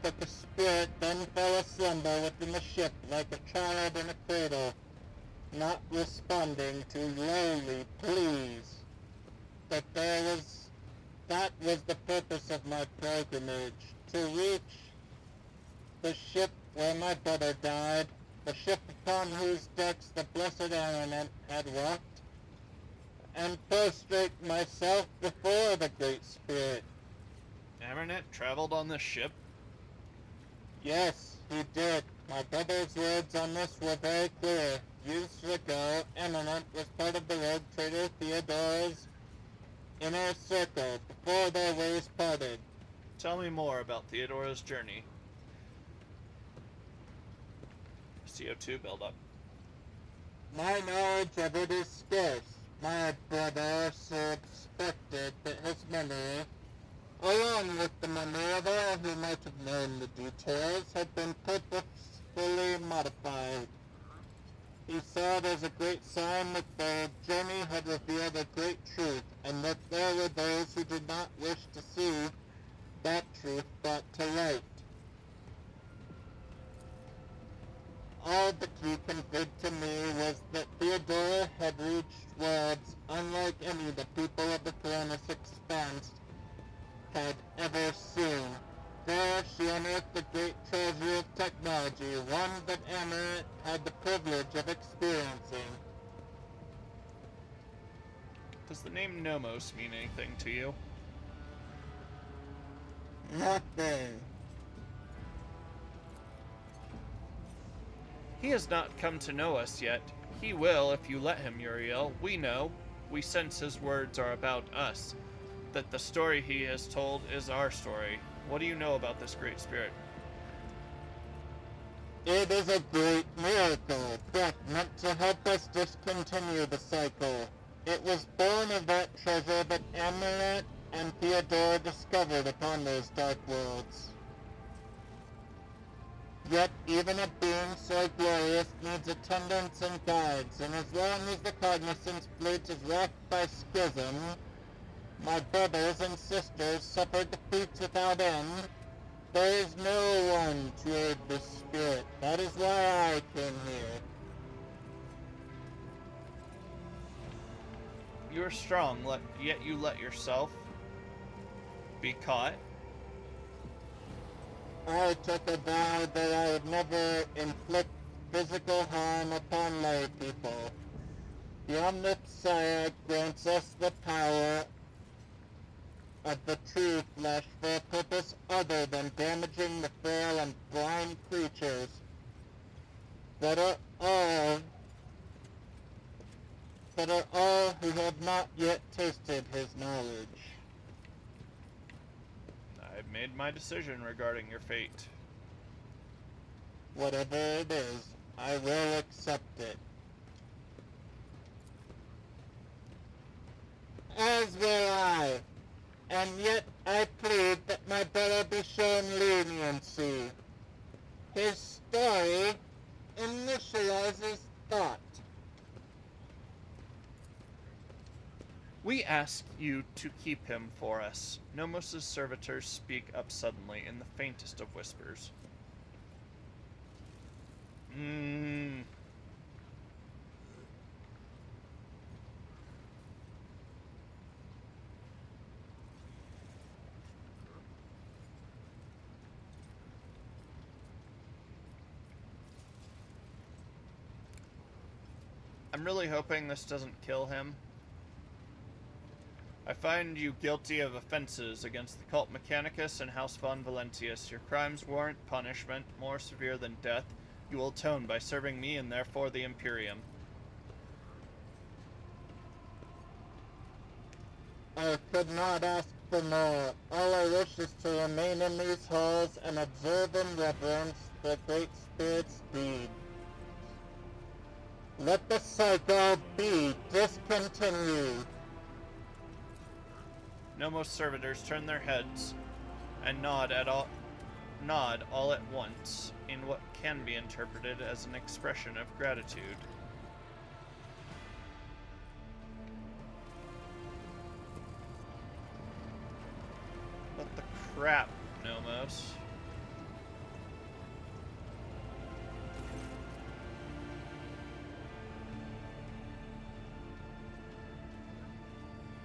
that the spirit then fell asleep within the ship like a child in a cradle, not responding to lowly pleas. That was the purpose of my pilgrimage, to reach the ship where my brother died, the ship upon whose decks the blessed Amarant had walked, and prostrate myself before the Great Spirit. Amanet traveled on this ship? Yes, he did. My brother's words on this were very clear. Years ago, Eminent was part of the rogue trader Theodore's inner circle before their ways parted. Tell me more about Theodora's journey. CO2 buildup. My knowledge of it is scarce. My brother suspected that his memory, along with the memory of all who might have known the details, had been purposefully modified. He saw it as a great sign that the journey had revealed a great truth, and that there were those who did not wish to see that truth brought to light. All that he conveyed to me was that Theodora had reached worlds unlike any the people of the Coronis Expanse had ever seen. There she unearthed the great treasure of technology, one that Amaret had the privilege of experiencing. Does the name Nomos mean anything to you? Nothing. He has not come to know us yet. He will if you let him, Uriel. We know. We sense his words are about us. That the story he has told is our story. What do you know about this great spirit? It is a great miracle, but meant to help us discontinue the cycle. It was born of that treasure that Amaret and Theodora discovered upon those dark worlds. Yet even a being so glorious needs attendants and guides, and as long as the Cognizance fleet is racked by schism, my brothers and sisters suffered defeats without end, there is no one to aid this spirit. That is why I came here. You are strong, yet you let yourself be caught. I took a vow that I would never inflict physical harm upon lay people. The Omnipotent grants us the power of the true flesh for a purpose other than damaging the frail and blind creatures that are all who have not yet tasted his knowledge. I've made my decision regarding your fate. Whatever it is, I will accept it. As will I. And yet I plead that my brother be shown leniency. His story initializes thought. We ask you to keep him for us. Nomos' servitors speak up suddenly in the faintest of whispers. I'm really hoping this doesn't kill him. I find you guilty of offenses against the cult Mechanicus and House von Valentius. Your crimes warrant punishment more severe than death. You will atone by serving me and therefore the Imperium. I could not ask for more. All I wish is to remain in these halls and observe in reverence the Great Spirit's deed. Let the cycle be discontinued. Nomos servitors turn their heads and nod all at once in what can be interpreted as an expression of gratitude. What the crap, Nomos?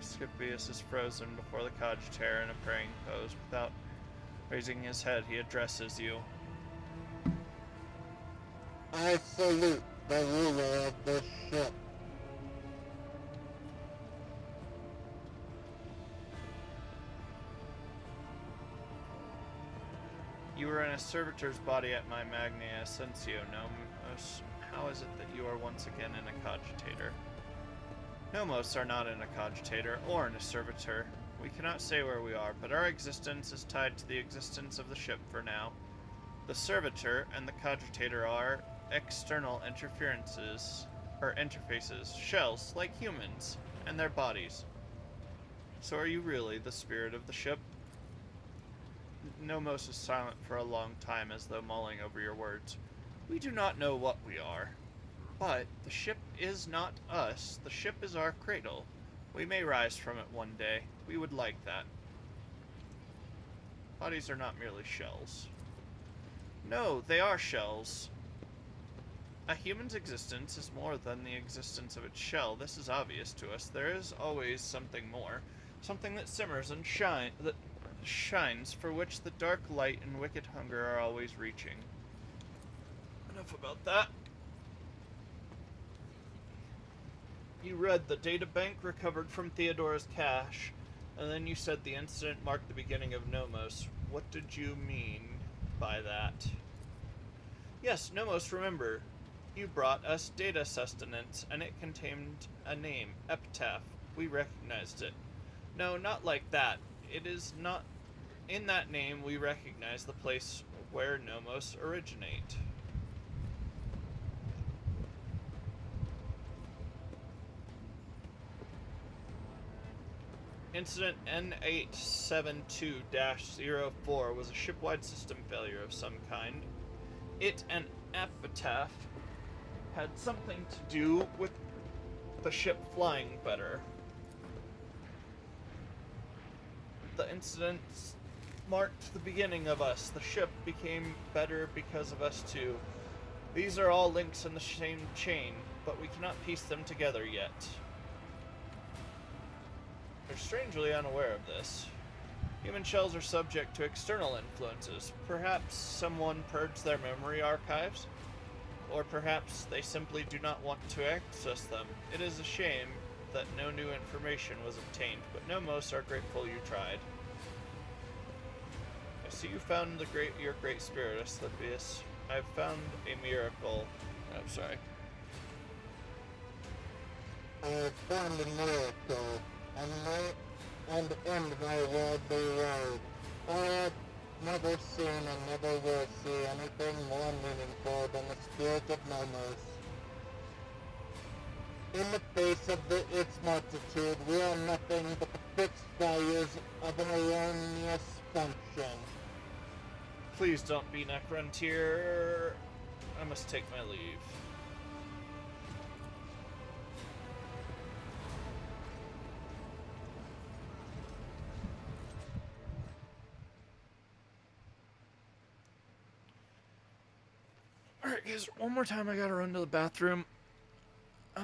Scipius is frozen before the cogitator in a praying pose. Without raising his head, he addresses you. I salute the ruler of this ship. find a servitor's body at my Magna Ascensio, Nomos. How is it that you are once again in a cogitator? Nomos are not in a cogitator or in a servitor. We cannot say where we are, but our existence is tied to the existence of the ship for now. The servitor and the cogitator are external interferences, or interfaces, shells like humans, and their bodies. So are you really the spirit of the ship? Nomos is silent for a long time as though mulling over your words. We do not know what we are. But the ship is not us. The ship is our cradle. We may rise from it one day. We would like that. Bodies are not merely shells. No, they are shells. A human's existence is more than the existence of its shell. This is obvious to us. There is always something more. Something that simmers and shines, for which the dark light and wicked hunger are always reaching. Enough about that. You read the databank recovered from Theodora's cache, and then you said the incident marked the beginning of Nomos. What did you mean by that? Yes, Nomos, remember. You brought us data sustenance, and it contained a name, Epitaph. We recognized it. No, not like that. It is not... In that name, we recognize the place where Nomos originate. Incident N872-04 was a shipwide system failure of some kind. It and Epitaph had something to do with the ship flying better. The incident marked the beginning of us. The ship became better because of us too. These are all links in the same chain, but we cannot piece them together yet. They're strangely unaware of this. Human shells are subject to external influences. Perhaps someone purged their memory archives, or perhaps they simply do not want to access them. It is a shame that no new information was obtained, but Nomos are grateful you tried. I see you found your great spirit, Asclepius. I've found a miracle. I'm sorry. I found a miracle, and end my worldly road. I have never seen and never will see anything more meaningful than the spirit of Nomos. In the face of its multitude, we are nothing but the fixed values of an erroneous function. Please don't be Necrontyr. I must take my leave. Alright guys, one more time I gotta run to the bathroom. I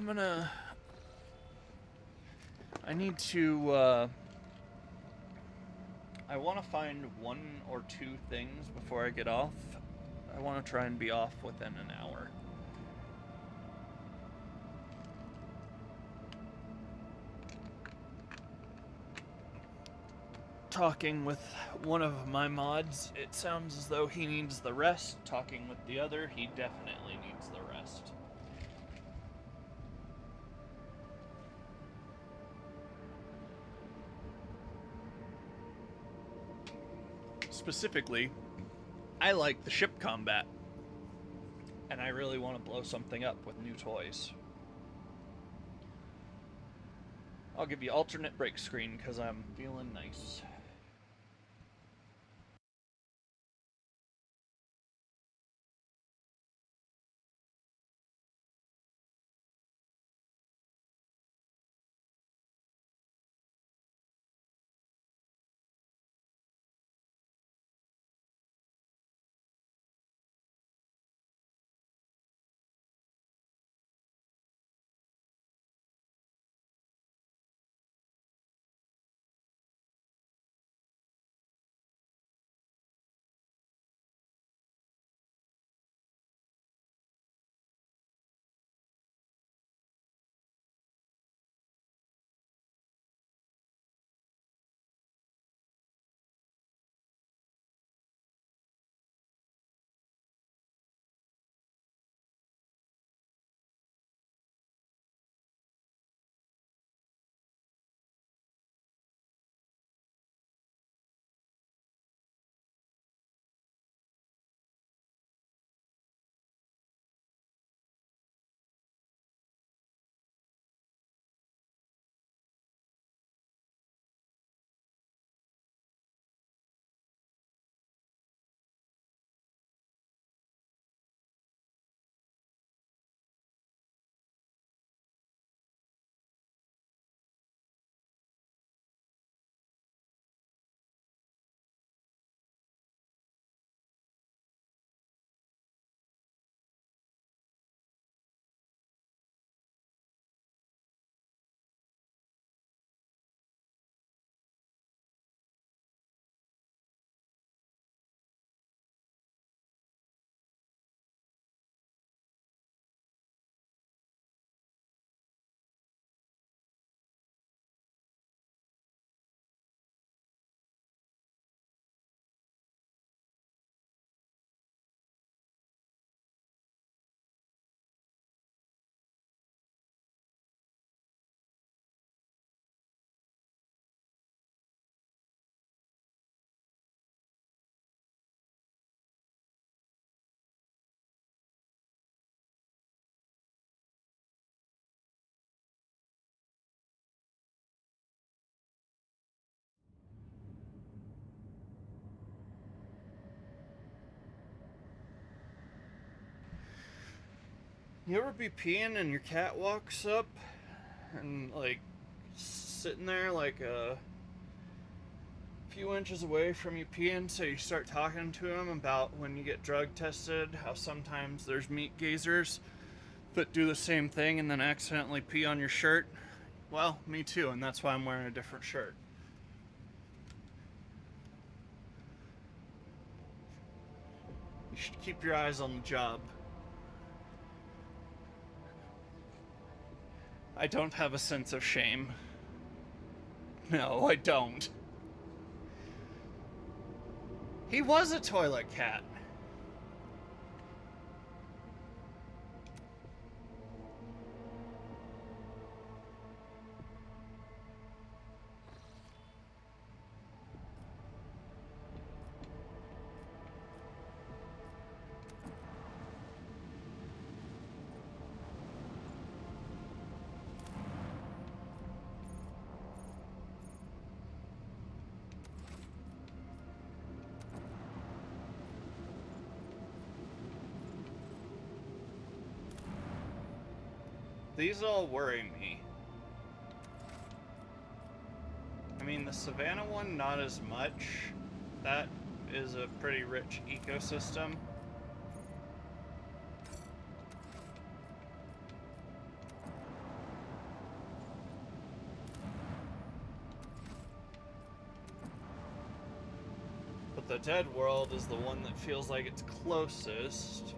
need to, I want to find one or two things before I get off. I want to try and be off within an hour. Talking with one of my mods, it sounds as though he needs the rest. Talking with the other, he definitely needs the rest. Specifically, I like the ship combat, and I really want to blow something up with new toys. I'll give you alternate break screen because I'm feeling nice. You ever be peeing and your cat walks up and, like, sitting there, like, a few inches away from you peeing, so you start talking to him about when you get drug tested, how sometimes there's meat gazers that do the same thing and then accidentally pee on your shirt? Well, me too, and that's why I'm wearing a different shirt. You should keep your eyes on the job. I don't have a sense of shame. No, I don't. He was a toilet cat. These all worry me. I mean, the Savannah one, not as much. That is a pretty rich ecosystem. But the Dead World is the one that feels like it's closest.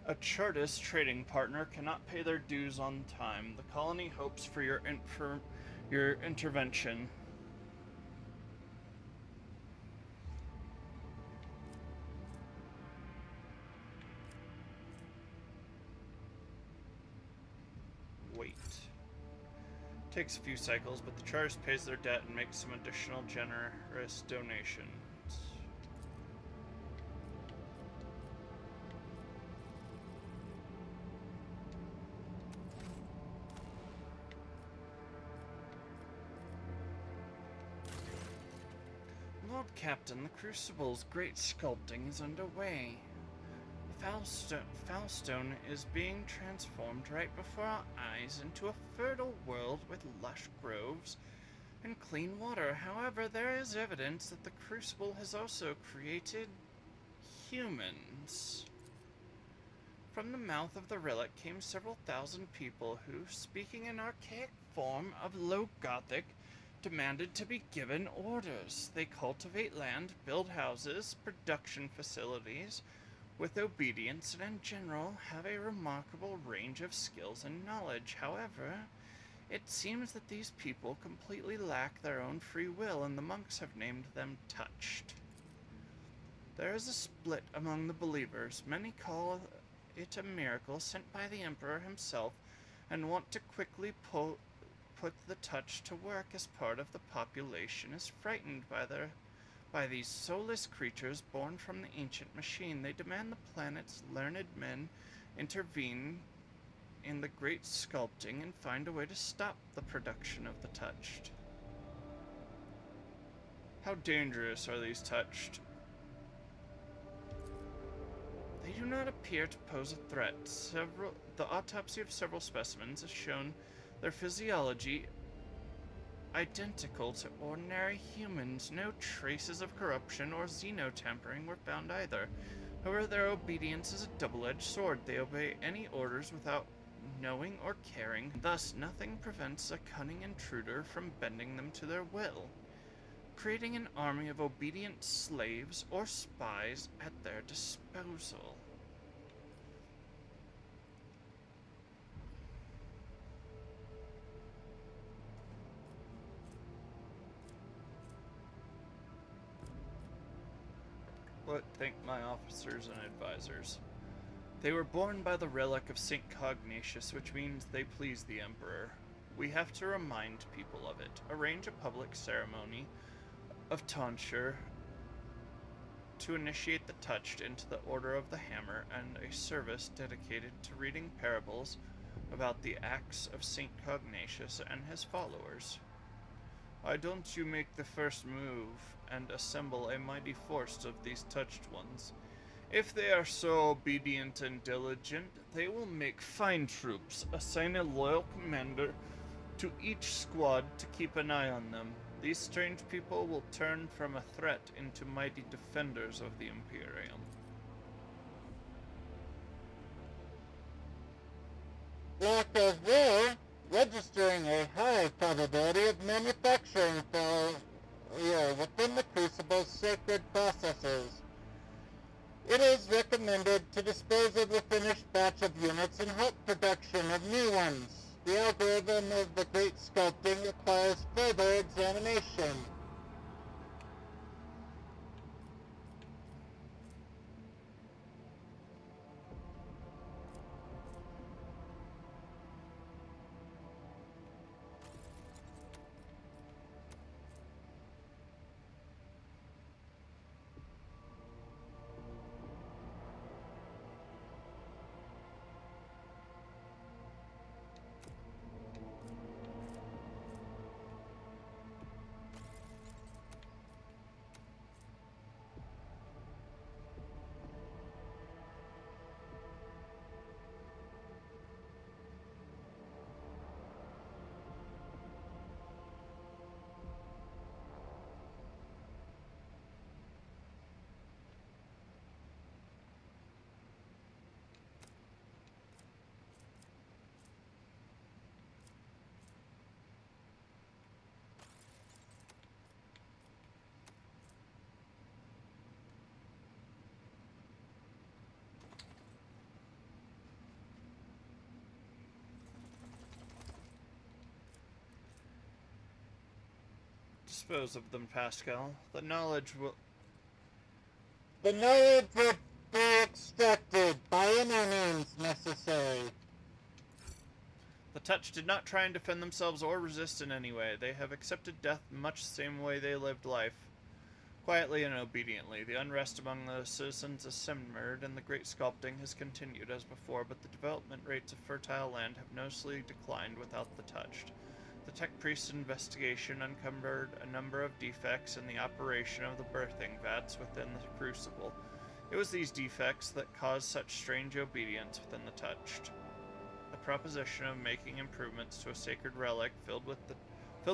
A Chartist trading partner cannot pay their dues on time. The colony hopes for your intervention. Wait. Takes a few cycles, but the Chartist pays their debt and makes some additional generous donations. Lord Captain, the Crucible's great sculpting is underway. The Foulstone is being transformed right before our eyes into a fertile world with lush groves and clean water. However, there is evidence that the Crucible has also created humans. From the mouth of the relic came several thousand people who, speaking an archaic form of Low Gothic, demanded to be given orders. They cultivate land, build houses, production facilities with obedience, and in general have a remarkable range of skills and knowledge. However, it seems that these people completely lack their own free will, and the monks have named them Touched. There is a split among the believers. Many call it a miracle sent by the Emperor himself and want to quickly put the Touch to work, as part of the population is frightened by these soulless creatures born from the ancient machine. They demand the planet's learned men intervene in the great sculpting and find a way to stop the production of the Touched. How dangerous are these Touched? They do not appear to pose a threat. The autopsy of several specimens has shown their physiology identical to ordinary humans. No traces of corruption or xenotampering were found either. However, their obedience is a double-edged sword. They obey any orders without knowing or caring. Thus, nothing prevents a cunning intruder from bending them to their will. creating an army of obedient slaves or spies at their disposal. Thank my officers and advisors. They were born by the relic of St. Cognatius, which means they please the Emperor. We have to remind people of it, arrange a public ceremony of tonsure to initiate the touched into the Order of the Hammer, and a service dedicated to reading parables about the acts of St. Cognatius and his followers. Why don't you make the first move and assemble a mighty force of these touched ones? If they are so obedient and diligent, they will make fine troops. Assign a loyal commander to each squad to keep an eye on them. These strange people will turn from a threat into mighty defenders of the Imperium. Lack of war, registering a high probability of manufacturing failure within the Crucible's sacred processes. It is recommended to dispose of the finished batch of units and halt production of new ones. The algorithm of the great sculpting requires further examination. Dispose of them, Pascal. The knowledge will be extracted by any means necessary. The Touch did not try and defend themselves or resist in any way. They have accepted death much the same way they lived life. Quietly and obediently, the unrest among the citizens has simmered, and the great sculpting has continued as before, but the development rates of fertile land have noticeably declined without the Touched. The Tech Priest's investigation uncovered a number of defects in the operation of the birthing vats within the Crucible. It was these defects that caused such strange obedience within the Touched. The proposition of making improvements to a sacred relic filled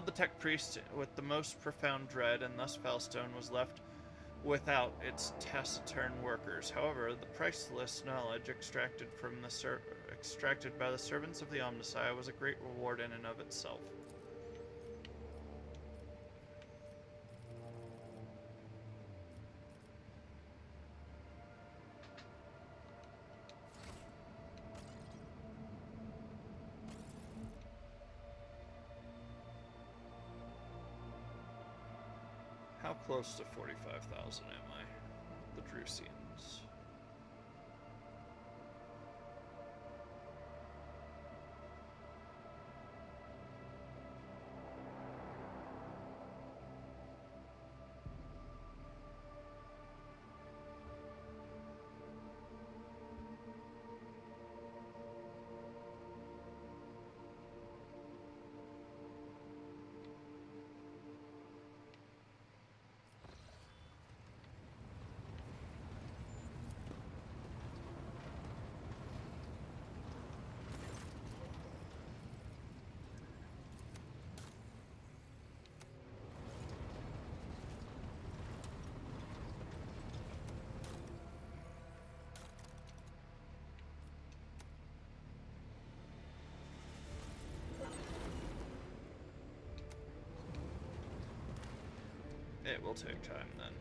the Tech Priest with the most profound dread, and thus Felstone was left without its taciturn workers. However, the priceless knowledge extracted by the servants of the Omnissiah was a great reward in and of itself. How close to 45,000 am I? The Drusians. It will take time then.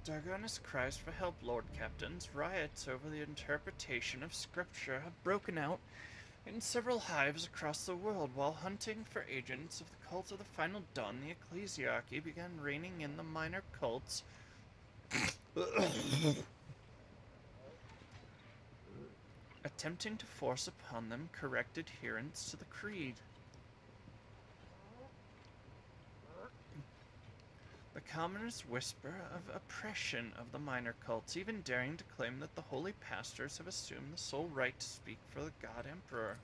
Dargonis cries for help, Lord Captains. Riots over the interpretation of scripture have broken out in several hives across the world. While hunting for agents of the cult of the Final Dawn, the ecclesiarchy began reining in the minor cults attempting to force upon them correct adherence to the creed. The commoners whisper of oppression of the minor cults, even daring to claim that the holy pastors have assumed the sole right to speak for the God Emperor.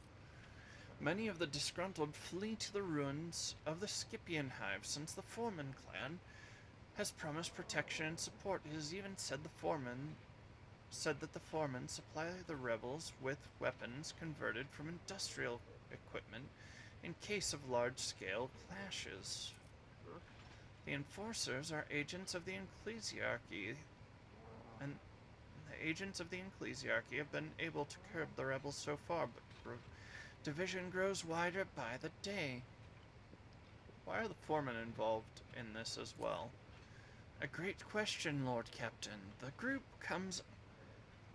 Many of the disgruntled flee to the ruins of the Scipian hive, since the Foreman clan has promised protection and support. It is even said that the Foreman supply the rebels with weapons converted from industrial equipment in case of large-scale clashes. The enforcers are agents of the ecclesiarchy, and the agents of the ecclesiarchy have been able to curb the rebels so far, but division grows wider by the day. Why are the foremen involved in this as well? A great question, Lord Captain. The group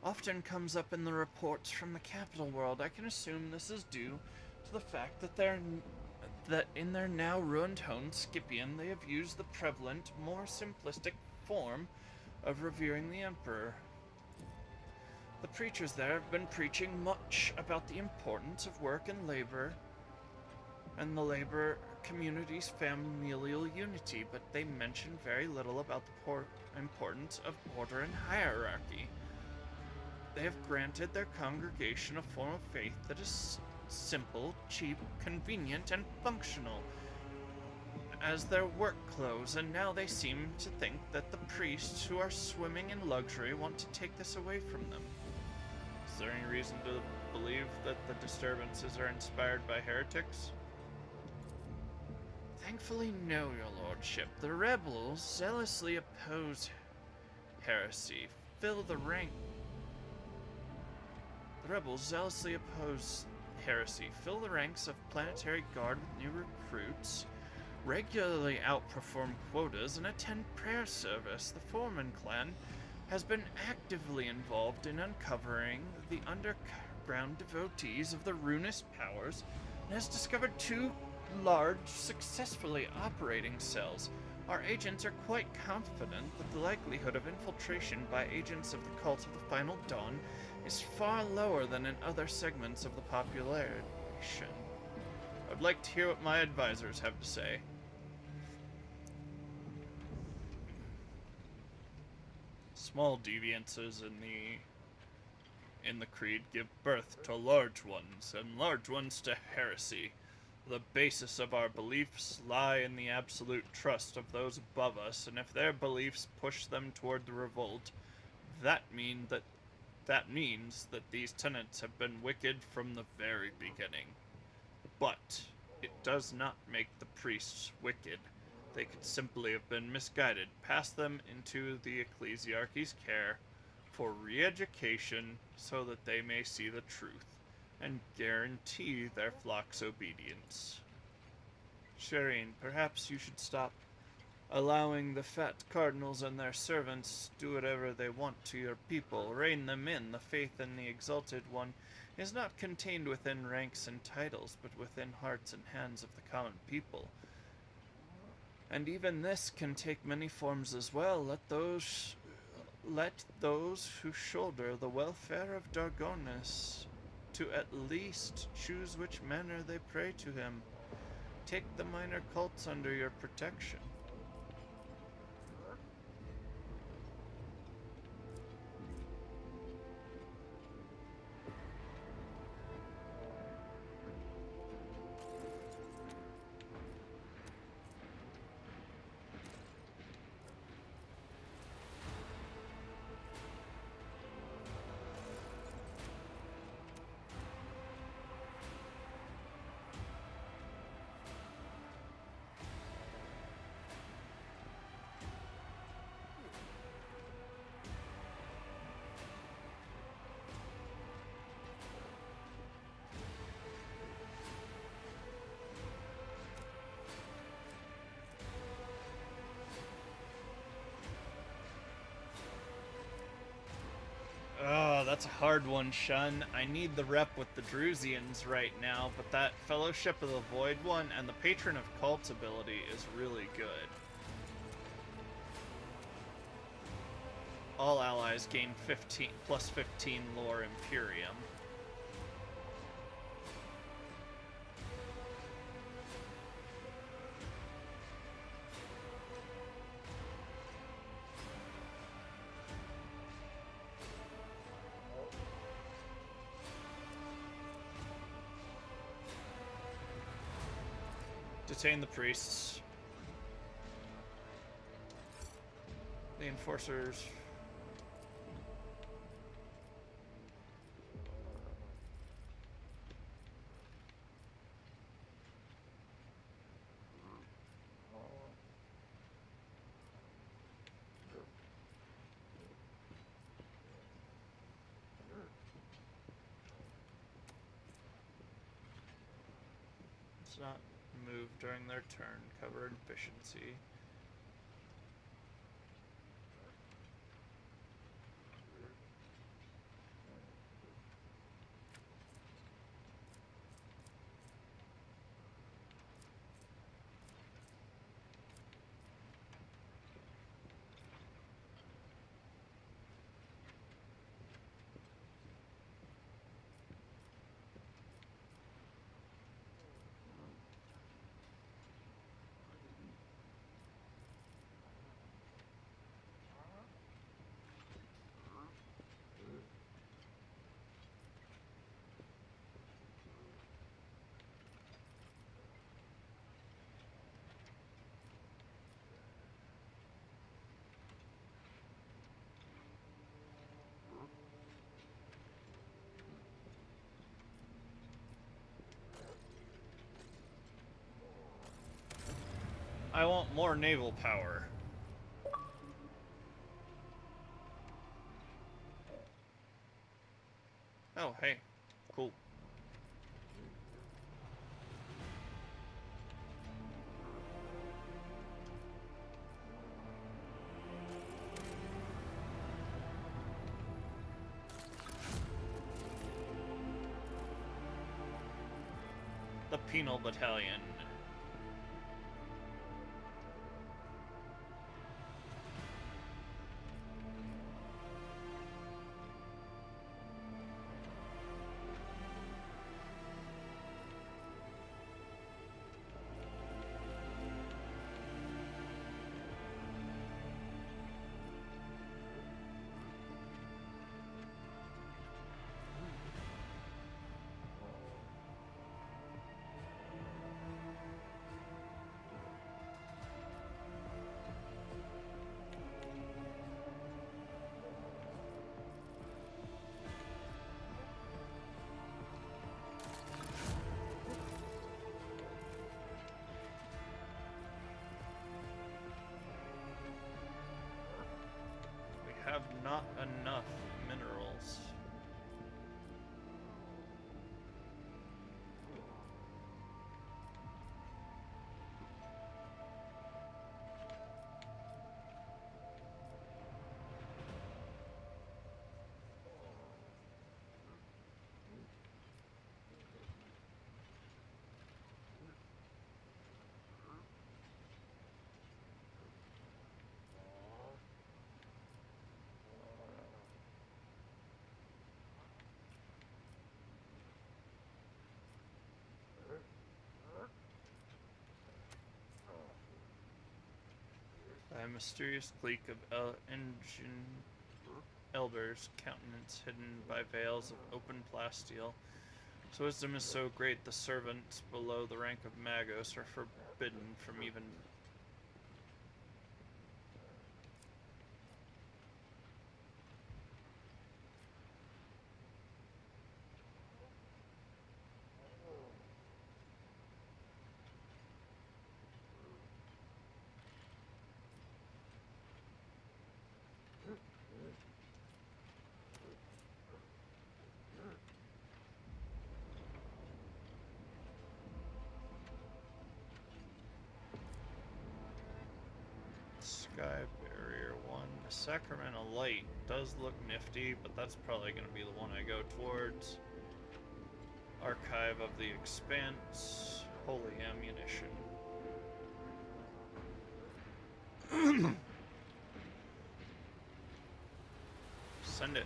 often comes up in the reports from the capital world. I can assume this is due to the fact that in their now ruined home, Scipian, they have used the prevalent, more simplistic form of revering the Emperor. The preachers there have been preaching much about the importance of work and labor, and the labor community's familial unity, but they mention very little about the importance of order and hierarchy. They have granted their congregation a form of faith that is simple, cheap, convenient, and functional as their work clothes, and now they seem to think that the priests who are swimming in luxury want to take this away from them. Is there any reason to believe that the disturbances are inspired by heretics? Thankfully, no, your lordship. The rebels zealously oppose heresy. The rebels zealously oppose heresy, fill the ranks of Planetary Guard with new recruits, regularly outperform quotas, and attend prayer service. The Foreman clan has been actively involved in uncovering the underground devotees of the runist powers and has discovered 2 large, successfully operating cells. Our agents are quite confident that the likelihood of infiltration by agents of the cult of the Final Dawn is far lower than in other segments of the population. I'd like to hear what my advisors have to say. Small deviances in the creed give birth to large ones, and large ones to heresy. The basis of our beliefs lie in the absolute trust of those above us, and if their beliefs push them toward the revolt, that means that these tenets have been wicked from the very beginning. But it does not make the priests wicked. They could simply have been misguided. Pass them into the ecclesiarchy's care for re-education so that they may see the truth. and guarantee their flock's obedience. Shireen, perhaps you should stop allowing the fat cardinals and their servants do whatever they want to your people. Rein them in. The faith in the Exalted One is not contained within ranks and titles, but within hearts and hands of the common people. And even this can take many forms as well. Let those who shoulder the welfare of Dargonis to at least choose which manner they pray to him. Take the minor cults under your protection. Oh, that's a hard one, Shun. I need the rep with the Drusians right now, but that Fellowship of the Void one and the Patron of Cults ability is really good. All allies gain plus 15 lore Imperium. Detain the priests. The enforcers. Let's not move during their turn. Cover efficiency. I want more naval power. Oh, hey. Cool. The Penal Battalion. Have not enough minerals. By a mysterious clique of elders, countenance hidden by veils of open plasteel. His wisdom is so great the servants below the rank of magos are forbidden from even Sky Barrier 1. The Sacramento Light does look nifty, but that's probably going to be the one I go towards. Archive of the Expanse. Holy Ammunition. Send it.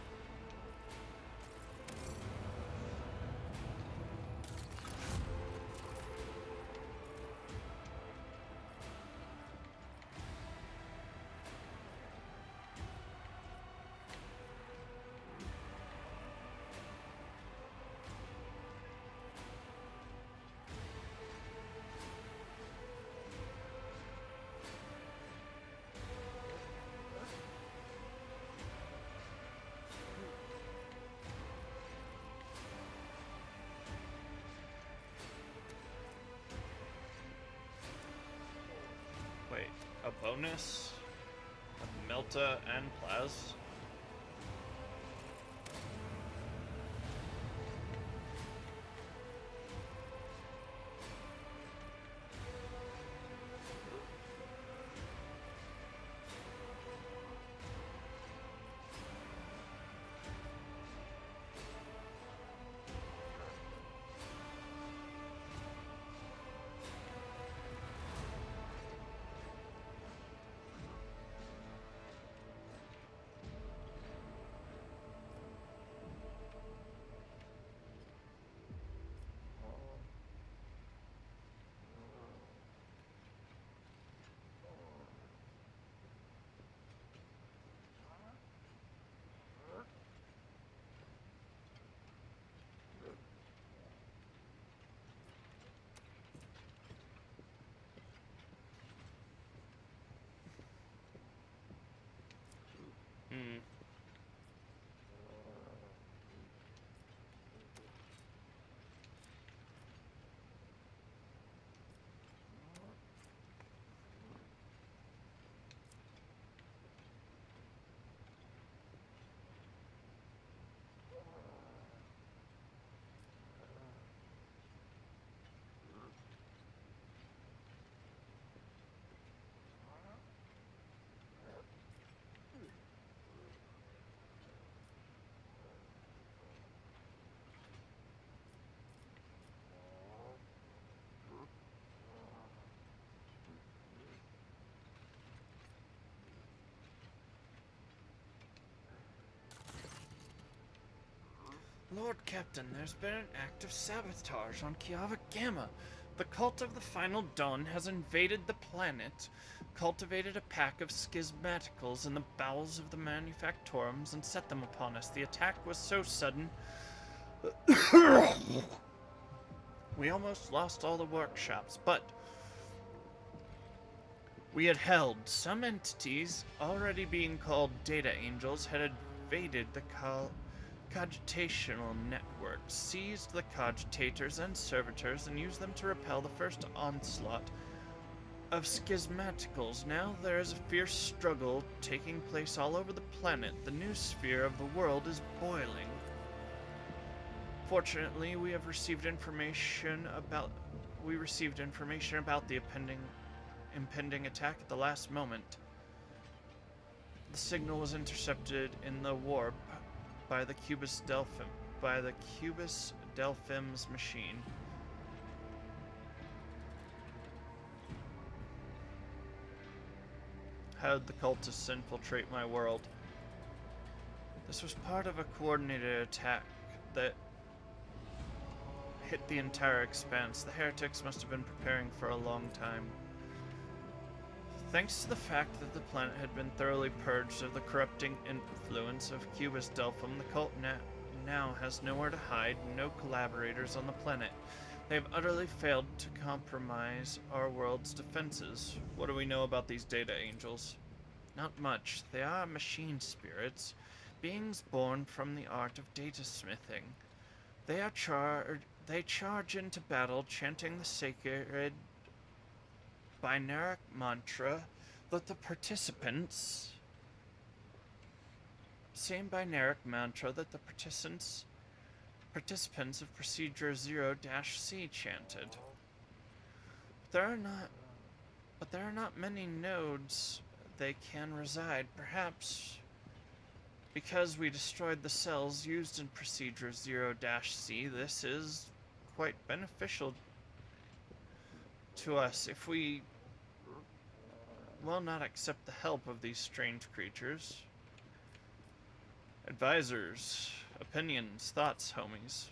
Wait, a bonus? A Melta and Plaz? Hmm. Lord Captain, there's been an act of sabotage on Kiava Gamma. The cult of the Final Dawn has invaded the planet, cultivated a pack of schismaticals in the bowels of the manufactorums, and set them upon us. The attack was so sudden, we almost lost all the workshops, but we had held. Some entities, already being called Data Angels, had invaded the cogitational network, seized the cogitators and servitors, and used them to repel the first onslaught of schismaticals. Now there is a fierce struggle taking place all over the planet. The new sphere of the world is boiling. Fortunately, we received information about the impending attack at the last moment. The signal was intercepted in the warp by the Cubus Delphim's machine. How did the cultists infiltrate my world? This was part of a coordinated attack that hit the entire expanse. The heretics must have been preparing for a long time. Thanks to the fact that the planet had been thoroughly purged of the corrupting influence of Cubus Delphum, the cult now has nowhere to hide, no collaborators on the planet. They have utterly failed to compromise our world's defenses. What do we know about these data angels? Not much. They are machine spirits, beings born from the art of data smithing. They charge into battle, chanting the sacred binaric mantra that the participants of Procedure 0-C chanted. There are not many nodes they can reside. Perhaps because we destroyed the cells used in Procedure 0-C, this is quite beneficial to us if we will not accept the help of these strange creatures. Advisors, opinions, thoughts, homies.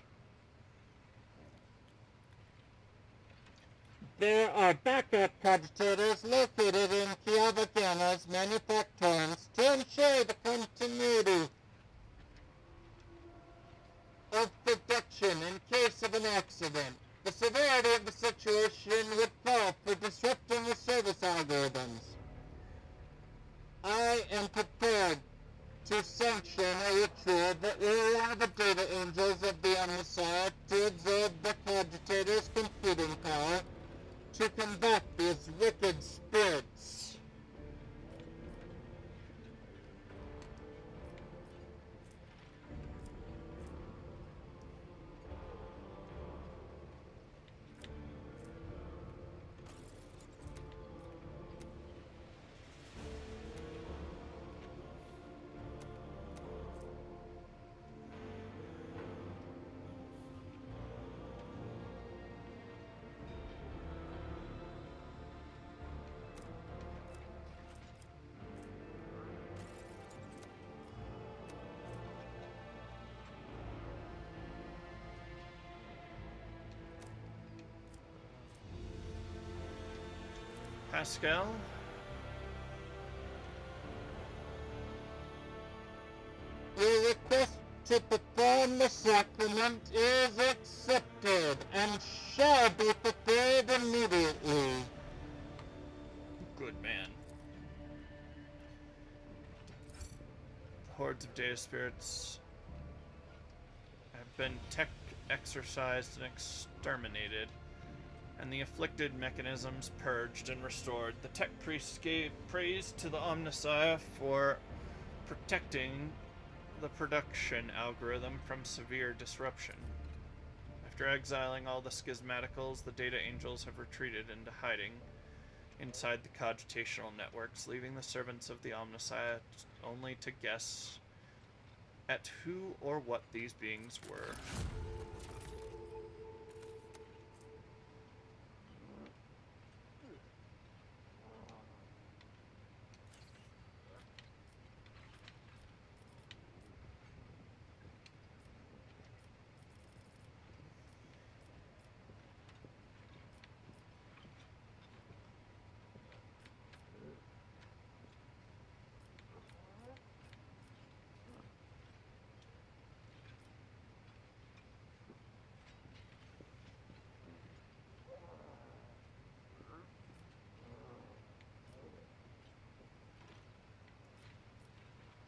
There are backup cogitators located in Kiavagana's manufactories to ensure the continuity of production in case of an accident. The severity of the situation would call for disrupting the service algorithms. I am prepared to sanction a ritual that will allow the data angels of the Omnissiah to absorb the cogitator's computing power to combat these wicked spirits. Pascal? Your request to perform the sacrament is accepted and shall be prepared immediately. Good man. The hordes of data spirits have been tech exorcised and exterminated, and the afflicted mechanisms purged and restored. The tech priests gave praise to the Omnissiah for protecting the production algorithm from severe disruption. After exiling all the schismaticals, the data angels have retreated into hiding inside the cogitational networks, leaving the servants of the Omnissiah only to guess at who or what these beings were.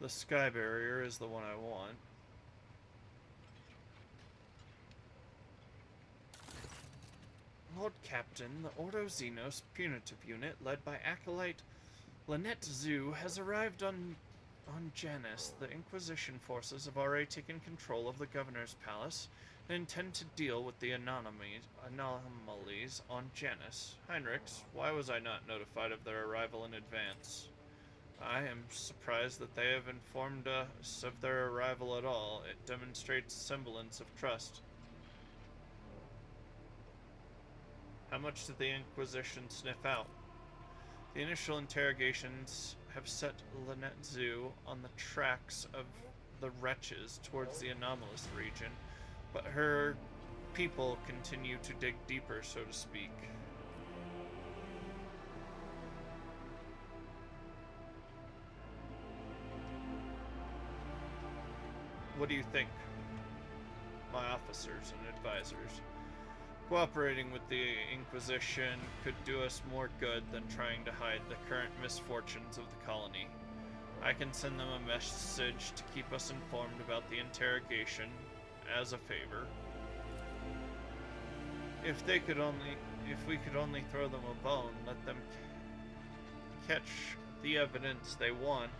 The sky barrier is the one I want. Lord Captain, the Ordo Xenos punitive unit, led by Acolyte Lynette Zhu, has arrived on Janus. The Inquisition forces have already taken control of the Governor's Palace and intend to deal with the anomalies on Janus. Heinrichs, why was I not notified of their arrival in advance? I am surprised that they have informed us of their arrival at all. It demonstrates a semblance of trust. How much did the Inquisition sniff out? The initial interrogations have set Lynette Zhu on the tracks of the wretches towards the anomalous region, but her people continue to dig deeper, so to speak. What do you think, my officers and advisors? Cooperating with the Inquisition could do us more good than trying to hide the current misfortunes of the colony. I can send them a message to keep us informed about the interrogation as a favor. If we could only throw them a bone, let them catch the evidence they want.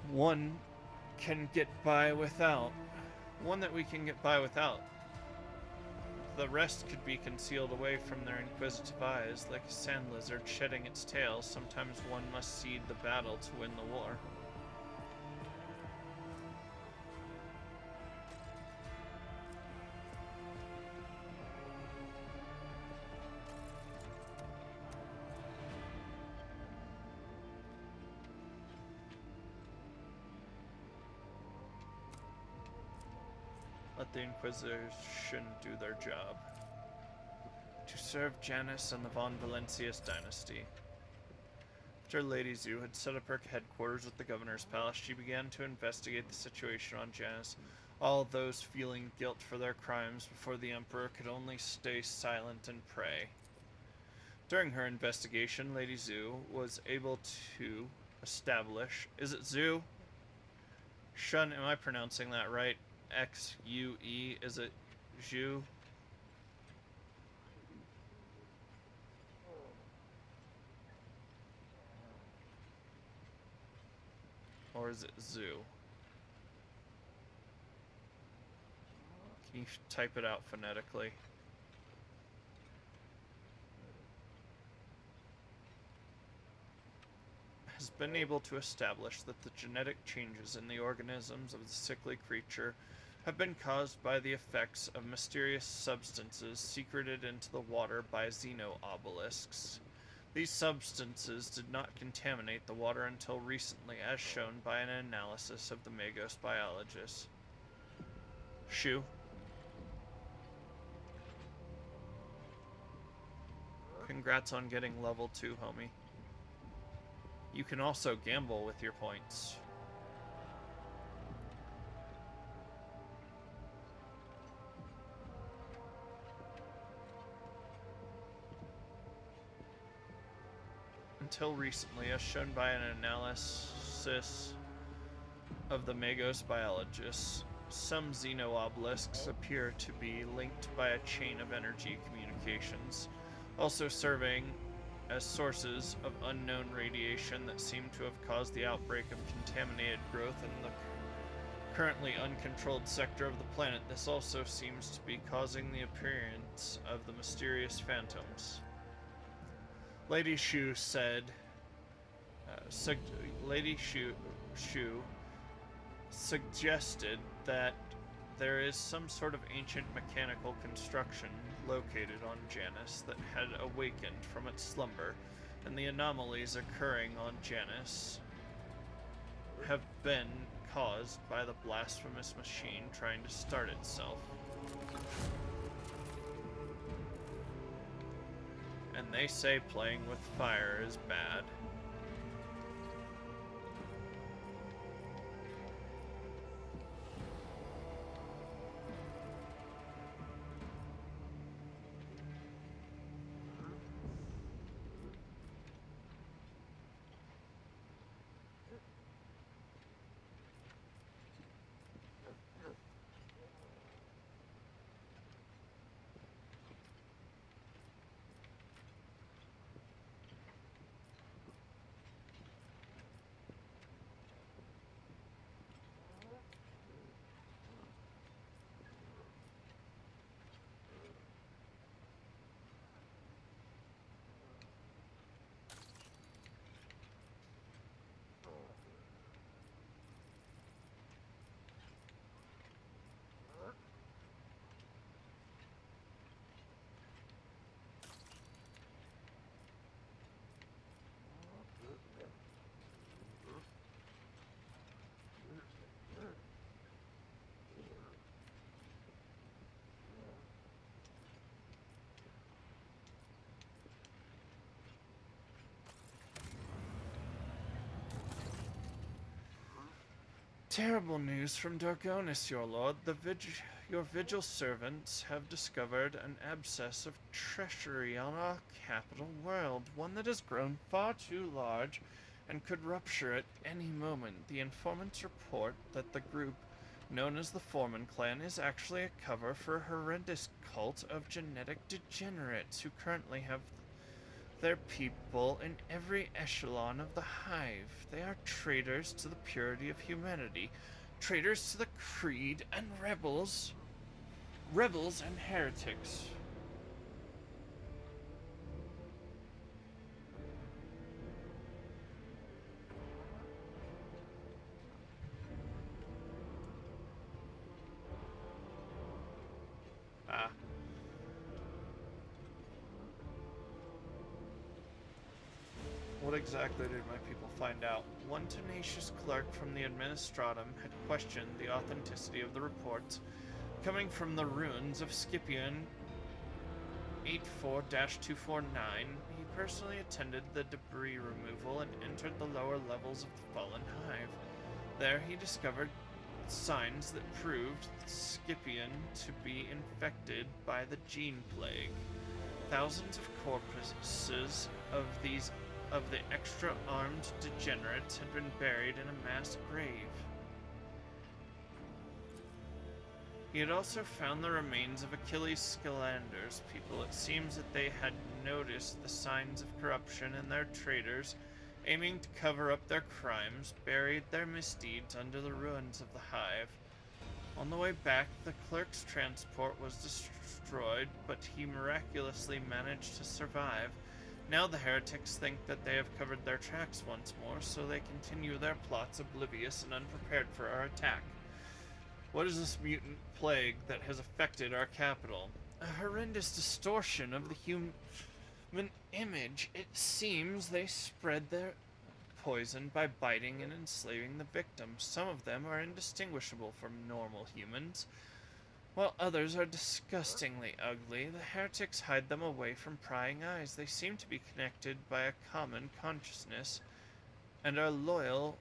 One can get by without. One that we can get by without. The rest could be concealed away from their inquisitive eyes, like a sand lizard shedding its tail. Sometimes one must cede the battle to win the war. Let the Inquisition do their job. To serve Janus and the Von Valencius dynasty. After Lady Zhu had set up her headquarters at the governor's palace, she began to investigate the situation on Janus. All those feeling guilt for their crimes before the Emperor could only stay silent and pray. During her investigation, Lady Zhu was able to establish... Is it Zhu? Shun, am I pronouncing that right? X-U-E, is it Zhu? Or is it Zhu? Can you type it out phonetically? Has been able to establish that the genetic changes in the organisms of the sickly creature have been caused by the effects of mysterious substances secreted into the water by xeno-obelisks. These substances did not contaminate the water until recently, as shown by an analysis of the Magos biologists. Shu. Congrats on getting level 2, homie. You can also gamble with your points. Until recently, as shown by an analysis of the Magos biologists, some xeno-obelisks appear to be linked by a chain of energy communications, also serving as sources of unknown radiation that seem to have caused the outbreak of contaminated growth in the currently uncontrolled sector of the planet. This also seems to be causing the appearance of the mysterious phantoms. Lady Shu said, Lady Shu suggested that there is some sort of ancient mechanical construction located on Janus that had awakened from its slumber, and the anomalies occurring on Janus have been caused by the blasphemous machine trying to start itself. And they say playing with fire is bad. Terrible news from Dargonis, your lord. Your vigil servants have discovered an abscess of treachery on our capital world, one that has grown far too large and could rupture at any moment. The informants report that the group known as the Foreman clan is actually a cover for a horrendous cult of genetic degenerates who currently have their people in every echelon of the hive. They are traitors to the purity of humanity, traitors to the creed, and rebels and heretics. Ah. What exactly did my people find out? One tenacious clerk from the Administratum had questioned the authenticity of the reports coming from the ruins of Scipion 84-249. He personally attended the debris removal and entered the lower levels of the fallen hive. There he discovered signs that proved Scipion to be infected by the gene plague. Thousands of corpses of the extra-armed degenerates had been buried in a mass grave. He had also found the remains of Achilles Scalander's people. It seems that they had noticed the signs of corruption and their traitors, aiming to cover up their crimes, buried their misdeeds under the ruins of the hive. On the way back, the clerk's transport was destroyed, but he miraculously managed to survive. Now the heretics think that they have covered their tracks once more, so they continue their plots oblivious and unprepared for our attack. What is this mutant plague that has affected our capital? A horrendous distortion of the human image. It seems they spread their poison by biting and enslaving the victims. Some of them are indistinguishable from normal humans, while others are disgustingly ugly. The heretics hide them away from prying eyes. They seem to be connected by a common consciousness and are loyal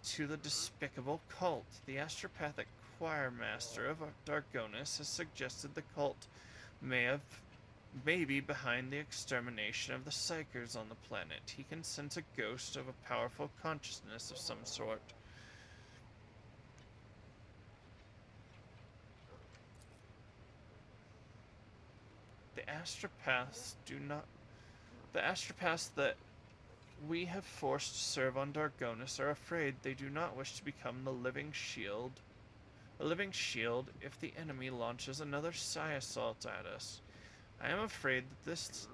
to the despicable cult. The astropathic choir master of Dargonis has suggested the cult may be behind the extermination of the psychers on the planet. He can sense a ghost of a powerful consciousness of some sort. The astropaths that we have forced to serve on Dargonis are afraid they do not wish to become a living shield if the enemy launches another psi assault at us. I am afraid that this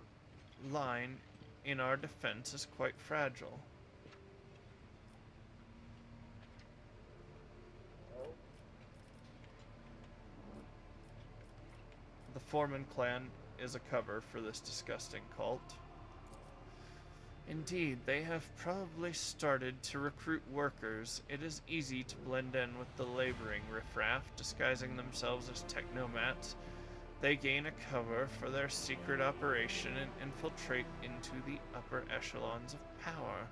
line in our defense is quite fragile. The Foreman clan is a cover for this disgusting cult. Indeed, they have probably started to recruit workers. It is easy to blend in with the laboring riffraff, disguising themselves as technomats. They gain a cover for their secret operation and infiltrate into the upper echelons of power.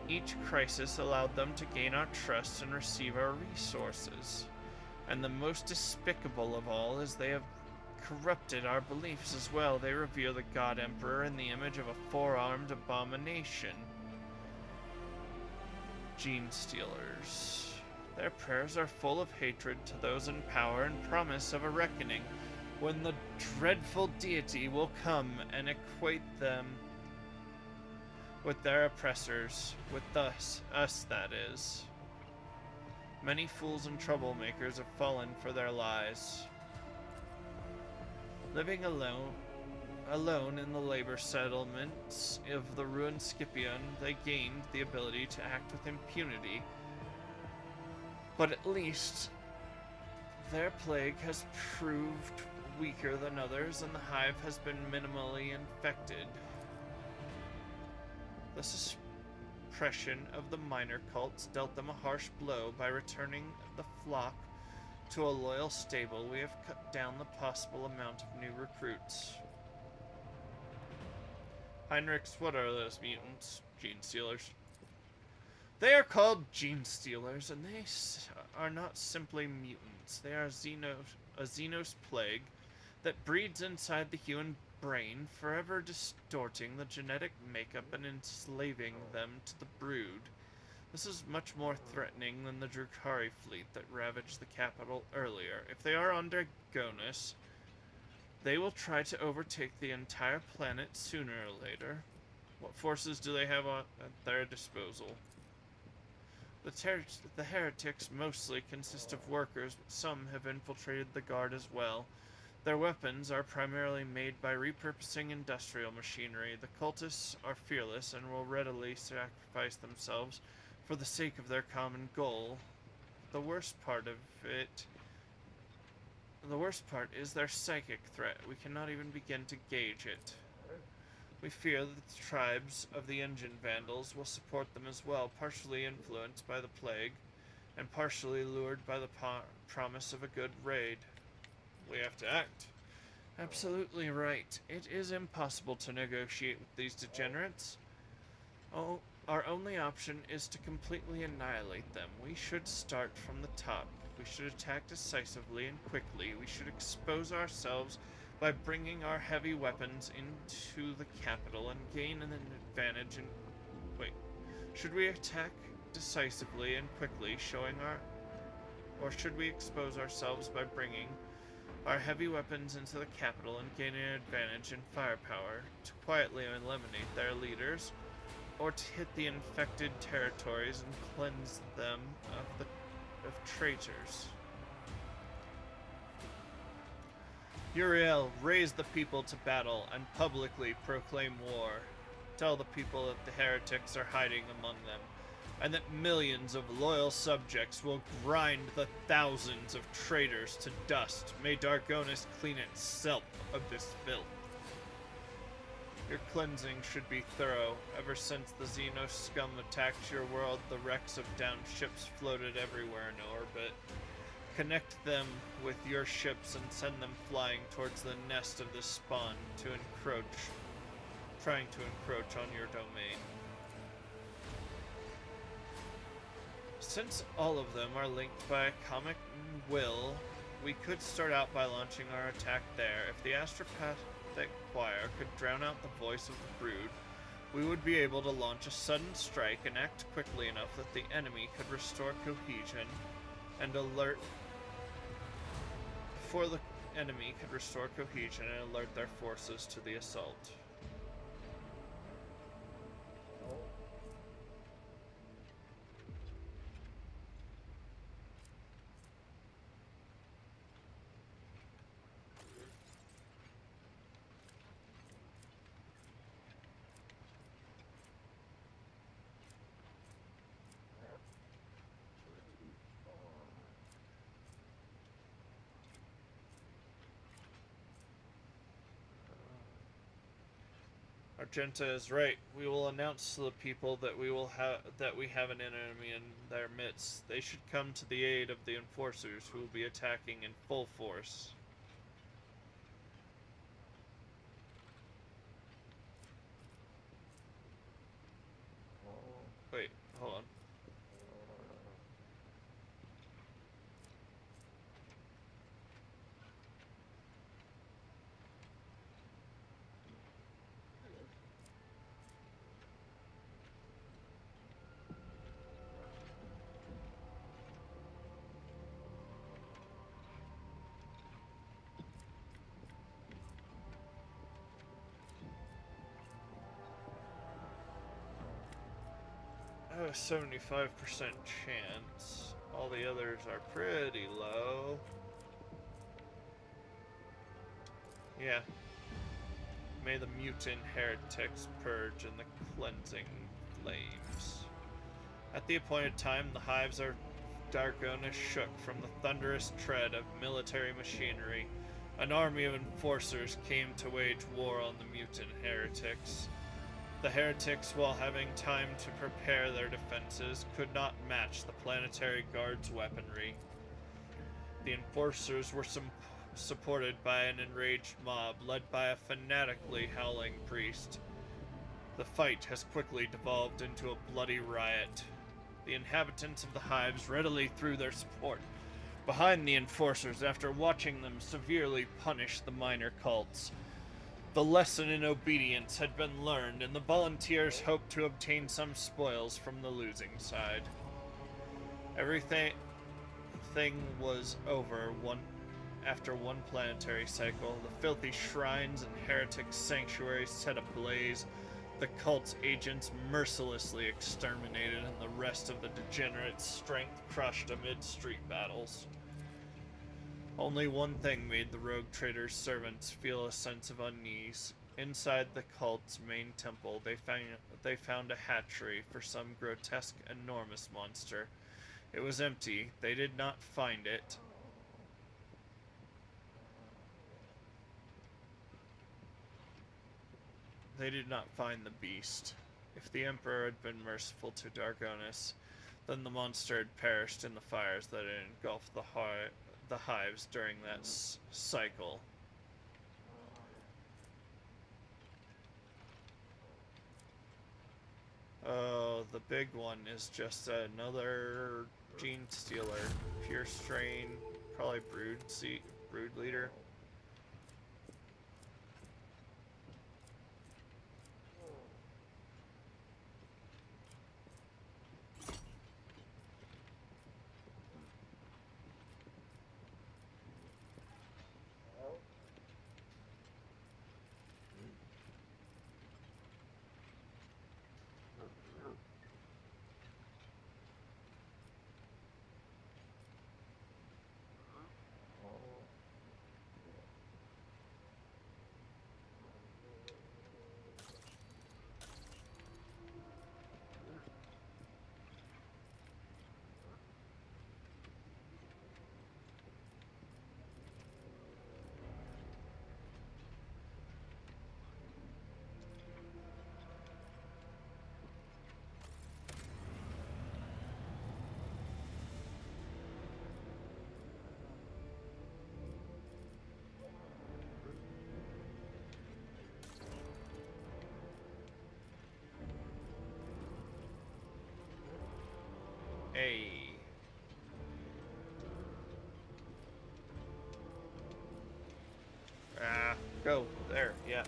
Each crisis allowed them to gain our trust and receive our resources. And the most despicable of all is they have corrupted our beliefs as well. They revere the God Emperor in the image of a four-armed abomination. Gene stealers. Their prayers are full of hatred to those in power and promise of a reckoning when the dreadful deity will come and equate them with their oppressors, with us that is. Many fools and troublemakers have fallen for their lies. Living alone in the labor settlements of the ruined Scipion, they gained the ability to act with impunity. But at least their plague has proved weaker than others, and the hive has been minimally infected. The suppression of the minor cults dealt them a harsh blow by returning the flock to a loyal stable. We have cut down the possible amount of new recruits. Heinrichs, what are those mutants? Gene stealers. They are called gene stealers, and they are not simply mutants. They are a Xenos plague that breeds inside the human brain, forever distorting the genetic makeup and enslaving them to the brood. This is much more threatening than the Drukhari fleet that ravaged the capital earlier. If they are on Dragonus, they will try to overtake the entire planet sooner or later. What forces do they have at their disposal? The heretics mostly consist of workers, but some have infiltrated the guard as well. Their weapons are primarily made by repurposing industrial machinery. The cultists are fearless and will readily sacrifice themselves for the sake of their common goal. The worst part is their psychic threat. We cannot even begin to gauge it. We fear that the tribes of the engine vandals will support them as well, partially influenced by the plague, and partially lured by the promise of a good raid. We have to act. Absolutely right. It is impossible to negotiate with these degenerates. Oh, our only option is to completely annihilate them. We should start from the top. We should attack decisively and quickly. We should expose ourselves by bringing our heavy weapons into the capital and gain an advantage in... Wait. Should we attack decisively and quickly, or should we expose ourselves by bringing our heavy weapons into the capital and gain an advantage in firepower to quietly eliminate their leaders, or to hit the infected territories and cleanse them of traitors? Uriel, raise the people to battle and publicly proclaim war. Tell the people that the heretics are hiding among them, and that millions of loyal subjects will grind the thousands of traitors to dust. May Dragonus clean itself of this filth. Your cleansing should be thorough. Ever since the Xenos scum attacked your world, the wrecks of downed ships floated everywhere in orbit. Connect them with your ships and send them flying towards the nest of the spawn trying to encroach on your domain. Since all of them are linked by a common will, we could start out by launching our attack there. If the astropathic choir could drown out the voice of the brood, we would be able to launch a sudden strike and act quickly enough that the enemy could restore cohesion and alert their forces to the assault. Argenta is right. We will announce to the people that we have an enemy in their midst. They should come to the aid of the enforcers who will be attacking in full force. Wait, hold on. I have a 75% chance. All the others are pretty low. Yeah. May the mutant heretics purge in the cleansing flames. At the appointed time, the hives of Dragonus shook from the thunderous tread of military machinery. An army of enforcers came to wage war on the mutant heretics. The heretics, while having time to prepare their defenses, could not match the planetary guard's weaponry. The enforcers were supported by an enraged mob led by a fanatically howling priest. The fight has quickly devolved into a bloody riot. The inhabitants of the hives readily threw their support behind the enforcers after watching them severely punish the minor cults. The lesson in obedience had been learned, and the volunteers hoped to obtain some spoils from the losing side. Everything was over after one planetary cycle. The filthy shrines and heretic sanctuaries set ablaze, the cult's agents mercilessly exterminated, and the rest of the degenerate's strength crushed amid street battles. Only one thing made the rogue trader's servants feel a sense of unease. Inside the cult's main temple, they found a hatchery for some grotesque, enormous monster. It was empty. They did not find it. They did not find the beast. If the Emperor had been merciful to Dargonis, then the monster had perished in the fires that had engulfed the hives during that cycle. Oh, the big one is just another gene stealer. Pure strain, probably brood leader. Hey. Go. There, yeah.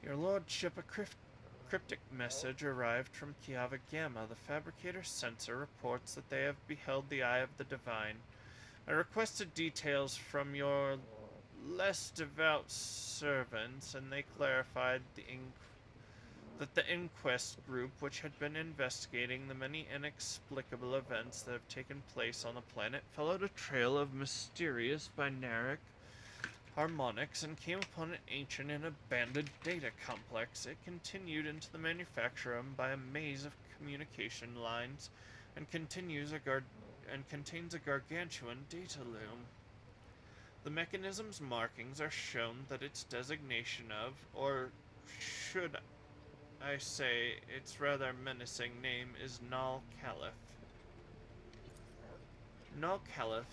Your lordship, a cryptic message arrived from Kiava Gamma. The fabricator's sensor reports that they have beheld the Eye of the Divine. I requested details from your less devout servants, and they clarified that the inquest group, which had been investigating the many inexplicable events that have taken place on the planet, followed a trail of mysterious binaric harmonics and came upon an ancient and abandoned data complex. It continued into the manufacture room by a maze of communication lines and contains a gargantuan data loom. The mechanism's markings are shown that its designation of, or should I say its rather menacing name, is Nal Caliph. Nal Caliph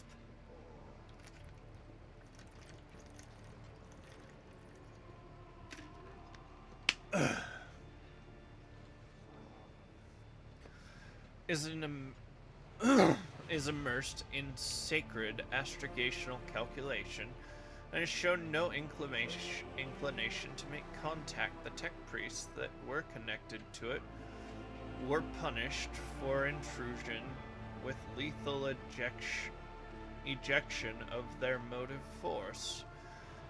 is is immersed in sacred astrogational calculation and has shown no inclination to make contact. The tech priests that were connected to it were punished for intrusion with lethal ejection of their motive force.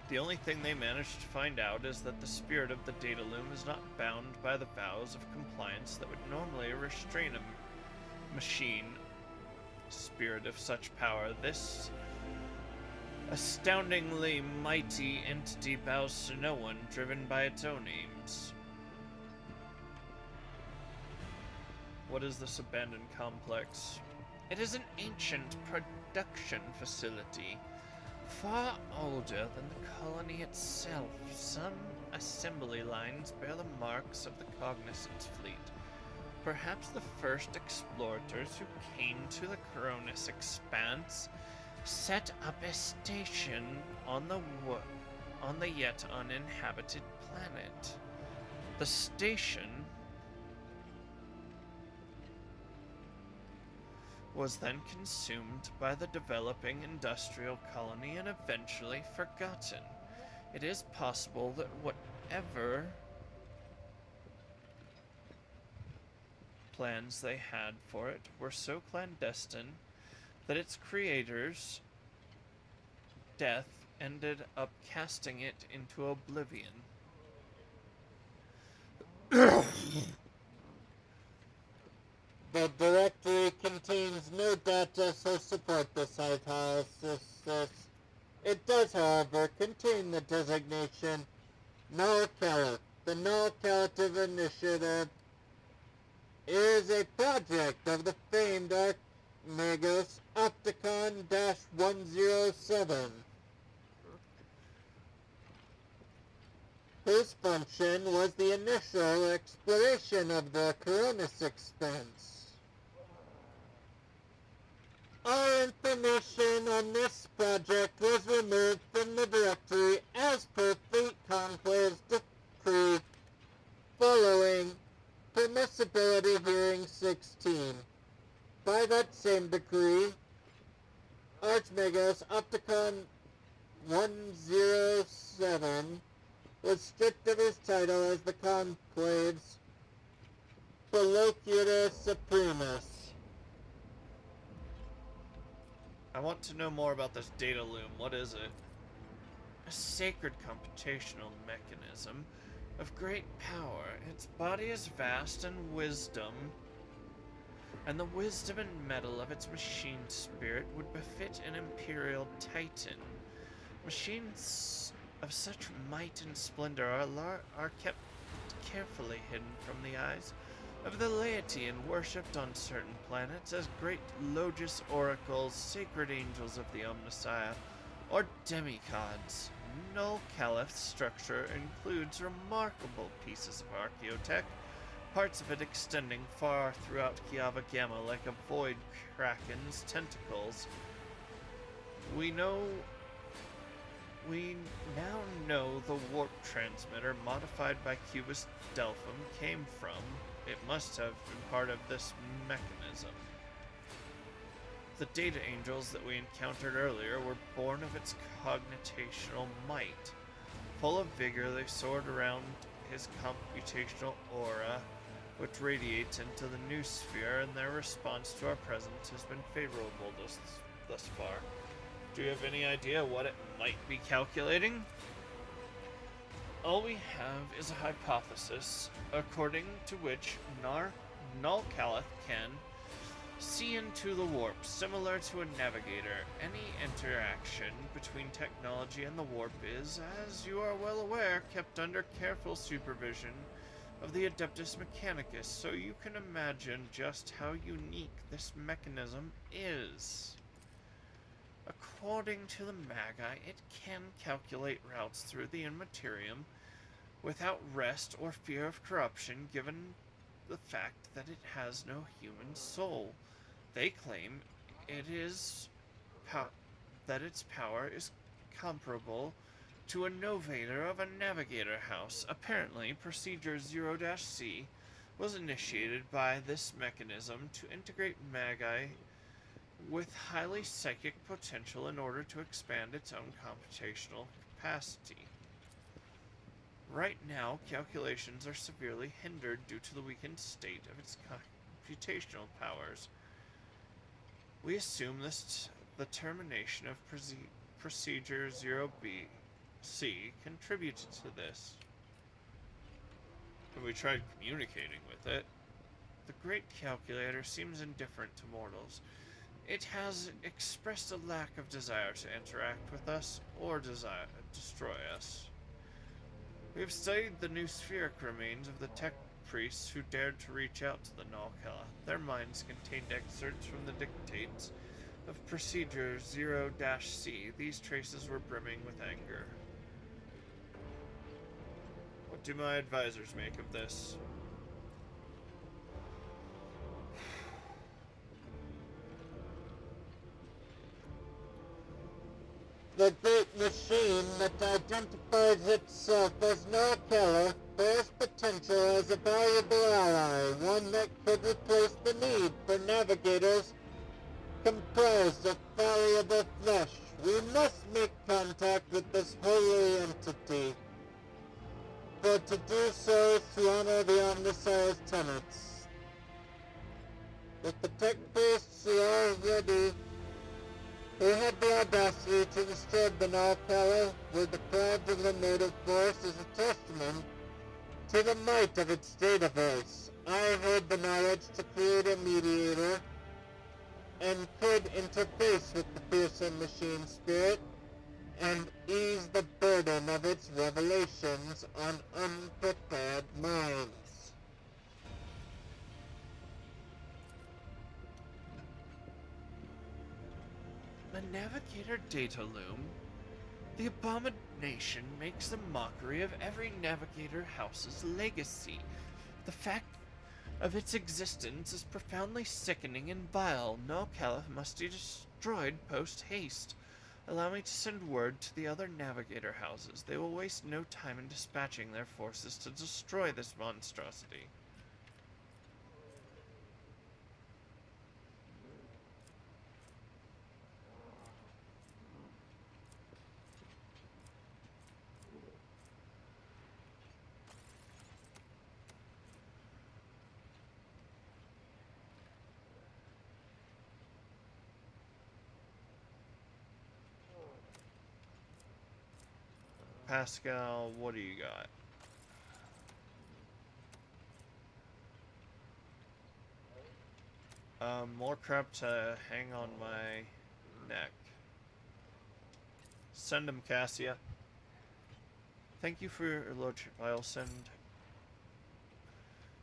The only thing they managed to find out is that the spirit of the data loom is not bound by the vows of compliance that would normally restrain a machine spirit of such power. This astoundingly mighty entity bows to no one, driven by its own aims. What is this abandoned complex? It is an ancient production facility, far older than the colony itself. Some assembly lines bear the marks of the Cognizance fleet. Perhaps the first explorators who came to the Coronis expanse set up a station on the yet uninhabited planet. The station was then consumed by the developing industrial colony and eventually forgotten. It is possible that whatever plans they had for it were so clandestine that its creators' death ended up casting it into oblivion. The directory contains no data to support this hypothesis. It does, however, contain the designation Null Caliph. The Null Caliph Initiative is a project of the famed Archmagos Opticon-107, whose function was the initial exploration of the Coronis expanse. All information on this project was removed from the directory as per Fleet Conclave's decree following Permissibility Hearing 16. By that same decree, Archmagos Opticon 107 was stripped of his title as the Conclave's Bellocutor Supremus. I want to know more about this data loom. What is it? A sacred computational mechanism of great power. Its body is vast and the wisdom and metal of its machine spirit would befit an imperial titan. Machines of such might and splendor are kept carefully hidden from the eyes of the laity and worshipped on certain planets as great Logis oracles, sacred angels of the Omnissiah, or demigods. Null Caliph's structure includes remarkable pieces of archaeotech, parts of it extending far throughout Kiava Gamma like a void kraken's tentacles. We now know the warp transmitter modified by Cubist Delphum came from. It must have been part of this mechanism. The data angels that we encountered earlier were born of its cogitational might. Full of vigor, they soared around his computational aura, which radiates into the new sphere, and their response to our presence has been favorable thus far. Do you have any idea what it might be calculating? All we have is a hypothesis, according to which Null Caliph can see into the warp, similar to a navigator. Any interaction between technology and the warp is, as you are well aware, kept under careful supervision of the Adeptus Mechanicus, so you can imagine just how unique this mechanism is. According to the Magi, it can calculate routes through the Immaterium without rest or fear of corruption, given the fact that it has no human soul. They claim that its power is comparable to a novator of a navigator house. Apparently, Procedure 0-C was initiated by this mechanism to integrate magi with highly psychic potential in order to expand its own computational capacity. Right now, calculations are severely hindered due to the weakened state of its computational powers. We assume the termination of Procedure 0BC contributed to this. When we tried communicating with it, the Great Calculator seems indifferent to mortals. It has expressed a lack of desire to interact with us or destroy us. We have studied the new spheric remains of the tech priests who dared to reach out to the Nalkella. Their minds contained excerpts from the dictates of Procedure 0-C. These traces were brimming with anger. What do my advisors make of this? The great machine that identifies itself as Nalkella bears potential as a valuable ally, one that could replace the need for navigators comprised of malleable flesh. We must make contact with this holy entity, but to do so is to honor the Omnissiah's tenets. With the tech priests already, they had the audacity to disturb the Nalkella with the deprived of the native force as a testament to the might of its data voice. I heard the knowledge to create a mediator and could interface with the fearsome machine spirit and ease the burden of its revelations on unprepared minds. The Navigator data loom? The abomination makes a mockery of every Navigator house's legacy. The fact of its existence is profoundly sickening and vile. Nalkella must be destroyed post-haste. Allow me to send word to the other Navigator houses. They will waste no time in dispatching their forces to destroy this monstrosity. Pascal, what do you got? More crap to hang on my neck. Send him, Cassia. Thank you for your lordship. I'll send.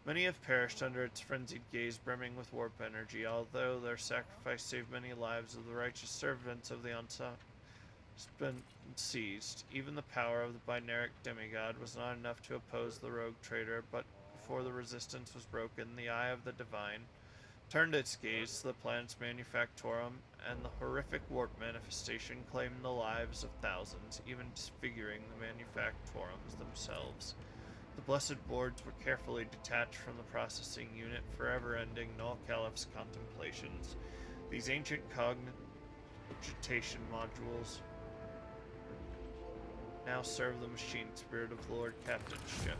Many have perished under its frenzied gaze, brimming with warp energy. Although their sacrifice saved many lives of the righteous servants of the Ensemble has been seized. Even the power of the binaric demigod was not enough to oppose the rogue traitor, but before the resistance was broken, the eye of the divine turned its gaze to the planet's manufactorum, and the horrific warp manifestation claimed the lives of thousands, even disfiguring the manufactorums themselves. The blessed boards were carefully detached from the processing unit, forever ending Nalkellith's contemplations. These ancient cogitation modules now serve the machine spirit of Lord Captain's ship.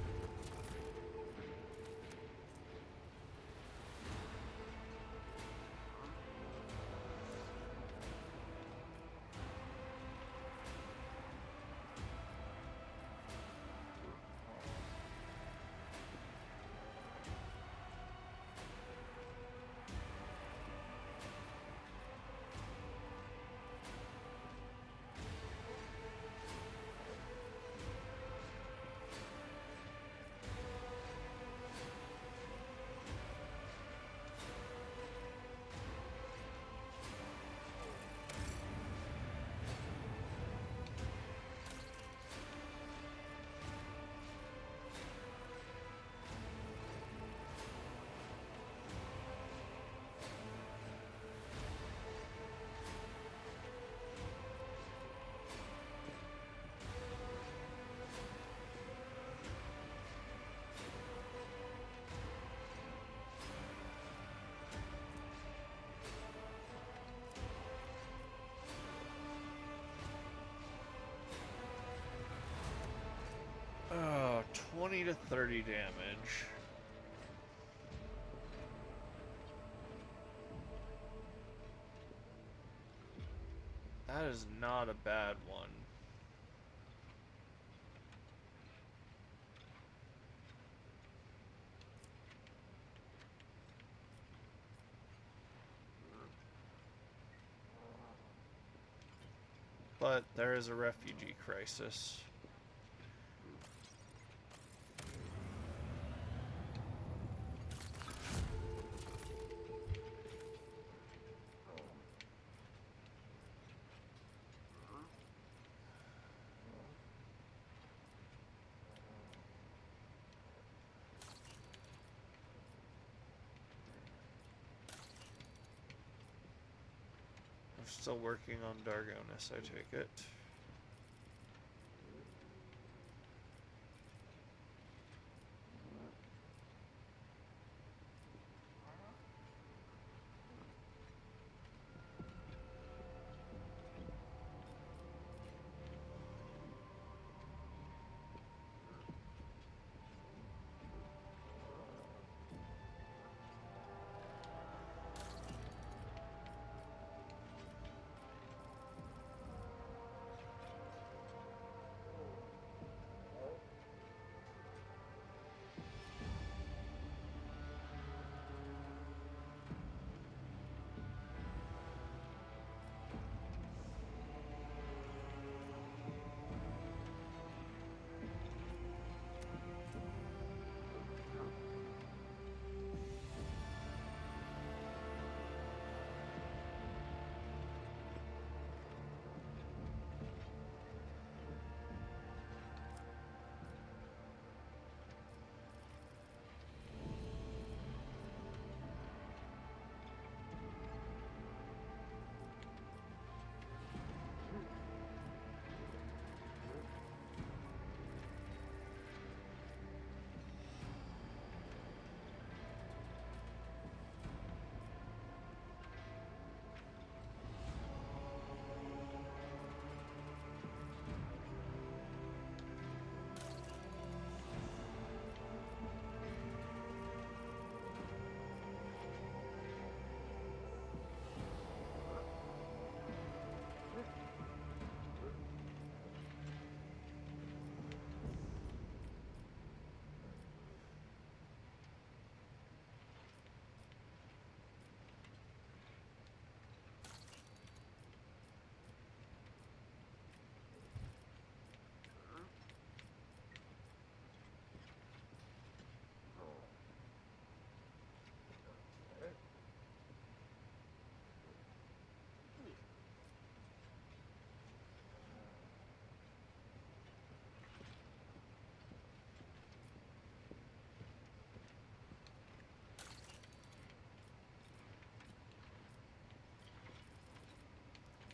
20 to 30 damage. That is not a bad one. But there is a refugee crisis. I'm still working on Dargonis, I take it.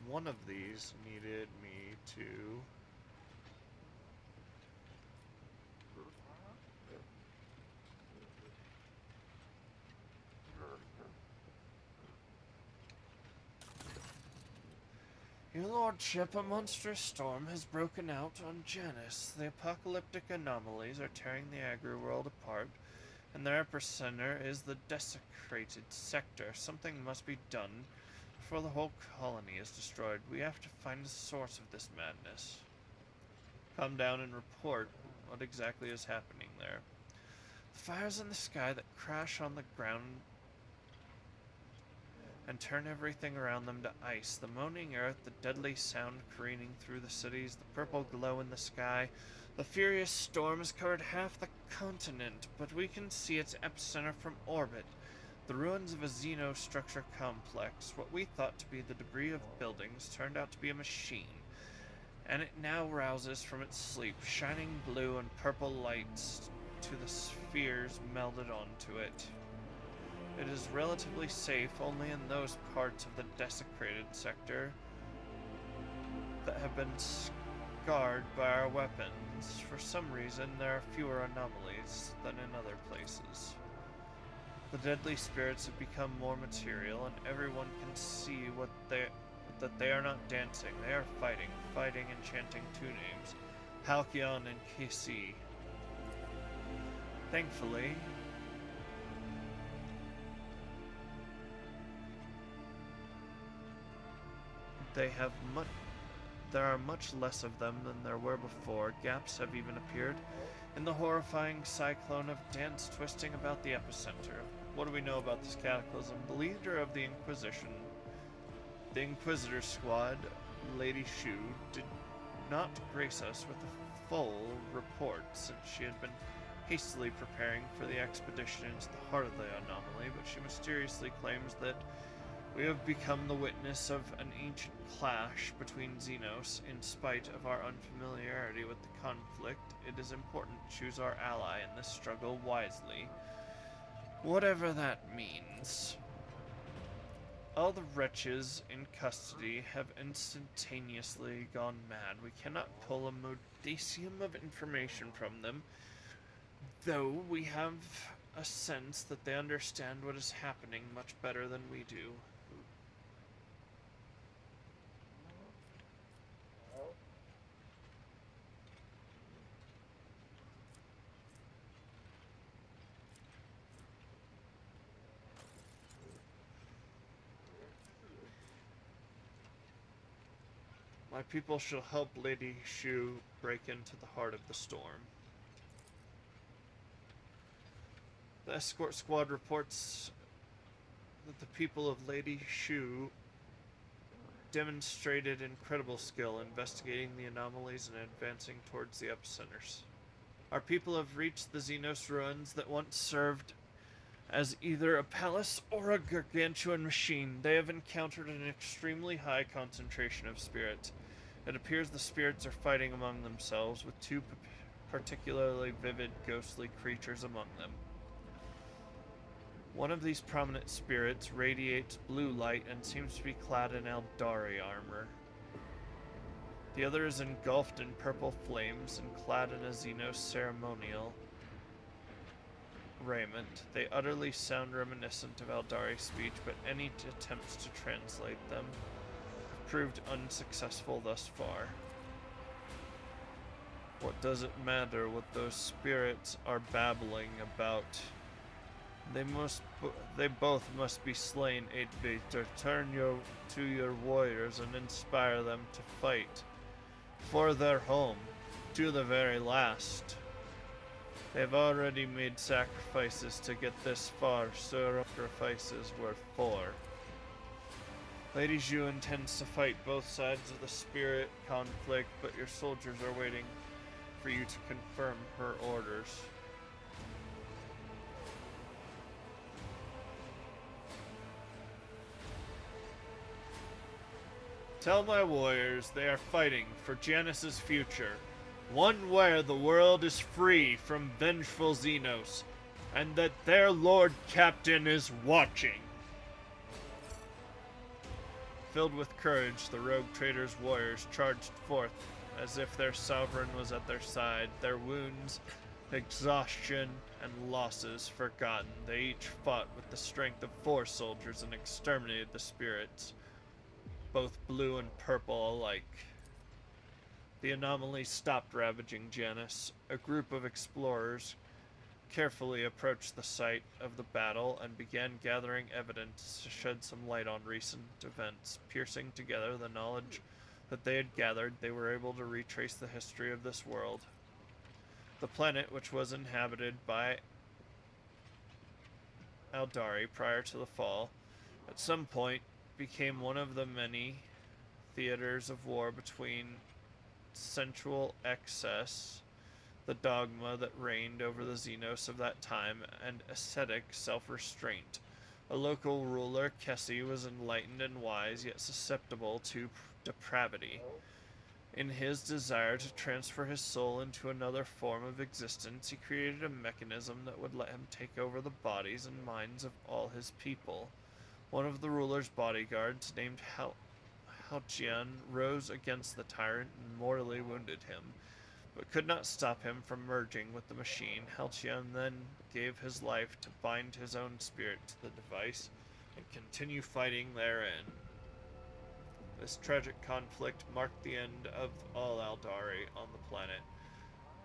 One of these needed me to... Your lordship, a monstrous storm has broken out on Janus. The apocalyptic anomalies are tearing the agri-world apart, and their epicenter is the desecrated sector. Something must be done before the whole colony is destroyed. We have to find the source of this madness. Come down and report what exactly is happening there. The fires in the sky that crash on the ground and turn everything around them to ice. The moaning earth, the deadly sound careening through the cities, the purple glow in the sky. The furious storm has covered half the continent, but we can see its epicenter from orbit. The ruins of a xenostructure complex. What we thought to be the debris of buildings turned out to be a machine, and it now rouses from its sleep, shining blue and purple lights to the spheres melded onto it. It is relatively safe only in those parts of the desecrated sector that have been scarred by our weapons. For some reason, there are fewer anomalies than in other places. The deadly spirits have become more material, and everyone can see that they are not dancing. They are fighting and chanting two names, Halcyon and KC. Thankfully, there are much less of them than there were before. Gaps have even appeared in the horrifying cyclone of dance twisting about the epicenter. What do we know about this cataclysm? The leader of the Inquisitor squad, Lady Shu, did not grace us with a full report since she had been hastily preparing for the expedition into the heart of the anomaly, but she mysteriously claims that we have become the witness of an ancient clash between Xenos. In spite of our unfamiliarity with the conflict, it is important to choose our ally in this struggle wisely, whatever that means. All the wretches in custody have instantaneously gone mad. We cannot pull a modicum of information from them, though we have a sense that they understand what is happening much better than we do. My people shall help Lady Shu break into the heart of the storm. The escort squad reports that the people of Lady Shu demonstrated incredible skill investigating the anomalies and advancing towards the epicenters. Our people have reached the Xenos ruins that once served as either a palace or a gargantuan machine. They have encountered an extremely high concentration of spirits. It appears the spirits are fighting among themselves, with two particularly vivid ghostly creatures among them. One of these prominent spirits radiates blue light and seems to be clad in Eldari armor. The other is engulfed in purple flames and clad in a Xenos ceremonial raiment. They utterly sound reminiscent of Eldari speech, but any attempts to translate them have proved unsuccessful thus far. What does it matter what those spirits are babbling about? They both must be slain, 8-bit. Return to your warriors and inspire them to fight for their home to the very last. They've already made sacrifices to get this far, so sacrifices were for. Lady Zhu intends to fight both sides of the spirit conflict, but your soldiers are waiting for you to confirm her orders. Tell my warriors they are fighting for Janus's future, one where the world is free from vengeful Xenos, and that their Lord Captain is watching. Filled with courage, the rogue trader's warriors charged forth as if their sovereign was at their side, their wounds, exhaustion, and losses forgotten. They each fought with the strength of 4 soldiers and exterminated the spirits, both blue and purple alike. The anomaly stopped ravaging Janus. A group of explorers carefully approached the site of the battle and began gathering evidence to shed some light on recent events. Piecing together the knowledge that they had gathered, they were able to retrace the history of this world. The planet, which was inhabited by Eldari prior to the fall, at some point became one of the many theaters of war between sensual excess, the dogma that reigned over the Xenos of that time, and ascetic self-restraint. A local ruler, Kessi, was enlightened and wise, yet susceptible to depravity. In his desire to transfer his soul into another form of existence, he created a mechanism that would let him take over the bodies and minds of all his people. One of the ruler's bodyguards, named Halcyon, rose against the tyrant and mortally wounded him, but could not stop him from merging with the machine. Halcyon then gave his life to bind his own spirit to the device and continue fighting therein. This tragic conflict marked the end of all Eldari on the planet.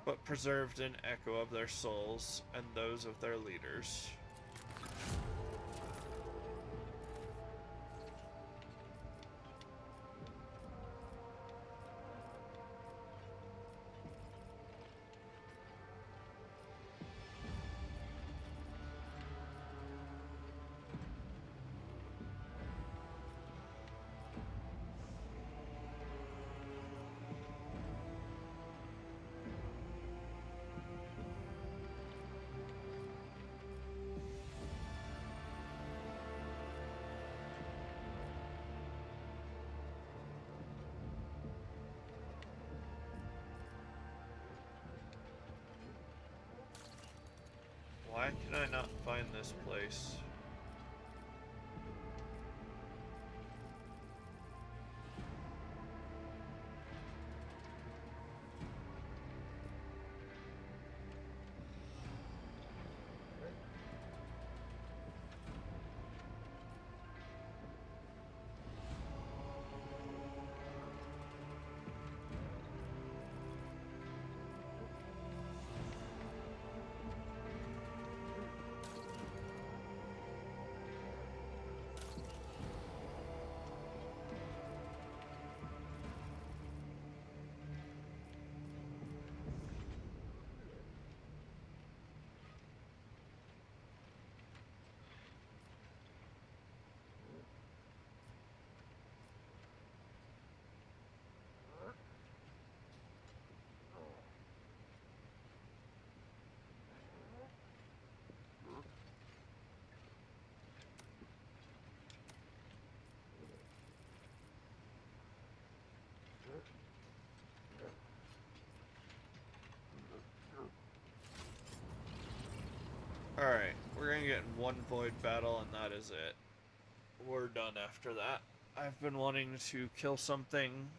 but preserved an echo of their souls and those of their leaders. Why can I not find this place? Alright, we're gonna get in one void battle and that is it. We're done after that. I've been wanting to kill something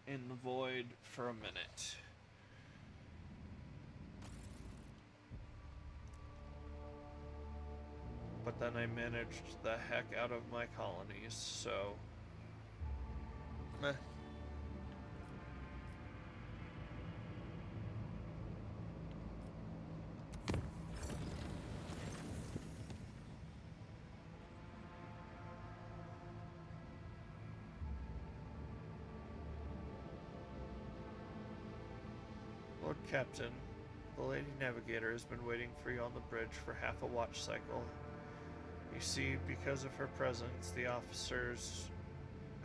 in the void for a minute. But then I managed the heck out of my colonies, so... meh. Lord Captain, the Lady Navigator has been waiting for you on the bridge for half a watch cycle. You see, because of her presence, the officers...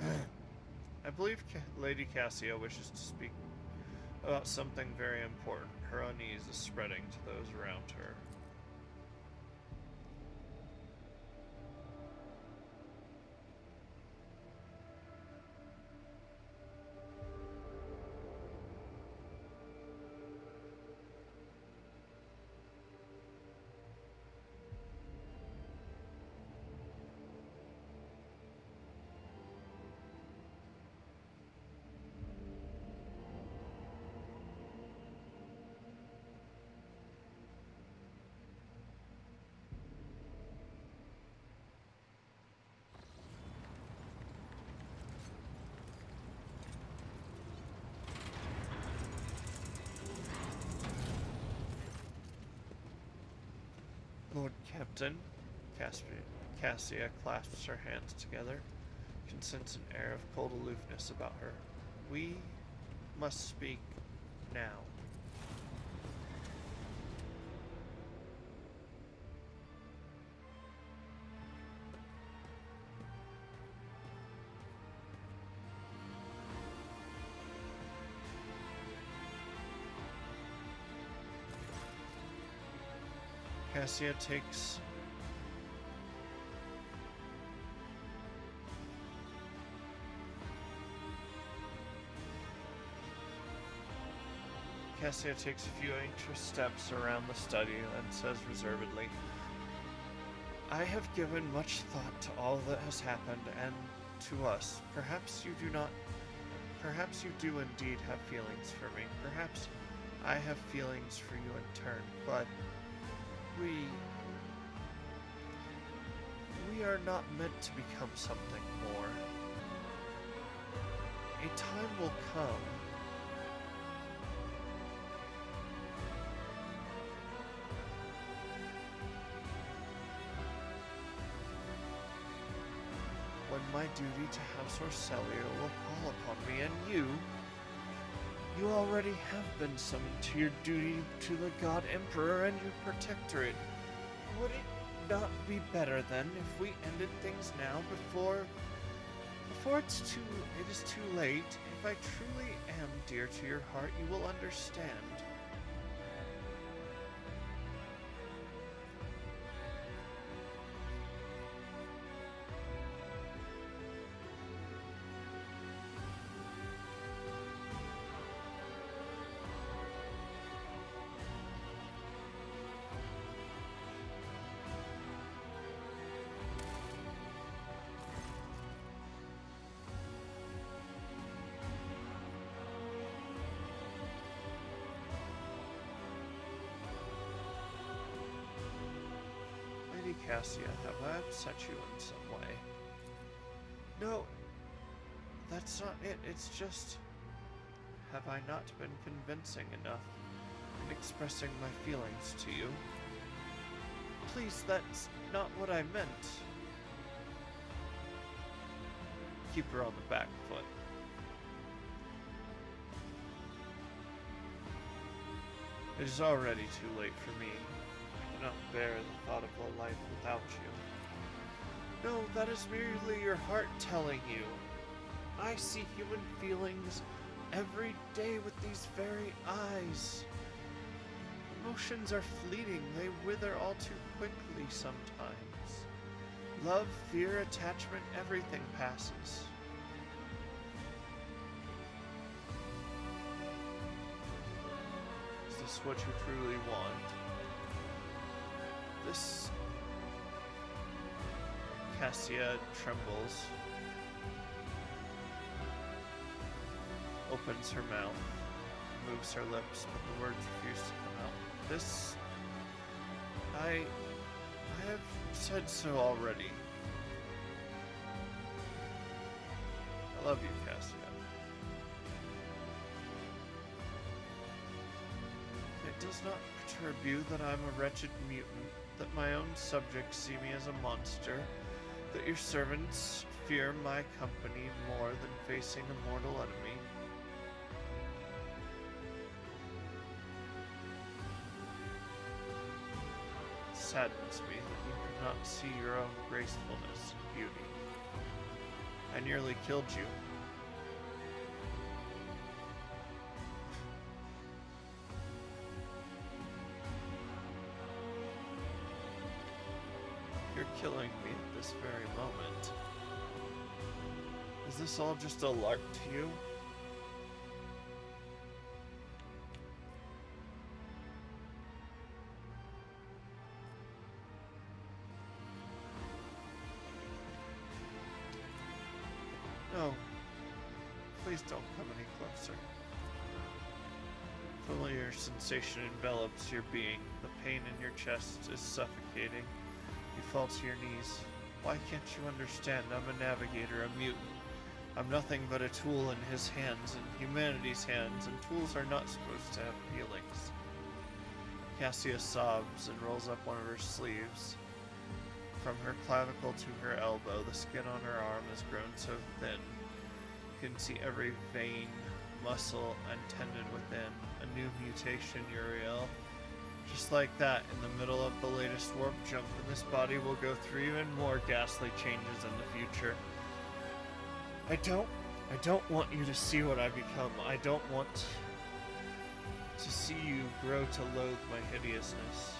I believe Lady Cassia wishes to speak about something very important. Her unease is spreading to those around her. Lord Captain, Cassia clasps her hands together. You can sense an air of cold aloofness about her. We must speak now. Cassia takes a few anxious steps around the study and says reservedly, I have given much thought to all that has happened and to us. Perhaps you do indeed have feelings for me. Perhaps I have feelings for you in turn, but we are not meant to become something more. A time will come my duty to House Orcelia will call upon me, and you already have been summoned to your duty to the God Emperor and your protectorate. Would it not be better then if we ended things now before it is too late? If I truly am dear to your heart, you will understand. Lady Cassia, have I upset you in some way? No, that's not it. It's just, have I not been convincing enough in expressing my feelings to you? Please, that's not what I meant. Keep her on the back foot. It is already too late for me. I cannot bear the thought of a life without you. No, that is merely your heart telling you. I see human feelings every day with these very eyes. Emotions are fleeting, they wither all too quickly sometimes. Love, fear, attachment, everything passes. Is this what you truly want? This... Cassia trembles, opens her mouth, moves her lips, but the words refuse to come out. This... I have said so already. I love you, Cassia. It does not perturb you that I'm a wretched mutant, that my own subjects see me as a monster, that your servants fear my company more than facing a mortal enemy. It saddens me that you could not see your own gracefulness and beauty. I nearly killed you. You're killing me at this very moment. Is this all just a lark to you? No. Please don't come any closer. Familiar sensation envelops your being. The pain in your chest is suffocating. You fall to your knees. Why can't you understand? I'm a navigator, a mutant. I'm nothing but a tool in his hands, in humanity's hands, and tools are not supposed to have feelings. Cassia sobs and rolls up one of her sleeves. From her clavicle to her elbow, the skin on her arm has grown so thin. You can see every vein, muscle, and tendon within. A new mutation, Uriel. Just like that, in the middle of the latest warp jump, and this body will go through even more ghastly changes in the future. I don't want you to see what I become. I don't want to see you grow to loathe my hideousness.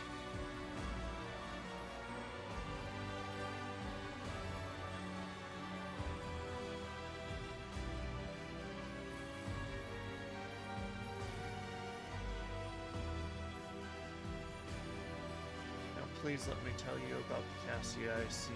Now please let me tell you about the Cassia I see.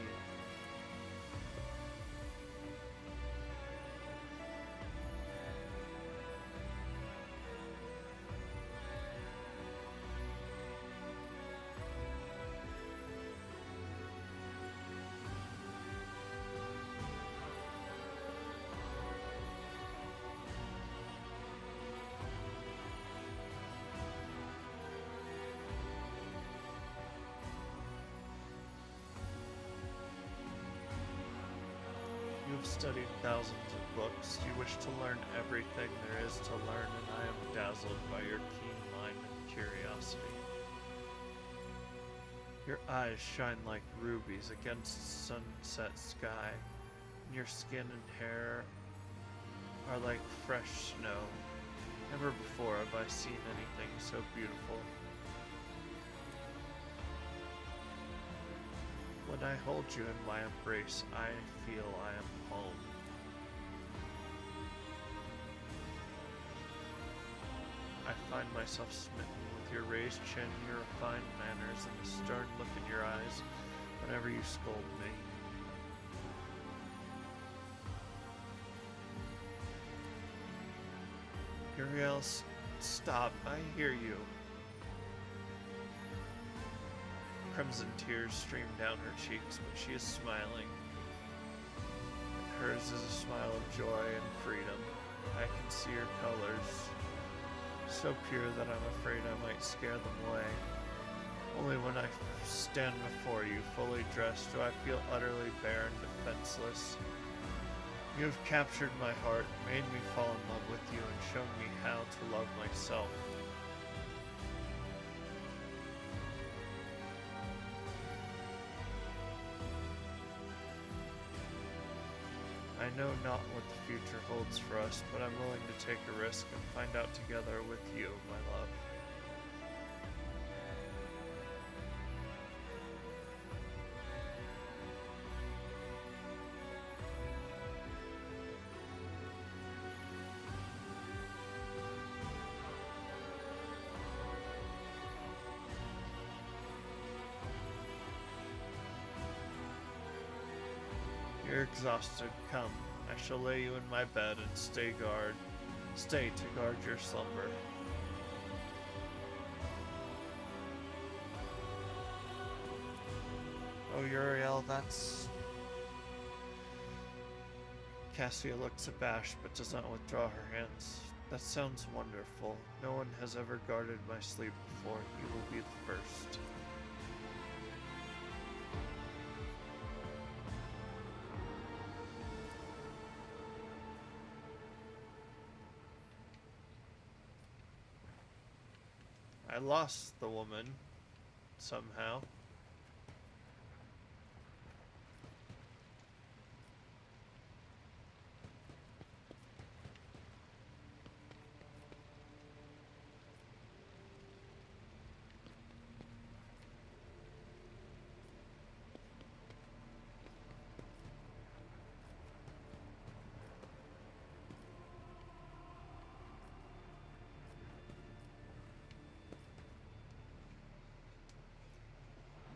studied thousands of books. You wish to learn everything there is to learn, and I am dazzled by your keen mind and curiosity. Your eyes shine like rubies against sunset sky, and your skin and hair are like fresh snow. Never before have I seen anything so beautiful. When I hold you in my embrace, I feel I am home. I find myself smitten with your raised chin, your refined manners, and the stern look in your eyes whenever you scold me. Uriel, stop, I hear you. Crimson tears stream down her cheeks, but she is smiling. And hers is a smile of joy and freedom. I can see her colors, so pure that I'm afraid I might scare them away. Only when I stand before you, fully dressed, do I feel utterly bare and defenseless. You have captured my heart, made me fall in love with you, and shown me how to love myself. I know not what the future holds for us, but I'm willing to take a risk and find out together with you, my love. You're exhausted. Come. I shall lay you in my bed and stay to guard your slumber. Oh, Uriel, that's... Cassia looks abashed but does not withdraw her hands. That sounds wonderful. No one has ever guarded my sleep before. You will be the first. I lost the woman, somehow.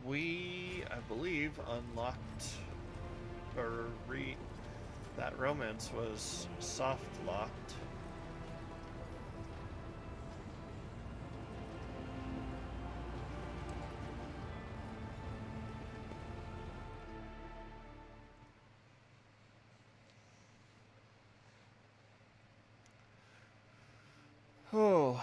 We, I believe, unlocked, or that romance was soft locked. Oh.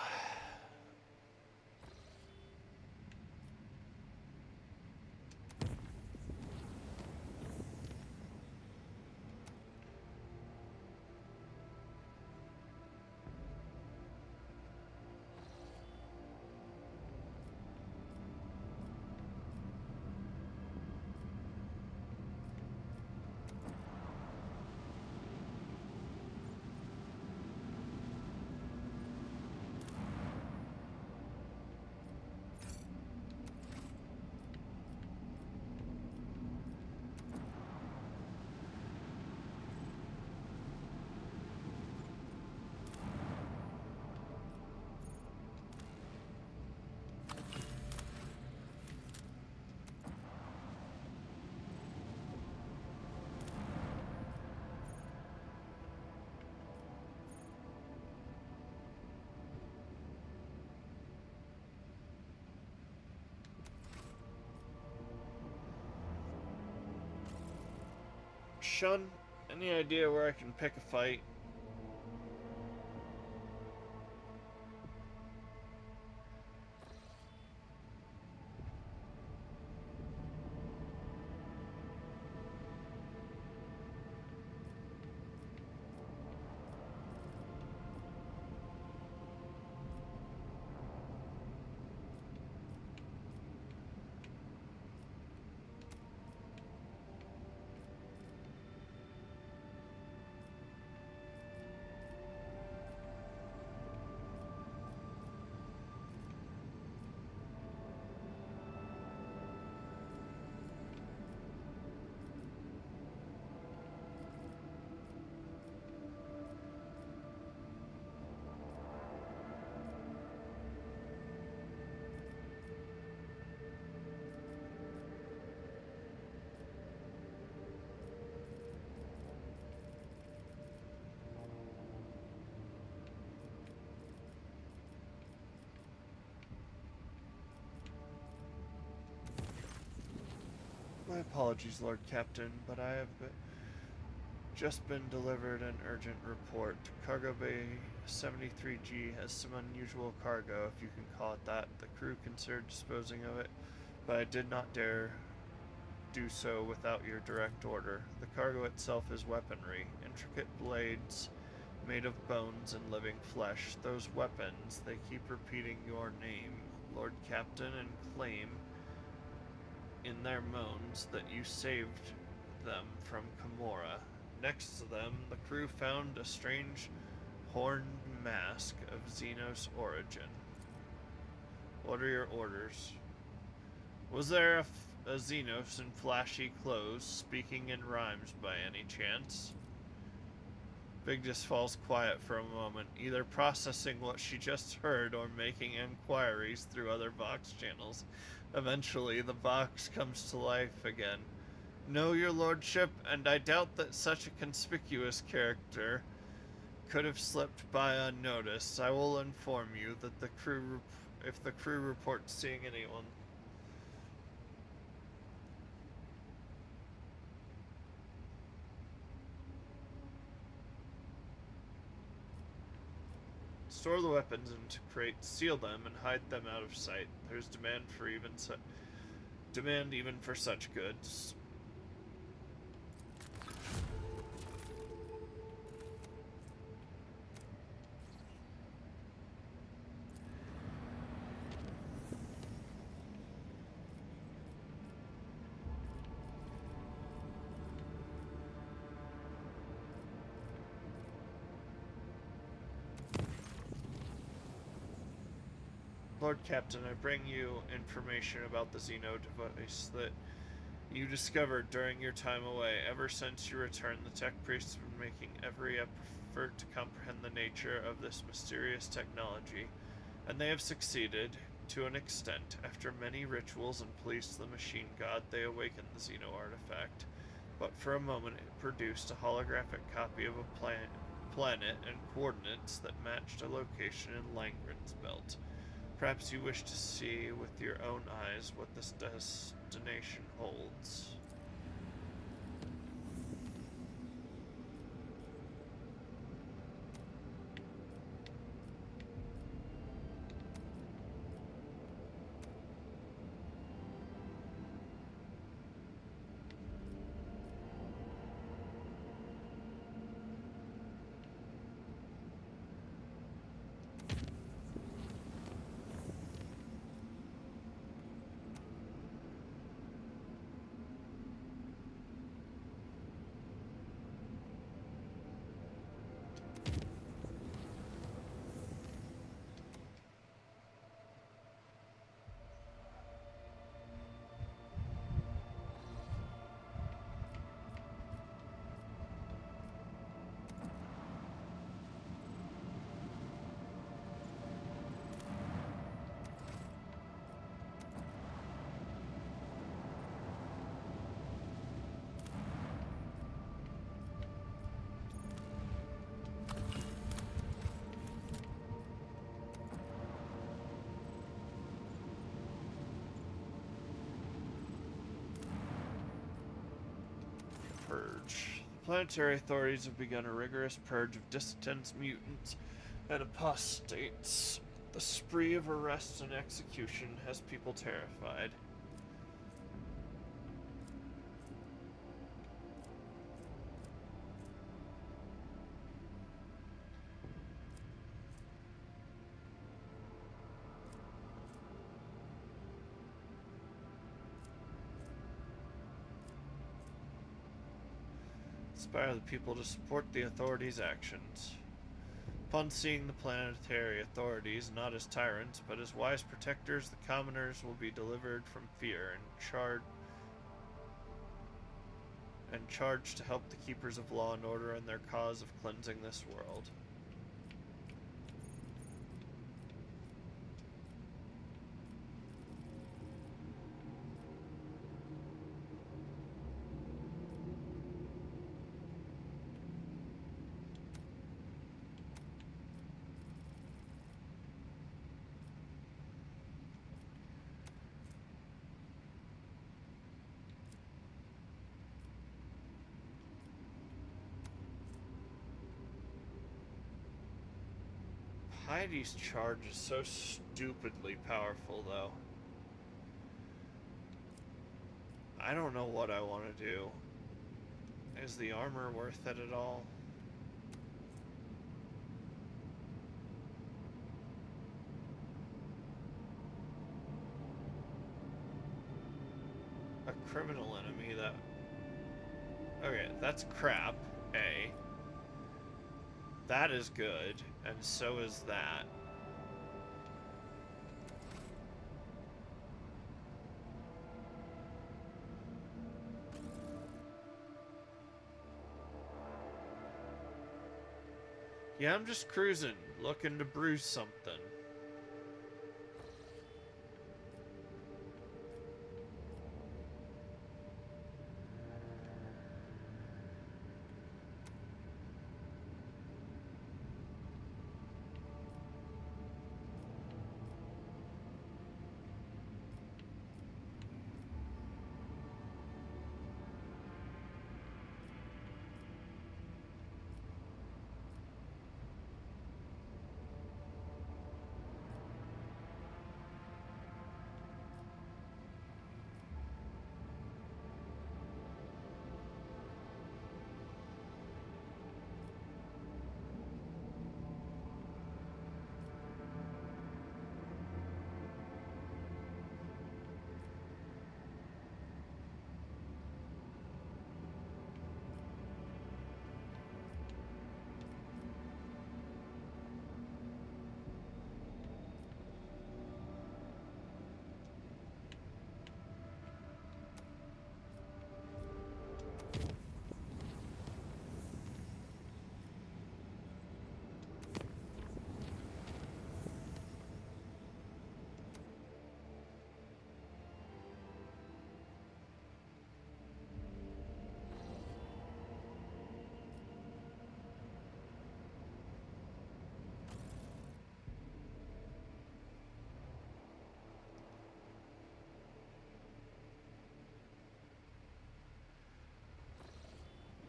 Shun, any idea where I can pick a fight? Apologies, Lord Captain, but I have just been delivered an urgent report. Cargo Bay 73G has some unusual cargo, if you can call it that. The crew considered disposing of it, but I did not dare do so without your direct order. The cargo itself is weaponry, intricate blades made of bones and living flesh. Those weapons, they keep repeating your name, Lord Captain, and claim in their moans that you saved them from Camorra. Next to them, the crew found a strange horned mask of Xenos origin. What are your orders? Was there a Xenos in flashy clothes speaking in rhymes by any chance? Vigdis falls quiet for a moment, either processing what she just heard or making inquiries through other Vox channels. Eventually, the Vox comes to life again. No, your lordship, and I doubt that such a conspicuous character could have slipped by unnoticed. I will inform you that if the crew reports seeing anyone. Store the weapons into crates, seal them, and hide them out of sight. There's demand even for such goods. Lord Captain, I bring you information about the Xeno device that you discovered during your time away. Ever since you returned, the tech priests have been making every effort to comprehend the nature of this mysterious technology, and they have succeeded to an extent. After many rituals and pleas to the machine god, they awakened the Xeno artifact, but for a moment it produced a holographic copy of a planet and coordinates that matched a location in Langren's belt. Perhaps you wish to see with your own eyes what this destination holds. Purge. The planetary authorities have begun a rigorous purge of dissidents, mutants, and apostates. The spree of arrest and execution has people terrified. Inspire the people to support the authorities' actions. Upon seeing the planetary authorities not as tyrants, but as wise protectors, the commoners will be delivered from fear and charged to help the keepers of law and order in their cause of cleansing this world. Heidi's charge is so stupidly powerful, though. I don't know what I want to do. Is the armor worth it at all? A criminal enemy that... Okay, that's crap, A. That is good, and so is that. Yeah, I'm just cruising, looking to bruise something.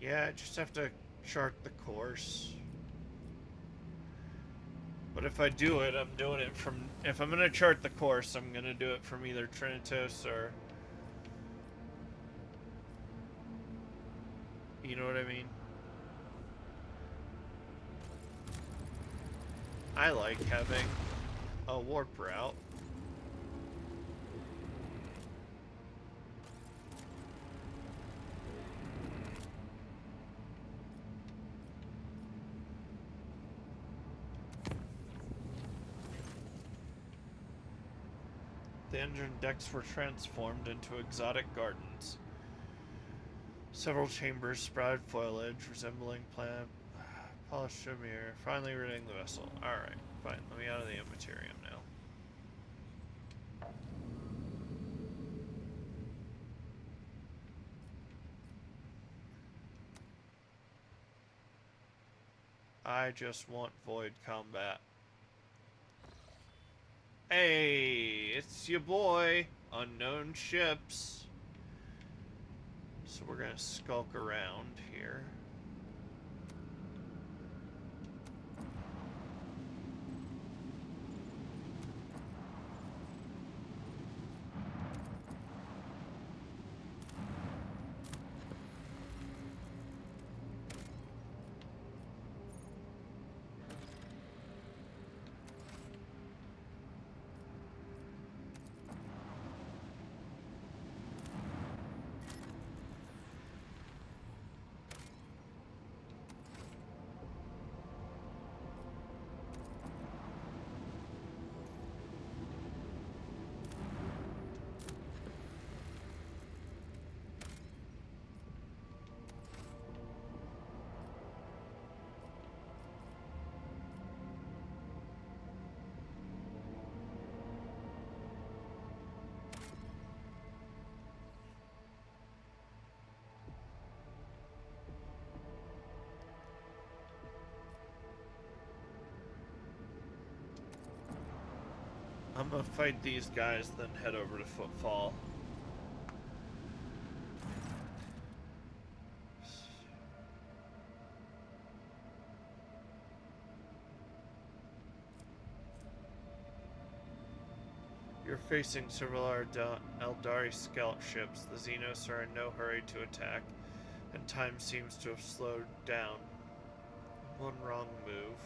Yeah, I just have to chart the course. But if I do it, I'm doing it from... If I'm gonna chart the course, I'm gonna do it from either Trinitas or... You know what I mean? I like having a warp route. The engine decks were transformed into exotic gardens. Several chambers sprouted foliage resembling plant polished mirror, finally ridding the vessel. Alright, fine. Let me out of the immaterium now. I just want void combat. Hey, it's your boy, Unknown Ships. So we're gonna skulk around here. I'm gonna fight these guys, then head over to Footfall. We're facing several Eldari scout ships. The Xenos are in no hurry to attack, and time seems to have slowed down. One wrong move.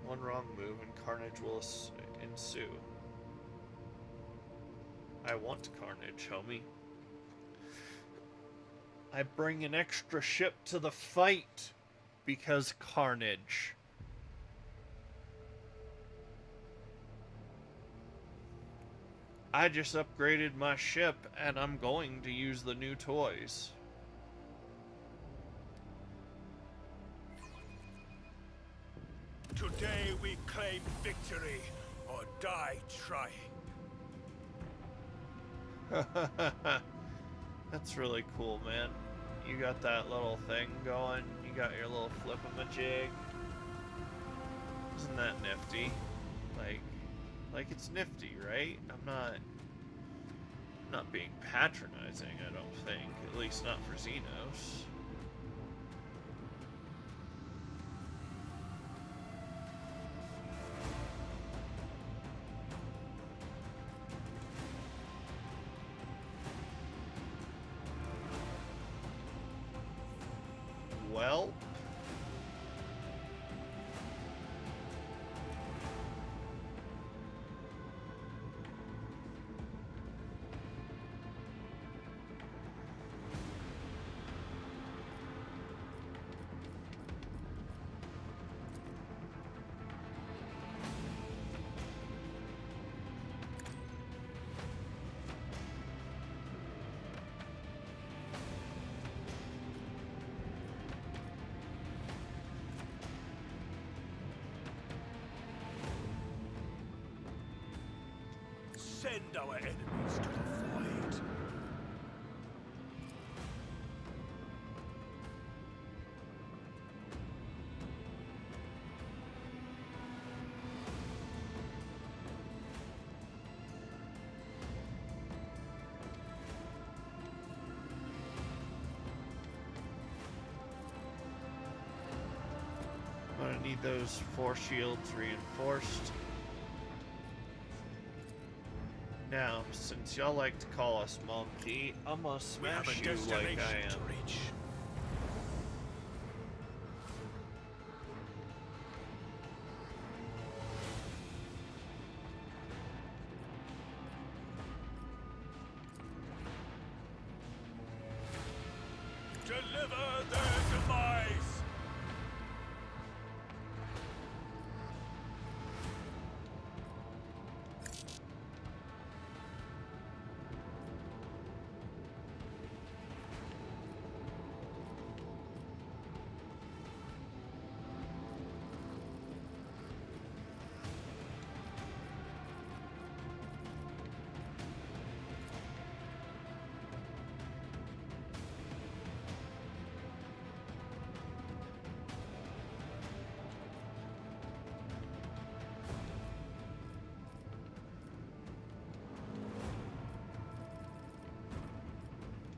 One wrong move and carnage will ensue. I want carnage, homie. I bring an extra ship to the fight because carnage. I just upgraded my ship and I'm going to use the new toys. Today we claim victory or die trying. That's really cool, man. You got that little thing going. You got your little flip-a-majig. Isn't that nifty? Like it's nifty, right? I'm not being patronizing, I don't think. At least not for Xenos. Well, Send our enemies to the void. I'm gonna need those 4 shields reinforced. Now, since y'all like to call us monkey, I'm gonna We have smash a you like destination I to am. reach. Deliver their demise!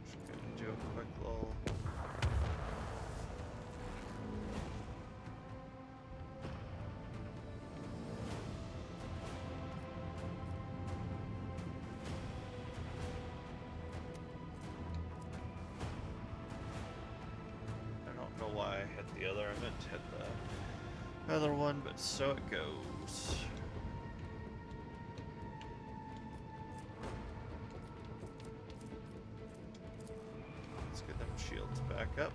Just gonna do a quick little. I don't know why I hit the other. I meant to hit the other one, but so it goes. Let's get them shields back up.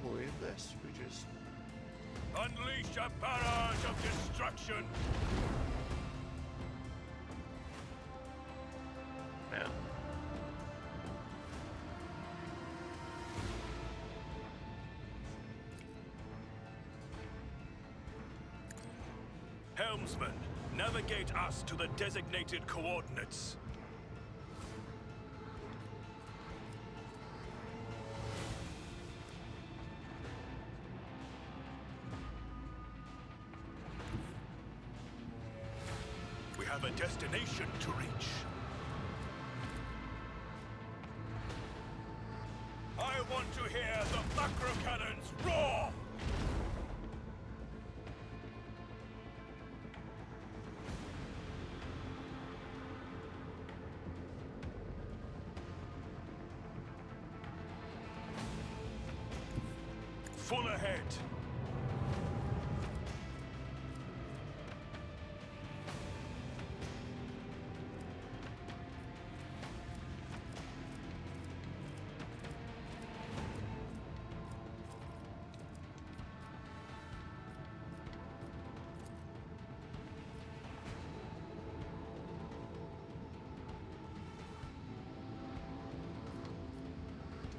believe this. We just... Unleash a barrage of destruction! Man. Helmsman, navigate us to the designated coordinates. We have a destination to reach. I want to hear the macro cannons roar! Full ahead.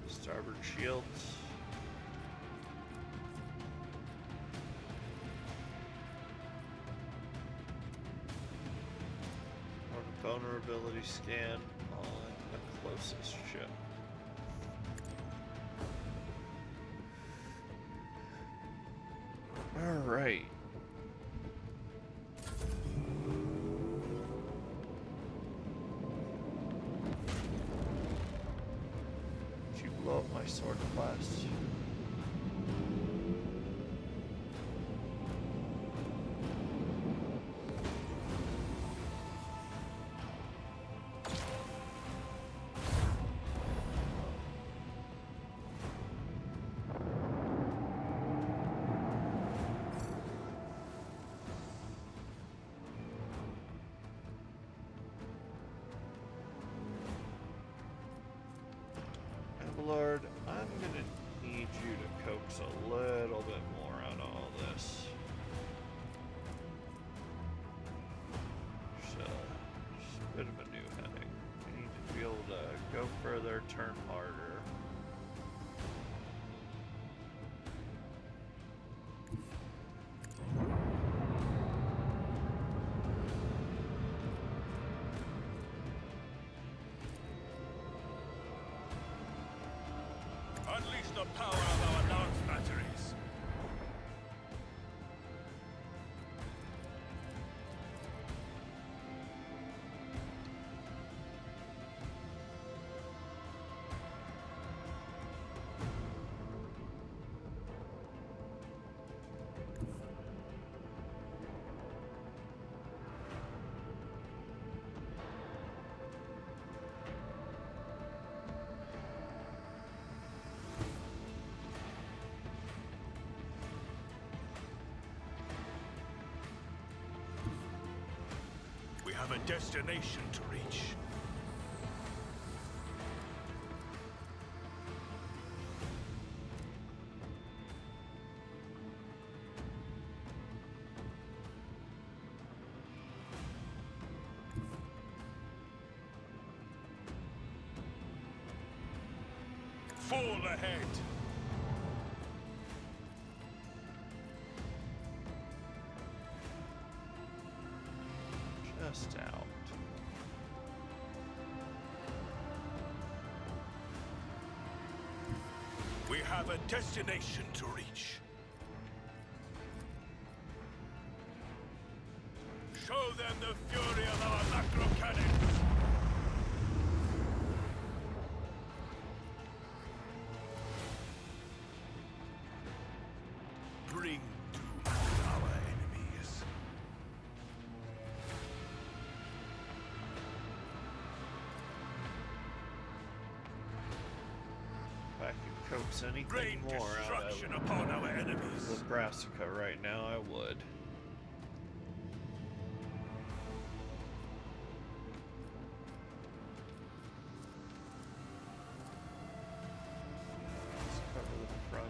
Starboard shields. Vulnerability scan on the closest ship. All right. Did you blow up my sword blast? Lord, I'm gonna need you to coax a little bit more out of all this. Just a bit of a new heading. We need to be able to go further, turn harder. Unleash the power of our lance batteries. We have a destination to reach. Full ahead. Just out. We have a destination to reach. Show them the fury of our macro cannons. Bring doom to our enemies. If I could coax anything Rain more out of destruction upon our enemies. Nebraska right now, I would. Let's cover the front.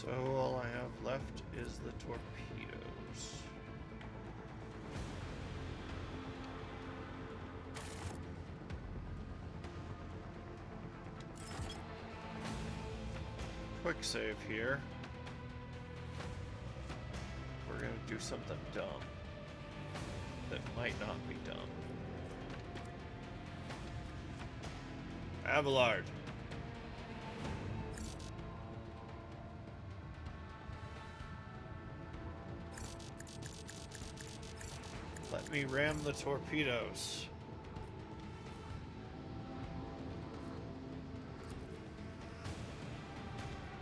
So all I have left is the torpedoes. Quick save here. We're gonna do something dumb that might not be dumb. Abelard. Let me ram the torpedoes.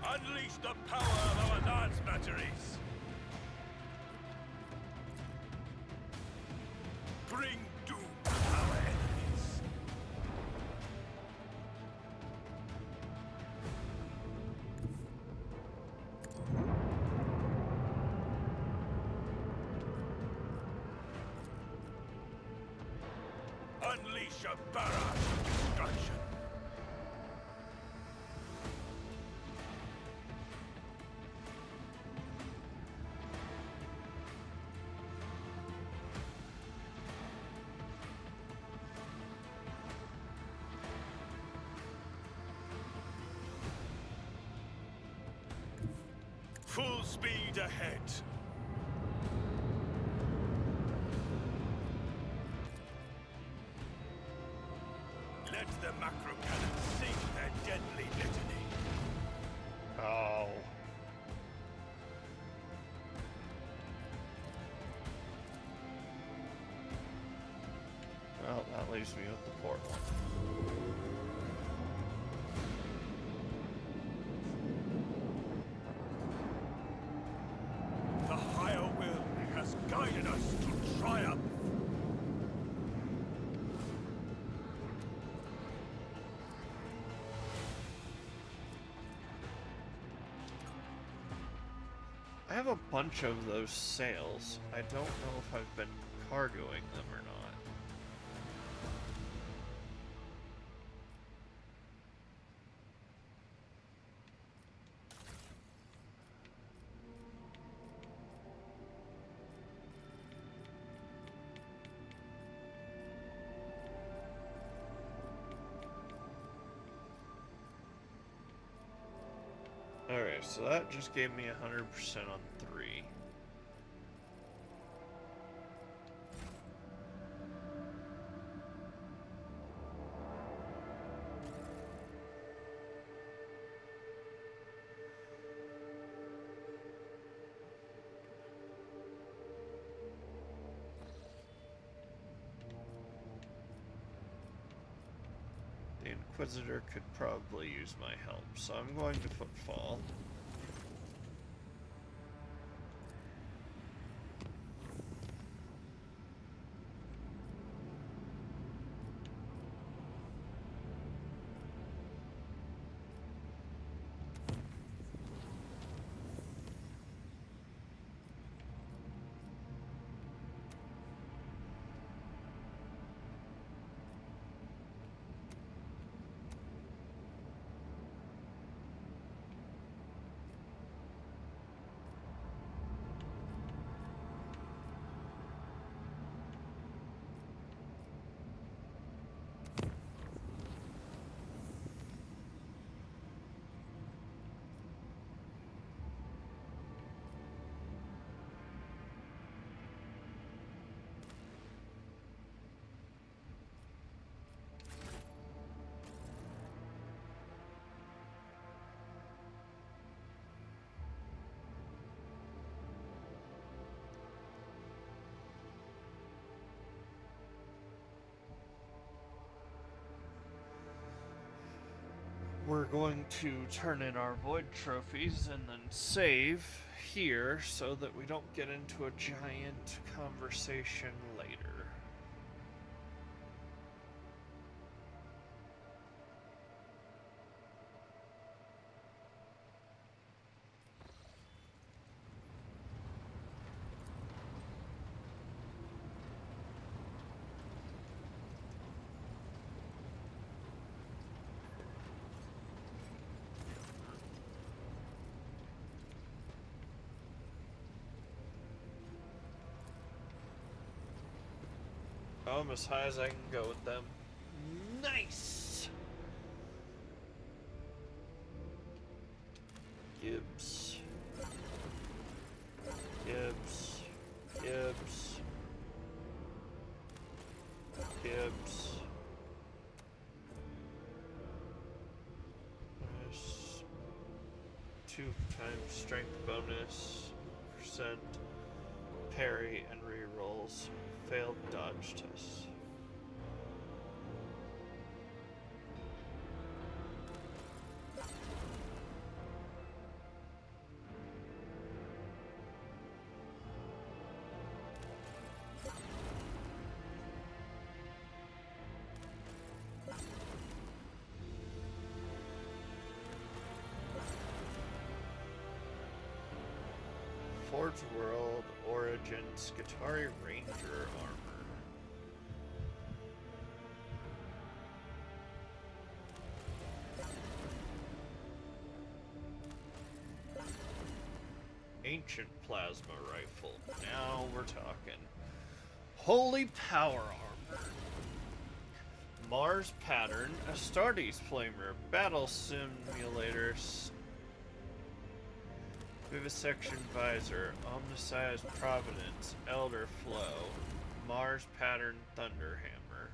Unleash the power of our lance batteries! Bring doom to our enemies! Unleash a barrage of destruction! Full speed ahead! Let the macro cannons sing their deadly litany. Oh. Well, that leaves me with the port one. The higher will has guided us to triumph. I have a bunch of those sails. I don't know if I've been cargoing them or not. Alright, so that just gave me 100% on 3. The Inquisitor could probably use my help, so I'm going to footfall. We're going to turn in our void trophies and then save here so that we don't get into a giant conversation later. Oh, I'm as high as I can go with them. Nice! Gibbs. Gibbs. Gibbs. Gibbs. Nice. 2 times strength bonus, percent, parry, and rerolls. Failed dodge tests. Forge World Origins Skitarii Ranger armor. Ancient plasma rifle. Now we're talking. Holy power armor. Mars pattern. Astartes flamer. Battle simulator. Vivisection visor. Omniscience providence. Elder flow. Mars pattern thunder hammer.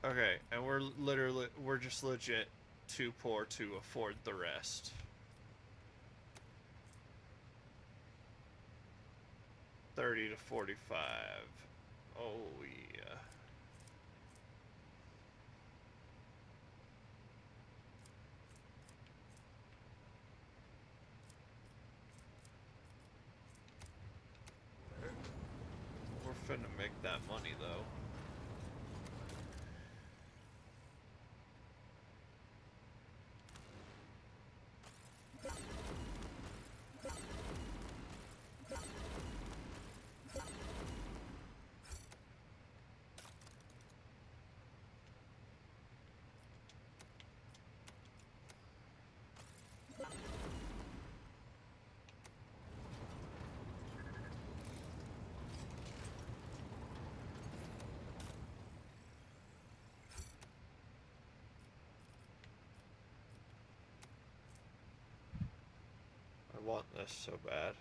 Okay, and we're just legit too poor to afford the rest. 30 to 45. Oh yeah. We're finna make that money though. I want this so bad.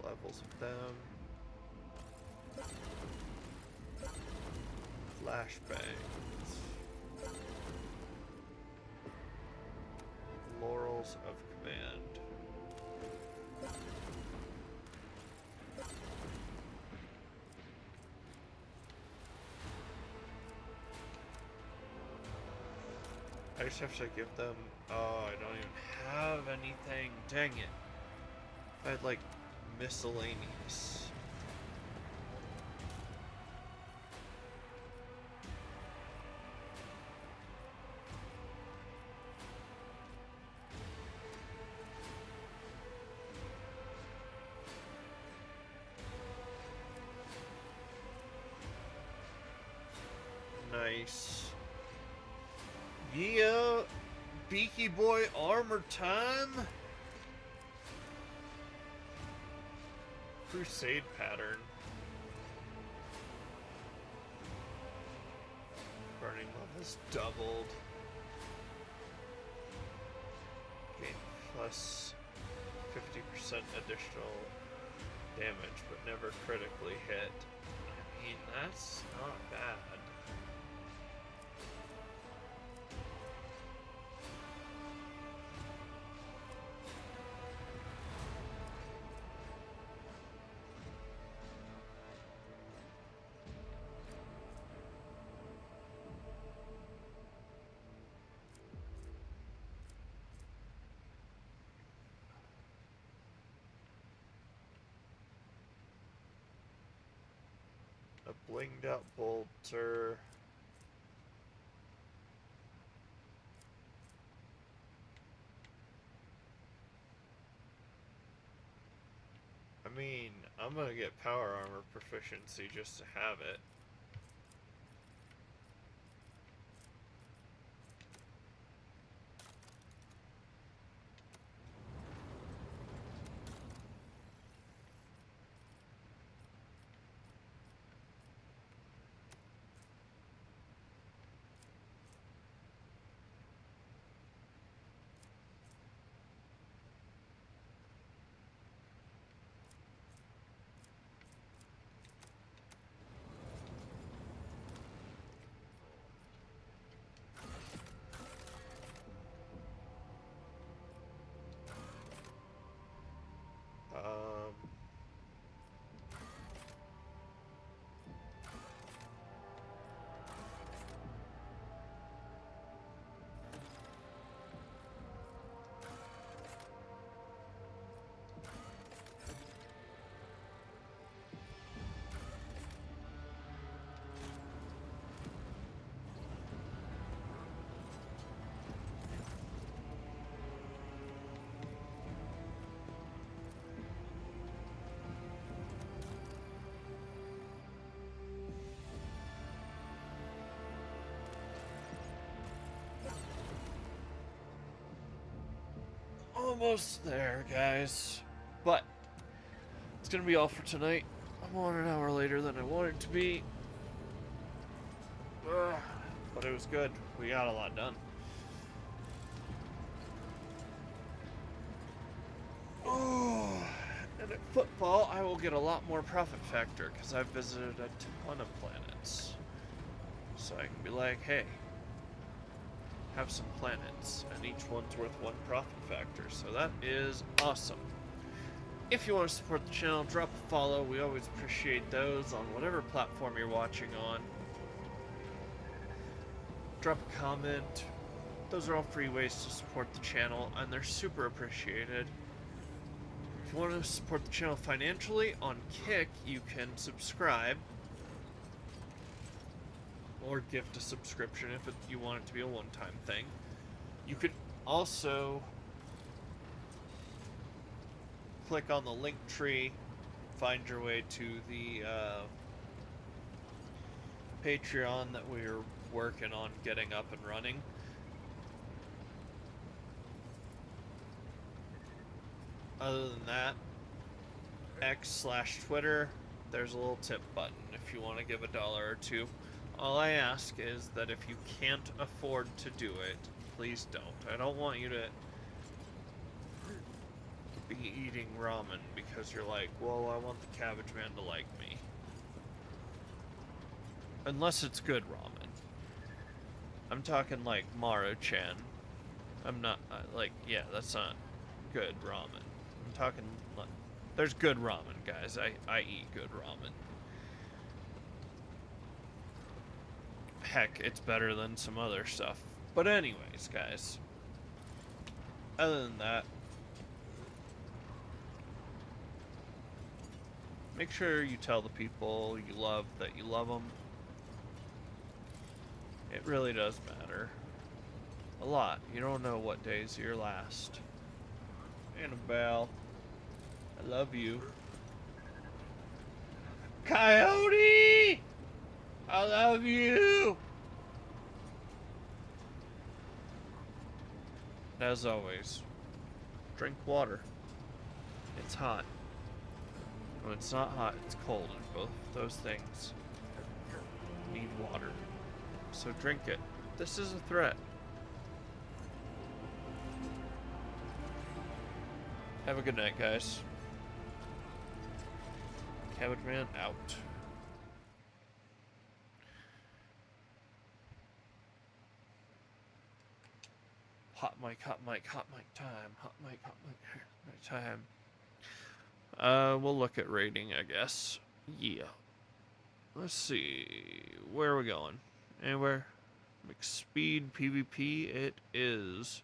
Levels of them. Flashbangs. Laurels of Command. I just have to give them... Oh, I don't even have anything. Dang it. If I had, like, miscellaneous. Nice. Yeah, Beaky Boy armor time. Crusade pattern. Burning levels doubled. Gain plus 50% additional damage, but never critically hit. I mean, that's not bad. A blinged out bolter. I mean, I'm gonna get power armor proficiency just to have it. Almost there, guys. But it's gonna be all for tonight. I'm on an hour later than I wanted to be. Ugh. But it was good. We got a lot done. Oh, and at football, I will get a lot more profit factor because I've visited a ton of planets. So I can be like, hey, have some planets, and each one's worth 1 profit factor. So that is awesome. If you want to support the channel, drop a follow. We always appreciate those on whatever platform you're watching on. Drop a comment. Those are all free ways to support the channel, and they're super appreciated. If you want to support the channel financially, on Kick, you can subscribe. Or gift a subscription if you want it to be a one-time thing. You could also click on the link tree, find your way to the Patreon that we're working on getting up and running. Other than that, X/Twitter, there's a little tip button if you want to give $1 or $2. All I ask is that if you can't afford to do it, please don't. I don't want you to be eating ramen because you're like, well, I want the Cabbage Man to like me. Unless it's good ramen. I'm talking like Maru-chan. I'm not, like, yeah, that's not good ramen. I'm talking, like, there's good ramen, guys. I eat good ramen. Heck, it's better than some other stuff. But anyways, guys. Other than that, make sure you tell the people you love that you love them. It really does matter. A lot. You don't know what day's your last. Annabelle, I love you. Coyote! I love you! As always, drink water. It's hot. When it's not hot, it's cold, and both of those things need water. So drink it. This is a threat. Have a good night, guys. Cabbage Man out. Hot mic time. Hot mic time. We'll look at rating, I guess. Yeah. Let's see. Where are we going? Anywhere? McSpeed PvP, it is